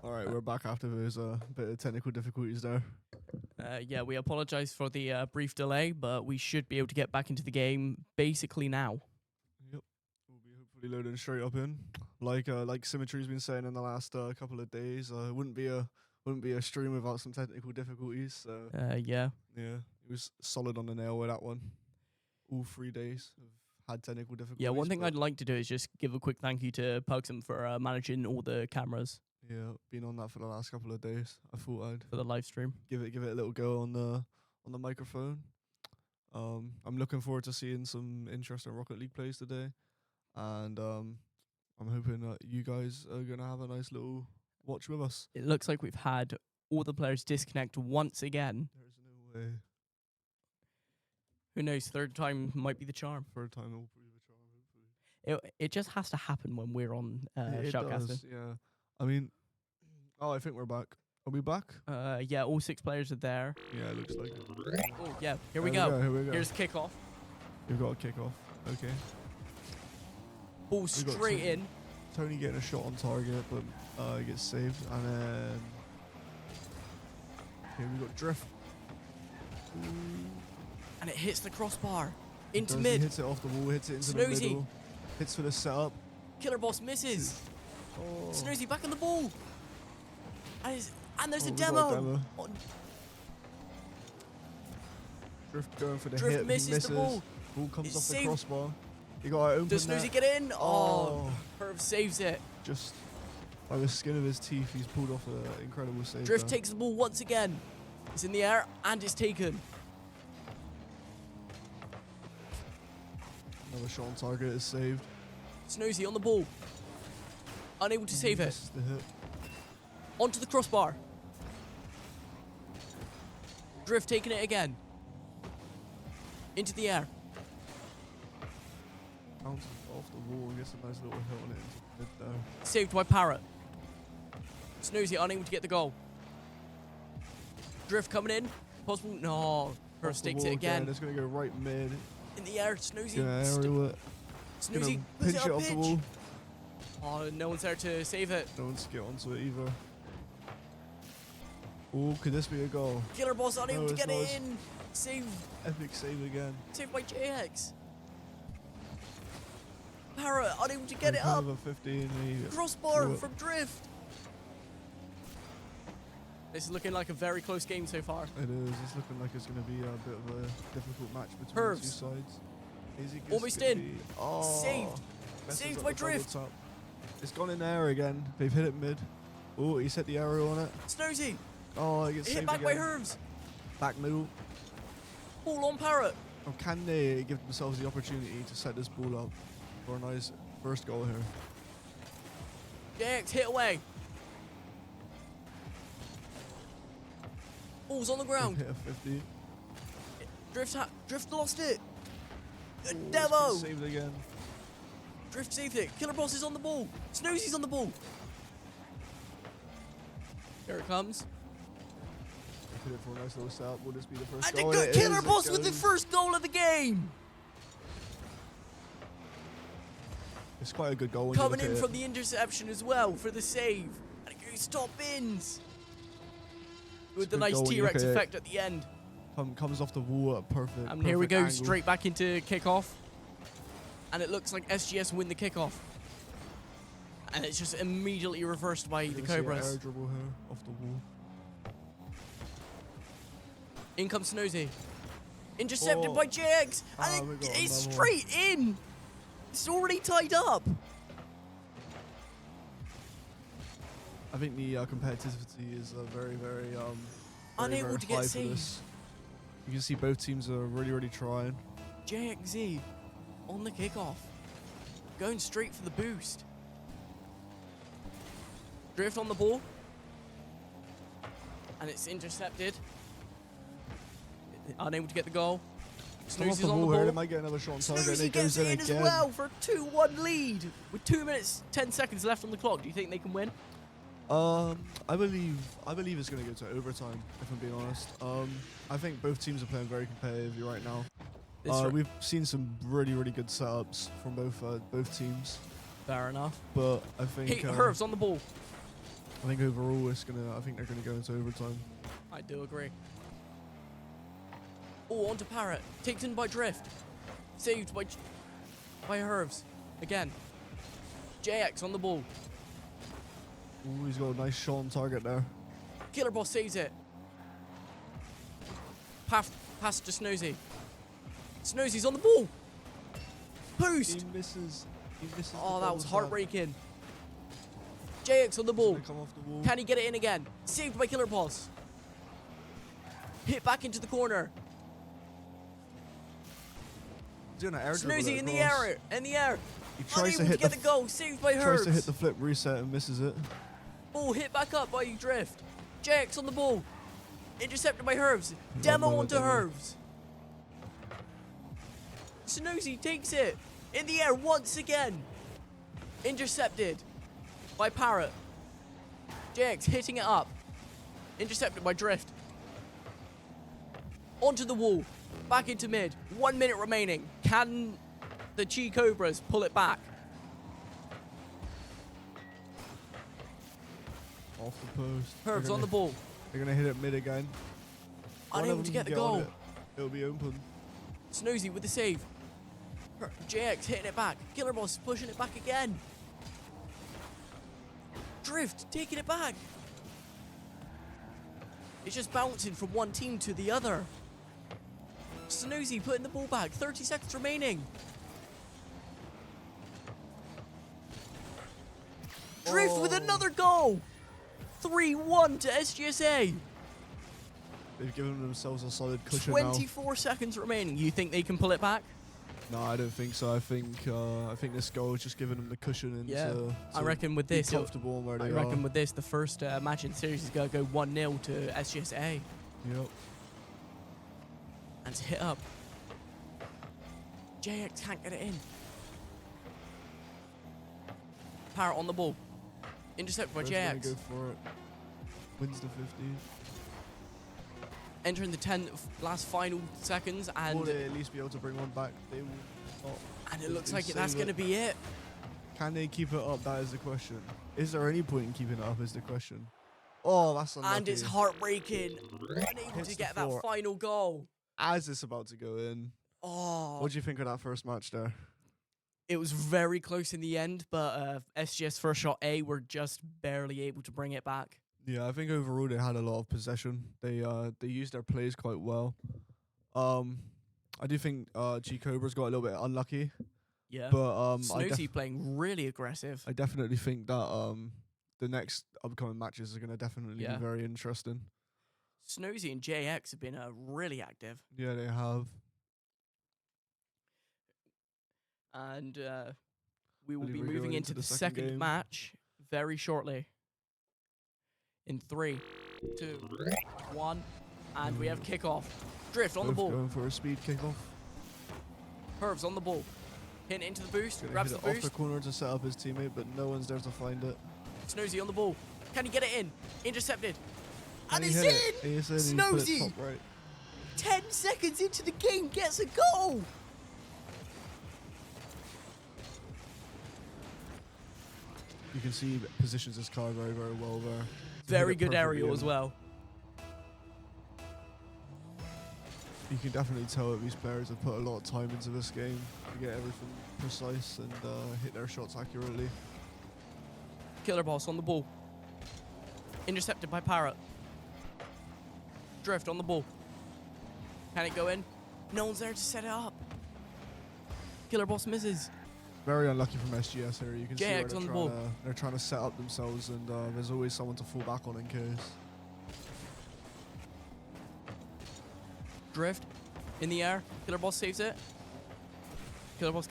All right, we're back after those bit of technical difficulties there. Yeah, we apologize for the brief delay, but we should be able to get back into the game basically now. Yep, we'll be hopefully loading straight up in. Like Symmetry's been saying in the last couple of days, wouldn't be a stream without some technical difficulties. So Yeah. yeah, it was solid on the nail with that one. All 3 days have had technical difficulties. Yeah, one thing but I'd like to do is just give a quick thank you to Pugsum for managing all the cameras. Yeah, been on that for the last couple of days. I thought I'd for the live stream. give it a little go on the microphone. I'm looking forward to seeing some interesting Rocket League plays today, and I'm hoping that you guys are gonna have a nice little watch with us. It looks like we've had all the players disconnect once again. There's no way. Who knows? Third time might be the charm. Third time will prove a charm, hopefully. It just has to happen when we're on It shoutcasting. does, yeah. I mean, I think we're back. Are we back? Yeah, all 6 players are there. Yeah, it looks like it. Oh yeah, here we There go. Here we go. Here's kickoff. We've got a kick off. Okay. Ball got straight two. in. Tony getting a shot on target, but he gets saved. And then here we got Drift. And it hits the crossbar. He Into does, mid. He hits it off the wall, hits it into Snoozy. the middle. Hits for the setup. Killer Boss misses. Oh. Snoozy back on the ball. And there's a we got demo. Oh, Drift going for the Drift hit. misses Misses. the ball. Ball comes It's off the saved. crossbar. You got to open Does Snoozy that. get in? Oh, Oh. Herb saves it. Just by the skin of his teeth, he's pulled off an incredible save. Drift there. takes the ball once again. It's in the air and it's taken. Another shot on target is saved. Snoozy on the ball. Unable to save it. Misses the hit. Onto the crossbar. Drift taking it again. Into the air. Bounces off the wall and gets a nice little hit on it into mid there. Saved by Parrot. Snoozy unable to get the goal. Drift coming in. Possible. No. Herb Off the stakes wall it again. It's going to go right mid. In the air. Snoozy. Gonna aerial it. Snoozy. Gonna puts pinch it it up off the pitch. wall. Oh, no one's there to save it. No one's get onto it either. Oh, could this be a goal? Killer Boss unable No, to it's get it not. in. Save. Epic save again. Saved by JX. Parrot unable to get it Kind up. of a 15. Crossbar threw it. from Drift. This is looking like a very close game so far. It is. It's looking like it's going to be a bit of a difficult match between Herbs. the two sides. Easy Almost gonna in. be- Oh, Saved. messes Saved up by the double Drift. tap. It's gone in there again. They've hit it mid. Oh, he's hit the arrow on it. Snoozy. Oh, he gets Hit saved back by again. Herbs. Back middle. Ball on Parrot. Or can they give themselves the opportunity to set this ball up for a nice first goal here? JX hit away. Ball's on the ground. Hit a 50. Drift lost it. A Oh, it's been demo. saved again. Drift saved it. Killer Boss is on the ball. Snoozy's on the ball. Here it comes. Hit it for a nice little setup. Will this be the first And goal? the It Killer is, it Boss with the goes. first goal of the game. It's quite a good goal. when you Coming look in at from it. the interception as well for the save. And it goes top bins. With the good nice goal when you look T-Rex at it. effect at the end. Comes off the wall at perfect. And here we go, perfect angle. straight back into kickoff. And it looks like SGS win the kickoff. And it's just immediately reversed by the Gonna see an Cobras. air dribble here off the wall. In comes Snoozy. Intercepted Oh. by JX. Ah, And we got it's another one. straight in. It's already tied up. I think the competitivity is very, very, very, Unable very to get high for saved. this. You can see both teams are really, really trying. JXZ on the kickoff. Going straight for the boost. Drift on the ball. And it's intercepted. Unable to get the goal. Come off Snoozy's on the wall here, ball. they might get another shot on target. and Snoozy it gets goes it in in as again. well for a 2-1 lead. With 2 minutes, 10 seconds left on the clock. Do you think they can win? I believe it's going to go to overtime, if I'm being honest. I think both teams are playing very competitively right now. We've seen some really, really good setups from both teams, Fair enough. but I think Hey, Herbs on the ball. I think overall I think they're going to go into overtime. I do agree. Oh, onto Parrot. Taken by Drift. Saved by Herbs. Again. JX on the ball. Ooh, he's got a nice shot on target there. Killer Boss saves it. Pass to Snoozy. Snoozy's on the ball. Boost. He misses. Oh, that was heartbreaking. JX on the He's ball. gonna come off the wall. Can he get it in again? Saved by Killer Boss. Hit back into the corner. He's doing an air dribble Snoozy in the across. air. In the air. He tries Unable to hit get the the goal. Saved by tries Herbs. to hit the flip reset and misses it. Ball hit back up by Drift. JX on the ball. Intercepted by Herbs. Demo no, onto demo. Herbs. Snoozy takes it. In the air once again. Intercepted by Parrot. JX hitting it up. Intercepted by Drift. Onto the wall. Back into mid. 1 minute remaining. Can the ChiCobras pull it back? Off the post. Herbs on the ball. They're gonna hit it mid again. One of Unable them to can get the on goal. it. It'll be open. Snoozy with the save. JX hitting it back. Killer Boss pushing it back again. Drift taking it back. It's just bouncing from one team to the other. Snoozy putting the ball back. 30 seconds remaining. Drift with another goal. 3-1 to SGSA. They've given themselves a solid cushion now. 24 seconds remaining. You think they can pull it back? No, I don't think so. I think this goal has just given them the cushion and to I reckon with be this, comfortable where they I are. reckon with this, the first match in the series is going to go 1-0 to SGSA. Yep. And to hit up. JX can't get it in. Parrot on the ball. Intercepted by Red's gonna JX. go for it. Wins the 50. Entering the 10 last final seconds, Will and they at least be able to bring one back? They will not. it looks They like that's save going to be it. Can they keep it up? That is the question. Is there any point in keeping it up? Is the question. Oh, that's unlucky. And it's heartbreaking. Unable Hits to the get that floor. final goal. As it's about to go in. Oh, What do you think of that first match there? it was very close in the end, but SGS Firstshot A were just barely able to bring it back. Yeah, I think overall they had a lot of possession. They used their plays quite well. I do think ChiCobras got a little bit unlucky, Yeah. but Snoozy playing really aggressive. I definitely think that the next upcoming matches are going to definitely Yeah. be very interesting. Snoozy and JX have been really active. Yeah, they have. And we will Believe be we're moving going into into the the second second game. match very shortly. In 3, 2, 1, and we have kickoff. Drift on the Both ball. going for a speed kickoff. Herbs on the ball. Hitting into the boost. Gonna Grabs hit the it off the boost. corner to set up his teammate, but no one's there to find it. Snoozy on the ball. Can he get it in? Intercepted. Can And he it's hit it? in! He's in. He's put it Snoozy! top right. 10 seconds into the game, gets a goal! You can see he positions his car very, very well there. To hit Very it good perfectly aerial in. as well. You can definitely tell that these players have put a lot of time into this game to get everything precise and hit their shots accurately. Killer Boss on the ball. Intercepted by Parrot. Drift on the ball. Can it go in? No one's there to set it up. Killer Boss misses. Very unlucky from SGS here. You can see where JX on the ball. they're trying to set up themselves, and there's always someone to fall back on in case. Drift in the air. Killer Boss saves it. Killer Boss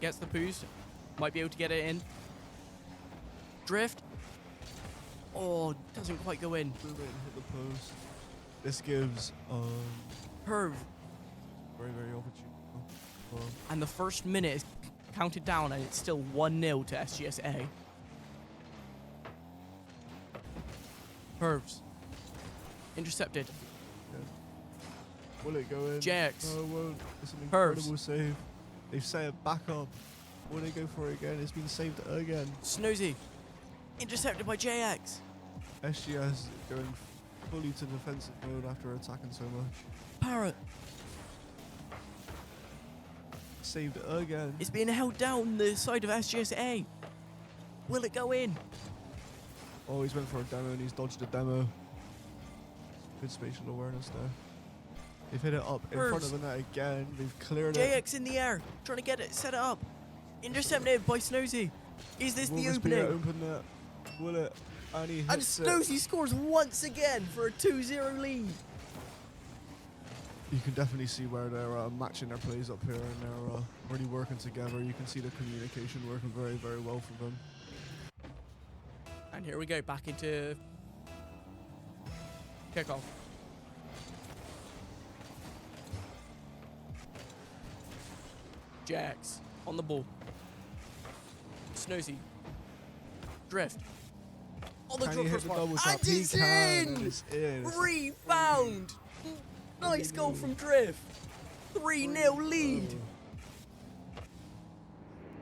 gets the boost. Might be able to get it in. Drift. Oh, doesn't quite go in. Hit the post. This gives Herb. very, very opportune. Well, And the first minute is counted down, and it's still 1-0 to SGSA. Herbs. Intercepted. will it go in? JX. No, it won't. It's an Herbs. incredible save. They've set it back up. Will they go for it again? It's been saved again. Snoozy. Intercepted by JX. SGS going fully to defensive mode after attacking so much. Parrot. Saved it again. It's being held down the side of SGSA. Will it go in? Oh, he's went for a demo and he's dodged a demo. Good spatial awareness there. They've hit it up in front of the net again. They've cleared it. JX in the air. Trying to get it set it up. Intercepted by Snoozy. Is this Will the this be the opening? open net? bullet, and he And hits it. Snosy scores once again for a 2-0 lead. You can definitely see where they're matching their plays up here, and they're really working together. You can see the communication working very, very well for them. And here we go, back into kickoff. Jax on the ball. Snosy. Drift. On the Can drop he hit crossbar. the double tap? And He it's can, and in! it's in. It's Rebound! Nice goal from Drift. 3-0 lead.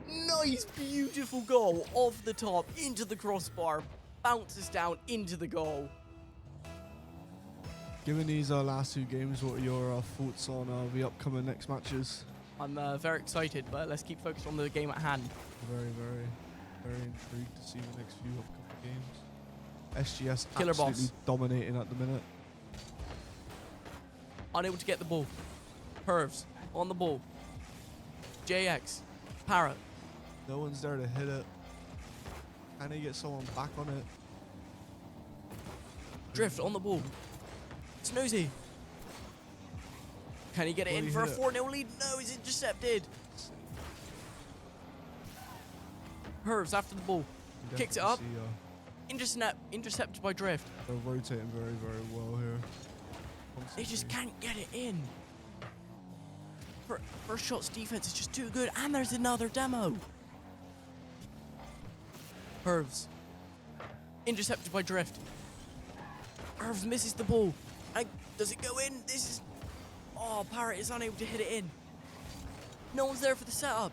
Nice, beautiful goal off the top into the crossbar. Bounces down into the goal. Given these last 2 games, what are your thoughts on the upcoming next matches? I'm very excited, but let's keep focused on the game at hand. Very, very, very intrigued to see the next few upcoming games. SGS Killer absolutely boss. dominating at the minute. Unable to get the ball. Pervs on the ball. JX. Parrot. No one's there to hit it. Can they get someone back on it? Drift on the ball. Snosy. Can he get it Will in he for a hit it? 4-0 lead? No, he's intercepted. Pervs after the ball. You Kicks it definitely up. see, Intercepted by Drift. they're rotating very, very well here. They just Constantly. can't get it in. Firstshot's defense is just too good, and there's another demo. Pervs. Intercepted by Drift. Pervs misses the ball. And does it go in? This is... Oh, Parrot is unable to hit it in. No one's there for the setup.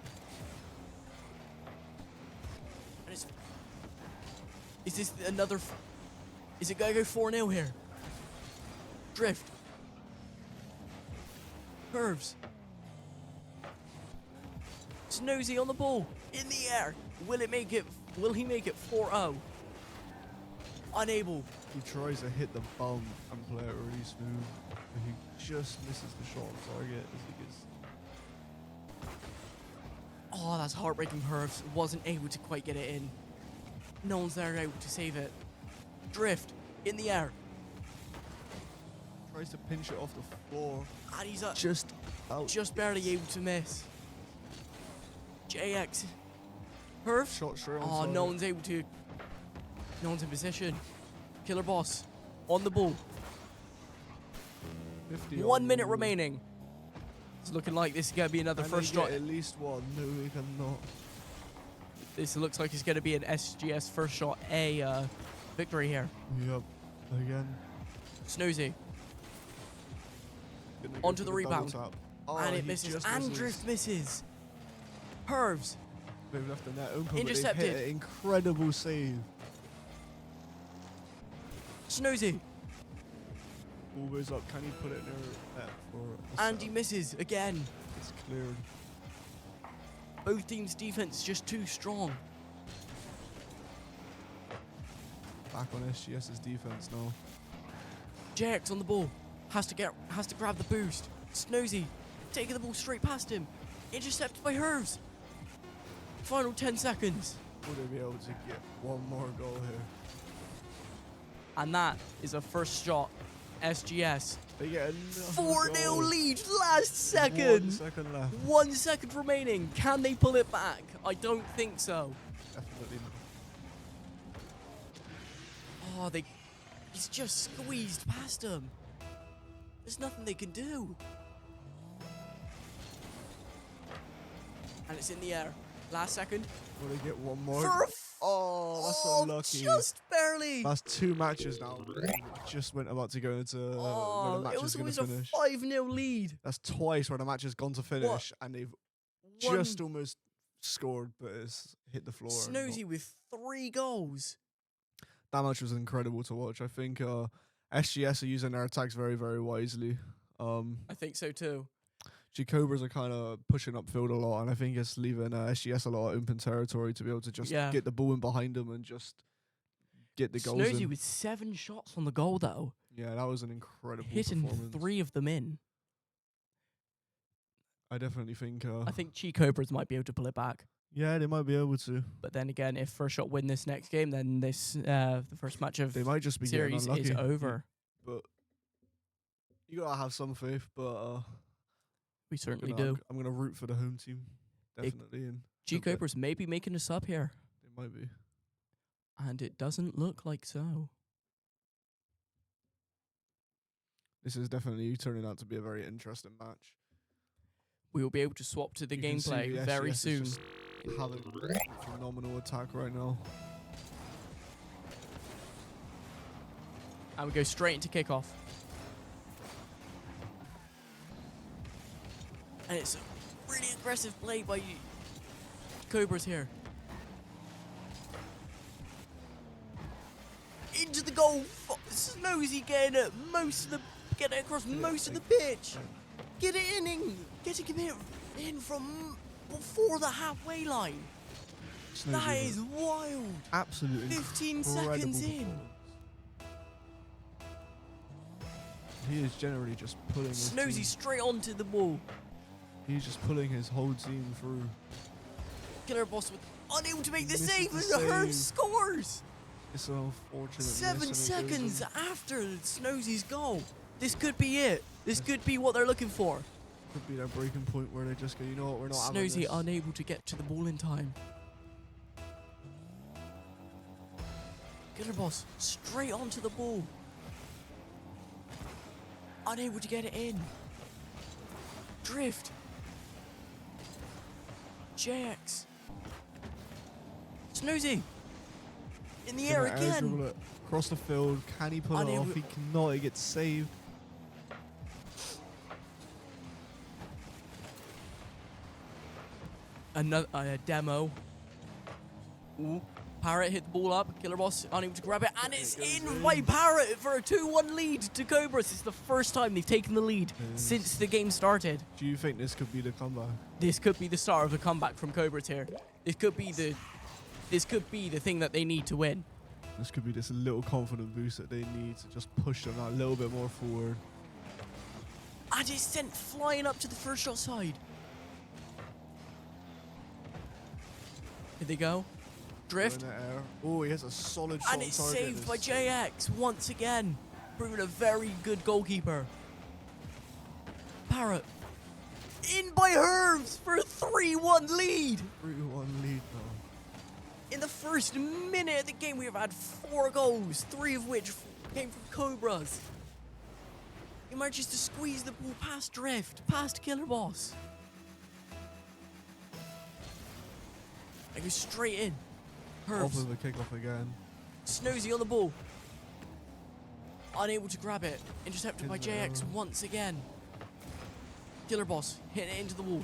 And it's... Is this another... Is it going to go 4-0 here? Drift. Pervs. Snosy on the ball. In the air. Will he make it 4-0? Unable. He tries to hit the bum and play it really smooth, but he just misses the shot on target as he gets. Oh, that's heartbreaking. Pervs wasn't able to quite get it in. No one's there able to save it. Drift. In the air. Tries to pinch it off the floor. And he's Just out. just barely able to miss. JX. Perf. Shot straight on Oh, target. no one's able to. No one's in position. Killer boss. On the ball. 50 1 on minute the- remaining. It's looking like this is going to be another Can they first get shot. at least one. No, we cannot. This looks like it's going to be an SGS first shot A victory here. Yep. Again. Snosy. Gonna go Onto for the double rebound. tap. Oh, And it he misses. just And misses. Drift misses. Pervs. They've left the net open, but Intercepted. they've hit an incredible save. Snosy. Ball goes up. Can he put it near net for a And he setup? misses again. It's cleared. Both teams' defense is just too strong. Back on SGS's defense now. JX on the ball. Has to grab the boost. Snosy taking the ball straight past him. Intercepted by Hervs. Final 10 seconds. Will they be able to get one more goal here? And that is a first shot. SGS. They get another 4-0 goal. lead. Last 1 second. second left. 1 second remaining. Can they pull it back? I don't think so. Definitely not. Oh, he's just squeezed past him. There's nothing they can do. And it's in the air. Last second. Will they get one more? For a Oh, that's oh, unlucky. just barely. That's 2 matches now. Just went about to go into where the Oh, match it is was going always to a finish. 5-0 lead. That's twice where the match has gone to finish, and they've One- just almost scored, but it's hit the floor. and not- Snosy with 3 goals. That match was incredible to watch. I think SGS are using their attacks very, very wisely. I think so too. ChiCobras are kind of pushing upfield a lot, and I think it's leaving SGS a lot of open territory to be able to just Yeah. get the ball in behind them and just get the goals Snosy in. with 7 shots on the goal though. Yeah, that was an incredible Hitting performance. 3 of them in. I definitely think. I think ChiCobras might be able to pull it back. Yeah, they might be able to. But then again, if Firstshot win this next game, then this the first match of They might just be series getting is unlucky. over. But you gotta have some faith. But We certainly gonna- do. I'm gonna root for the home team, They- definitely. And ChiCobras may be making a sub here, they might be. and it doesn't look like so. This is definitely turning out to be a very interesting match. We will be able to swap to the You can see gameplay the very SGS is soon. just having a phenomenal attack right now. And we go straight into kickoff. And it's a really aggressive play by Cobras here. Into the goal. Snosy getting it getting across most of the pitch. Get it in. Getting him in from before the halfway line. That Snosy is wild. absolutely 15 seconds in. He is generally just pulling his Snosy team. straight onto the ball. He's just pulling his whole team through. Killer Boss with unable to make the Misses save, the and her save. scores. It's an unfortunate miss, 7 and it goes seconds in. after Snosy's goal. This could be it. This could be what they're looking for. Could be their breaking point where they just go, you know what, we're not having Snosy this. unable to get to the ball in time. Killer Boss straight onto the ball. Unable to get it in. Drift. JX. Snosy. In the air Gonna again. dribble it across the field. Can he pull it Unable- off? He cannot. He gets saved. Another demo. Ooh. Parrot hit the ball up. Killer Boss unable to grab it, and it's in by Parrot for a 2-1 lead to Cobras. It's the first time they've taken the lead since the game started. Do you think this could be the comeback? This could be the start of a comeback from Cobras here. This could be the thing that they need to win. This could be this little confident boost that they need to just push them that little bit more forward. And it's sent flying up to the Firstshot side. Here they go. Drift. In the air. Oh, he has a solid shot And on it's target. saved by This- JX once again. Proving a very good goalkeeper. Parrot. In by Herbs for a 3-1 lead. 3-1 lead now. In the first minute of the game, we have had 4 goals, 3 of which came from Cobras. He manages to squeeze the ball past Drift, past Killer Boss. I go straight in. Off Herbs. of the kickoff again. Snosy on the ball. Unable to grab it. Intercepted by In JX there. once again. Killer Boss hitting it into the wall.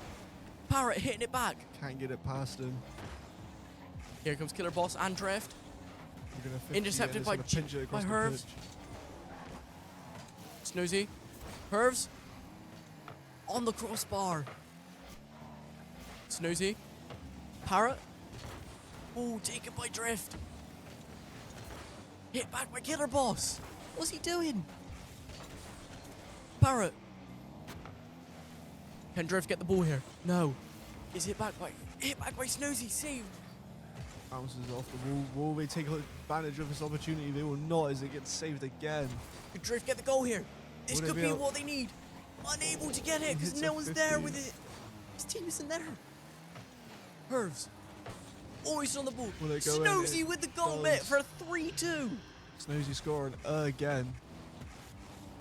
Parrot hitting it back. Can't get it past him. Here comes Killer Boss and Drift. You're gonna 50 Intercepted and it's by gonna pinch it across the Herbs. pitch. Snosy. Herbs. On the crossbar. Snosy. Parrot. Oh, taken by Drift. Hit back by Killer Boss. What's he doing? Parrot. Can Drift get the ball here? No. Is hit back by Snosy. Saved. Bounces off the wall. Will they take advantage of this opportunity? They will not as it gets saved again. Could Drift get the goal here? This Would they could be be able- what they need. Unable to get it He because hits no a one's there 50. with it. His team isn't there. Herbs. Always on the ball. Will they go in? Snosy It with the goal does. bit for a 3-2. Snosy scoring again.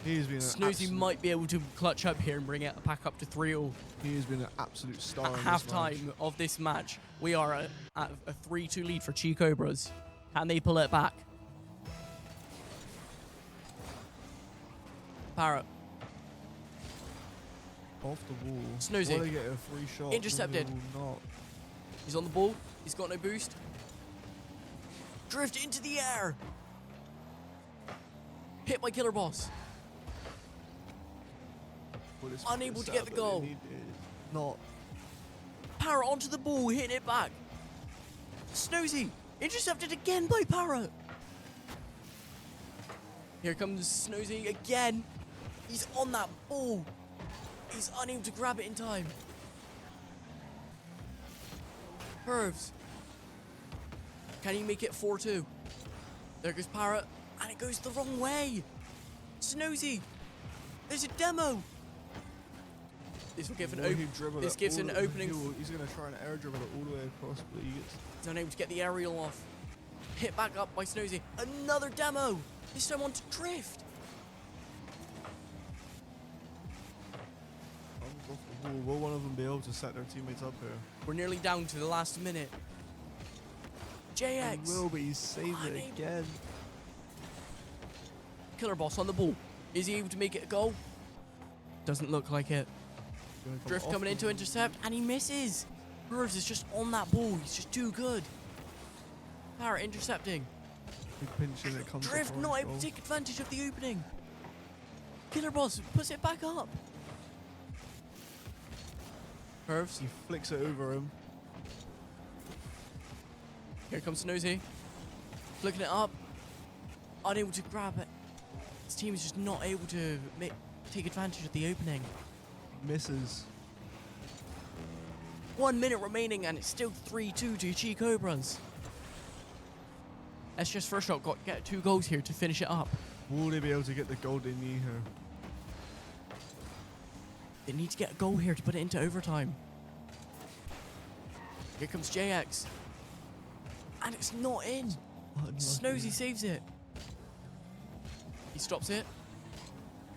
He's been an Snosy absolute, might be able to clutch up here and bring it back up to 3-0. He has been an absolute star At in this half-time match. of this match, we are at a 3-2 lead for ChiCobras. Can they pull it back? Parrot. Off the wall. Snosy. Will they get a free shot? Intercepted. No, they will not. He's on the ball. He's got no boost. Drift into the air. Hit by Killer Boss. Well, it's Unable to set get up the that they goal. needed. Not. Parrot onto the ball, hitting it back. Snosy. Intercepted again by Parrot. Here comes Snosy again. He's on that ball. He's unable to grab it in time. Curves. Can he make it 4-2? There goes Parrot, and it goes the wrong way. Snozy. There's a demo. This will give an this gives an opening. He's gonna try and air dribble it all the way across, but he gets. He's unable to get the aerial off. Hit back up by Snozy. Another demo. This time onto Drift. Off the ball. Will one of them be able to set their teammates up here? We're nearly down to the last minute. JX. He will, but he's saved it again. Killer Boss on the ball. Is he able to make it a goal? Doesn't look like it. Drift coming in to intercept, and he misses. Curves is just on that ball. He's just too good. Parrot intercepting. Big pinch in it comes Drift across, not able to take advantage of the opening. Killer Boss puts it back up. Curves. He flicks it over him. Here comes Snozy. Flicking it up. Unable to grab it. His team is just not able to take advantage of the opening. Misses. 1 minute remaining, and it's still 3-2 to ChiCobras. SGS Firstshot get 2 goals here to finish it up. Will they be able to get the goal they need here? They need to get a goal here to put it into overtime. Here comes JX. And it's not in. Snozy saves it. He stops it.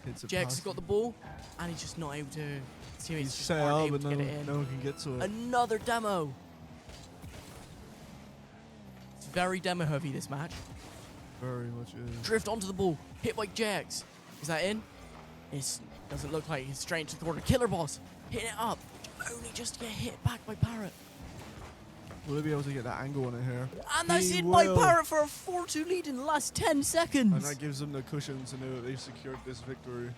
JX has got the ball, and he's just not able to. His teammates just aren't able to get it in. No one can get to it. Another demo. It's very demo heavy, this match. Very much is. Drift onto the ball. Hit by JX. Is that in? It doesn't look like it's straight into the corner. Killer Boss. Hitting it up. Only just to get hit back by Parrot. Will they be able to get that angle on it here? And that's in by Parrot for a 4-2 lead in the last 10 seconds. And that gives them the cushion to know that they've secured this victory.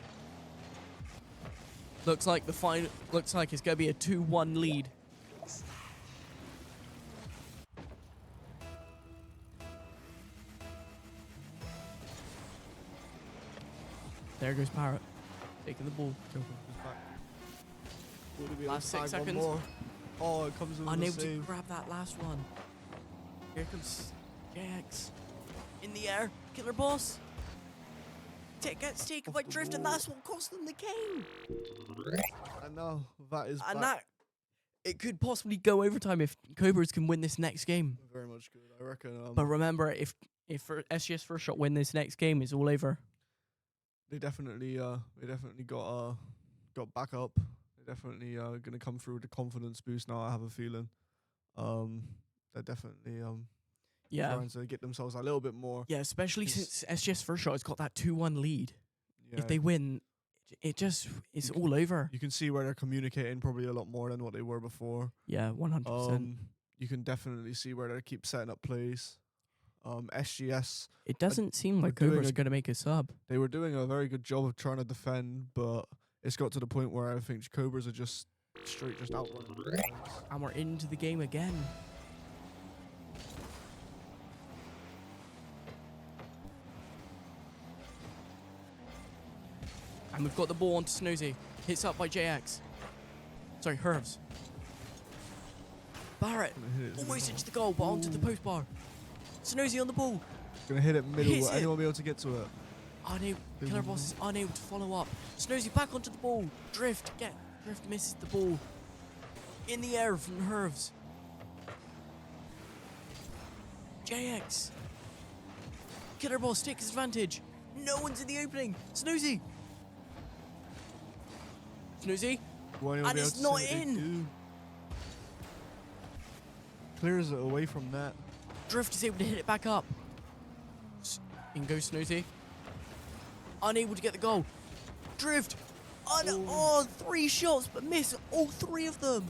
Looks like it's going to be a 2-1 lead. There goes Parrot, taking the ball. Last 6 seconds. More? Oh, it comes with Unable the to save. grab that last one. Here comes JX. In the air. Killer Boss. Gets taken by Drift, and that's what cost them the game. And now that is And back. it could possibly go overtime if Cobras can win this next game. Very much good, I reckon. But remember, if SGS Firstshot win this next game, it's all over. They definitely got back up. They're definitely gonna come through with the confidence boost now. I have a feeling. They're definitely trying to get themselves a little bit more. Yeah, especially since SGS Firstshot has got that 2-1 lead. Yeah, If they win, it's all over. you can see where they're communicating probably a lot more than what they were before. Yeah, 100%. You can definitely see where they keep setting up plays. SGS, It doesn't seem like doing Cobras a- are going to make a sub. they were doing a very good job of trying to defend, but it's got to the point where I think Cobras are just outrunning them. And we're into the game again. And we've got the ball onto Snozy. Hits up by JX. Sorry, Herves. Barrett almost into the goal, but onto the post bar. Snozy on the ball. Gonna hit it middle. Hits Will it. anyone be able to get to it? Killer Boss is unable to follow up. Snozy back onto the ball. Drift misses the ball. In the air from Herves. JX. Killer Boss takes advantage. No one's in the opening. Snoozy. Snoozy. Will anyone And be able it's to not see what they in. do? Clears it away from that. Drift is able to hit it back up. In goes Snoozy. Unable to get the goal. Drift. 3 shots, but miss all 3 of them.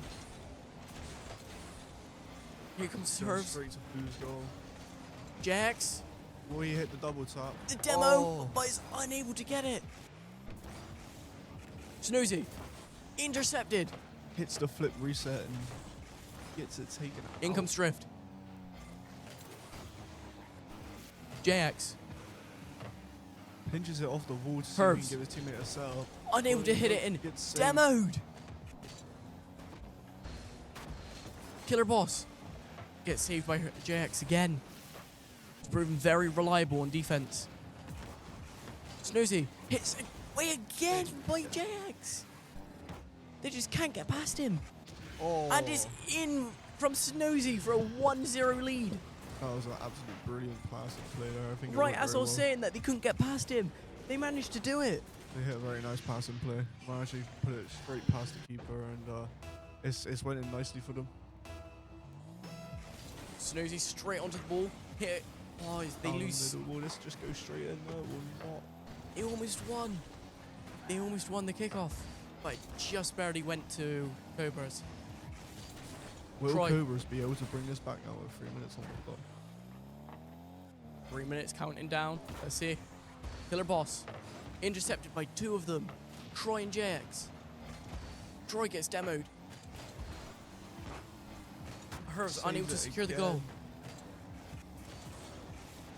Here comes Serves. Straight to Boo's goal. Jax. Will he hit the double tap? The demo, but is unable to get it. Snoozy. Intercepted. Hits the flip reset and gets it taken out. In comes Drift. JX. Pinches it off the wall to see if he Herbs. can give his teammate a setup. Unable to hit it in. Gets saved. Demoed. Killer Boss. gets saved by JX again. He's proven very reliable on defense. Snoozy hits away again by JX. They just can't get past him. Oh, And it's in from Snoozy for a 1-0 lead. that was an absolute brilliant passing play there. I think it Right went as I very was well. saying that they couldn't get past him, they managed to do it. They hit a very nice passing play. Managed to put it straight past the keeper, and it's went in nicely for them. Snoozy straight onto the ball. Hit it. Oh, they Down the lose. middle. Will this just go straight in? No, it will not. They almost won. They almost won the kickoff, but it just barely went to Cobras. Will Troy. Cobras be able to bring this back now with 3 minutes on the clock? 3 minutes counting down. Let's see. Killer Boss. Intercepted by 2 of them. Troy and JX. Troy gets demoed. Herv's Saved unable to it secure the again. goal.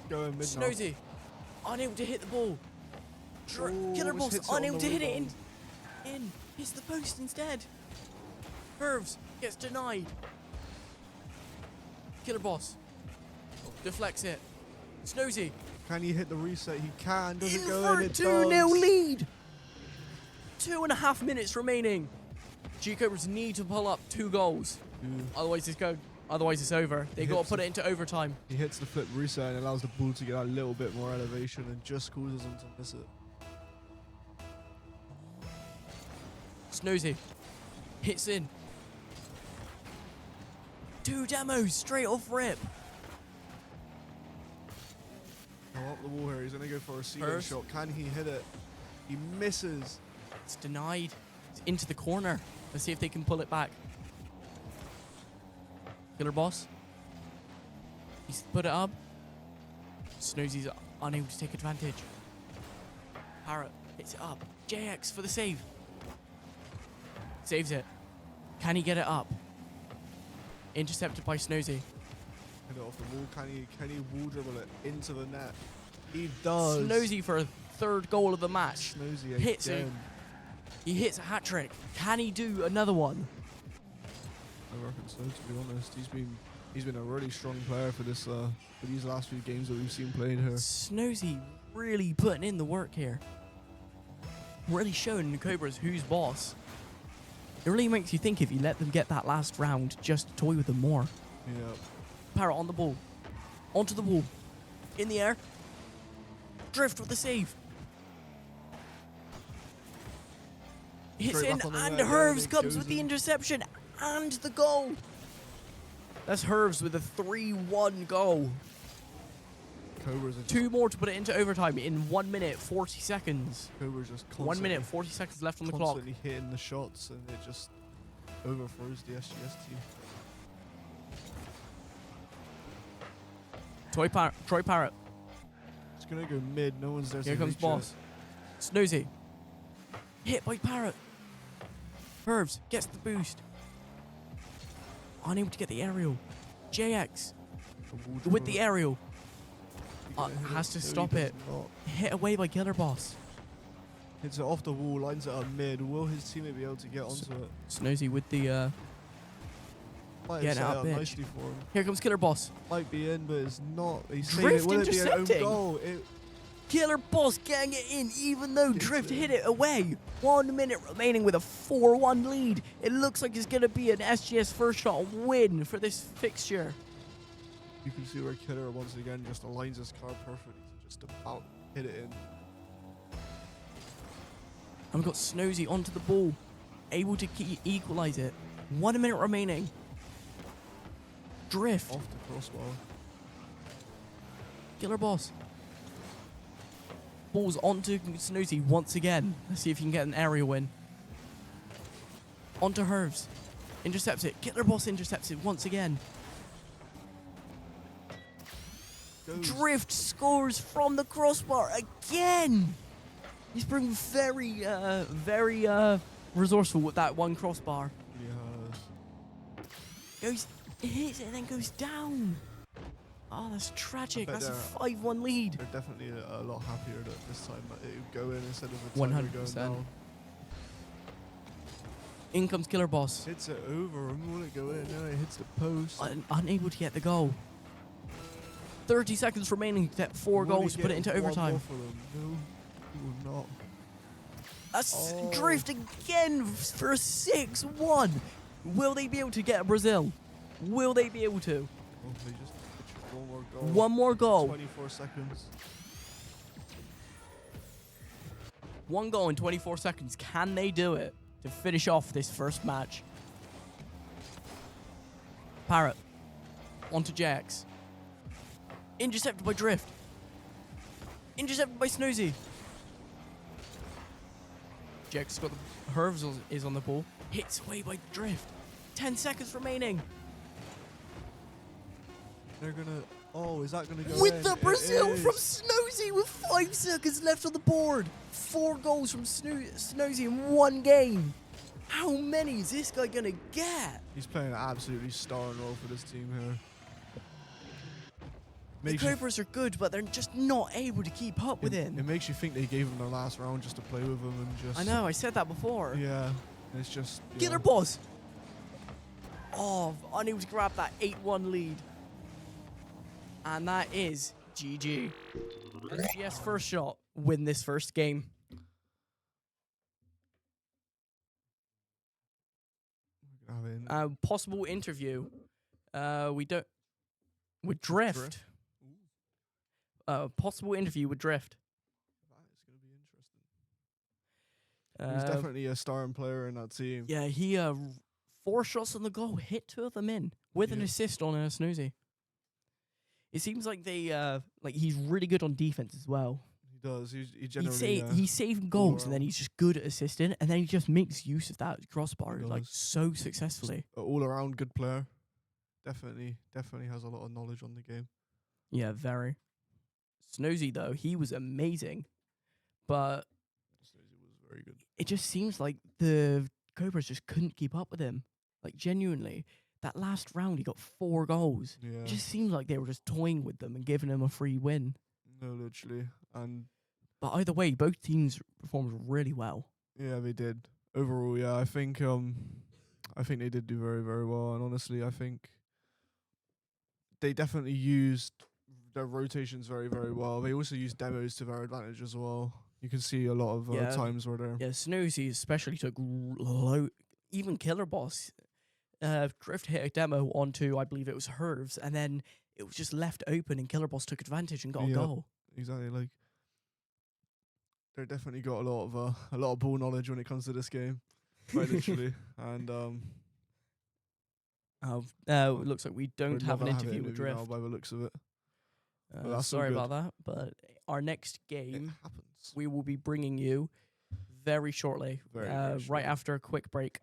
Going mid now. Snozy unable to hit the ball. Oh, Killer just Boss hits it on unable the to hit it rebound. in. Hits the post instead. Herv's gets denied. Killer Boss deflects it. Snozy Can he hit the reset? He can. Does in it go for in? a It 2-0 does. lead. 2.5 minutes remaining. ChiCobras need to pull up 2 goals. Otherwise it's over. They got to put it into overtime. He hits the flip reset and allows the ball to get a little bit more elevation and just causes him to miss it. Snozy hits in. 2 demos straight off rip. Now up the wall here. He's going to go for a ceiling First. shot. Can he hit it? He misses. It's denied. It's into the corner. Let's see if they can pull it back. Killer Boss. He's put it up. Snoozy's unable to take advantage. Parrot hits it up. JX for the save. Saves it. Can he get it up? Intercepted by Snoozy. Hit it off the wall. Can he wall dribble it into the net? He does. Snoozy for a 3rd goal of the match. Snoozy Hits again. it. He hits a hat trick. Can he do another one? I reckon so, to be honest. He's been a really strong player for this for these last few games that we've seen playing here. Snoozy really putting in the work here. Really showing the Cobras who's boss. It really makes you think if you let them get that last round, just toy with them more. Yeah. Parrot on the ball. Onto the ball. In the air. Drift with the save. Hits Straight in, back on the and net again, Hervs it comes goes with the in. interception and the goal. That's Hervs with a 3-1 goal. Cobras are just, 2 more to put it into overtime in 1 minute 40 seconds. Cobras just 1 minute 40 seconds left on the clock. constantly hitting the shots, and it just overthrows the SGS team. Troy Parrot. It's gonna go mid. No one's there. Here to comes reach Boss. Snoozy. Hit by Parrot. Hervs gets the boost. Unable to get the aerial. JX it. with the aerial. He gonna hit Has to No, he stop does it. not. Hit away by Killer Boss. Hits it off the wall, lines it up mid. Will his teammate be able to get onto it? Snoozy with the Might Getting have set out it up pitch. nicely for him. Here comes Killer Boss. Might be in, but it's not. He's Drift saving it. Will it be an own intercepting. goal? Killer Boss getting it in, even though It's Drift in. hit it away. 1 minute remaining with a 4-1 lead. It looks like it's going to be an SGS first shot win for this fixture. You can see where Killer once again just aligns his car perfectly to just about hit it in. And we've got Snoozy onto the ball, able to equalize it. 1 minute remaining. Drift. Off the crossbar. Killer Boss. Balls onto Snoozy once again. Let's see if he can get an aerial win. Onto Hervs. Intercepts it. Killer Boss intercepts it once again. Goes. Drift scores from the crossbar again. He's proven very resourceful with that one crossbar. He has. Goes, hits it and then goes down. Oh, that's tragic. bet That's a they're- 5-1 lead. They're definitely a lot happier that this time that it would go in instead of the timer going 100%. down. In comes Killer Boss. Hits it over and will it go in? No, it hits the post. Unable to get the goal. 30 seconds remaining to get 4 Will he goals to put it get into one more overtime. for them? No, he will not. That's Oh. Drift again for a 6-1. Will they be able to get Brazil? Will they be able to? Oh, they just one more goal. One more goal. 24 seconds. 1 goal in 24 seconds. Can they do it to finish off this first match? Parrot. Onto JX. Intercepted by Drift. Intercepted by Snoozy. JX got the Herves is on the ball. Hits away by Drift. 10 seconds remaining. They're gonna. Oh, is that gonna go With in? the It Brazil is. from Snoozy with 5 seconds left on the board. 4 goals from Snoozy in 1 game. How many is this guy gonna get? He's playing an absolutely starring role for this team here. The Makes you- Cobras are good, but they're just not able to keep up with It him. makes you think they gave him their last round just to play with him and just. I know, I said that before. Yeah, it's just. Get their boss. Oh, unable to grab that 8-1 lead. And that is GG. SGS first shot win this first game. Possible interview. We don't. With Drift. Possible interview with Drift. That is going to be interesting. He's definitely a starring player in that team. Yeah, he 4 shots on the goal, hit 2 of them in with an assist on a Snoozy. It seems like they he's really good on defense as well. He does. He generally. He's saving goals and then he's just good at assisting, and then he just makes use of that crossbar like does. so successfully. An all-around good player. Definitely has a lot of knowledge on the game. Yeah, very. Snoozy though, he was amazing, but Snoozy was very good. it just seems like the Cobras just couldn't keep up with him. Like genuinely, that last round he got 4 goals. Yeah. It just seems like they were just toying with them and giving him a free win. No, literally, and But either way, both teams performed really well. yeah, they did. Overall, yeah, I think they did do very, very well. And honestly, I think they definitely used their rotations very, very well. They also used demos to their advantage as well. You can see a lot of times where they're. Yeah, Snoozy especially took even Killer Boss. Drift hit a demo onto, I believe it was Herves, and then it was just left open, and Killer Boss took advantage and got a goal. Exactly, like they definitely got a lot of ball knowledge when it comes to this game, quite literally. And it looks like we don't we'd have an never interview with now Drift. by the looks of it. But that's all Sorry good. about that, but our next It game happens. we will be bringing you very shortly, Very right shortly. after a quick break.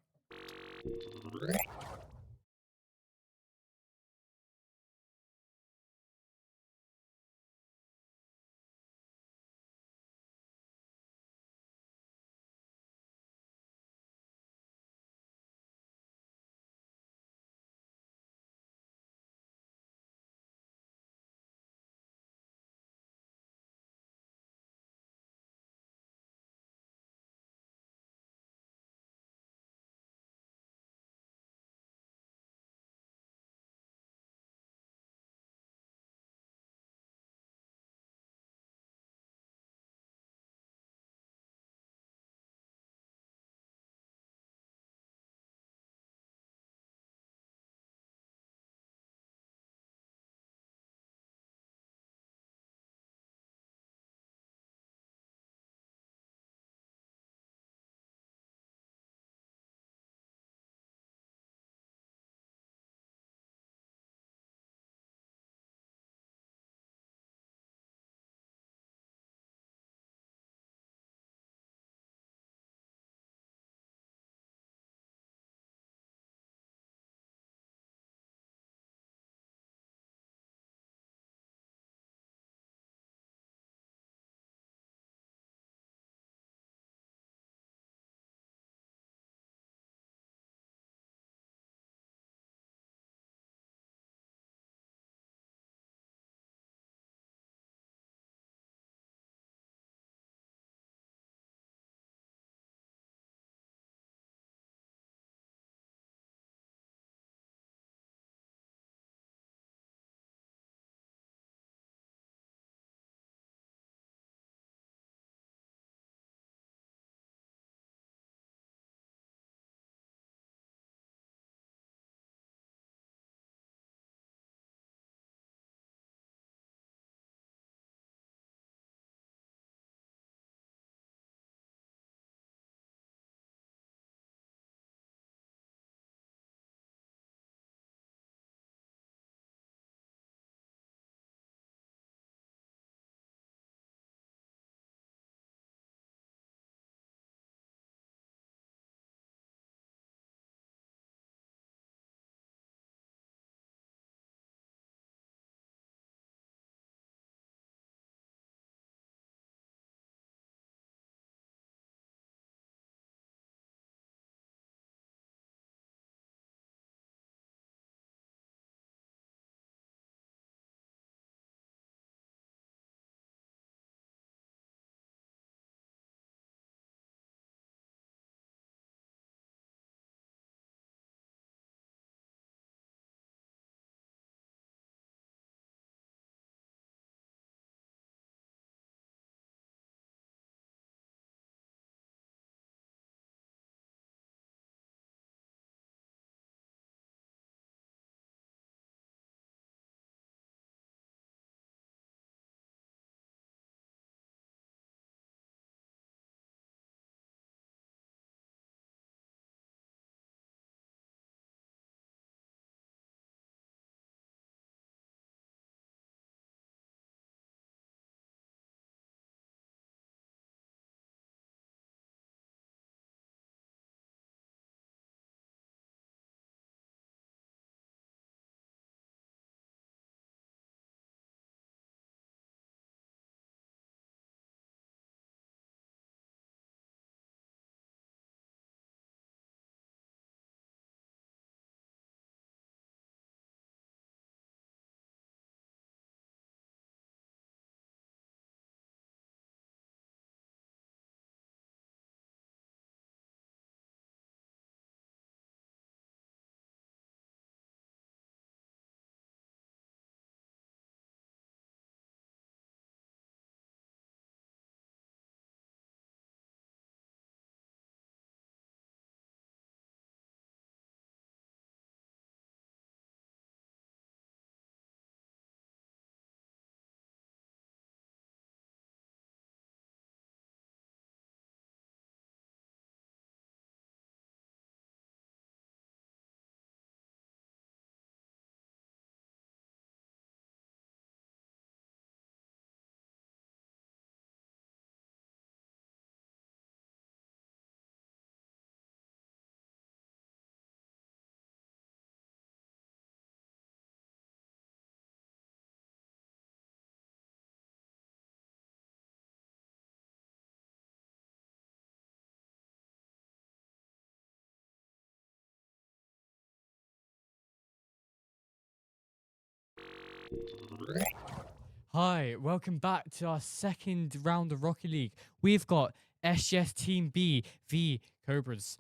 Hi, welcome back to our second round of Rocket League. We've got SGS Team B v Cobras.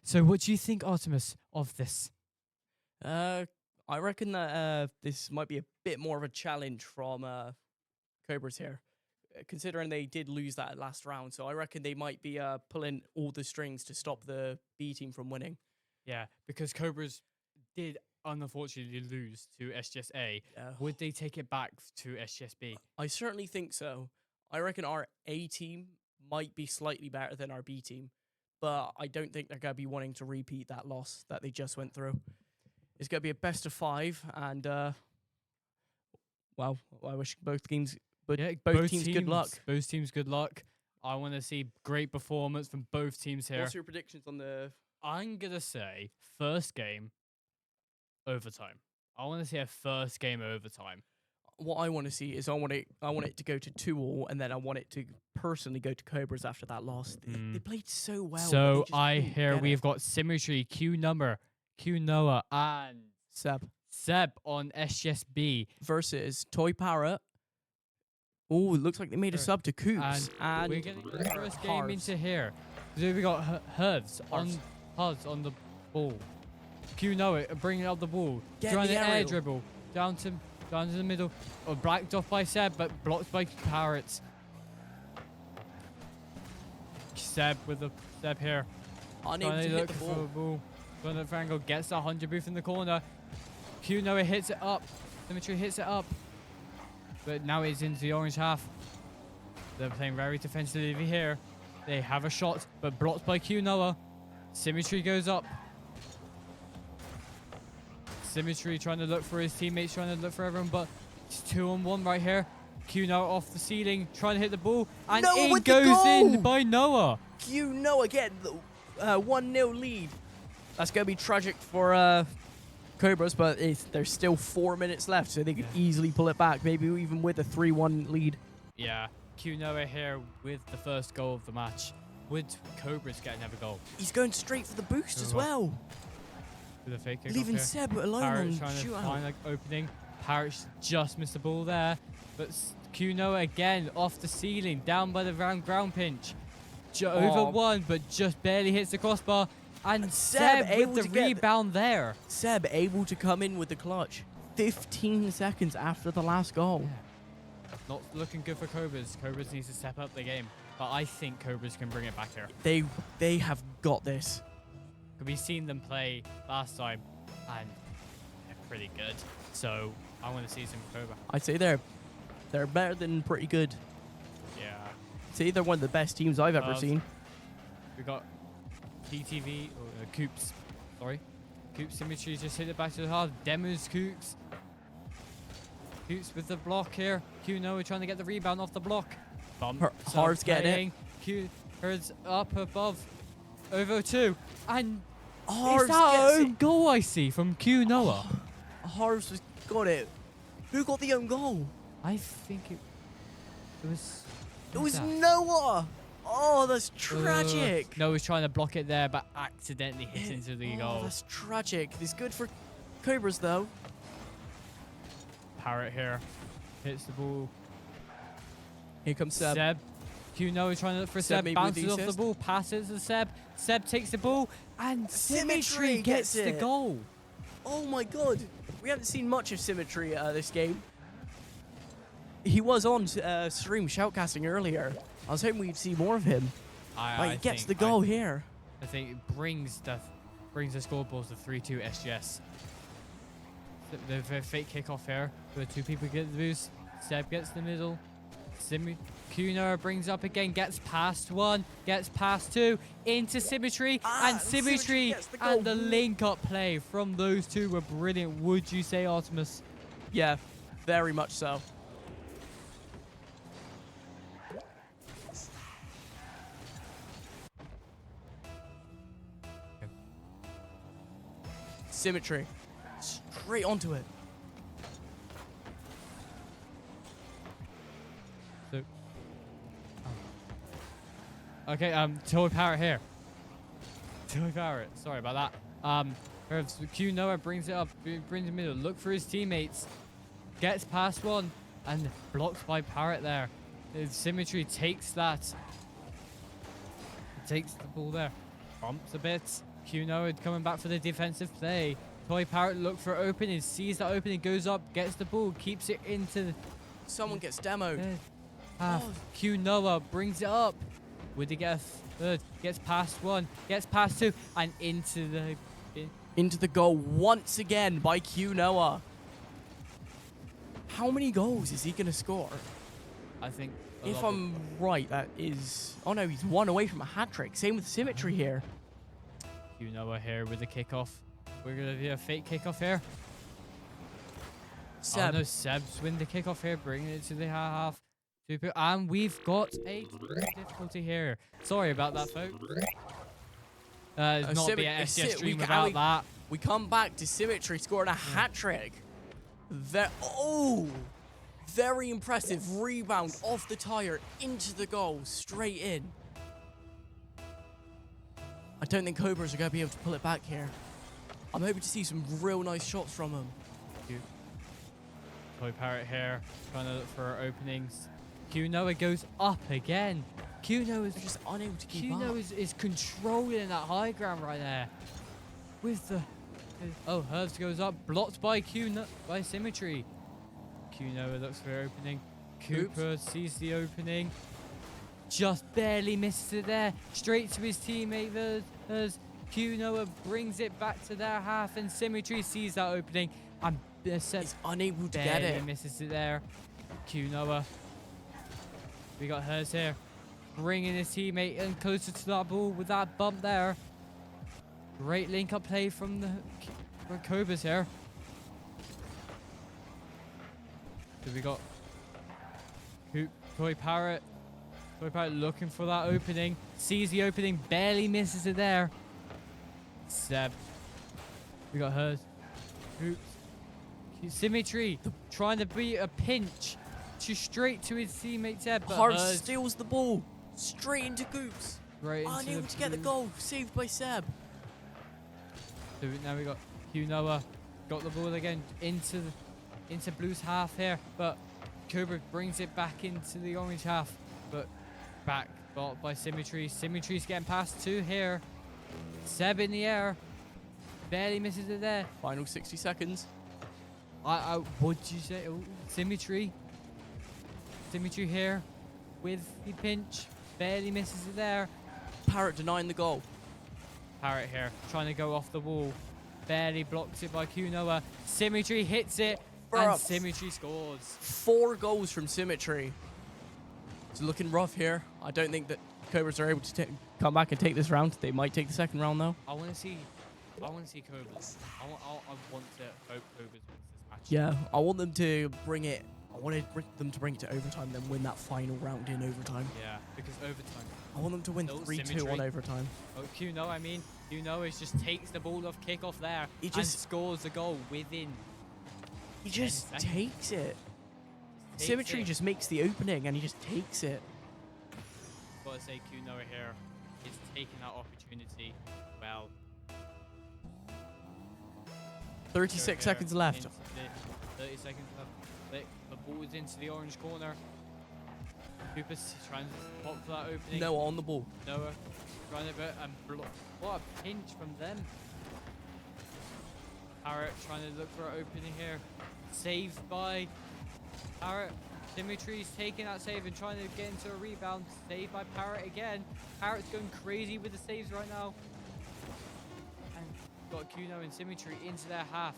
So what do you think, Artemis, of this? I reckon that this might be a bit more of a challenge from Cobras here, considering they did lose that last round. So I reckon they might be pulling all the strings to stop the B team from winning. Yeah, because Cobras did unfortunately lose to SGS-A. Yeah. Would they take it back to SGS-B? I certainly think so. I reckon our A team might be slightly better than our B team, but I don't think they're going to be wanting to repeat that loss that they just went through. It's going to be a best of 5, and well, I wish both teams, both teams good luck. Both teams good luck. I want to see great performance from both teams here. What's your predictions on the? I'm going to say first game, overtime. I want to see a first game overtime. What I want to see is I want it to go to 2-2, and then I want it to personally go to Cobras after that loss. They played so well. So I hear we've got Symmetry, Q Noah, and Seb on SGSB versus Toy Parrot. Oh, it looks like they made a sub to Coops. And we're getting the first game into here. So we got Hurds on the ball. Q Noah bringing up the ball. Trying to air dribble down to the middle. Blacked off by Seb, but blocked by Parrots. Seb here. Unable to hit the ball. Going to the angle, gets the 100 booth in the corner. Q Noah hits it up. Symmetry hits it up. But now it's into the orange half. They're playing very defensively here. They have a shot, but blocked by Q Noah. Symmetry goes up. Symmetry trying to look for his teammates, trying to look for everyone, but it's 2-on-1 right here. Q Noah off the ceiling, trying to hit the ball, and it goes in by Noah. Q Noah getting the 1-0 lead. That's going to be tragic for Cobras, but there's still 4 minutes left, so they could easily pull it back, maybe even with a 3-1 lead. Yeah, Q Noah here with the first goal of the match. Would Cobras get another goal? He's going straight for the boost as well. With a fake kick leaving Seb alone Parrot on trying to shootout. find like opening. Parrot just missed the ball there, but Q Noah again off the ceiling, down by the ground pinch. Over one, but just barely hits the crossbar. And Seb with the rebound there. Seb able to come in with the clutch 15 seconds after the last goal. Yeah. Not looking good for Cobras. Cobras needs to step up the game, but I think Cobras can bring it back here. They have got this. We've seen them play last time, and they're pretty good. So I want to see some Cobra. I'd say they're better than pretty good. Yeah. I'd say they're one of the best teams I've ever seen. We got DTV or Coops. Sorry, Coops Symmetry just hit it back to the hard. Demos Coops. Coops with the block here. Q Noah trying to get the rebound off the block. Bump. Harv's getting it. Q Hurds up above. Over 2 and. Harv's it's that own goal I see from Q Noah. Harv's has got it. Who got the own goal? I think it was. It was Noah. Oh, that's tragic. Noah's trying to block it there, but accidentally hits into the goal. That's tragic. It's good for Cobras though. Parrot here hits the ball. Here comes Seb. Q Noah trying to look for Seb, bounces off the ball, passes to Seb. Seb takes the ball, and Symmetry gets the goal. Oh my god. We haven't seen much of Symmetry this game. He was on stream shoutcasting earlier. I was hoping we'd see more of him. He gets the goal here. I think it brings the scoreboard to 3-2 SGS. The fake kickoff here, where 2 people get the boost. Seb gets the middle. Q Noah brings up again, gets past 1, gets past 2, into Symmetry, and Symmetry and the link-up play from those 2 were brilliant, would you say, Artemis? Yeah, very much so. Symmetry. Straight onto it. Okay, Toy Parrot here. Toy Parrot, sorry about that. Q Noah brings it up, brings it middle, look for his teammates. Gets past 1, and blocked by Parrot there. Symmetry takes that. Takes the ball there. Bumps a bit. Q-Noah coming back for the defensive play. Toy Parrot look for opening, sees that opening, goes up, gets the ball, keeps it into the Someone gets demoed. half. Q-Noah brings it up. Would he get a third? Gets past one, gets past two, and into Into the goal once again by Q-Noah. How many goals is he going to score? I think. If I'm right, that is... Oh no, he's 1 away from a hat-trick. Same with Symmetry here. Q-Noah here with the kickoff. We're going to do a fake kickoff here. Seb. Oh no, Seb's win the kickoff here, bringing it to the half. And we've got a difficulty here. Sorry about that, folks. Not be an SCS stream without that. We come back to Symmetry scoring a hat-trick. Very impressive rebound off the tire into the goal, straight in. I don't think Cobras are going to be able to pull it back here. I'm hoping to see some real nice shots from them. Toy Parrot here, trying to look for openings. Q-Noah goes up again. Q-Noah is just unable to keep up. Q-Noah is controlling that high ground right there. With the... Oh, Herbs goes up, blocked by by Symmetry. Q-Noah looks for opening. Cooper sees the opening. Just barely misses it there. Straight to his teammate. Q-Noah brings it back to their half, and Symmetry sees that opening. And he's unable to get it. Misses it there. Q-Noah. We got Hers here. Bringing his teammate in closer to that ball with that bump there. Great link-up play from the ChiCobras here. So we got Toy Parrot. Toy Parrot looking for that opening. Sees the opening, barely misses it there. Seb. We got Hers. Oops. Symmetry trying to beat a pinch straight to his teammate Seb. Hard steals the ball straight into Goops. Right into unable to get the goal, saved by Seb. So now we got Q-Noah. Got the ball again into Blue's half here, but Cobra brings it back into the orange half, but back blocked by Symmetry. Symmetry's getting past two here. Seb in the air, barely misses it there. Final 60 seconds. What'd you say? Oh, Symmetry here with the pinch, barely misses it there. Parrot denying the goal. Parrot here trying to go off the wall, barely blocks it by Q-Noah. Symmetry hits it. And Symmetry scores. 4 goals from Symmetry. It's looking rough here. I don't think that Cobras are able to come back and take this round. They might take the second round though. I want to see Cobras. I want to hope Cobras wins this match. Yeah, I want them to bring it. I wanted them to bring it to overtime, then win that final round in overtime. Yeah, because overtime. I want them to win 3-2 on overtime. Oh, Q-Noah, Q-Noah just takes the ball off kickoff there and scores the goal within. He just takes it. Symmetry just makes the opening and he just takes it. Gotta say, Q-Noah here is taking that opportunity well. 36 seconds left. 30 seconds left. The ball is into the orange corner. Cooper's trying to pop for that opening. Noah on the ball. Noah trying to block. What a pinch from them. Parrot trying to look for an opening here. Saved by Parrot. Symmetry's taking that save and trying to get into a rebound. Saved by Parrot again. Parrot's going crazy with the saves right now. And got Q-Noah and Symmetry into their half.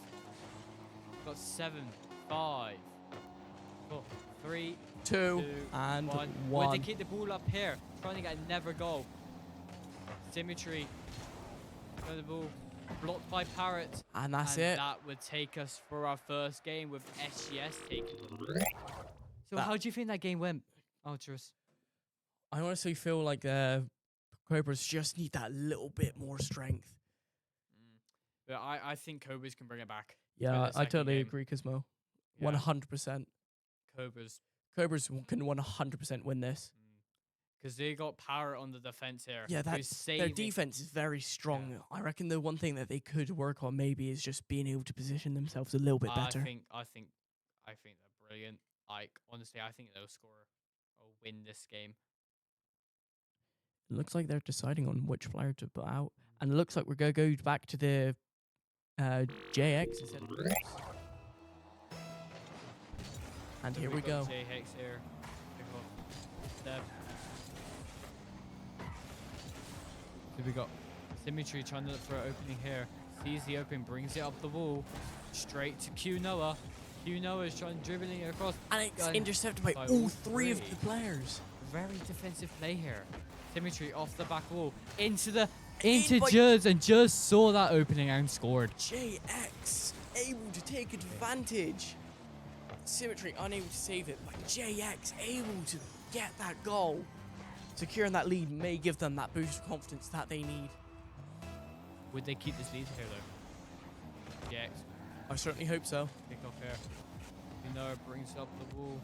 Got 7, 5, 4, 3, 2, and 1. When they keep the ball up here, trying to get another goal. Symmetry. Got the ball. Blocked by Parrot. And that's it. That would take us for our first game with SGS taking it. So how do you think that game went, Ultras? I honestly feel like the Cobras just need that little bit more strength. But I think Cobras can bring it back. Yeah, I totally agree, Cosmo. 100%. Cobras can 100% win this. Because they got Parrot on the defense here. Yeah, their defense is very strong. Yeah. I reckon the one thing that they could work on maybe is just being able to position themselves a little bit better. I think they're brilliant. Like, honestly, I think they'll score or win this game. It looks like they're deciding on which player to put out. And it looks like we're going to go back to the JX instead of Bruce. And here we go. JX here. Step. So we got Symmetry trying to look for an opening here. Sees the opening, brings it up the wall. Straight to Q Noah. Q Noah is trying dribbling it across. And it's Gun intercepted by by all all three of three. the players. Very defensive play here. Symmetry off the back wall. Into by- Juz, and Juz saw that opening and scored. JX able to take advantage. Symmetry unable to save it, but JX able to get that goal. Securing that lead may give them that boost of confidence that they need. Would they keep this lead here though? JX. I certainly hope so. Kick off here. You know, it brings up the wall.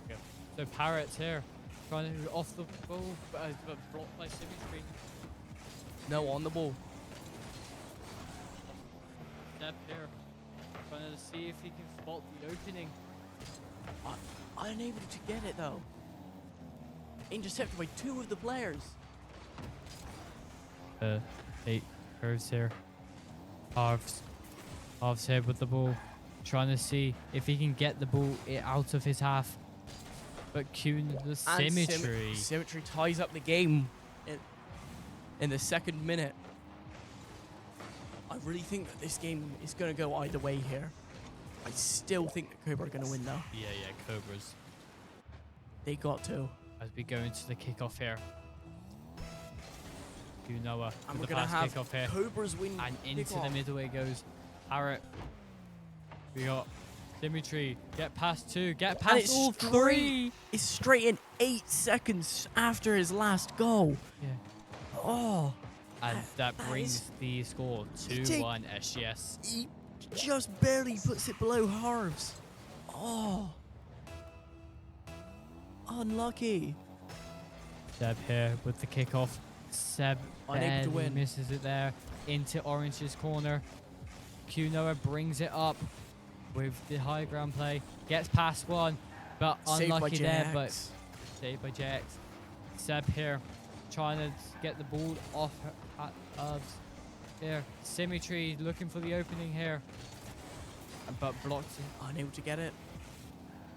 Okay. So Parrot's here, trying to off the ball, but blocked by Symmetry. No, on the ball. Step here, trying to see if he can spot the opening. Unable to get it though. Intercepted by two of the players. 8 curves here. Halves here with the ball, trying to see if he can get the ball out of his half. But Q the Symmetry. Symmetry ties up the game in the second minute. I really think that this game is going to go either way here. I still think that Cobra are going to win though. Yeah, Cobras. They got to. As we go into the kickoff here. Q Noah And with we're the going to fast have kickoff here. Cobras win. And into kickoff. the middle it goes. Parrot. We got Symmetry. Get past two. Get And past it's all three. It's straight in 8 seconds after his last goal. Yeah. Oh. And that That brings is- the score 2-1 SGS. He just barely puts it below halves. Oh. Unlucky. Seb here with the kickoff. Seb Unable to barely win. misses it there into Orange's corner. Q Noah brings it up with the high ground play. Gets past one, but Saved by unlucky there. JX. But saved by JX. Seb here trying to get the ball off of here. Symmetry looking for the opening here, but blocked it. Unable to get it.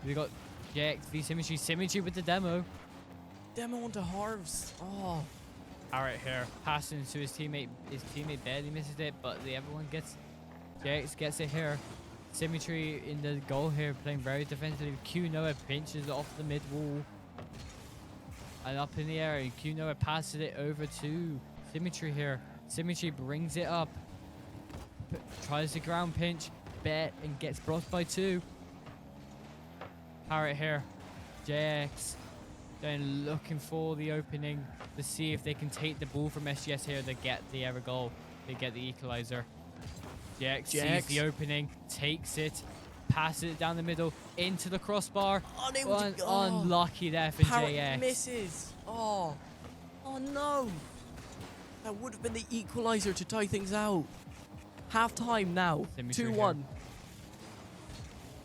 We got JX v Symmetry. Symmetry with the demo. Demo onto halves. Oh. Parrot here, passing to his teammate. His teammate barely misses it, but everyone gets. JX gets it here. Symmetry in the goal here, playing very defensively. Q Noah pinches it off the mid wall. And up in the air, and Q Noah passes it over to Symmetry here. Symmetry brings it up. Tries the ground pinch. Bet and gets blocked by 2. Parrot here. JX. Then looking for the opening to see if they can take the ball from SGS here. They get the error goal. They get the equalizer. JX sees the opening, takes it, passes it down the middle into the crossbar. Unable to go. Unlucky there for Parrot JX. misses. Oh. Oh no. That would have been the equalizer to tie things out. Half time now. Symmetry 2-1.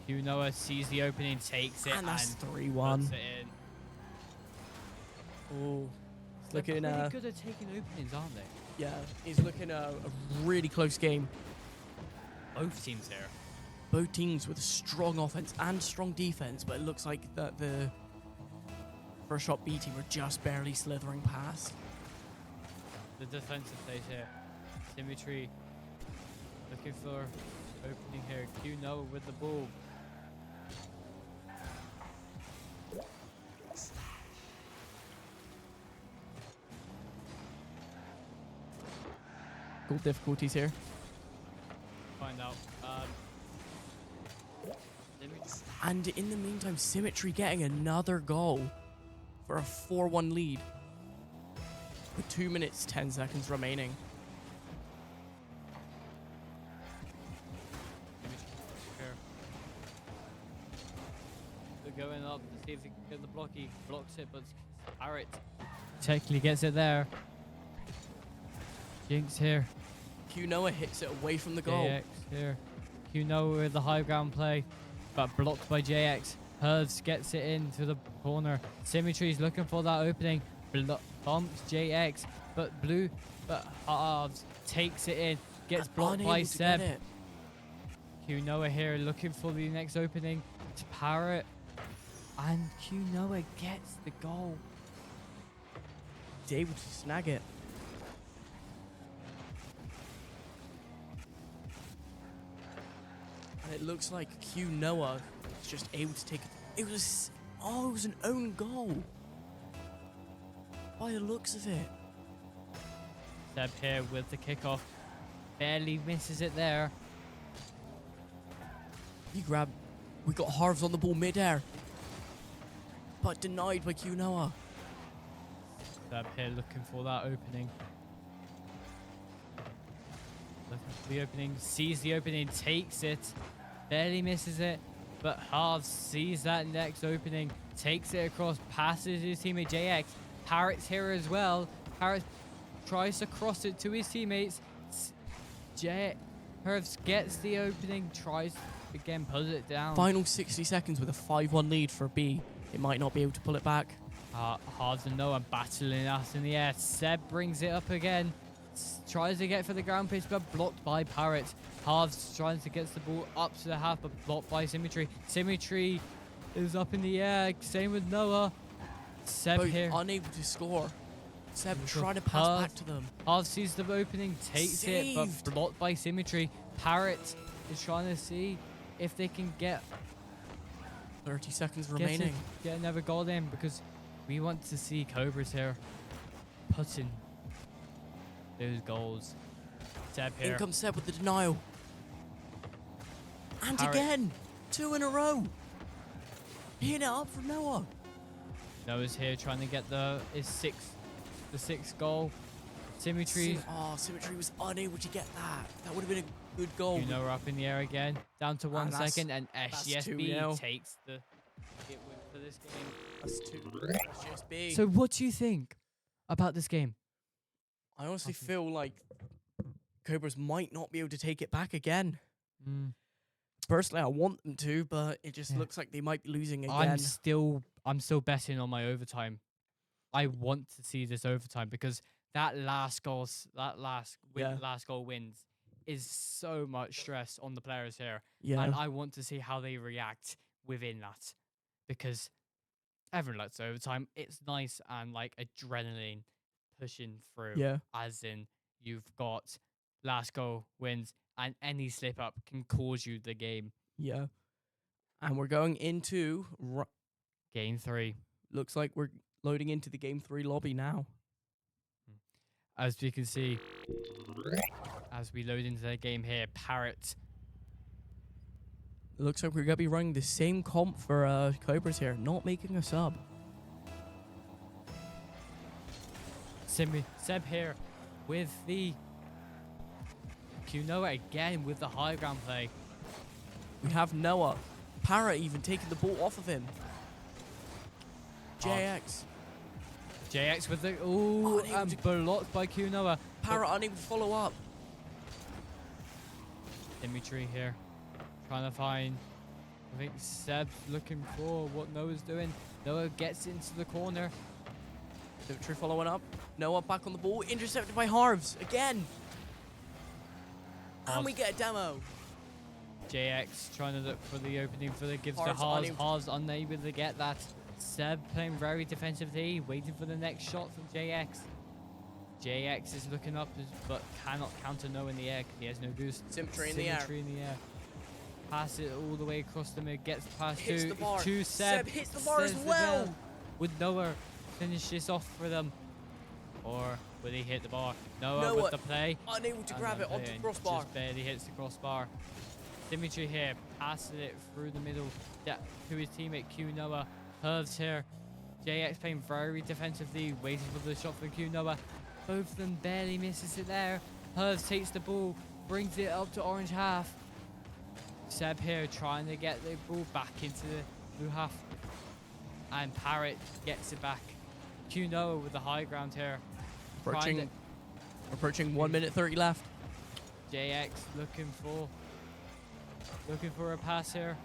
Q Noah sees the opening, takes it, And that's puts 3-1. it in. Oh. They're Looking pretty good at taking openings, aren't they? yeah, he's looking a really close game. Both teams here. Both teams with strong offense and strong defense, but it looks like that the Firstshot B team are just barely slithering past. The defensive plays here. Symmetry looking for opening here. Q Noah with the ball. Goal difficulties here. Find out. Symmetry. And in the meantime, Symmetry getting another goal for a 4-1 lead. With 2 minutes, 10 seconds remaining. Here. They're going up to see if they can get the block. He blocks it, but Parrot technically gets it there. Jinx here. Q Noah hits it away from the goal. JX here. Noah with the high ground play, but blocked by JX. Herves gets it into the corner. Symmetry's looking for that opening. Bumps JX, but Halves takes it in. Gets blocked Unable by to Seb. get it. Noah here looking for the next opening to Parrot. And Noah gets the goal. He's able to snag it. And it looks like Noah is just able to take it. It was an own goal. By the looks of it. Seb here with the kickoff. Barely misses it there. We got Harves on the ball midair. But denied by Noah. Seb here looking for that opening. Looking for the opening. Sees the opening. Takes it. Barely misses it. But Halves sees that next opening. Takes it across. Passes his teammate JX. Parrot's here as well. Parrot tries to cross it to his teammates. Herves gets the opening. Tries again. Pulls it down. Final 60 seconds with a 5-1 lead for B. It might not be able to pull it back. Halves and Noah battling us in the air. Seb brings it up again. Tries to get for the ground pitch, but blocked by Parrot. Halves trying to get the ball up to the half, but blocked by Symmetry. Symmetry is up in the air. Same with Noah. Seb Both here. unable to score. Seb We've trying to got pass Halves. back to them. Halves sees the opening, takes it, but Saved. blocked by Symmetry. Parrot is trying to see if they can get 30 seconds remaining. Get another goal in, because we want to see Cobras here putting those goals. Seb here. In comes Seb with the denial. And Parrot. again, 2 in a row. Hitting it up from Noah. Noah's here trying to get the sixth goal. Symmetry. Symmetry was unable to get that. That would have been a good goal. Noah up in the air again. Down to 1 that's- second, and that's SGSB 2-0. takes the hit win for this game. That's 2. That's just B. So what do you think about this game? I honestly feel like Cobras might not be able to take it back again. Personally, I want them to, but it just looks like they might be losing again. I'm still betting on my overtime. I want to see this overtime, because that last goal wins is so much stress on the players here. Yeah. And I want to see how they react within that, because everyone likes overtime. It's nice and like adrenaline pushing through. Yeah. As in, you've got last goal wins, and any slip up can cause you the game. Yeah. And we're going into Game 3. looks like we're loading into the game 3 lobby now. As we can see, as we load into the game here, Parrot. Looks like we're going to be running the same comp for Cobras here, not making a sub. Seb here with the Noah again with the high ground play. We have Noah. Parrot even taking the ball off of him. JX. JX with the and blocked by Noah. Parrot unable to follow up. Dimitri here trying to find. I think Seb's looking for what Noah's doing. Noah gets into the corner. Dimitri following up. Noah back on the ball. Intercepted by Harves again. And we get a demo. JX trying to look for the opening for the gives to Harves Harves. unable- Harves unable to get that. Seb playing very defensively, waiting for the next shot from JX. JX is looking up, but cannot counter Noah in the air because he has no boost. Symmetry in the air. Symmetry in the air. Pass it all the way across the mid, gets past Hits the bar. to Seb. Seb hits the bar as Says the well. bell. Would Noah finish this off for them? Or will he hit the bar? Noah with the play. Unable to And grab then it onto play the and crossbar. Just barely hits the crossbar. Dimitri here, passing it through the middle to his teammate Q Noah. Herves here. JX playing very defensively, waiting for the shot from Q Noah. Both of them barely misses it there. Herves takes the ball, brings it up to orange half. Seb here trying to get the ball back into the blue half. And Parrot gets it back. Q Noah with the high ground here. Approaching Approaching 1 minute 30 left. JX looking for a pass here.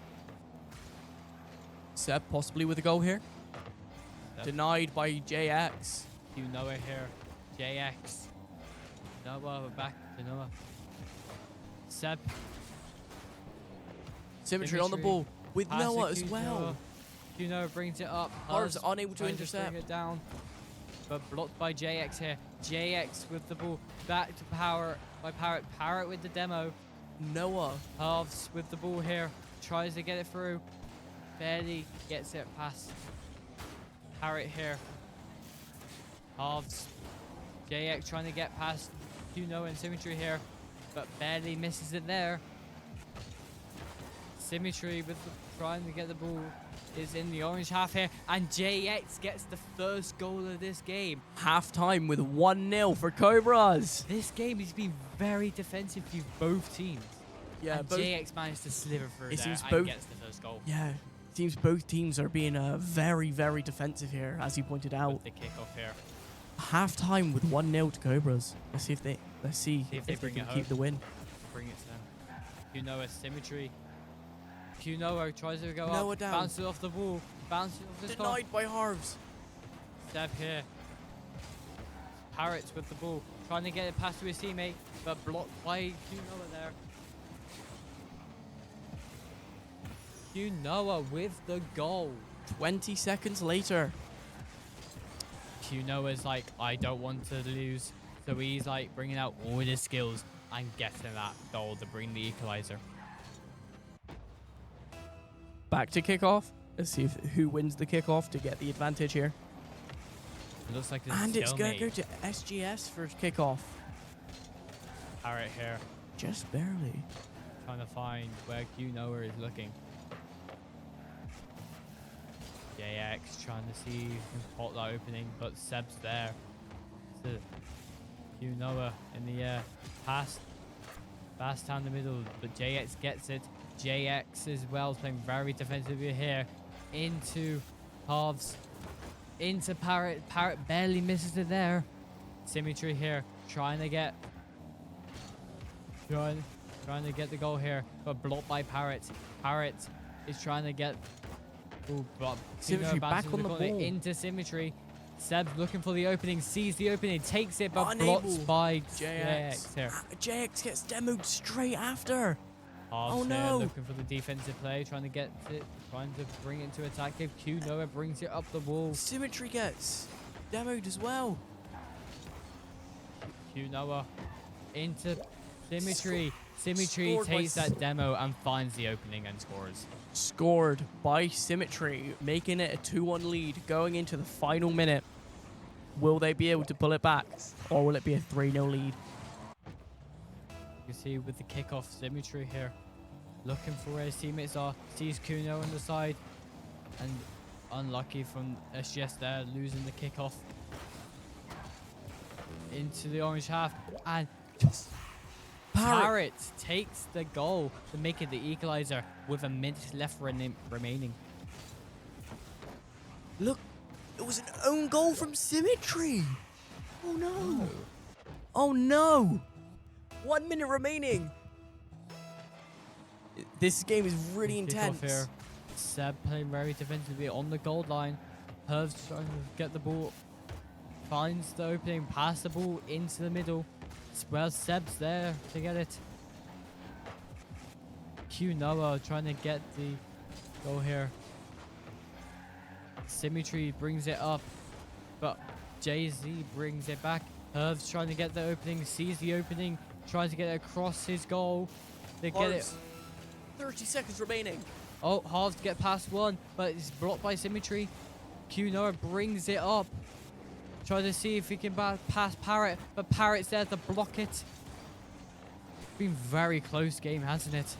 Seb possibly with a goal here. Seb. Denied by JX. You know it here. JX. Noah, we're back to Noah. Seb. Symmetry on the Symmetry. ball with Pass Noah to as well. Noah brings it up. Harv's Hars unable to trying bring intercept. it down, but blocked by JX here. JX with the ball back to Power by Parrot. Parrot with the demo. Noah. Halves with the ball here. Tries to get it through. Barely gets it past. Parrot here. Halves. JX trying to get past Noah and Symmetry here, but barely misses it there. Symmetry with trying to get the ball is in the orange half here, and JX gets the first goal of this game. Half time with 1-0 for Cobras. This game has been very defensive for both teams. Yeah, and both. JX managed to sliver through It there seems and both- gets the first goal. Yeah, seems both teams are being very, very defensive here, as you pointed out. With the kickoff here. Half time with 1-0 to Cobras. Let's see if they if they bring can it keep home. the win. Bring it to them. Noah Symmetry. Noah tries to go Noah up, down. bounces off the ball, bounces off the spot. Denied by Harvs. Seb here. Parrots with the ball, trying to get it past to his teammate, but blocked by Noah there. Noah with the goal. 20 seconds later. Noah's like, I don't want to lose. So he's like bringing out all his skills and getting that goal to bring the equalizer. Back to kickoff. Let's see who wins the kickoff to get the advantage here. It looks like there's And a it's going to go stalemate. to SGS for kickoff. Parrot here, Just barely. trying to find where Noah is looking. JX trying to see if he can spot that opening, but Seb's there. So Noah in the air. Pass down the middle, but JX gets it. JX as well is playing very defensively here. Into Halves. Into Parrot. Parrot barely misses it there. Symmetry here. Trying to get the goal here, but blocked by Parrot. Parrot is trying to get Symmetry back on the ball. into Symmetry. Seb's looking for the opening, sees the opening, takes it, but Unable. blocked by JX. here. JX gets demoed straight after. Halves Oh, here, no. looking for the defensive play, trying to get it, trying to bring it to attack. If Noah brings it up the wall. Symmetry gets demoed as well. Noah into Symmetry. Symmetry Scored by takes that demo and finds the opening and scores. Scored by Symmetry, making it a 2-1 lead going into the final minute. Will they be able to pull it back, or will it be a 3-0 lead? You see with the kickoff, Symmetry here, looking for where his teammates are. Sees Kuno on the side, and unlucky from SGS there, losing the kickoff into the orange half, and Parrot takes the goal to make it the equalizer with a minute left remaining. Look, it was an own goal from Symmetry. Oh no. Oh no. 1 minute remaining. This game is really Kickoff intense. here. Seb playing very defensively on the goal line. Herv's trying to get the ball. Finds the opening, pass the ball into the middle. Well, Seb's there to get it. Noah trying to get the goal here. Symmetry brings it up, but Jay-Z brings it back. Herv's trying to get the opening, sees the opening, tries to get it across his goal. They get it. 30 seconds remaining. Oh, Halves get past one, but it's blocked by Symmetry. Noah brings it up. Try to see if he can pass Parrot, but Parrot's there to block it. Been very close game, hasn't it?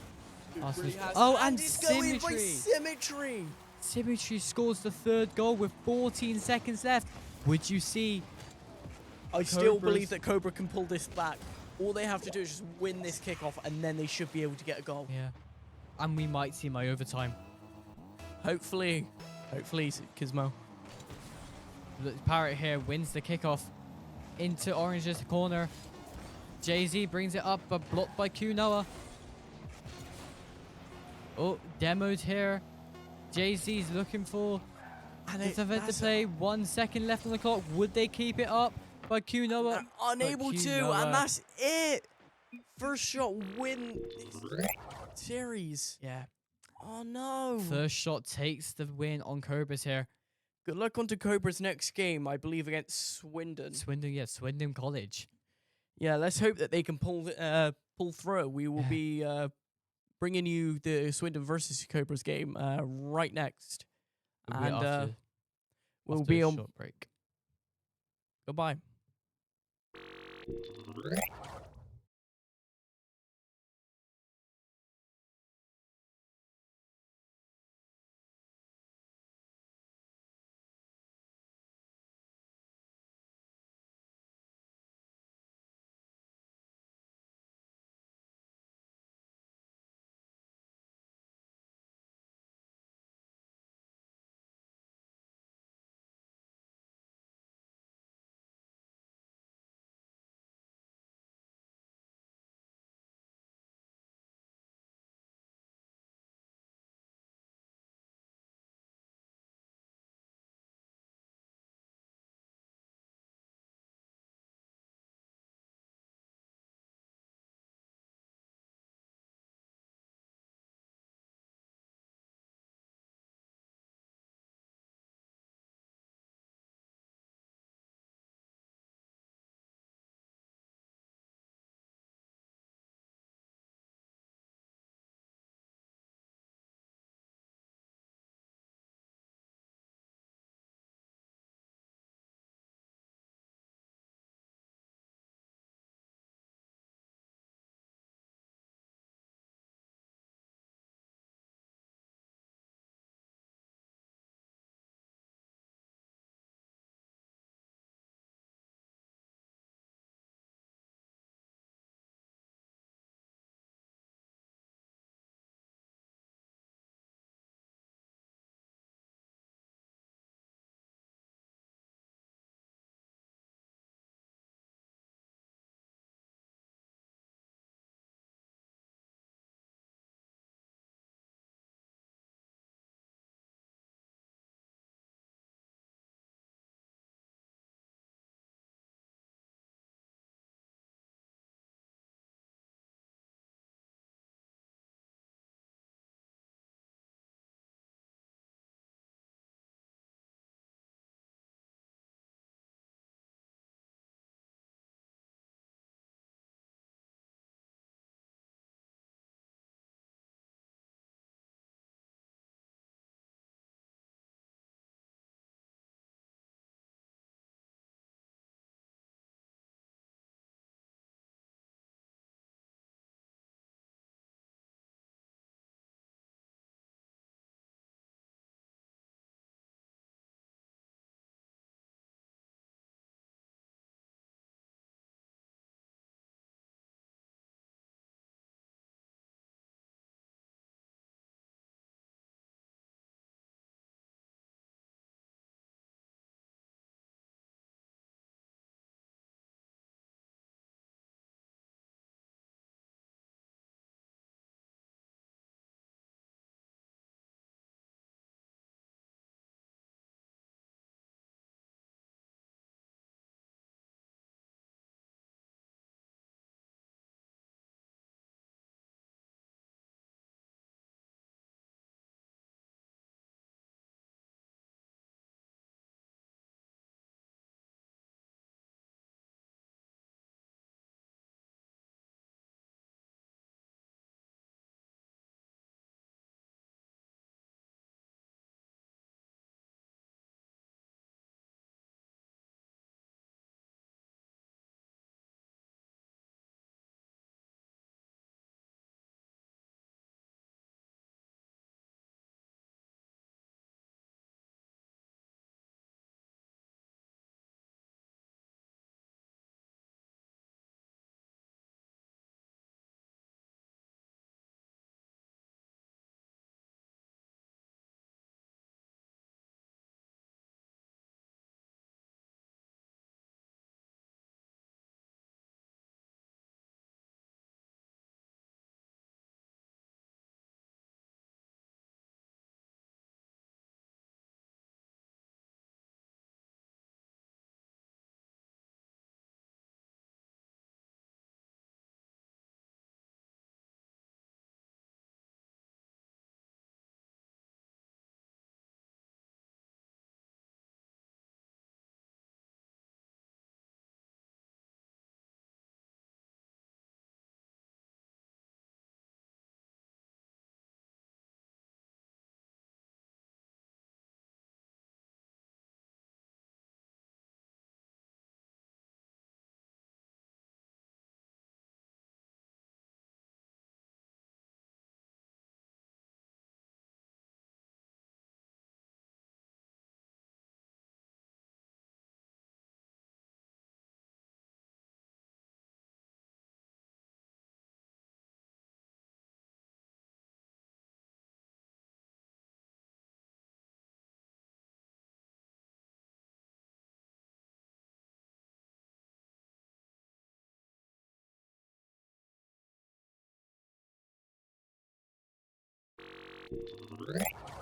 Oh, and it's going by Symmetry. Symmetry. Symmetry scores the third goal with 14 seconds left. Would you see? I still Cobras. believe that Cobra can pull this back. All they have to do is just win this kickoff, and then they should be able to get a goal. Yeah. And we might see my overtime. Hopefully, Gizmo. Parrot here wins the kickoff into Orange's corner. Jay-Z brings it up, but blocked by Q-Noah. Oh, demoed here. Jay-Z's looking for this event to play. 1 second left on the clock. Would they keep it up? But Q-Noah They're unable to, Q-Noah- and that's it. Firstshot win this series. Yeah. Oh no. Firstshot takes the win on Cobras here. Good luck on to Cobra's next game, I believe, against Swindon. Swindon, yeah, Swindon College. Yeah, let's hope that they can pull through. We will be bringing you the Swindon versus ChiCobras game right next. It'll be And we'll after be a on. short break. Goodbye.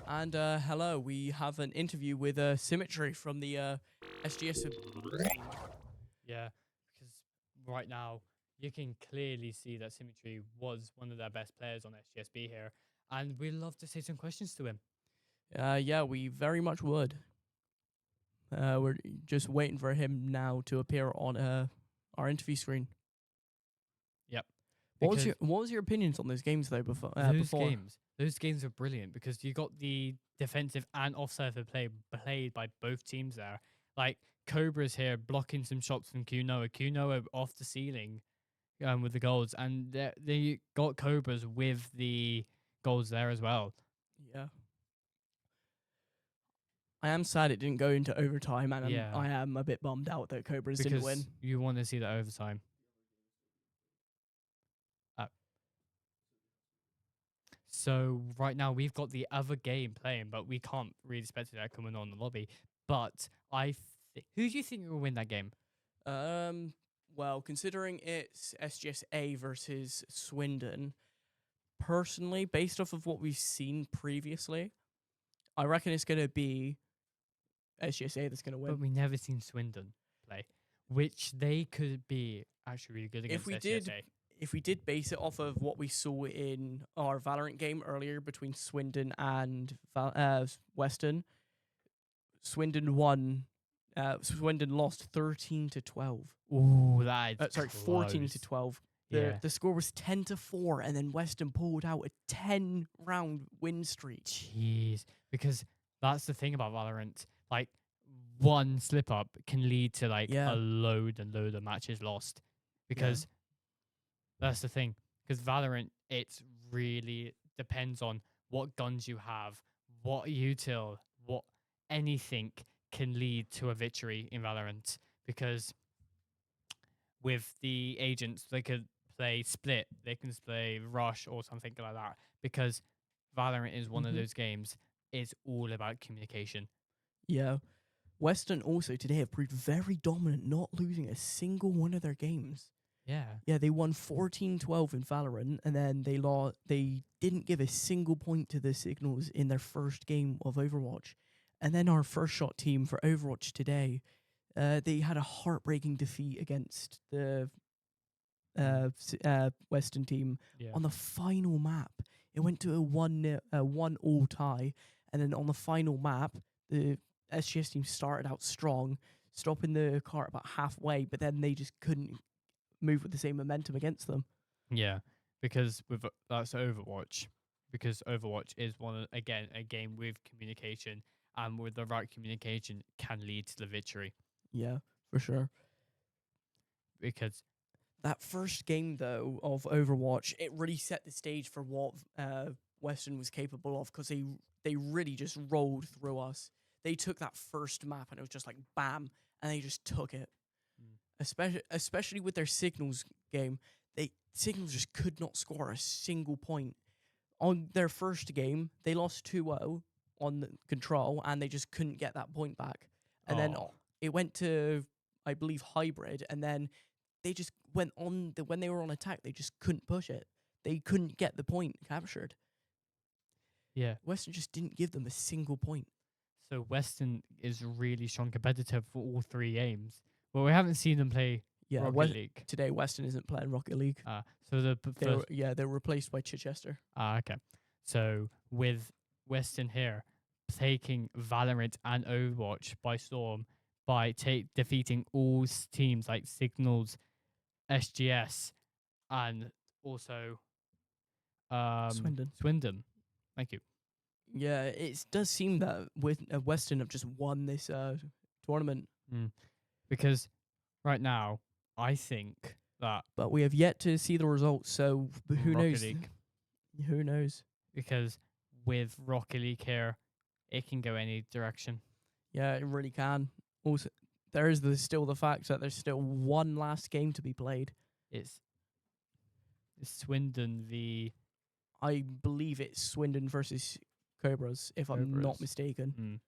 And hello, we have an interview with Symmetry from the SGS team. Yeah, because right now you can clearly see that Symmetry was one of their best players on SGSB here, and we'd love to say some questions to him. Yeah, we very much would. We're just waiting for him now to appear on our interview screen. Yep. What was your opinions on those games though before? Those games were brilliant because you got the defensive and offensive play played by both teams there. Like Cobras here blocking some shots from Kunoa. Kunoa off the ceiling with the goals, and they got Cobras with the goals there as well. Yeah. I am sad it didn't go into overtime, and I am a bit bummed out that Cobras didn't win. You want to see that overtime. So right now we've got the other game playing, but we can't really speculate that coming on in the lobby. But who do you think will win that game? Well, considering it's SGSA versus Swindon, personally, based off of what we've seen previously, I reckon it's going to be SGSA that's going to win. But we never seen Swindon play, which they could be actually really good against SGSA. If we did base it off of what we saw in our Valorant game earlier between Swindon and Weston, Swindon won. Swindon lost 13-12. Ooh, that is 14-12. The score was 10-4, and then Weston pulled out a 10-round win streak. Jeez, because that's the thing about Valorant. Like, one slip up can lead to a load and load of matches lost. Because that's the thing. Because Valorant, it really depends on what guns you have, what util, what anything can lead to a victory in Valorant. Because with the agents, they could play split, they can play rush or something like that. Because Valorant is one of those games, it's all about communication. Yeah. Weston also today have proved very dominant, not losing a single one of their games. Yeah. Yeah, they won 14-12 in Valorant, and then they didn't give a single point to the Signals in their first game of Overwatch. And then our Firstshot team for Overwatch today, they had a heartbreaking defeat against the Western team on the final map. It went to a 1-1 tie, and then on the final map, the SGS team started out strong, stopping the cart about halfway, but then they just couldn't move with the same momentum against them. Yeah, because that's Overwatch. Because Overwatch is a game with communication, and with the right communication can lead to the victory. Yeah, for sure. Because that first game though of Overwatch, it really set the stage for what Weston was capable of, because they really just rolled through us. They took that first map and it was just like bam, and they just took it. Especially with their Signals game, Signals just could not score a single point. On their first game, they lost 2-0 on the control, and they just couldn't get that point back. And then it went to, I believe, hybrid, and then they just went on, when they were on attack, they just couldn't push it. They couldn't get the point captured. Yeah. Weston just didn't give them a single point. So Weston is really strong competitive for all three games. Well, we haven't seen them play Rocket League. Today, Weston isn't playing Rocket League. So they're replaced by Chichester. Okay. So with Weston here taking Valorant and Overwatch by storm by defeating all teams like Signals, SGS, and also Swindon. Thank you. Yeah, it does seem that Weston have just won this tournament. Because right now, I think that... But we have yet to see the results, so who knows? League. Who knows? Because with Rocket League here, it can go any direction. Yeah, it really can. Also, there is still the fact that there's still one last game to be played. It's Swindon I believe it's Swindon versus ChiCobras, if I'm not mistaken.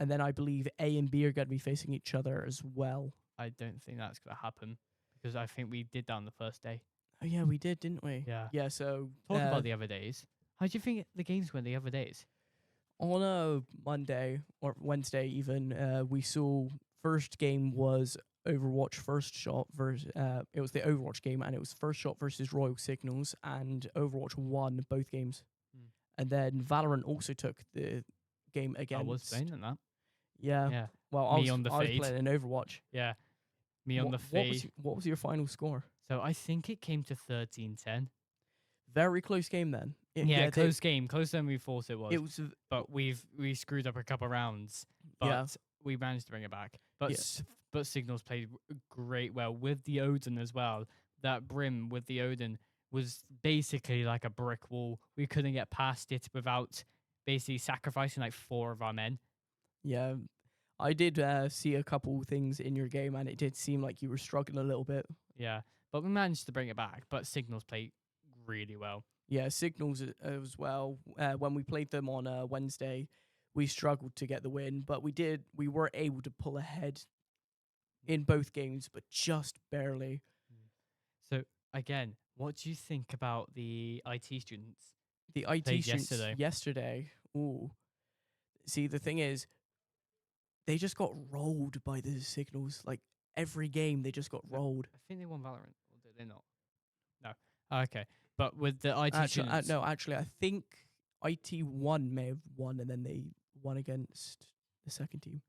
And then I believe A and B are going to be facing each other as well. I don't think that's going to happen, because I think we did that on the first day. Oh, yeah, we did, didn't we? Yeah. Yeah, so... Talk about the other days. How do you think the games went the other days? On a Monday or Wednesday even, we saw first game was Overwatch Firstshot versus it was the Overwatch game, and it was Firstshot versus Royal Signals, and Overwatch won both games. Hmm. And then Valorant also took the game I against. was playing in that. Yeah. Yeah. Well, I Me was, on the I was fade. playing in Overwatch. Yeah. Me on the fade. What was your final score? So I think it came to 13-10. Very close game then. Yeah, they- close game, closer than we thought it was. It was. But we screwed up a couple rounds, but Yeah. we managed to bring it back. But Yeah. but Signals played great well with the Odin as well. That brim with the Odin was basically like a brick wall. We couldn't get past it without basically sacrificing like 4 of our men. Yeah. I did see a couple things in your game, and it did seem like you were struggling a little bit. Yeah, but we managed to bring it back. But Signals played really well. Yeah, Signals as well. When we played them on Wednesday, we struggled to get the win, but we were able to pull ahead in both games, but just barely. So again, what do you think about the IT students? The IT Played students yesterday. Ooh. See, the thing is, they just got rolled by the Signals. Like, every game, they just got rolled. I think they won Valorant, or did they not? No. Okay, but with the IT students, No, actually, I think IT1 may have won, and then they won against the second team.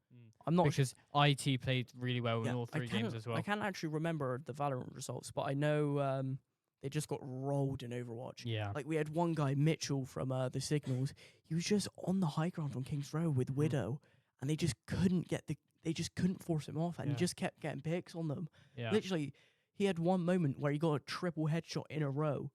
I'm not sure. because IT played really well in Yeah, all 3 games as well. I can't actually remember the Valorant results, but I know they just got rolled in Overwatch. Yeah. Like, we had one guy, Mitchell, from the Signals. He was just on the high ground from King's Row with Widow, and they just couldn't force him off, and he Yeah. just kept getting picks on them. Yeah. Literally, he had one moment where he got a triple headshot in a row.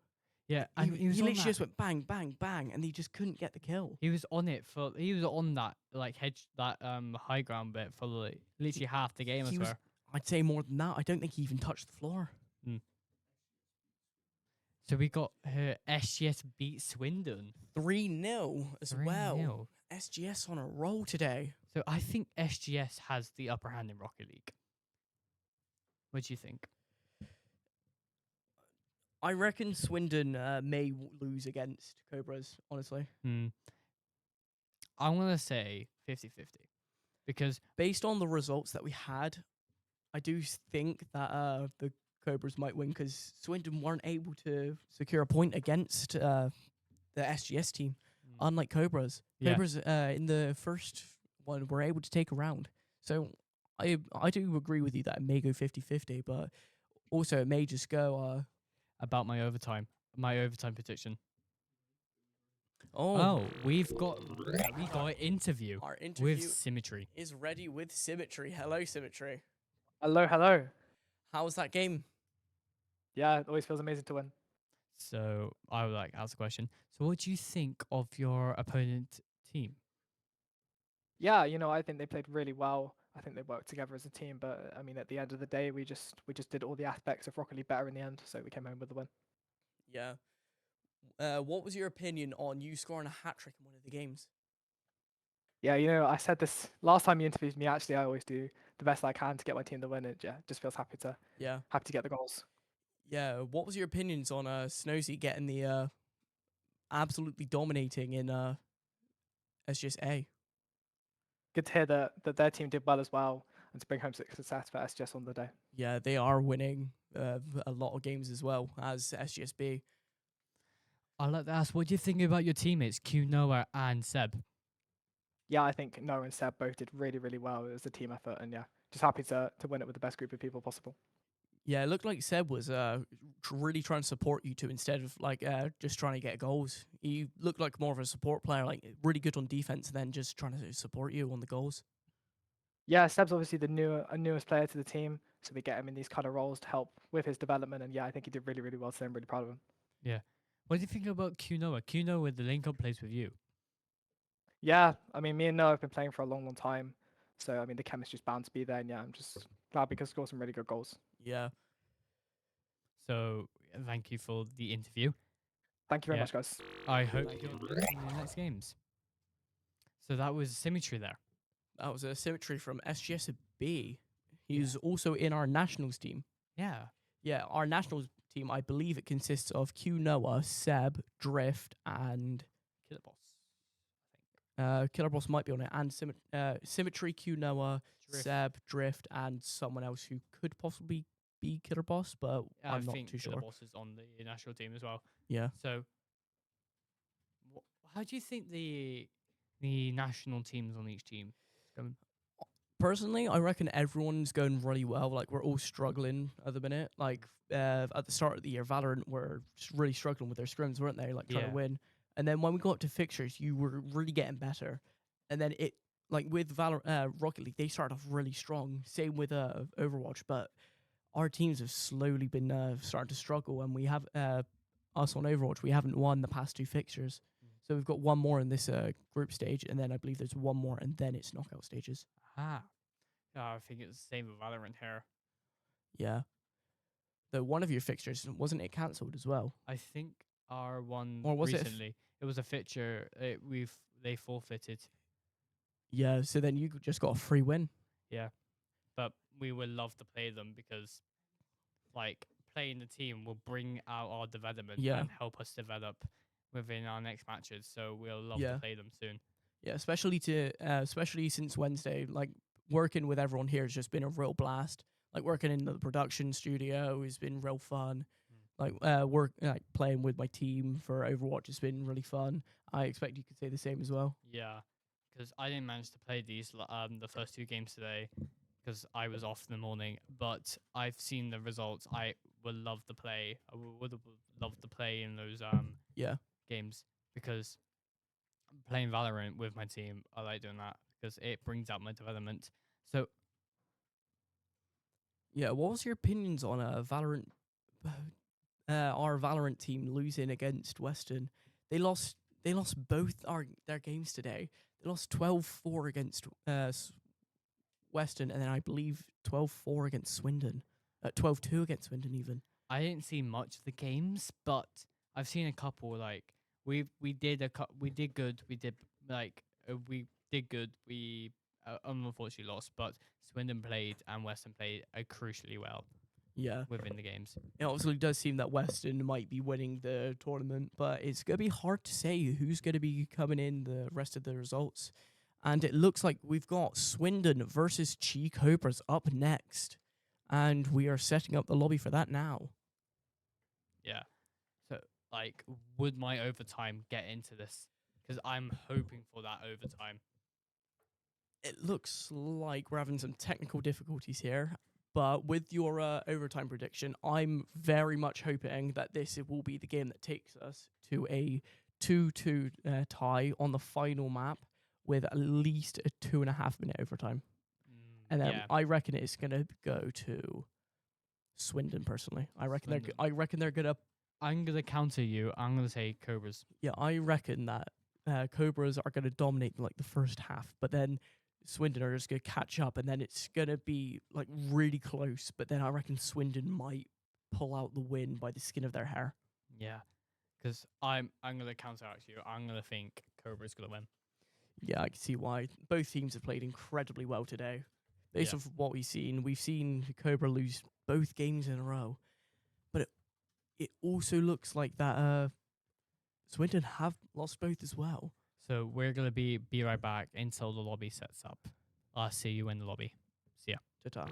Yeah, He, and he was on literally just that- went bang, bang, bang, and he just couldn't get the kill. He was on that like high ground bit for like, literally half the game. I He was- swear. I'd say more than that. I don't think he even touched the floor. So we got SGS beat Swindon 3-0 as well. 3-0. SGS on a roll today. So I think SGS has the upper hand in Rocket League. What do you think? I reckon Swindon may lose against Cobras, honestly. I'm gonna say 50-50 because Based on the results that we had, I do think that the Cobras might win because Swindon weren't able to secure a point against the SGS team, unlike Cobras. Yeah. Cobras in the first one were able to take a round. So I do agree with you that it may go 50-50, but also it may just go... about my overtime prediction. Oh, we got an interview our interview with Symmetry. is ready with Symmetry. Hello, Symmetry. Hello, hello. How was that game? Yeah, it always feels amazing to win. So I would like to ask a question. So what do you think of your opponent team? Yeah, I think they played really well. I think they worked together as a team, but I mean, at the end of the day, we just did all the aspects of Rocket League better in the end, so we came home with the win. Yeah. What was your opinion on you scoring a hat trick in one of the games? Yeah, I said this last time you interviewed me. Actually, I always do the best I can to get my team to win. It just feels happy to get the goals. Yeah. What was your opinions on Snozy getting the absolutely dominating in SGS? Good to hear that their team did well as well, and to bring home success for SGS on the day. Yeah, they are winning a lot of games as well as SGSB. I'd like to ask, what do you think about your teammates, Q, Noah, and Seb? Yeah, I think Noah and Seb both did really, really well. It was a team effort, and yeah, just happy to win it with the best group of people possible. Yeah, it looked like Seb was really trying to support you two instead of just trying to get goals. He looked like more of a support player, like really good on defense, and then just trying to support you on the goals. Yeah, Seb's obviously the newest player to the team, so we get him in these kind of roles to help with his development. And yeah, I think he did really, really well today. I'm really proud of him. Yeah. What do you think about Q Noah? Q Noah, the link-up plays with you. Yeah, I mean, me and Noah have been playing for a long, long time. So, I mean, the chemistry's bound to be there. And yeah, I'm just glad we could score some really good goals. Yeah. So, thank you for the interview. Thank you very much, guys. I hope you're in the next games. So, that was Symmetry there. That was a Symmetry from SGSB. He's also in our nationals team. Yeah. Yeah, our nationals team, I believe it consists of Q Noah, Seb, Drift, and Killer Boss. Killer Boss might be on it, and Symmetry, Q Noah, Drift. Seb, Drift, and someone else who could possibly be Killer Boss, but I'm not think too Killer sure. Boss is on the national team as well. Yeah. So, how do you think the national teams on each team is going? Personally, I reckon everyone's going really well. Like, we're all struggling at the minute. Like, at the start of the year, Valorant were just really struggling with their scrims, weren't they? Like, trying to win. And then when we got to fixtures, you were really getting better. And then with Rocket League, they started off really strong. Same with Overwatch. But our teams have slowly been starting to struggle. And we have, us on Overwatch, we haven't won the past 2 fixtures. So we've got one more in this group stage. And then I believe there's one more, and then it's knockout stages. Yeah, I think it's the same with Valorant here. Yeah. Though one of your fixtures, wasn't it cancelled as well? I think our one Or was it recently, it was a fixture. They forfeited. Yeah, so then you just got a free win. Yeah, but we would love to play them because, like, playing the team will bring out our development and help us develop within our next matches. So we'll love to play them soon. Yeah, especially since Wednesday, like working with everyone here has just been a real blast. Like working in the production studio has been real fun. Like playing with my team for Overwatch has been really fun. I expect you could say the same as well. Yeah, because I didn't manage to play the first 2 games today because I was off in the morning. But I've seen the results. I would love to play. I would have loved to play in those games because playing Valorant with my team, I like doing that because it brings out my development. So, yeah, what was your opinions on Valorant? Our Valorant team losing against Weston. They lost both their games today. They lost 12-4 against Weston, and then I believe 12-4 against Swindon. 12-2 against Swindon even. I didn't see much of the games, but I've seen a couple. Like we did good. We did good. We unfortunately lost, but Swindon played and Weston played crucially well. Yeah, within the games. It obviously does seem that Weston might be winning the tournament, but it's going to be hard to say who's going to be coming in the rest of the results. And it looks like we've got Swindon versus ChiCobras up next, and we are setting up the lobby for that now. Yeah. So, like, would my overtime get into this? Because I'm hoping for that overtime. It looks like we're having some technical difficulties here. But with your overtime prediction, I'm very much hoping that this will be the game that takes us to a 2-2 tie on the final map with at least a 2.5 minute overtime. And then I reckon it's going to go to Swindon, personally. I reckon they're going to... I'm going to counter you. I'm going to say Cobras. Yeah, I reckon that Cobras are going to dominate like the first half, but then Swindon are just going to catch up, and then it's going to be like really close. But then I reckon Swindon might pull out the win by the skin of their hair. Yeah, because I'm going to counteract you. I'm going to think Cobra's going to win. Yeah, I can see why. Both teams have played incredibly well today. Based off of what we've seen Cobra lose both games in a row. But it also looks like that Swindon have lost both as well. So we're going to be right back until the lobby sets up. I'll see you in the lobby. See ya. Ta-ta.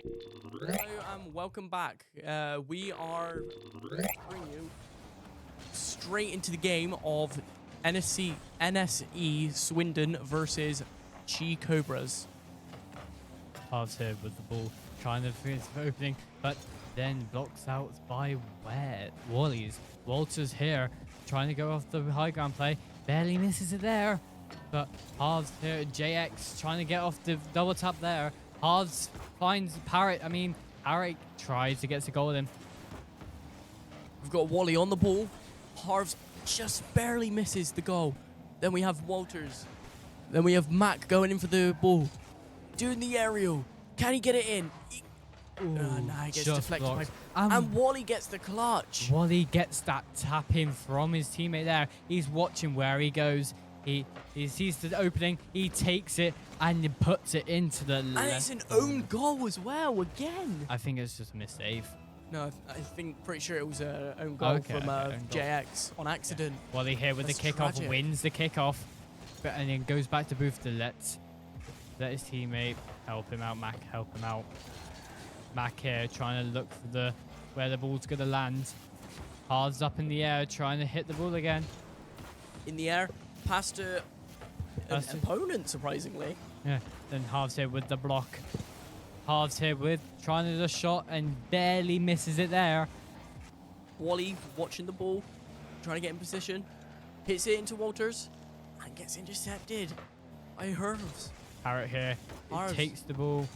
Hello and welcome back. We are bringing you straight into the game of NSE Swindon versus ChiCobras. Halves here with the ball, trying to finish the opening, but then blocks out by Wally's. Walters here, trying to go off the high ground play, barely misses it there. But Halves here, JX trying to get off the double tap there. Halves finds Parrot. Parrot tries to get the goal in. We've got Wally on the ball. Harves just barely misses the goal. Then we have Walters. Then we have Mac going in for the ball. Doing the aerial. Can he get it in? Nah, he gets deflected. And Wally gets the clutch. Wally gets that tap in from his teammate there. He's watching where he goes. He sees the opening. He takes it and he puts it into the left. And it's an own goal as well, again. I think it's just a missave. No, pretty sure it was an own goal from JX on accident. Yeah. Wally here with the kickoff, wins the kickoff, and then goes back to booth to let his teammate help him out. Mac help him out. Mac here trying to look for where the ball's gonna land. Halves up in the air, trying to hit the ball again. In the air, past an opponent, surprisingly. Yeah, then Halves here with the block. Halves here with trying to do the shot and barely misses it there. Wally watching the ball, trying to get in position. Hits it into Walters and gets intercepted by Harves. Parrot here takes the ball.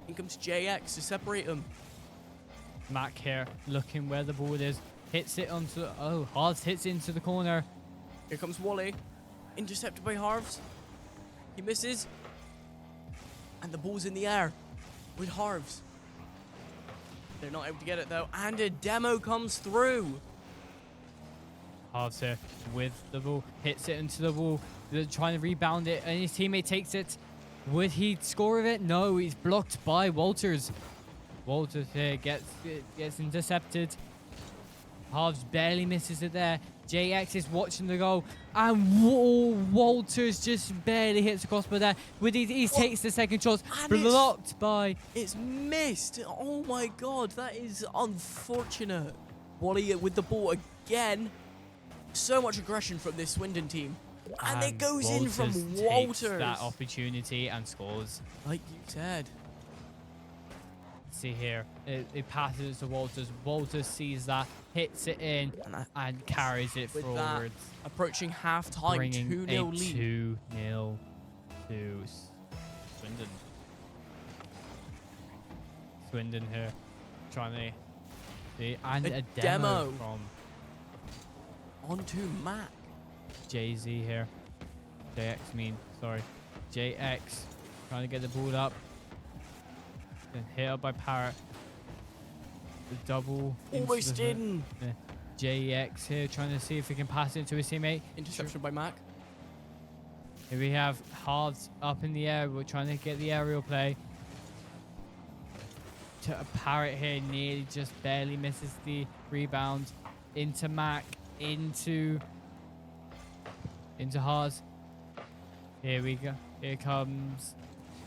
In comes JX to separate him. Mac here looking where the ball is. Hits it onto... Oh, Halves hits into the corner. Here comes Wally. Intercepted by Harves. He misses. And the ball's in the air with Harves. They're not able to get it though. And a demo comes through. Halves here with the ball. Hits it into the wall. They're trying to rebound it. And his teammate takes it. Would he score with it? No, he's blocked by Walters. Walters here gets intercepted. Halves barely misses it there. JX is watching the goal, and Walters just barely hits the crossbar there. He takes the second shot, blocked by... It's missed. Oh my god, that is unfortunate. Wally with the ball again. So much aggression from this Swindon team. And it goes in from Walters. Takes that opportunity and scores. Like you said. See here, it passes to Walters. Walters sees that, hits it in, and carries it with forwards. That, approaching half-time, 2-0 lead. 2-0 to Swindon. Swindon here, trying to see, and a demo from onto Mac. JZ here. JX, trying to get the ball up. Then hit up by Parrot. The double. Almost in. JX here trying to see if he can pass it to his teammate. Interception by Mac. Here we have Halves up in the air. We're trying to get the aerial play. To a Parrot here, nearly just barely misses the rebound. Into Mac. Into Halves. Here we go. Here comes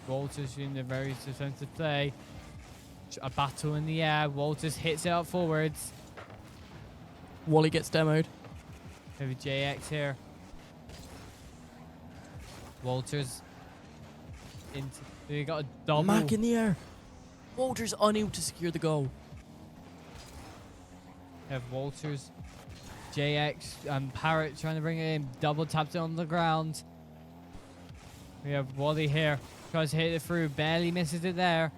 Walters in the very defensive play. A battle in the air. Walters hits it up forwards. Wally gets demoed. Over JX here. Walters. We got a double. Mac in the air. Walters unable to secure the goal. Have Walters. JX and Parrot trying to bring it in. Double taps it on the ground. We have Wally here. Tries to hit it through. Barely misses it there.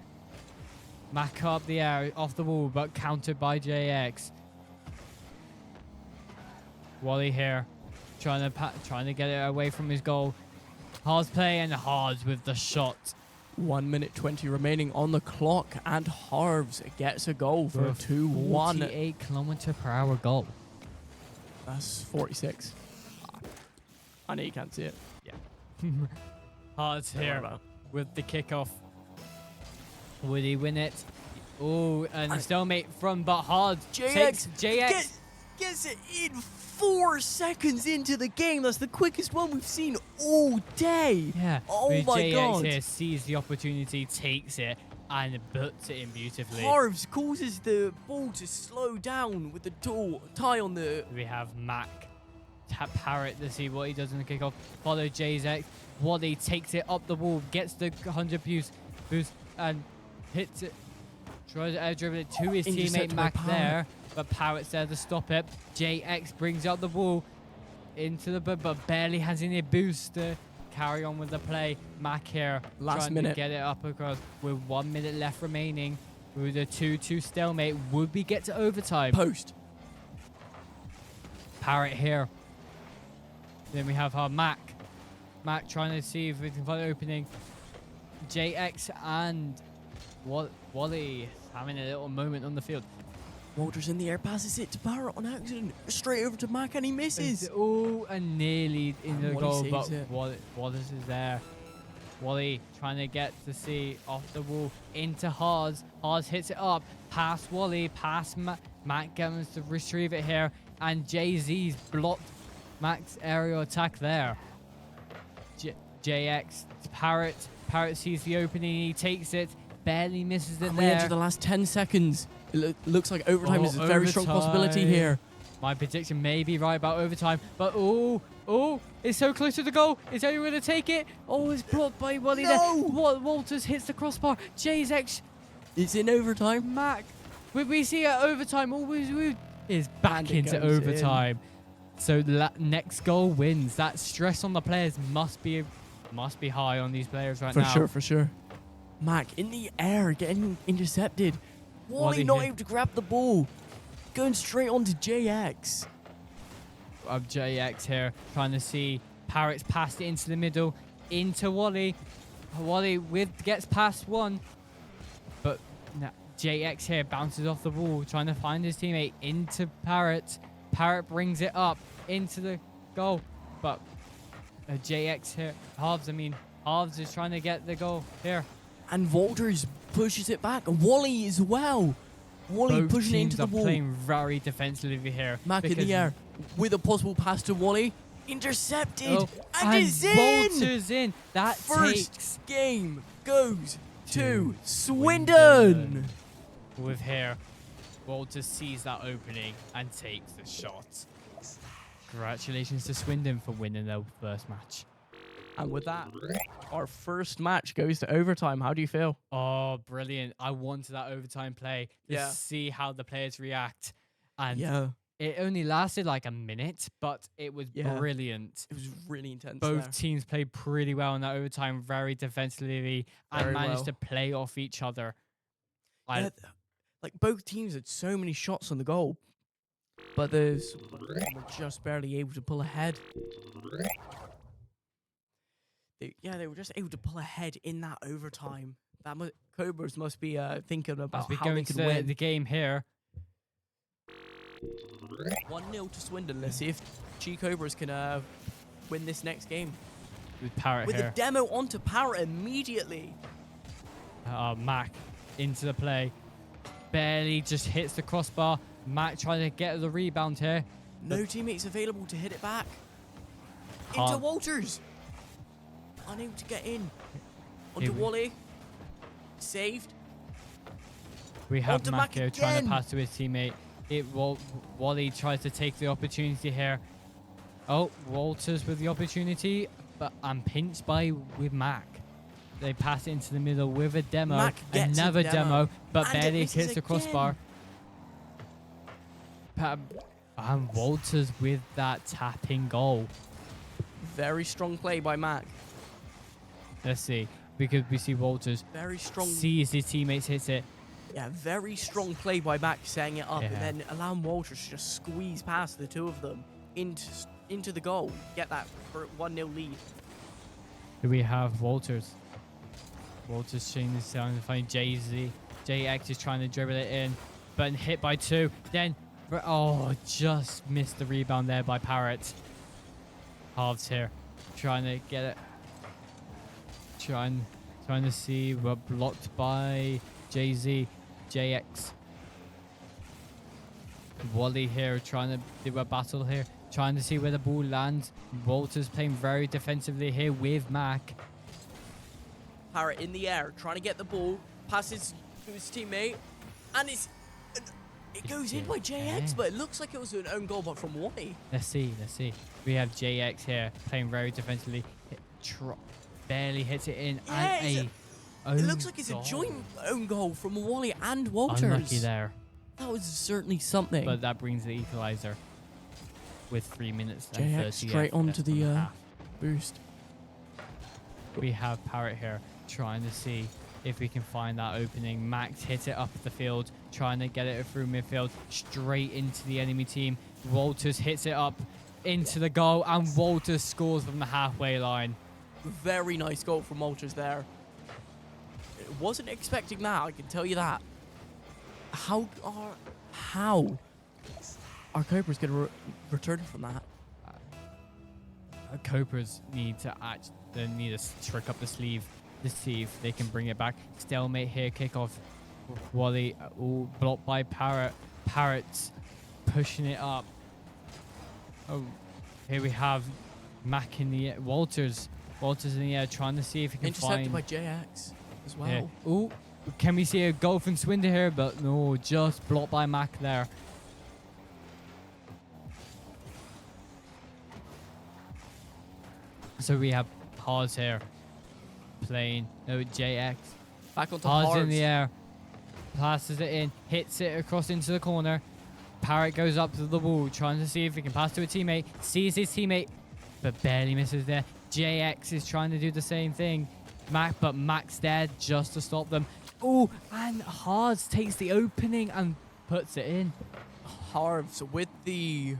Mac up the air. Off the wall, but countered by JX. Wally here. Trying to get it away from his goal. Hards play and Hards with the shot. 1 minute 20 remaining on the clock. And Harves gets a goal for a 2-1. 48km/h goal. That's 46. I know you can't see it. Yeah. Hards here with the kickoff. Would he win it? Oh, and the stalemate from but Hards takes JX. Gets it in 4 seconds into the game. That's the quickest one we've seen all day. Yeah. Oh but my JX god. here sees the opportunity, takes it, and butts it in beautifully. Harvs causes the ball to slow down with the tie on the... We have Mac tap Parrot to see what he does in the kickoff. Follow JX. Wally takes it up the wall, gets the 100 boost, and hits it. Tries to dribble it to his teammate Mac there, but Parrot's there to stop it. JX brings up the wall into the but barely has any boost to carry on with the play. Mac here trying to get it up across with 1 minute left remaining. With a 2-2 stalemate, would we get to overtime? Post. Parrot here. Then we have our Mac. Mac trying to see if we can find an opening. JX and Wally having a little moment on the field. Walters in the air, passes it to Parrot on accident. Straight over to Mac and he misses. Oh, and nearly in the goal, but it. Wallace is there. Wally trying to get to see off the wall into Haas. Haas hits it up. Past Wally, past Mac Gemmons to retrieve it here. And Jay-Z's blocked Mac's aerial attack there. JX, Parrot. Parrot sees the opening, he takes it. Barely misses it and there. we enter the last 10 seconds. It looks like overtime is a very strong possibility here. My prediction may be right about overtime, but it's so close to the goal. Is anyone going to take it? Oh, it's blocked by Wally there. Walters hits the crossbar. JX. It's in overtime. Mac. We see it overtime. Always is back into overtime. So next goal wins. That stress on the players must be high on these players right now. For sure. Mac in the air, getting intercepted. Wally not able to grab the ball. Going straight on to JX. JX here, trying to see Parrot's passed it into the middle, into Wally. Wally gets past one. But JX here bounces off the wall, trying to find his teammate into Parrot. Parrot brings it up into the goal. But JX here, Halves is trying to get the goal here. And Walters pushes it back. And Wally as well. Wally Both pushing it teams into the are wall. playing very defensively here. Mac in the air with a possible pass to Wally. Intercepted. And it's in. Walters in. That first game goes to Swindon. With here, Walters sees that opening and takes the shot. Congratulations to Swindon for winning their first match. And with that, our first match goes to overtime. How do you feel? Oh, brilliant. I wanted that overtime play to see how the players react. And it only lasted like a minute, but it was brilliant. It was really intense. Both teams played pretty well in that overtime, very defensively, and managed to play off each other. Like both teams had so many shots on the goal, but they were just barely able to pull ahead. They were just able to pull ahead in that overtime. Cobras must be thinking about how they could win the game here. 1-0 to Swindon. Let's see if ChiCobras can win this next game. With Parrot with here. a demo onto Parrot immediately. Mac into the play. Barely just hits the crossbar. Mac trying to get the rebound here. No teammates available to hit it back. Into Walters. Unable to get in. Onto Wally. Saved. We have Mac here trying to pass to his teammate. Wally tries to take the opportunity here. Oh, Walters with the opportunity, but I'm pinched with Mac. They pass it into the middle with a demo. Another demo, but barely hits the crossbar. And Walters with that tapping goal. Very strong play by Mac. Let's see, because we see Walters very strong. Sees his teammates hit it. Yeah, very strong play by Mac, setting it up, and then allowing Walters to just squeeze past the two of them into the goal. Get that for 1-0 lead. Here we have Walters. Walters changing this down to find Jay-Z. JX is trying to dribble it in, but hit by two. Then, just missed the rebound there by Parrot. Halves here, trying to get it. Trying to see, but blocked by JZ. JX. Wally here trying to do a battle here, trying to see where the ball lands. Walters playing very defensively here with Mac. Parrot in the air, trying to get the ball, passes to his teammate, and it goes in by JX, but it looks like it was an own goal, but from Wally. Let's see. We have JX here playing very defensively. Barely hits it in. Yeah, And it looks like it's a joint own goal from Wally and Walters. Unlucky there. That was certainly something. But that brings the equalizer with 3 minutes and JX 30 straight onto left on the half. boost. We have Parrot here trying to see if we can find that opening. Max hits it up the field, trying to get it through midfield, straight into the enemy team. Walters hits it up into the goal, and Walters scores from the halfway line. Very nice goal from Walters there. Wasn't expecting that, I can tell you that. How are Cobras going to return from that? Cobras need to trick up the sleeve to see if they can bring it back. Stalemate here, kickoff. Wally, all blocked by Parrot. Parrot's pushing it up. Oh, here we have Mac in the air. Walters in the air, trying to see if he can Intercepted find. by JX as well. Yeah. Oh, can we see a goal from Swindon here? But no, just blocked by Mac there. So we have Hars here playing. No, JX. Back onto Hars Hars. in the air. Passes it in. Hits it across into the corner. Parrot goes up to the ball, trying to see if he can pass to a teammate. Sees his teammate, but barely misses there. JX is trying to do the same thing. But Mac's there just to stop them. Oh, and Hars takes the opening and puts it in. Harves with the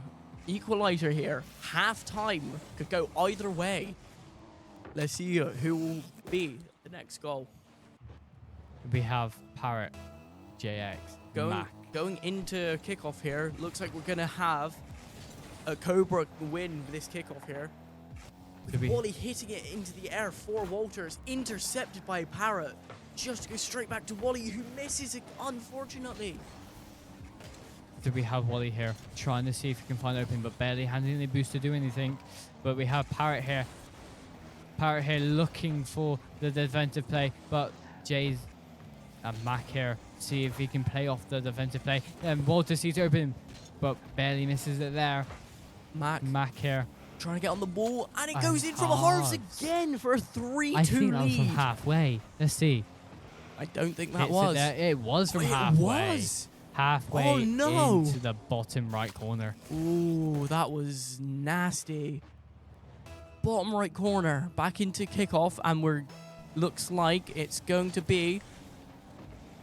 equalizer here. Half time could go either way. Let's see who will be the next goal. We have Parrot, JX, Mac. Going into kickoff here. Looks like we're going to have a Cobra win this kickoff here. Wally hitting it into the air for Walters. Intercepted by Parrot. Just go straight back to Wally, who misses it, unfortunately. So we have Wally here, trying to see if he can find open, but barely handing the boost to do anything. But we have Parrot here. Parrot here looking for the defensive play, but Jay's and Mac here, see if he can play off the defensive play. And Walter sees it open, but barely misses it there. Mac here. Trying to get on the ball, and it goes in from Harves again for a 3-2 I think lead. that was from halfway. Let's see. I don't think that Hits was. It was from halfway. It was? Halfway Oh, no. into the bottom right corner. Ooh, that was nasty. Bottom right corner, back into kickoff, and looks like it's going to be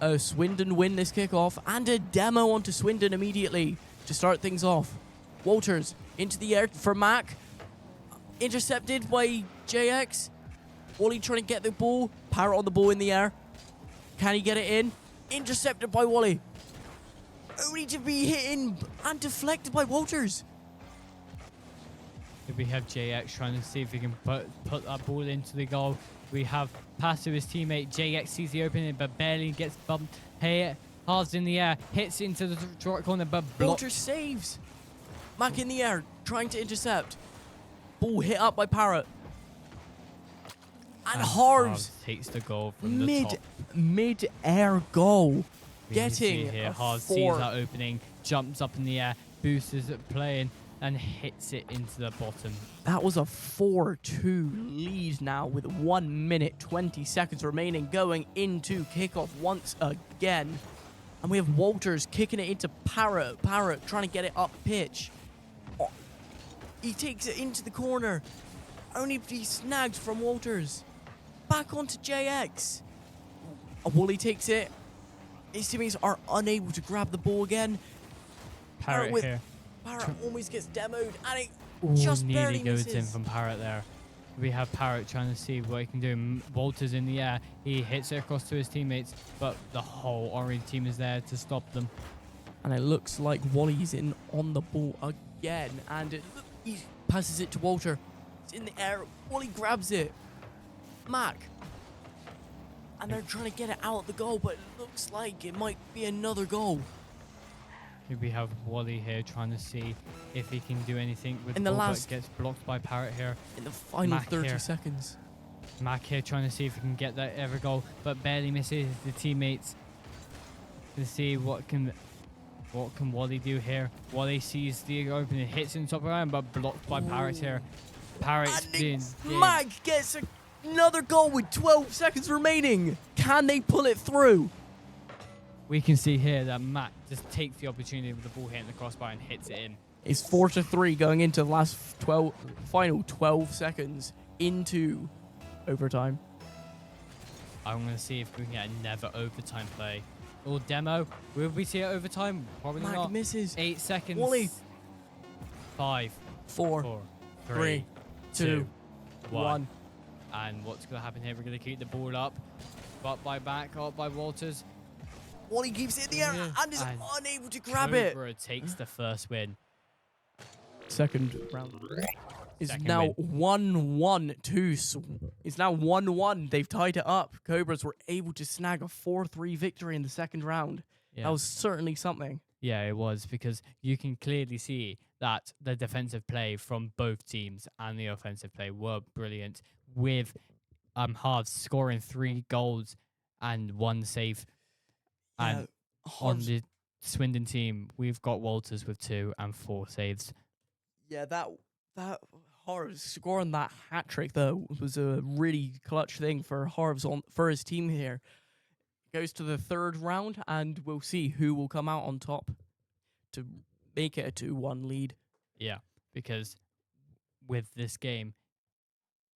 a Swindon win this kickoff, and a demo onto Swindon immediately to start things off. Walters into the air for Mac. Intercepted by JX. Wally trying to get the ball. Parrot on the ball in the air. Can he get it in? Intercepted by Wally. Only to be hit in and deflected by Walters. We have JX trying to see if he can put that ball into the goal. We have pass to his teammate. JX sees the opening, but barely gets bumped. Hey, Hards in the air, hits into the right corner, but Walters saves. Mac in the air, trying to intercept. Ball hit up by Parrot. And Harves takes the goal from the top. Mid-air goal. We Getting see here, a Hards 4. sees that opening, jumps up in the air, boosts it playing, and hits it into the bottom. That was a 4-2 lead now with 1 minute 20 seconds remaining, going into kickoff once again. And we have Walters kicking it into Parrot. Parrot trying to get it up pitch. Oh, he takes it into the corner. Only to be snagged from Walters. Back onto JX. Wally takes it. His teammates are unable to grab the ball again. Parrot here. Parrot almost gets demoed, and it Ooh, just nearly barely goes misses. in from Parrot there. We have Parrot trying to see what he can do. Walters in the air. He hits it across to his teammates, but the whole orange team is there to stop them. And it looks like Wally's in on the ball again, and he passes it to Walter. It's in the air. Wally grabs it. Mac. And they're trying to get it out of the goal, but it looks like it might be another goal. Here we have Wally here trying to see if he can do anything with In the the ball, last- but gets blocked by Parrot here. In the final Mac 30 here. seconds. Mac here trying to see if he can get that ever goal, but barely misses the teammates. To see what can Wally do here. Wally sees the opening, hits in top of iron, but blocked by Parrot here. Parrot's been Mac gets another goal with 12 seconds remaining. Can they pull it through? We can see here that Mac just takes the opportunity with the ball hitting the crossbar and hits it in. It's 4-3 going into the last final 12 seconds into overtime. I'm going to see if we can get another overtime play. Or demo. Will we see it overtime? Probably Mac not. misses. 8 seconds. Wally. 5, 4, 4, 3, 3, 2, 1. 1. And what's going to happen here? We're going to keep the ball up. Up by back, up by Walters. Wally keeps it in the air Yeah. and is And unable to grab it. Cobra takes the first win. Second round is Second now win. 1-1 to it's now 1-1. They've tied it up. Cobras were able to snag a 4-3 victory in the second round. Yeah. That was certainly something. Yeah, it was, because you can clearly see that the defensive play from both teams and the offensive play were brilliant, with Harves scoring 3 goals and 1 save. And on the Swindon team, we've got Walters with 2 and 4 saves. Yeah, that Harves scoring that hat trick though was a really clutch thing for Harves for his team here. Goes to the third round, and we'll see who will come out on top to make it a 2-1 lead. Yeah, because with this game,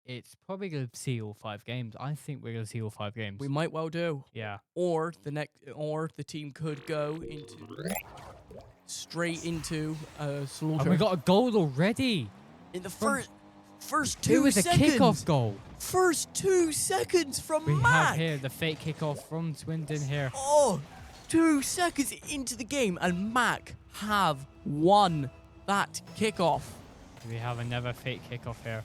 it's probably going to see all 5 games. I think we're going to see all 5 games. We might well do. Yeah. Or the team could go straight into slaughter. And we got a goal already. In the From- first It 2 was a seconds. kickoff goal. First 2 seconds from We Mac. have here the fake kickoff from Swindon here. Oh, 2 seconds into the game, and Mac have won that kickoff. We have another fake kickoff here.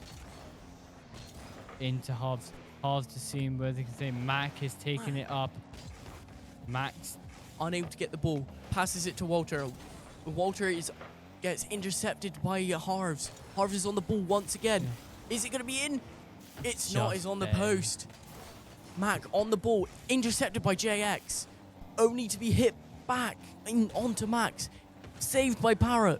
Into Harves. Harves to see where they can say Mac is taking it up. Max Unable to get the ball, passes it to Walter. Walter gets intercepted by Harves. Harves is on the ball once again. Is it going to be in? It's not. Just It's on the barely. post. Mac on the ball, intercepted by JX, only to be hit back onto Max. Saved by Parrot.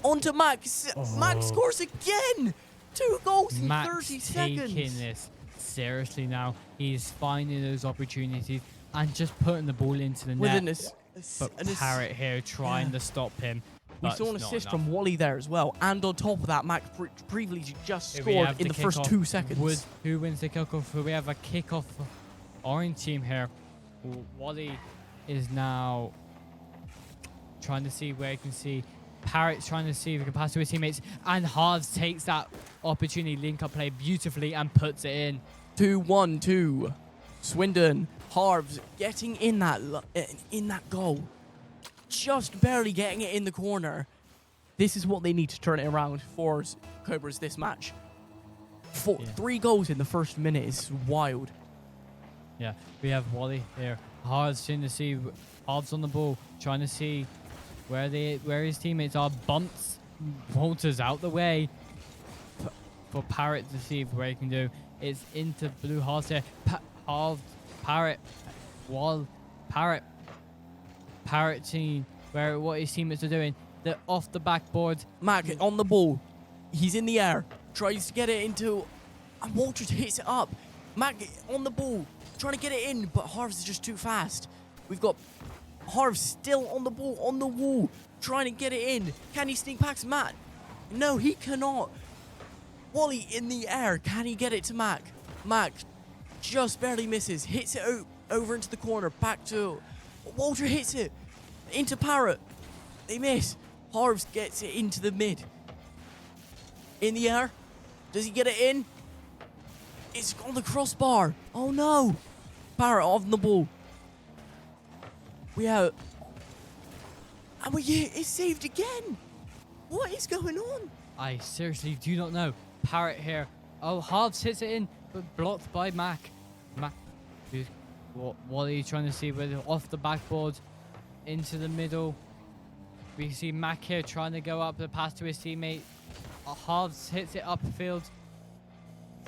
Onto Max. Max scores again. 2 goals in Max 30 taking seconds. this seriously now. He's finding those opportunities and just putting the ball into the Within net. But an Parrot here trying to stop him. We but saw an it's not assist enough. from Wally there as well. And on top of that, Mac previously just Here we scored have in the first kickoff. 2 seconds. Who wins the kickoff? We have a kickoff orange team here. Wally is now trying to see where he can see. Parrot's trying to see if he can pass to his teammates. And Harves takes that opportunity, link up play beautifully, and puts it in. 2-1 to Swindon. Harves getting in that goal. Just barely getting it in the corner. This is what they need to turn it around for Cobras this match. 3 goals in the first minute is wild. Yeah, we have Wally here. Harves trying to see Harves on the ball, trying to see where his teammates are. Bumps Walters out the way for Parrot to see where he can do. It's into blue Harves here. Parrot, Parrot team what his teammates are doing. They're off the backboard. Mac on the ball. He's in the air. Tries to get it into... And Walters hits it up. Mac on the ball. Trying to get it in, but Harves is just too fast. We've got Harves still on the ball, on the wall. Trying to get it in. Can he sneak past Matt? No, he cannot. Wally in the air. Can he get it to Mac? Mac just barely misses. Hits it over into the corner. Back to... Walter hits it. Into Parrot. They miss. Harves gets it into the mid. In the air. Does he get it in? It's on the crossbar. Oh no. Parrot on the ball. We have... And it's saved again. What is going on? I seriously do not know. Parrot here. Oh, Harves hits it in, but blocked by Mac. What are you trying to see? Whether off the backboard, into the middle. We see Mac here trying to go up the pass to his teammate. Halves hits it upfield.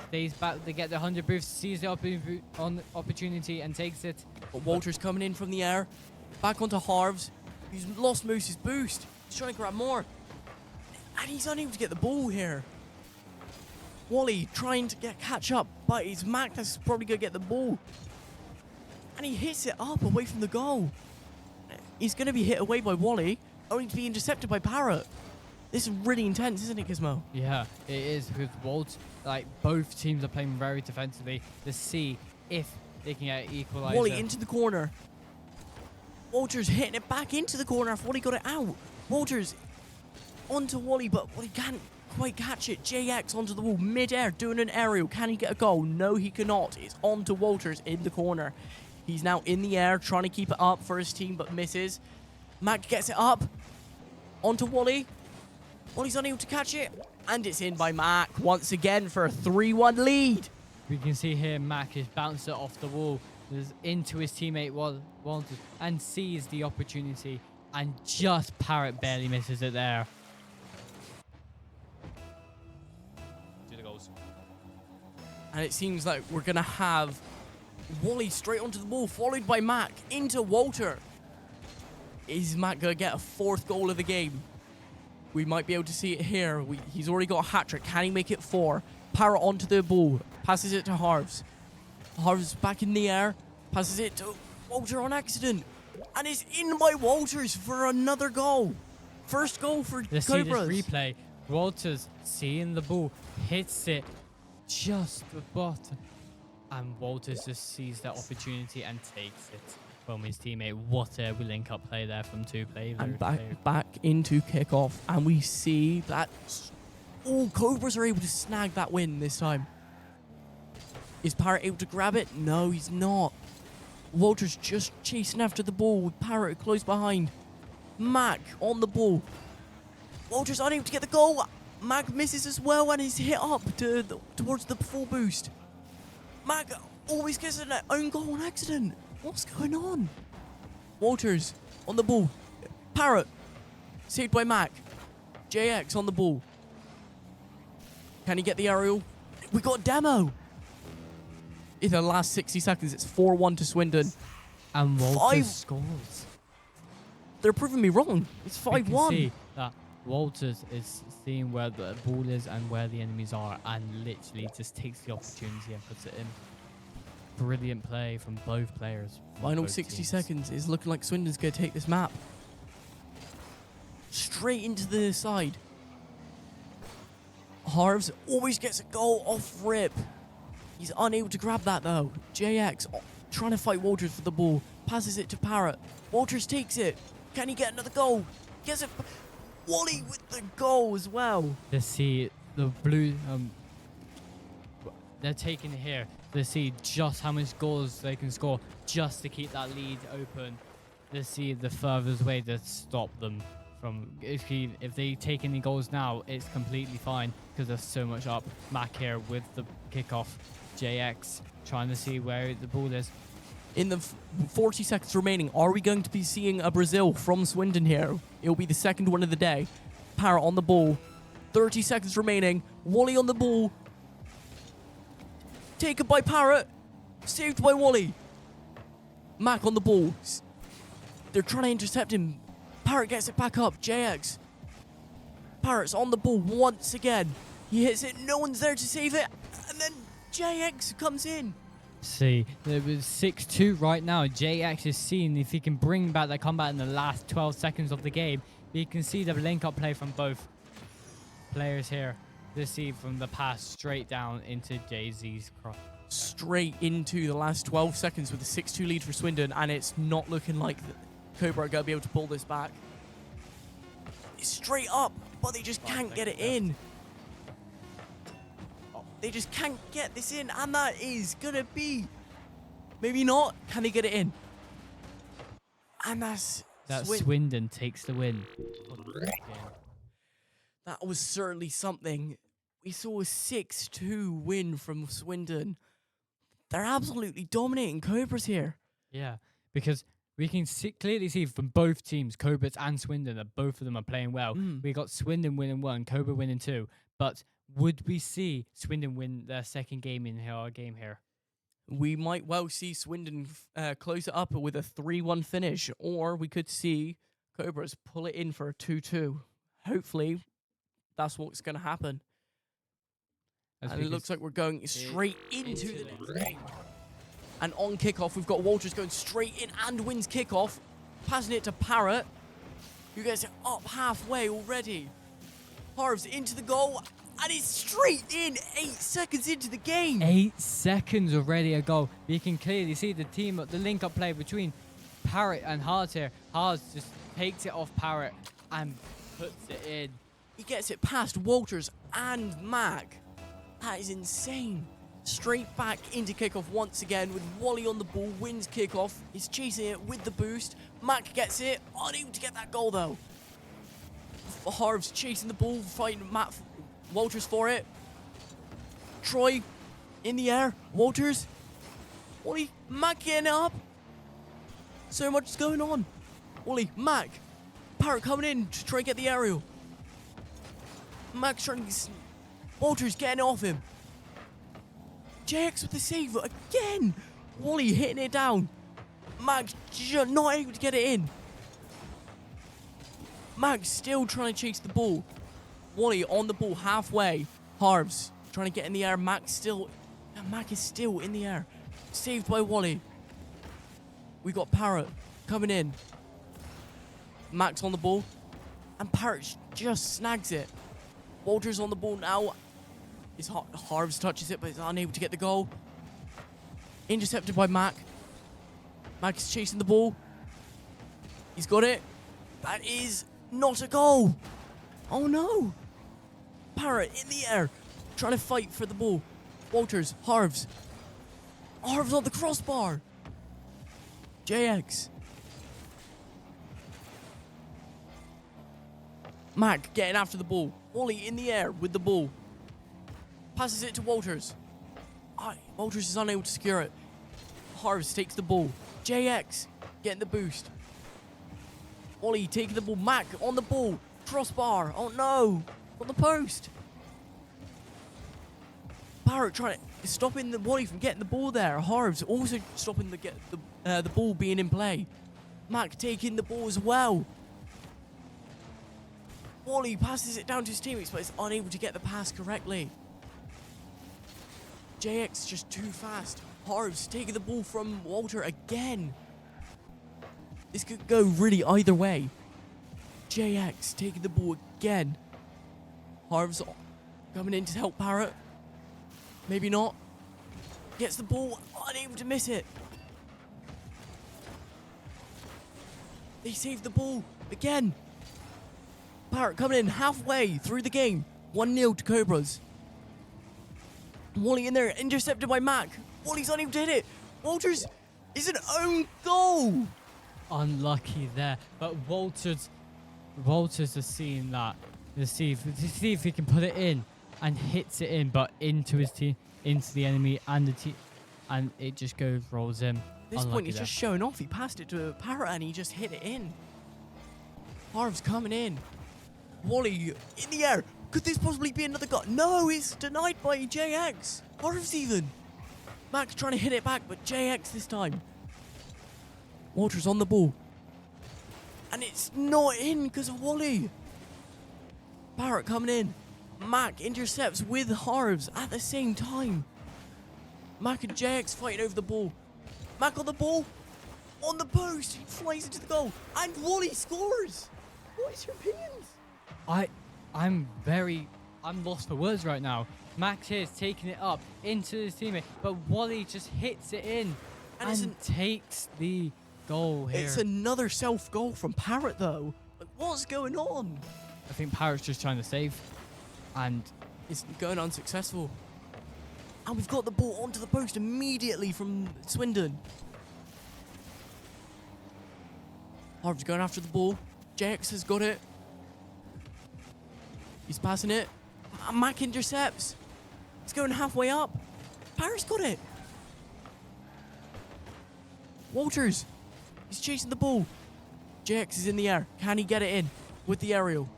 Stays back to get the 100 boost. Sees the opportunity and takes it. But Walter's coming in from the air. Back onto Harves. He's lost Moose's boost. He's trying to grab more. And he's unable to get the ball here. Wally trying to catch up, but it's Mac that's probably going to get the ball. And he hits it up away from the goal. He's going to be hit away by Wally, only to be intercepted by Parrot. This is really intense, isn't it, Gizmo? Yeah, it is. With Walt, like, both teams are playing very defensively to see if they can get an equalizer. Wally into the corner. Walter's hitting it back into the corner after Wally got it out. Walter's onto Wally, but Wally can't quite catch it. JX onto the wall, mid-air, doing an aerial. Can he get a goal? No, he cannot. It's onto Walters in the corner. He's now in the air, trying to keep it up for his team, but misses. Mac gets it up onto Wally. Wally's unable to catch it, and it's in by Mac once again for a 3-1 lead. We can see here Mac has bounced it off the wall, into his teammate Walters, and sees the opportunity, and just Parrot barely misses it there. Do the goals. And it seems like we're going to have Wally straight onto the ball, followed by Mac into Walter. Is Mac going to get a 4th goal of the game? We might be able to see it here. He's already got a hat-trick. Can he make it 4? Parrot onto the ball. Passes it to Harves. Harves back in the air. Passes it to Walter on accident. And it's in by Walters for another goal. First goal for Let's see ChiCobras. this replay. Walters seeing the ball, hits it just the bottom. And Walters just sees that opportunity and takes it from his teammate. What a link-up play there from two players. And back into kickoff. And we see that all Cobras are able to snag that win this time. Is Parrot able to grab it? No, he's not. Walter's just chasing after the ball with Parrot close behind. Mac on the ball. Walter's unable to get the goal. Mac misses as well and is hit up towards the full boost. Mac always gets an own goal on accident. What's going on? Walters on the ball. Parrot saved by Mac. JX on the ball. Can he get the aerial? We got Demo. In the last 60 seconds, it's 4-1 to Swindon. And Walters scores. They're proving me wrong. It's 5-1. You can see that Walters is seeing where the ball is and where the enemies are, and literally just takes the opportunity and puts it in. Brilliant play from both players. Final 60 seconds is looking like Swindon's going to take this map. Straight into the side. Harves always gets a goal off rip. He's unable to grab that though. JX trying to fight Walters for the ball. Passes it to Parrot. Walters takes it. Can he get another goal? Gets it. Wally with the goal as well. Let's see the blue. They're taking it here. Let's see just how much goals they can score just to keep that lead open. Let's see the furthest way to stop them from. If they take any goals now, it's completely fine because there's so much up. Mac here with the kickoff. JX trying to see where the ball is. In the 40 seconds remaining, are we going to be seeing a Brazil from Swindon here? It'll be the second one of the day. Parrot on the ball. 30 seconds remaining. Wally on the ball. Taken by Parrot. Saved by Wally. Mac on the ball. They're trying to intercept him. Parrot gets it back up. JX. Parrot's on the ball once again. He hits it. No one's there to save it. And then JX comes in. See, there was 6-2 right now. JX is seeing if he can bring back that comeback in the last 12 seconds of the game. You can see the link-up play from both players here. Let's see from the pass straight down into Jay-Z's cross. Straight into the last 12 seconds with a 6-2 lead for Swindon, and it's not looking like Cobra are going to be able to pull this back. It's straight up, but they just can't get it in. They just can't get this in, and that is going to be... Maybe not. Can they get it in? And that's... Swindon takes the win. That was certainly something. We saw a 6-2 win from Swindon. They're absolutely dominating Cobras here. Yeah, because we can clearly see from both teams, ChiCobras and Swindon, that both of them are playing well. We got Swindon winning 1, ChiCobras winning 2. But would we see Swindon win their second game in our game here? We might well see Swindon close it up with a 3-1 finish, or we could see ChiCobras pull it in for a 2-2. Hopefully, that's what's going to happen. And it looks like we're going straight into the next game. And on kickoff, we've got Walters going straight in and wins kickoff. Passing it to Parrot, who gets it up halfway already. Harves into the goal, and it's straight in 8 seconds into the game. 8 seconds already a goal. We can clearly see the link-up play between Parrot and Harves here. Harves just takes it off Parrot and puts it in. He gets it past Walters and Mac. That is insane. Straight back into kickoff once again with Wally on the ball, wins kickoff. He's chasing it with the boost. Mac gets it, unable to get that goal though. Harves chasing the ball, fighting Walters for it. Troy in the air. Walters. Wally, Mac getting it up. So much is going on. Wally, Mac. Parrot coming in to try and get the aerial. Mac's trying to... Walters getting it off him. JX with the save again. Wally hitting it down. Mac's not able to get it in. Mac's still trying to chase the ball. Wally on the ball halfway. Harves trying to get in the air. Mac is still in the air. Saved by Wally. We got Parrot coming in. Mac's on the ball. And Parrot just snags it. Walters on the ball now. Harves touches it, but is unable to get the goal. Intercepted by Mac. Mac is chasing the ball. He's got it. That is not a goal. Oh no. Parrot in the air, trying to fight for the ball. Walters, Harves. Harves on the crossbar. JX. Mac getting after the ball. Wally in the air with the ball. Passes it to Walters. Walters is unable to secure it. Harves takes the ball. JX getting the boost. Wally taking the ball. Mac on the ball. Crossbar. Oh no. On the post. Parrot trying to stopping the Wally from getting the ball there. Harves also stopping the ball being in play. Mac taking the ball as well. Wally passes it down to his teammates, but is unable to get the pass correctly. JX just too fast. Harves taking the ball from Walter again. This could go really either way. JX taking the ball again. Harves coming in to help Parrot. Maybe not. Gets the ball, unable to miss it. They saved the ball again. Parrot coming in halfway through the game. 1-0 to ChiCobras. Wally in there, intercepted by Mac. Wally's unable to hit it. Walters is an own goal. Unlucky there, but Walters has seen that. To see if he can put it in, and hits it in, but into his team, into the enemy and the team, and it just rolls in. At this point, he's just showing off. He passed it to Parrot and he just hit it in. Harves coming in. Wally in the air. Could this possibly be another goal? No, it's denied by JX. Harves even. Max trying to hit it back, but JX this time. Walters on the ball. And it's not in because of Wally. Parrot coming in. Mac intercepts with Harves at the same time. Mac and JX fighting over the ball. Mac on the ball. On the post. He flies into the goal. And Wally scores. What is your opinions? I'm lost for words right now. Max here is taking it up into his teammate, but Wally just hits it in and takes the goal here. It's another self-goal from Parrot, though. Like, what's going on? I think Parrot's just trying to save, and it's going unsuccessful. And we've got the ball onto the post immediately from Swindon. Harvey's going after the ball. JX has got it. He's passing it. Mac intercepts. It's going halfway up. Parrot's got it. Walters. He's chasing the ball. JX is in the air. Can he get it in with the aerial?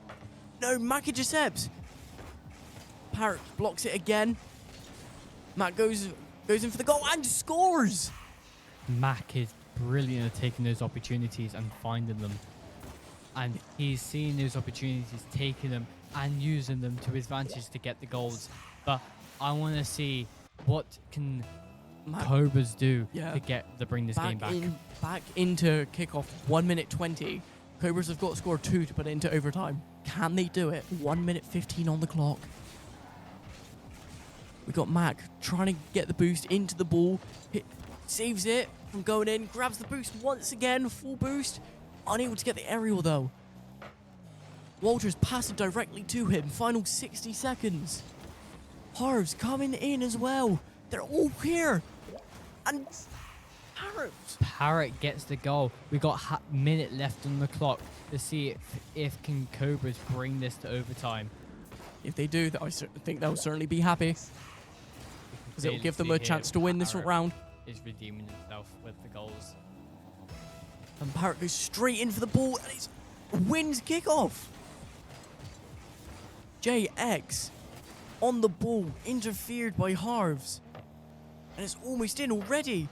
No, Mac intercepts. Parrot blocks it again. Mac goes in for the goal and scores. Mac is brilliant at taking those opportunities and finding them. And he's seeing those opportunities, taking them and using them to his advantage to get the goals. But I want to see what can Cobras do to bring this game back. Back into kickoff, 1 minute 20. Cobras have got to score 2 to put it into overtime. Can they do it? 1 minute 15 on the clock. We got Mac trying to get the boost into the ball. Saves it from going in. Grabs the boost once again. Full boost. Unable to get the aerial though. Walters passing directly to him. Final 60 seconds. Harv's coming in as well. They're all here. And Parrot gets the goal. We got a minute left on the clock to see if can Cobras bring this to overtime. If they do, I think they'll certainly be happy. Because it will give them a chance to win this round. Is redeeming himself with the goals. And Parrot goes straight in for the ball and he wins kickoff. JX on the ball, interfered by Harvs. And it's almost in already.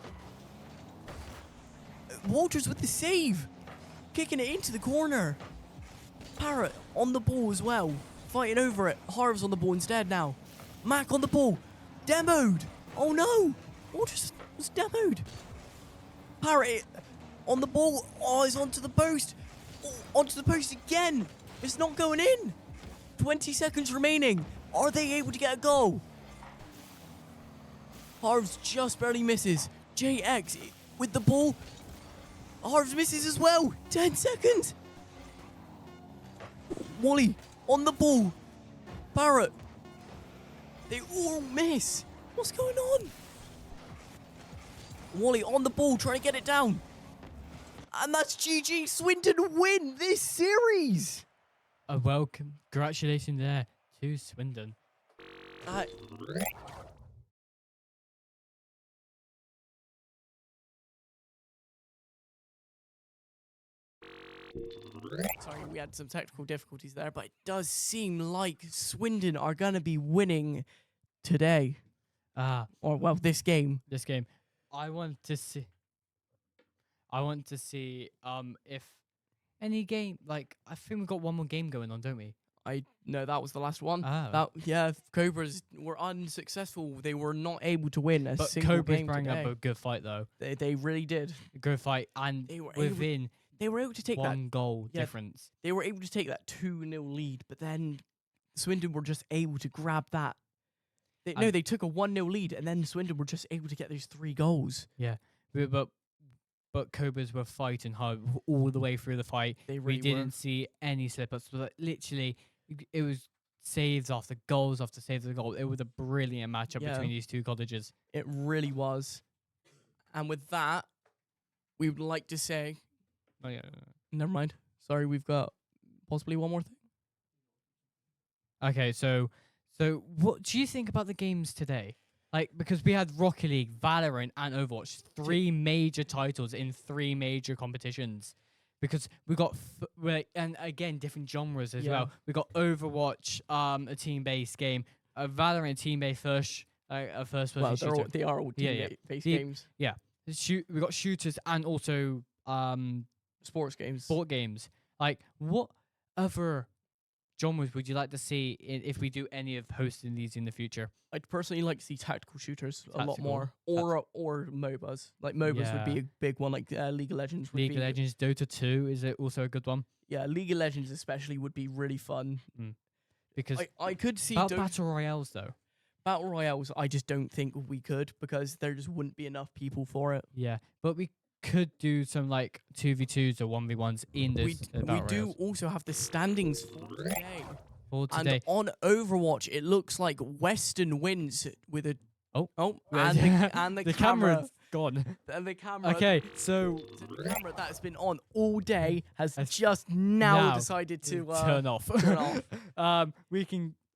Walters with the save. Kicking it into the corner. Parrot on the ball as well. Fighting over it. Harvs on the ball instead now. Mac on the ball. Demoed. Oh no. Walters was demoed. Parrot on the ball. Oh, he's onto the post. Oh, onto the post again. It's not going in. 20 seconds remaining. Are they able to get a goal? Harvs just barely misses. JX with the ball. Harvs misses as well. 10 seconds. Wally on the ball. Parrot. They all miss. What's going on? Wally on the ball, trying to get it down. And that's GG. Swindon win this series. Well, congratulations there to Swindon. Sorry, we had some technical difficulties there, but it does seem like Swindon are going to be winning today. Or, well, this game. This game. I want to see if any game, like, I think we've got one more game going on, don't we? No, that was the last one. Oh. Cobras were unsuccessful. They were not able to win a single Cobras game bring today. up a good fight, though. They really did. A good fight, and They were within able to take one goal difference. They were able to take that 2-0 lead, but then Swindon were just able to grab that. They took a 1-0 lead, and then Swindon were just able to get those 3 goals. Yeah, but Cobras were fighting hard all the way through the fight. We didn't see any slip-ups. But literally, it was saves after goals after saves after goal. It was a brilliant matchup between these two colleges. It really was. And with that, we would like to say... Oh, yeah. Never mind. Sorry, we've got possibly one more thing. Okay, so what do you think about the games today? Like, because we had Rocket League, Valorant, and Overwatch, 3 major titles in 3 major competitions. Because we got, and again, different genres as well. We got Overwatch, a team-based game, a Valorant team-based a first-person shooter. They are all team-based games. Yeah, we got shooters and also sports games. Sport games. Like, what other genres would you like to see if we do any of hosting these in the future? I'd personally like to see tactical shooters a lot more, or MOBAs. Like MOBAs would be a big one. Like League of Legends. League of Legends, Dota 2 is it also a good one? Yeah, League of Legends especially would be really fun. Because I could see battle royales though. Battle royales, I just don't think we could because there just wouldn't be enough people for it. Yeah, but we could do some like 2v2s or 1v1s in those. We do also have the standings for today. And on Overwatch, it looks like Weston wins with a and the camera's gone. And the camera. Okay, so the camera that's been on all day has just now decided to turn off. Turn off.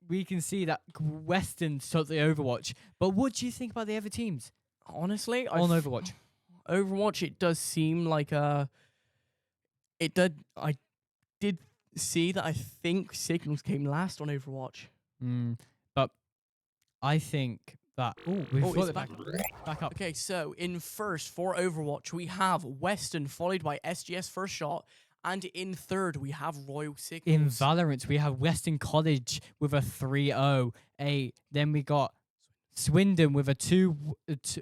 We can see that Weston took the Overwatch, but what do you think about the other teams? Honestly, on Overwatch, Overwatch, it does seem like I did see that I think Signals came last on Overwatch. But I think that we've got it's it back up. Okay, so in first for Overwatch, we have Weston, followed by SGS Firstshot, and in third, we have Royal Signals. In Valorant, we have Weston College with a 3-0. Then we got Swindon with a 2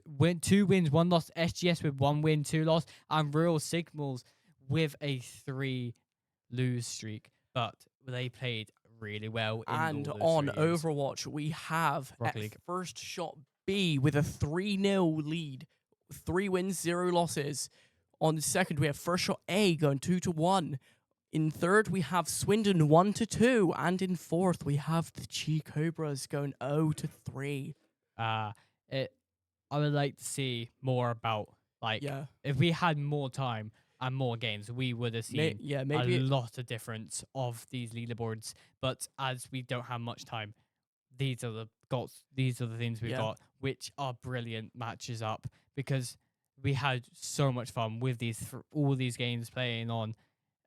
wins, 1 loss. SGS with 1 win, 2 loss. And Royal Signals with a 3-lose streak. But they played really well. And in on Overwatch, we have Firstshot B with a 3-0 lead. 3 wins, 0 losses. On second, we have Firstshot A going 2-1. In third, we have Swindon 1-2. And in fourth, we have the ChiCobras going 0-3. I would like to see more about, if we had more time and more games, we would have seen maybe a lot of difference of these leaderboards. But as we don't have much time, these are the things we've got, which are brilliant matches up, because we had so much fun with all these games playing on,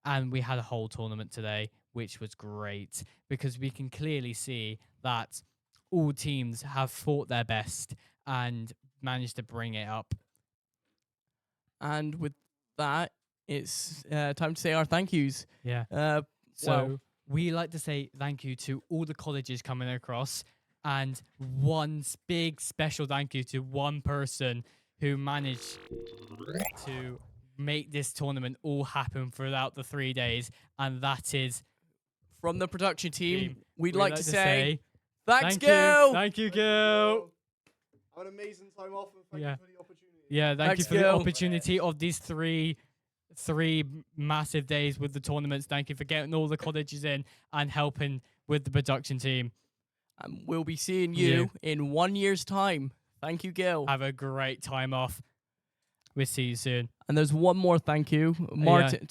and we had a whole tournament today, which was great, because we can clearly see that all teams have fought their best and managed to bring it up. And with that, it's time to say our thank yous. Yeah. So we like to say thank you to all the colleges coming across, and one big special thank you to one person who managed to make this tournament all happen throughout the 3 days, and that is from the production team. We'd like to say thanks, Gil. Thank you, Gil. Have an amazing time off, and thank you for the opportunity. Yeah, thank you for the opportunity of these three massive days with the tournaments. Thank you for getting all the colleges in and helping with the production team. And we'll be seeing you in 1 year's time. Thank you, Gil. Have a great time off. We'll see you soon. And there's one more thank you, Martin,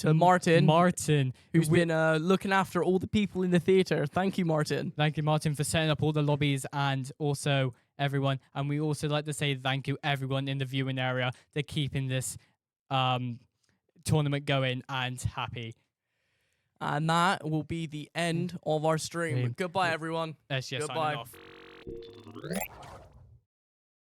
who's been looking after all the people in the theatre. Thank you, Martin. Thank you, Martin, for setting up all the lobbies and also everyone. And we also like to say thank you, everyone in the viewing area, for keeping this tournament going and happy. And that will be the end of our stream. Goodbye, everyone. SGS Goodbye. signing off.